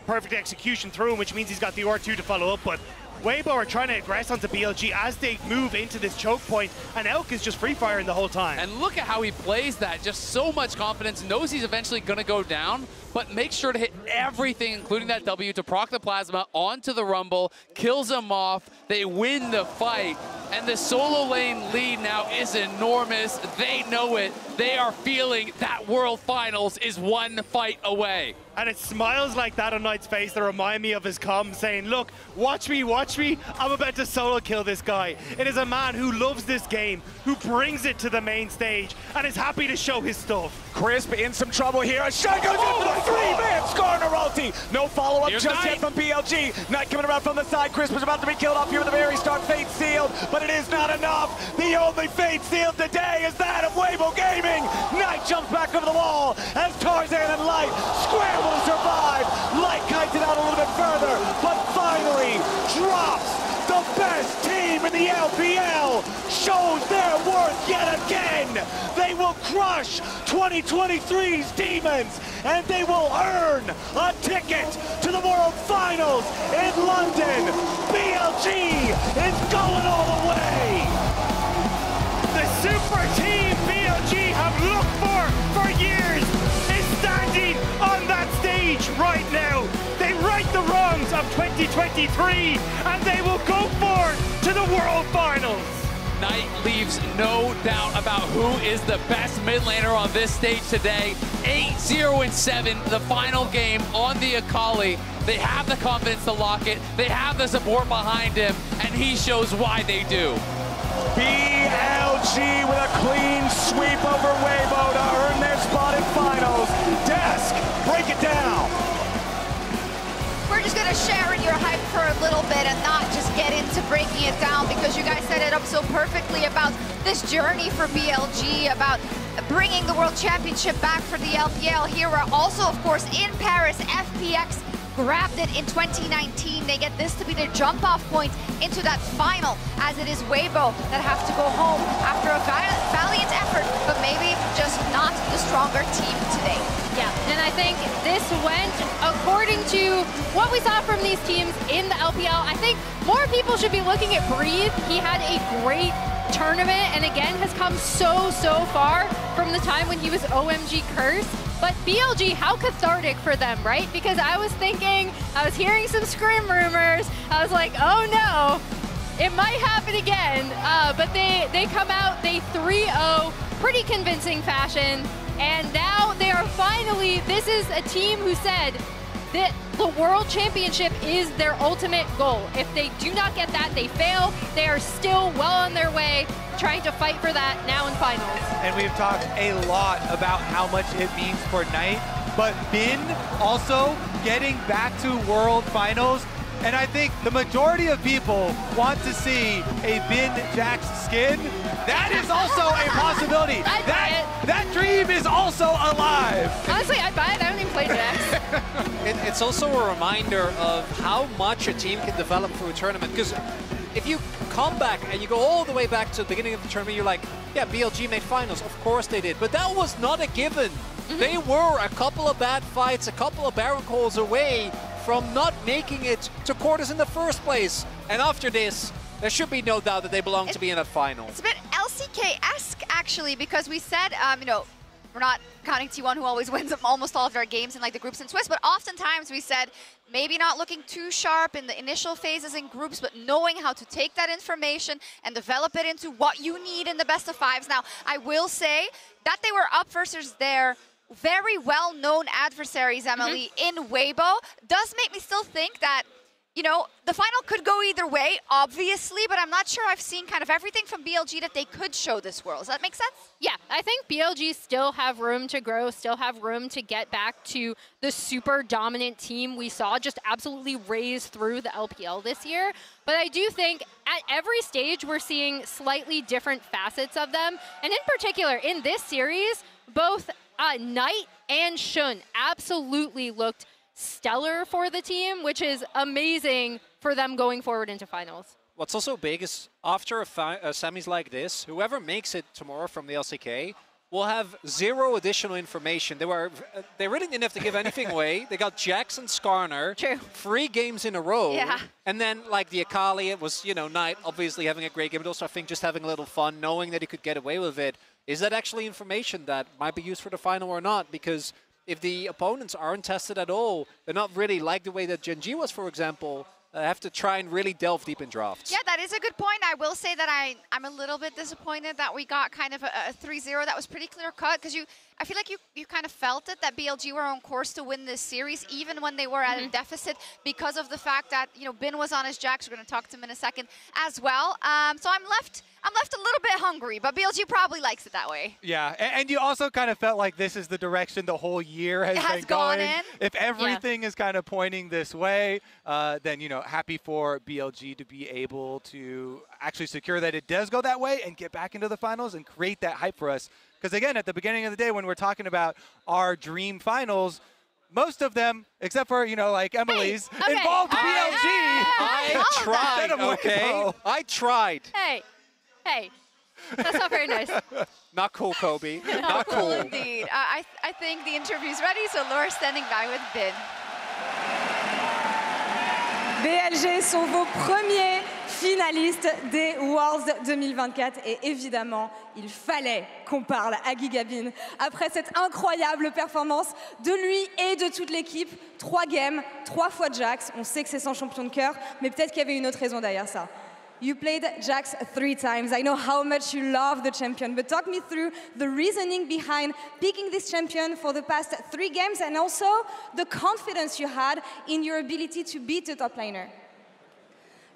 perfect execution through him, which means he's got the R2 to follow up. But Weibo are trying to aggress onto BLG as they move into this choke point, and Elk is just free firing the whole time. And look at how he plays that. Just so much confidence, knows he's eventually going to go down, but makes sure to hit everything, including that W, to proc the Plasma onto the Rumble, kills him off. They win the fight, and the solo lane lead now is enormous. They know it. They are feeling that World Finals is one fight away. And it's smiles like that on Knight's face that remind me of his comm saying, look, watch me, I'm about to solo kill this guy. It is a man who loves this game, who brings it to the main stage, and is happy to show his stuff. Crisp in some trouble here. Shot goes in for the three-man Skarner ulti. No follow-up just yet from BLG. Knight coming around from the side. Crisp was about to be killed off here at the very start. Fate sealed, but it is not enough. The only fate sealed today is that of Weibo Gaming. Knight jumps back over the wall as Tarzan and Light scramble to survive. Light kites it out a little bit further, but finally drops. The best team in the LPL shows their worth yet again. They will crush 2023's Demons, and they will earn a ticket to the World Finals in London. BLG is going all the way. The super team BLG have looked for years is standing on that stage right now. They right the wrongs of 2023, and they will go forward to the World Finals. Knight leaves no doubt about who is the best mid laner on this stage today. 8-0-7, the final game on the Akali. They have the confidence to lock it. They have the support behind him, and he shows why they do. BLG with a clean sweep over Weibo to earn their spot in finals. Desk, break it down. We're just going to share in your hype for a little bit and not just get into breaking it down, because you guys set it up so perfectly about this journey for BLG, about bringing the World Championship back for the LPL. Here we're also, of course, in Paris. FPX grabbed it in 2019. They get this to be the jump-off point into that final, as it is Weibo that have to go home after a valiant effort, but maybe just not the stronger team today. Yeah, and I think this went according to what we saw from these teams in the LPL. I think more people should be looking at Breathe. He had a great tournament, and again has come so far from the time when he was OMG Curse. But BLG, how cathartic for them, right? Because I was thinking, I was hearing some scrim rumors. I was like, oh no, it might happen again. But they come out, they 3-0, pretty convincing fashion. And now they are finally, this is a team who said that the World Championship is their ultimate goal. If they do not get that, they fail. They are still well on their way, trying to fight for that now in finals. And we've talked a lot about how much it means for Knight, but Bin also getting back to World Finals. And I think the majority of people want to see a Bin Jax skin. That is also a possibility. That dream is also alive. Honestly, I'd buy it. I don't even play Jax. It's also a reminder of how much a team can develop through a tournament. Because if you come back and you go all the way back to the beginning of the tournament, you're like, yeah, BLG made finals. Of course they did. But that was not a given. They were a couple of bad fights, a couple of Baron calls away from not making it to quarters in the first place. And after this, there should be no doubt that they belong to be in a final. It's a bit LCK-esque, actually, because we said, you know, we're not counting T1, who always wins almost all of their games in like the groups and Swiss, but oftentimes we said maybe not looking too sharp in the initial phases in groups, but knowing how to take that information and develop it into what you need in the best of fives. Now, I will say that they were up versus their very well-known adversaries, Emily, in Weibo, does make me still think that, you know, the final could go either way, obviously, but I'm not sure I've seen kind of everything from BLG that they could show this world. Does that make sense? Yeah, I think BLG still have room to grow, still have room to get back to the super dominant team we saw just absolutely raise through the LPL this year. But I do think at every stage we're seeing slightly different facets of them. And in particular, in this series, both Knight and Shun absolutely looked stellar for the team, which is amazing for them going forward into finals. What's also big is after a semis like this, whoever makes it tomorrow from the LCK will have zero additional information. They really didn't have to give anything away. They got Jax and Skarner, 3 games in a row. Yeah. And then, like, the Akali, it was, you know, Knight obviously having a great game, but also I think just having a little fun, knowing that he could get away with it. Is that actually information that might be used for the final or not? Because if the opponents aren't tested at all, they're not really like the way that Gen G was, for example, have to try and really delve deep in drafts. Yeah, that is a good point. I will say that I'm a little bit disappointed that we got kind of a 3-0 that was pretty clear-cut, because I feel like you kind of felt it, that BLG were on course to win this series, even when they were at a deficit, because of the fact that, you know, Bin was on his Jax. We're going to talk to him in a second as well. So I'm left a little bit hungry, but BLG probably likes it that way. Yeah, and you also kind of felt like this is the direction the whole year has been going. If everything is kind of pointing this way, then, you know, happy for BLG to be able to actually secure that it does go that way and get back into the finals and create that hype for us. Because again, at the beginning of the day, when we're talking about our dream finals, most of them, except for, you know, like Emily's, involved BLG. I tried, okay? I tried. Hey, that's not very nice. Not cool, Kobe. Not cool. Indeed. I think the interview's ready, so Laura's standing by with Bin. BLG sont vos premiers finalistes des Worlds 2024 et évidemment, il fallait qu'on parle à Gigabin après cette incroyable performance de lui et de toute l'équipe. 3 games, 3 fois Jax. On sait que c'est son champion de cœur, mais peut-être qu'il y avait une autre raison derrière ça. You played Jax 3 times. I know how much you love the champion, but talk me through the reasoning behind picking this champion for the past 3 games and also the confidence you had in your ability to beat the top laner.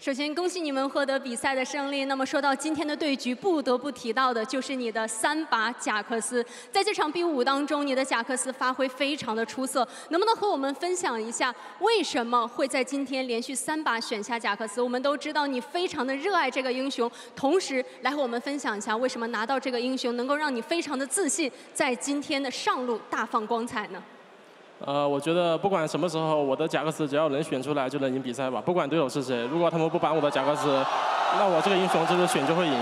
首先，恭喜你们获得比赛的胜利。那么说到今天的对局，不得不提到的就是你的3把贾克斯。在这场B5当中，你的贾克斯发挥非常的出色。能不能和我们分享一下，为什么会在今天连续3把选下贾克斯？我们都知道你非常的热爱这个英雄，同时来和我们分享一下，为什么拿到这个英雄能够让你非常的自信，在今天的上路大放光彩呢？ 我觉得不管什么时候，我的贾克斯只要能选出来就能赢比赛吧，不管对手是谁。如果他们不ban我的贾克斯，那我这个英雄这个选就会赢。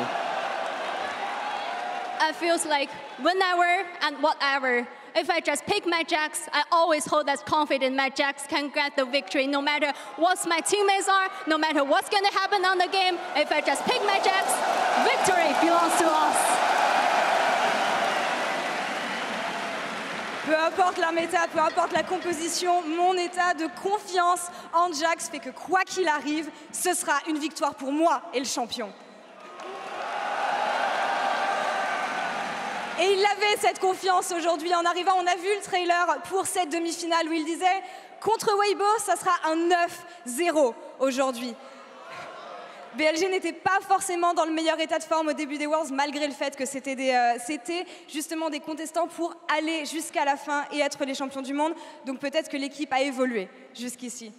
It feels like whenever and whatever. If I just pick my Jax, I always hold that confident my Jax can get the victory no matter what my teammates are, no matter what's going to happen on the game. If I just pick my Jax, victory belongs to us. Peu importe la méta, peu importe la composition, mon état de confiance en Jax fait que quoi qu'il arrive, ce sera une victoire pour moi et le champion. Et il avait cette confiance aujourd'hui en arrivant. On a vu le trailer pour cette demi-finale où il disait contre Weibo, ça sera un 9-0 aujourd'hui. BLG n'était pas forcément dans le meilleur état de forme au début des Worlds, malgré le fait que c'était justement des contestants pour aller jusqu'à la fin et être les champions du monde. Donc peut-être que l'équipe a évolué jusqu'ici.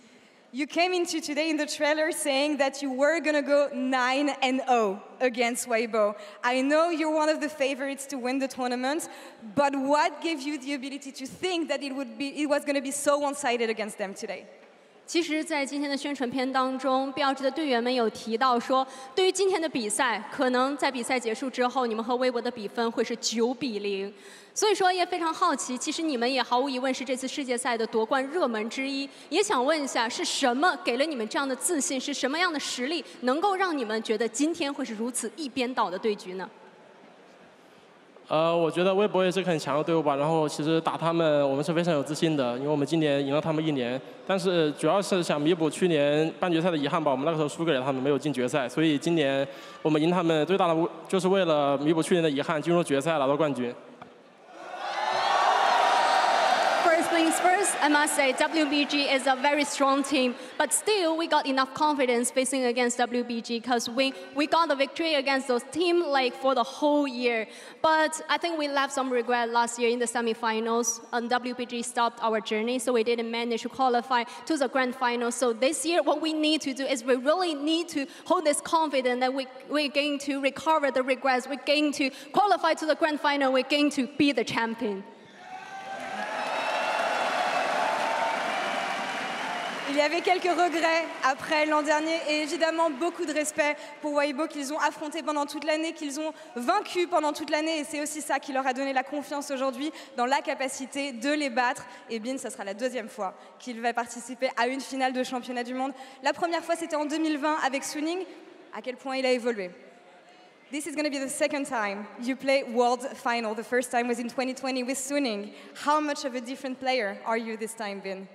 You came into today in the trailer saying that you were going to go 9-0 against Weibo. I know you're one of the favorites to win the tournament, but what gave you the ability to think that it was going to be so one-sided against them today? 其实，在今天的宣传片当中，BLG的队员们有提到说，对于今天的比赛，可能在比赛结束之后，你们和微博的比分会是9-0。所以说，也非常好奇，其实你们也毫无疑问是这次世界赛的夺冠热门之一。也想问一下，是什么给了你们这样的自信？是什么样的实力能够让你们觉得今天会是如此一边倒的对局呢？ 我觉得微博也是个很强的队伍吧，然后其实打他们我们是非常有自信的，因为我们今年赢了他们1年，但是主要是想弥补去年半决赛的遗憾吧，我们那个时候输给了他们，没有进决赛，所以今年我们赢他们最大的就是为了弥补去年的遗憾，进入决赛拿到冠军。 First things first, I must say WBG is a very strong team, but still we got enough confidence facing against WBG because we got the victory against those teams like for the whole year. But I think we left some regret last year in the semifinals. WBG stopped our journey, so we didn't manage to qualify to the grand final. So this year, what we need to do is we really need to hold this confidence that we're going to recover the regrets. We're going to qualify to the grand final. We're going to be the champion. Il y avait quelques regrets après l'an dernier et évidemment beaucoup de respect pour Weibo qu'ils ont affronté pendant toute l'année, qu'ils ont vaincu pendant toute l'année et c'est aussi ça qui leur a donné la confiance aujourd'hui dans la capacité de les battre. Et Bin, ça sera la deuxième fois qu'il va participer à une finale de championnat du monde. La première fois c'était en 2020 avec Suning. À quel point il a évolué. This is going to be the second time you play World Final. The first time was in 2020 with Suning. How much of a different player are you this time, Bin?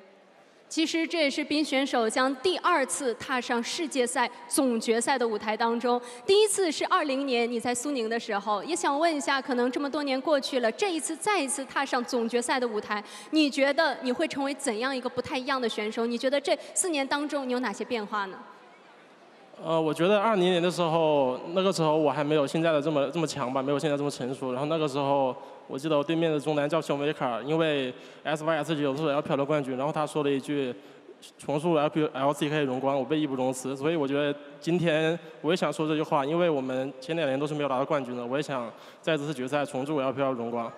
其实这也是冰选手将第2次踏上世界赛总决赛的舞台当中。第一次是20年你在苏宁的时候，也想问一下，可能这么多年过去了，这一次再一次踏上总决赛的舞台，你觉得你会成为怎样一个不太一样的选手？你觉得这4年当中你有哪些变化呢？我觉得20年的时候，那个时候我还没有现在的这么强吧，没有现在这么成熟。然后那个时候，我记得我对面的中男叫小梅卡，因为 SYS9是 LPL 的冠军，然后他说了一句重塑 LCK 荣光，我被义不容辞。所以我觉得今天我也想说这句话，因为我们前2年都是没有拿到冠军的，我也想在这次决赛重铸 LPL 荣光。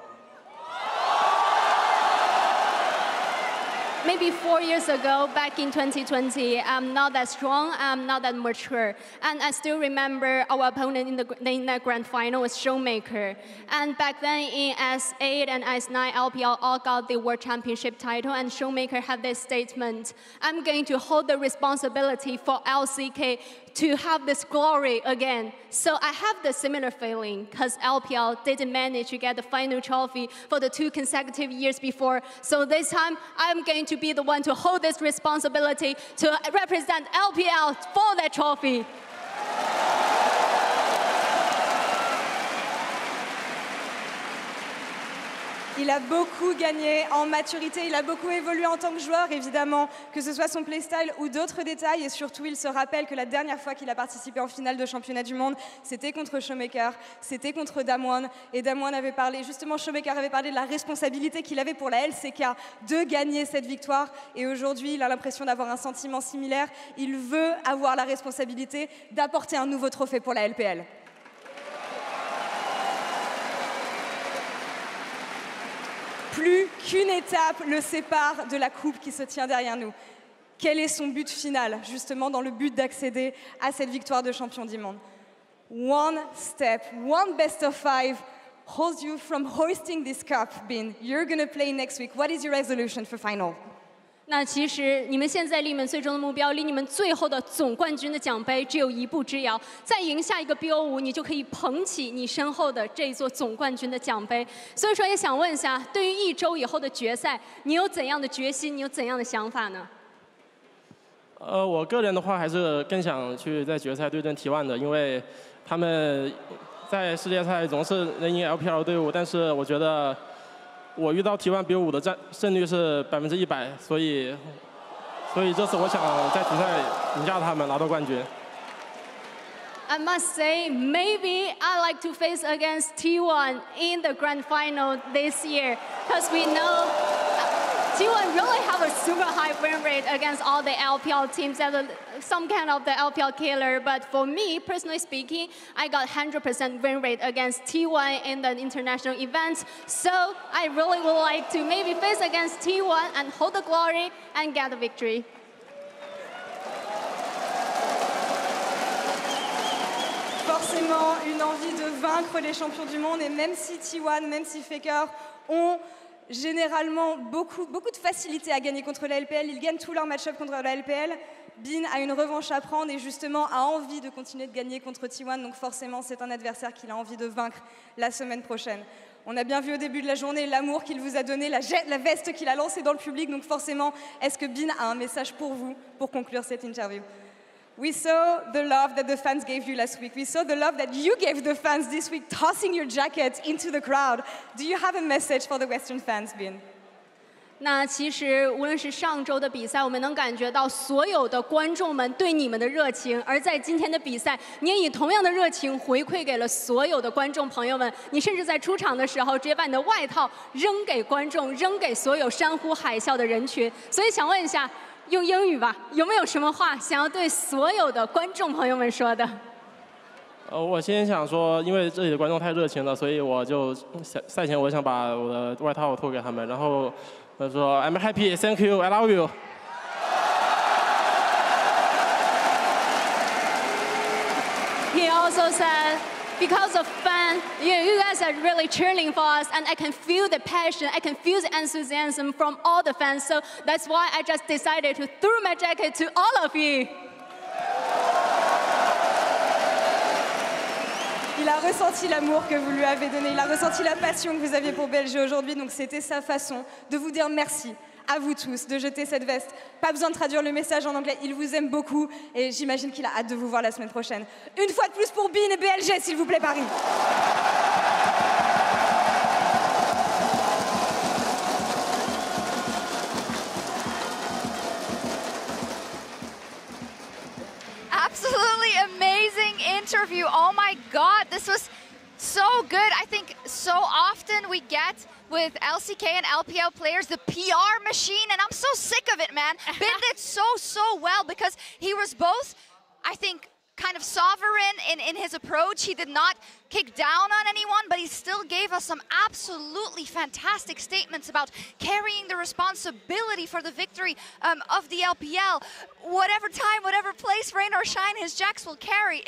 Maybe 4 years ago, back in 2020, I'm not that strong, I'm not that mature. And I still remember our opponent in the grand final was Showmaker. And back then in S8 and S9, LPL all got the World Championship title, and Showmaker had this statement, I'm going to hold the responsibility for LCK to have this glory again. So I have the similar feeling because LPL didn't manage to get the final trophy for the 2 consecutive years before. So this time, I'm going to be the one to hold this responsibility to represent LPL for that trophy. Il a beaucoup gagné en maturité, il a beaucoup évolué en tant que joueur, évidemment, que ce soit son playstyle ou d'autres détails. Et surtout, il se rappelle que la dernière fois qu'il a participé en finale de championnat du monde, c'était contre Showmaker, c'était contre Damwon. Et Damwon avait parlé, justement, Showmaker avait parlé de la responsabilité qu'il avait pour la LCK de gagner cette victoire. Et aujourd'hui, il a l'impression d'avoir un sentiment similaire. Il veut avoir la responsabilité d'apporter un nouveau trophée pour la LPL. Plus qu'une étape le sépare de la coupe qui se tient derrière nous. Quel est son but final, justement, dans le but d'accéder à cette victoire de champion du monde? One step, one best of 5 holds you from hoisting this cup, Bin. You're going to play next week. What is your resolution for final? 那其实你们现在离你们最终的目标，离你们最后的总冠军的奖杯只有1步之遥。再赢下一个 BO5，你就可以捧起你身后的这一座总冠军的奖杯。所以说，也想问一下，对于1周以后的决赛，你有怎样的决心？你有怎样的想法呢？我个人的话，还是更想去在决赛对阵 T1 的，因为他们在世界赛总是能赢 LPL 队伍，但是我觉得。我遇到T1 比5的胜率是100%，所以这次我想在决赛赢下他们，拿到冠军。I must say, maybe I like to face against T1 in the grand final this year, because we know T1 really have a super high win rate against all the LPL teams that are some kind of the LPL killer. But for me, personally speaking, I got 100% win rate against T1 in the international events. So I really would like to maybe face against T1 and hold the glory and get the victory. Forcément, une envie de vaincre les champions du monde. Et même si T1, même si Faker ont généralement beaucoup de facilité à gagner contre la LPL, ils gagnent tous leurs match-up contre la LPL. Bin a une revanche à prendre et justement a envie de continuer de gagner contre T1, donc forcément c'est un adversaire qu'il a envie de vaincre la semaine prochaine. On a bien vu au début de la journée l'amour qu'il vous a donné, la veste qu'il a lancée dans le public, donc forcément, est-ce que Bin a un message pour vous pour conclure cette interview? We saw the love that the fans gave you last week. We saw the love that you gave the fans this week, tossing your jacket into the crowd. Do you have a message for the Western fans, Bin? 那其实无论是上周的比赛，我们能感觉到所有的观众们对你们的热情，而在今天的比赛，你也以同样的热情回馈给了所有的观众朋友们。你甚至在出场的时候，直接把你的外套扔给观众，扔给所有山呼海啸的人群。所以想问一下，用英语吧，有没有什么话想要对所有的观众朋友们说的？我先想说，因为这里的观众太热情了，所以我就赛前我想把我的外套脱给他们，然后我说 I'm happy, thank you, I love you. so sad. Because of fun, you guys are really cheering for us, and I can feel the passion, I can feel the enthusiasm from all the fans. So that's why I just decided to throw my jacket to all of you. Il a ressenti l'amour que vous lui avez donné, il a ressenti la passion que vous aviez pour BLG aujourd'hui, donc c'était sa façon de vous dire merci à vous tous de jeter cette veste. Pas besoin de traduire le message en anglais, il vous aime beaucoup et j'imagine qu'il a hâte de vous voir la semaine prochaine. Une fois de plus pour Bin et BLG, s'il vous plaît, Paris. Absolutely amazing interview. Oh my God, this was so good. I think so often we get with LCK and LPL players the PR machine, and I'm so sick of it, man. Bin did so well because he was both, I think, kind of sovereign in his approach. He did not kick down on anyone, but he still gave us some absolutely fantastic statements about carrying the responsibility for the victory of the LPL. Whatever time, whatever place, rain or shine, his Jax will carry.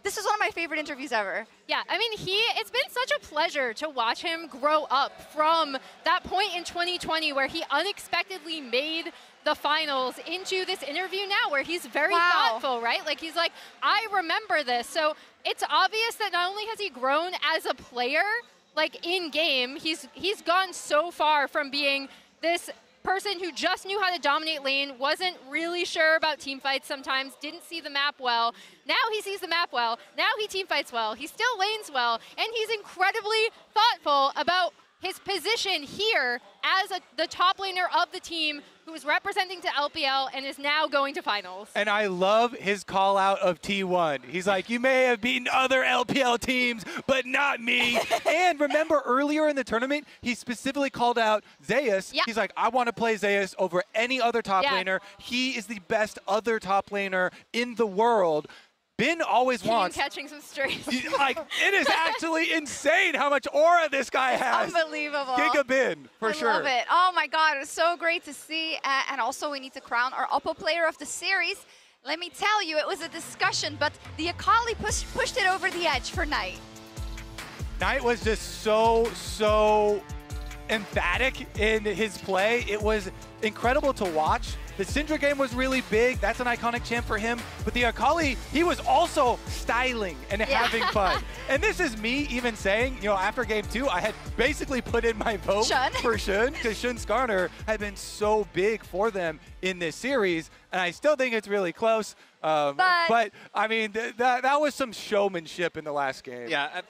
This is one of my favorite interviews ever. Yeah, I mean, it's been such a pleasure to watch him grow up from that point in 2020 where he unexpectedly made the finals into this interview now where he's very thoughtful, right? Like, he's like, I remember this. So it's obvious that not only has he grown as a player, like in game, he's gone so far from being this person who just knew how to dominate lane, wasn't really sure about team fights sometimes, didn't see the map well. Now he sees the map well, now he team fights well, he still lanes well, and he's incredibly thoughtful about his position here as the top laner of the team who is representing to LPL and is now going to finals. And I love his call out of T1. He's like, you may have beaten other LPL teams, but not me. And remember earlier in the tournament, he specifically called out Zeus. He's like, I want to play Zeus over any other top laner. He is the best other top laner in the world. Bin always wants. Catching some strays. Like, it is actually insane how much aura this guy has. Unbelievable. Giga Bin, for sure. I love it. Oh my God, it was so great to see. And also, we need to crown our Oppo player of the series. Let me tell you, it was a discussion, but the Akali pushed it over the edge for Knight. Knight was just so emphatic in his play. It was incredible to watch. The Syndra game was really big. That's an iconic champ for him. But the Akali, he was also styling and having fun. And this is me even saying, you know, after game 2, I had basically put in my vote for Shun, because Shun Skarner had been so big for them in this series. And I still think it's really close. But I mean, that was some showmanship in the last game. Yeah.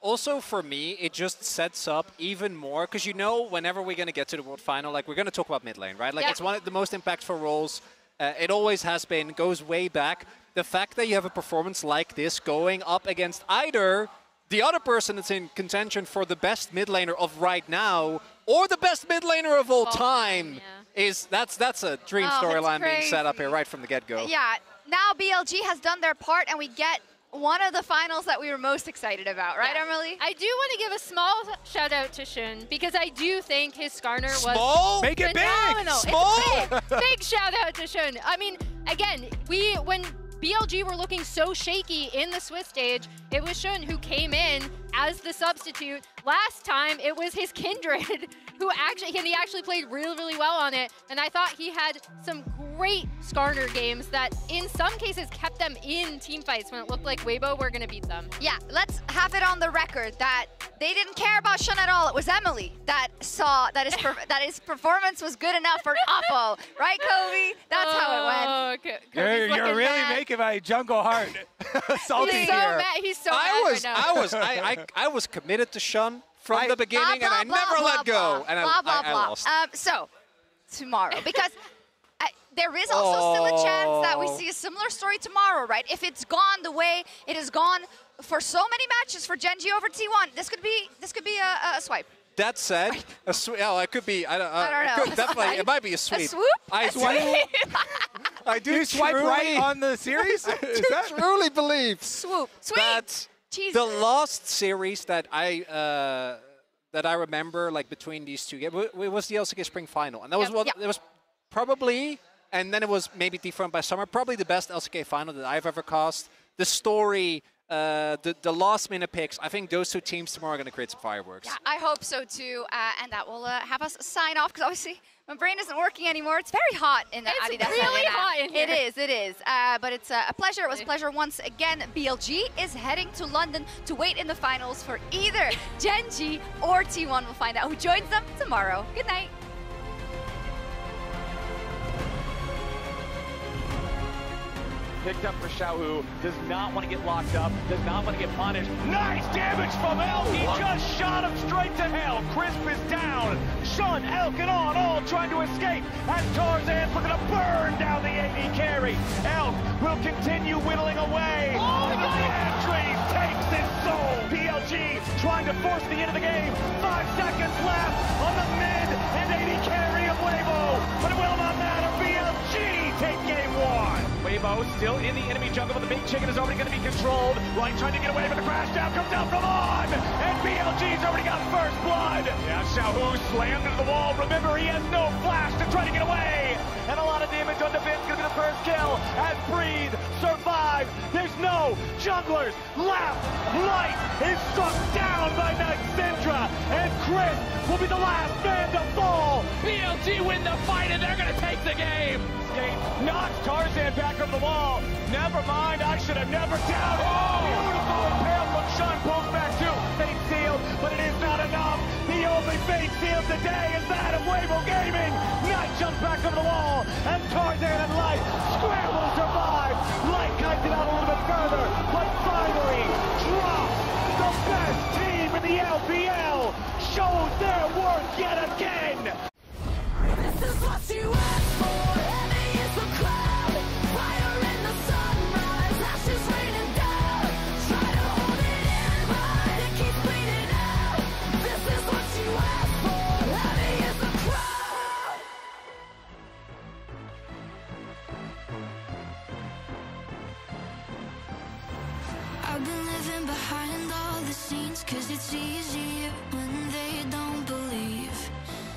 Also, for me, it just sets up even more, because you know whenever we're going to get to the World Final, like, we're going to talk about mid lane, right? Like, it's one of the most impactful roles. It always has been, goes way back. The fact that you have a performance like this going up against either the other person that's in contention for the best mid laner of right now or the best mid laner of all time that's a dream storyline being set up here right from the get-go. Yeah, now BLG has done their part, and we get one of the finals that we were most excited about, right, Emily? I do want to give a small shout out to Shun because I do think his Skarner was small. Make it phenomenal. Big. Small. It's big shout out to Shun. I mean, again, when BLG were looking so shaky in the Swiss stage, it was Shun who came in as the substitute. Last time, it was his Kindred who he actually played really, really well on it. And I thought he had some great Skarner games that in some cases kept them in team fights when it looked like Weibo were going to beat them. Yeah, let's have it on the record that they didn't care about Shun at all. It was Emily that saw that his performance was good enough for Oppo. Right, Kobe? That's how it went. You're really making my jungle heart salty He's so here. mad. He's so mad right now. I was committed to Shun from the beginning, and I never let go. And I lost. So, tomorrow, because there is also still a chance that we see a similar story tomorrow, right? If it's gone the way it has gone for so many matches for Gen G over T1, this could be a swipe. That said, it could be. I don't know. Definitely, it might be a sweep. A swoop? I do swipe right on the series. I truly believe swoop. That the last series that I remember, like between these two games, it was the LCK Spring Final, and that was it was probably, and then it was maybe dethroned by Summer, probably the best LCK Final that I've ever cast. The story the last minute picks. I think those two teams tomorrow are going to create some fireworks. Yeah, I hope so too. And that will have us sign off, because obviously my brain isn't working anymore. It's very hot in the Adidas It's really Arena. hot in here. It is. But it's a pleasure. It was a pleasure once again. BLG is heading to London to wait in the finals for either Gen G or T1. We'll find out who joins them tomorrow. Good night. Picked up for Xiaohu, does not want to get locked up, does not want to get punished. Nice damage from Elk, he just shot him straight to hell. Crisp is down, Shun, Elk, and on, all trying to escape, and Tarzan's looking to burn down the AD carry. Elk will continue whittling away, and the Pantry takes his soul. BLG trying to force the end of the game, 5 seconds left on the mid and AD carry of Weibo, but it will not matter, BLG take game 1. Weibo still in the enemy jungle, but the big chicken is already going to be controlled. Light trying to get away, but the crash down comes out from On, and BLG's already got first blood. Yeah, Xiaohu slammed into the wall. Remember, he has no flash to try to get away, and a lot of damage on defense. Going to be the first kill as Breathe survives. There's no junglers left. Light is struck down by Night Syndra, and Chris will be the last man to fall. BLG win the fight, and they're going to take the game. Knocks Tarzan back from the wall. Never mind, I should have never doubted. Beautiful impale from Shun, pulls back too. Fate sealed, but it is not enough. The only fate sealed today is that of Weibo Gaming. Knight jumps back over the wall, and Tarzan and Light scramble to survive. Light kites it out a little bit further, but finally drops. The best team in the LPL shows their worth yet again. This is what you asked for. I've been living behind all the scenes, 'cause it's easier when they don't believe.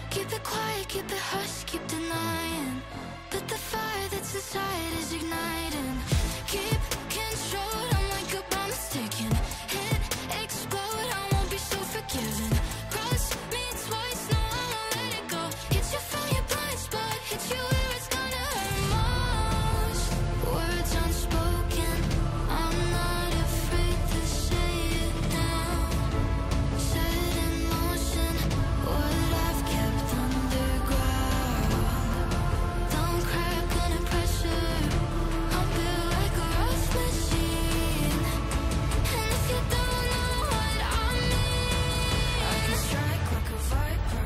Keep it quiet, keep it hush, keep denying, but the fire that's inside is igniting. Keep control, I'm like a bomb that's ticking. Hit, explode, I won't be so forgiving. Cross me twice, no, I won't let it go. Hit you from your blind spot, hit you where it's gonna hurt most. Words unspoken, I'm not afraid to say it now. Set in motion what I've kept underground. Don't crack under pressure, I'm built like a rough machine. And if you don't know what I mean, I can strike like a viper.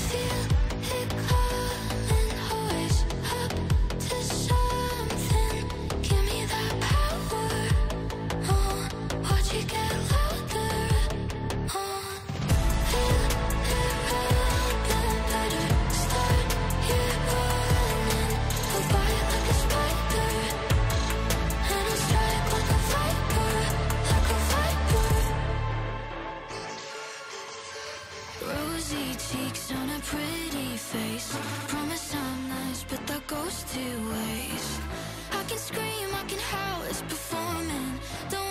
Feel it coming, always up to something. Give me that power, watch it get louder. Feel it running better. Start here running, I'll bite like a spider, and I'll strike like a viper, like a viper. Rosy cheeks on a pretty face. Promise I'm nice, but that goes 2 ways. I can scream, I can howl, it's performing. Don't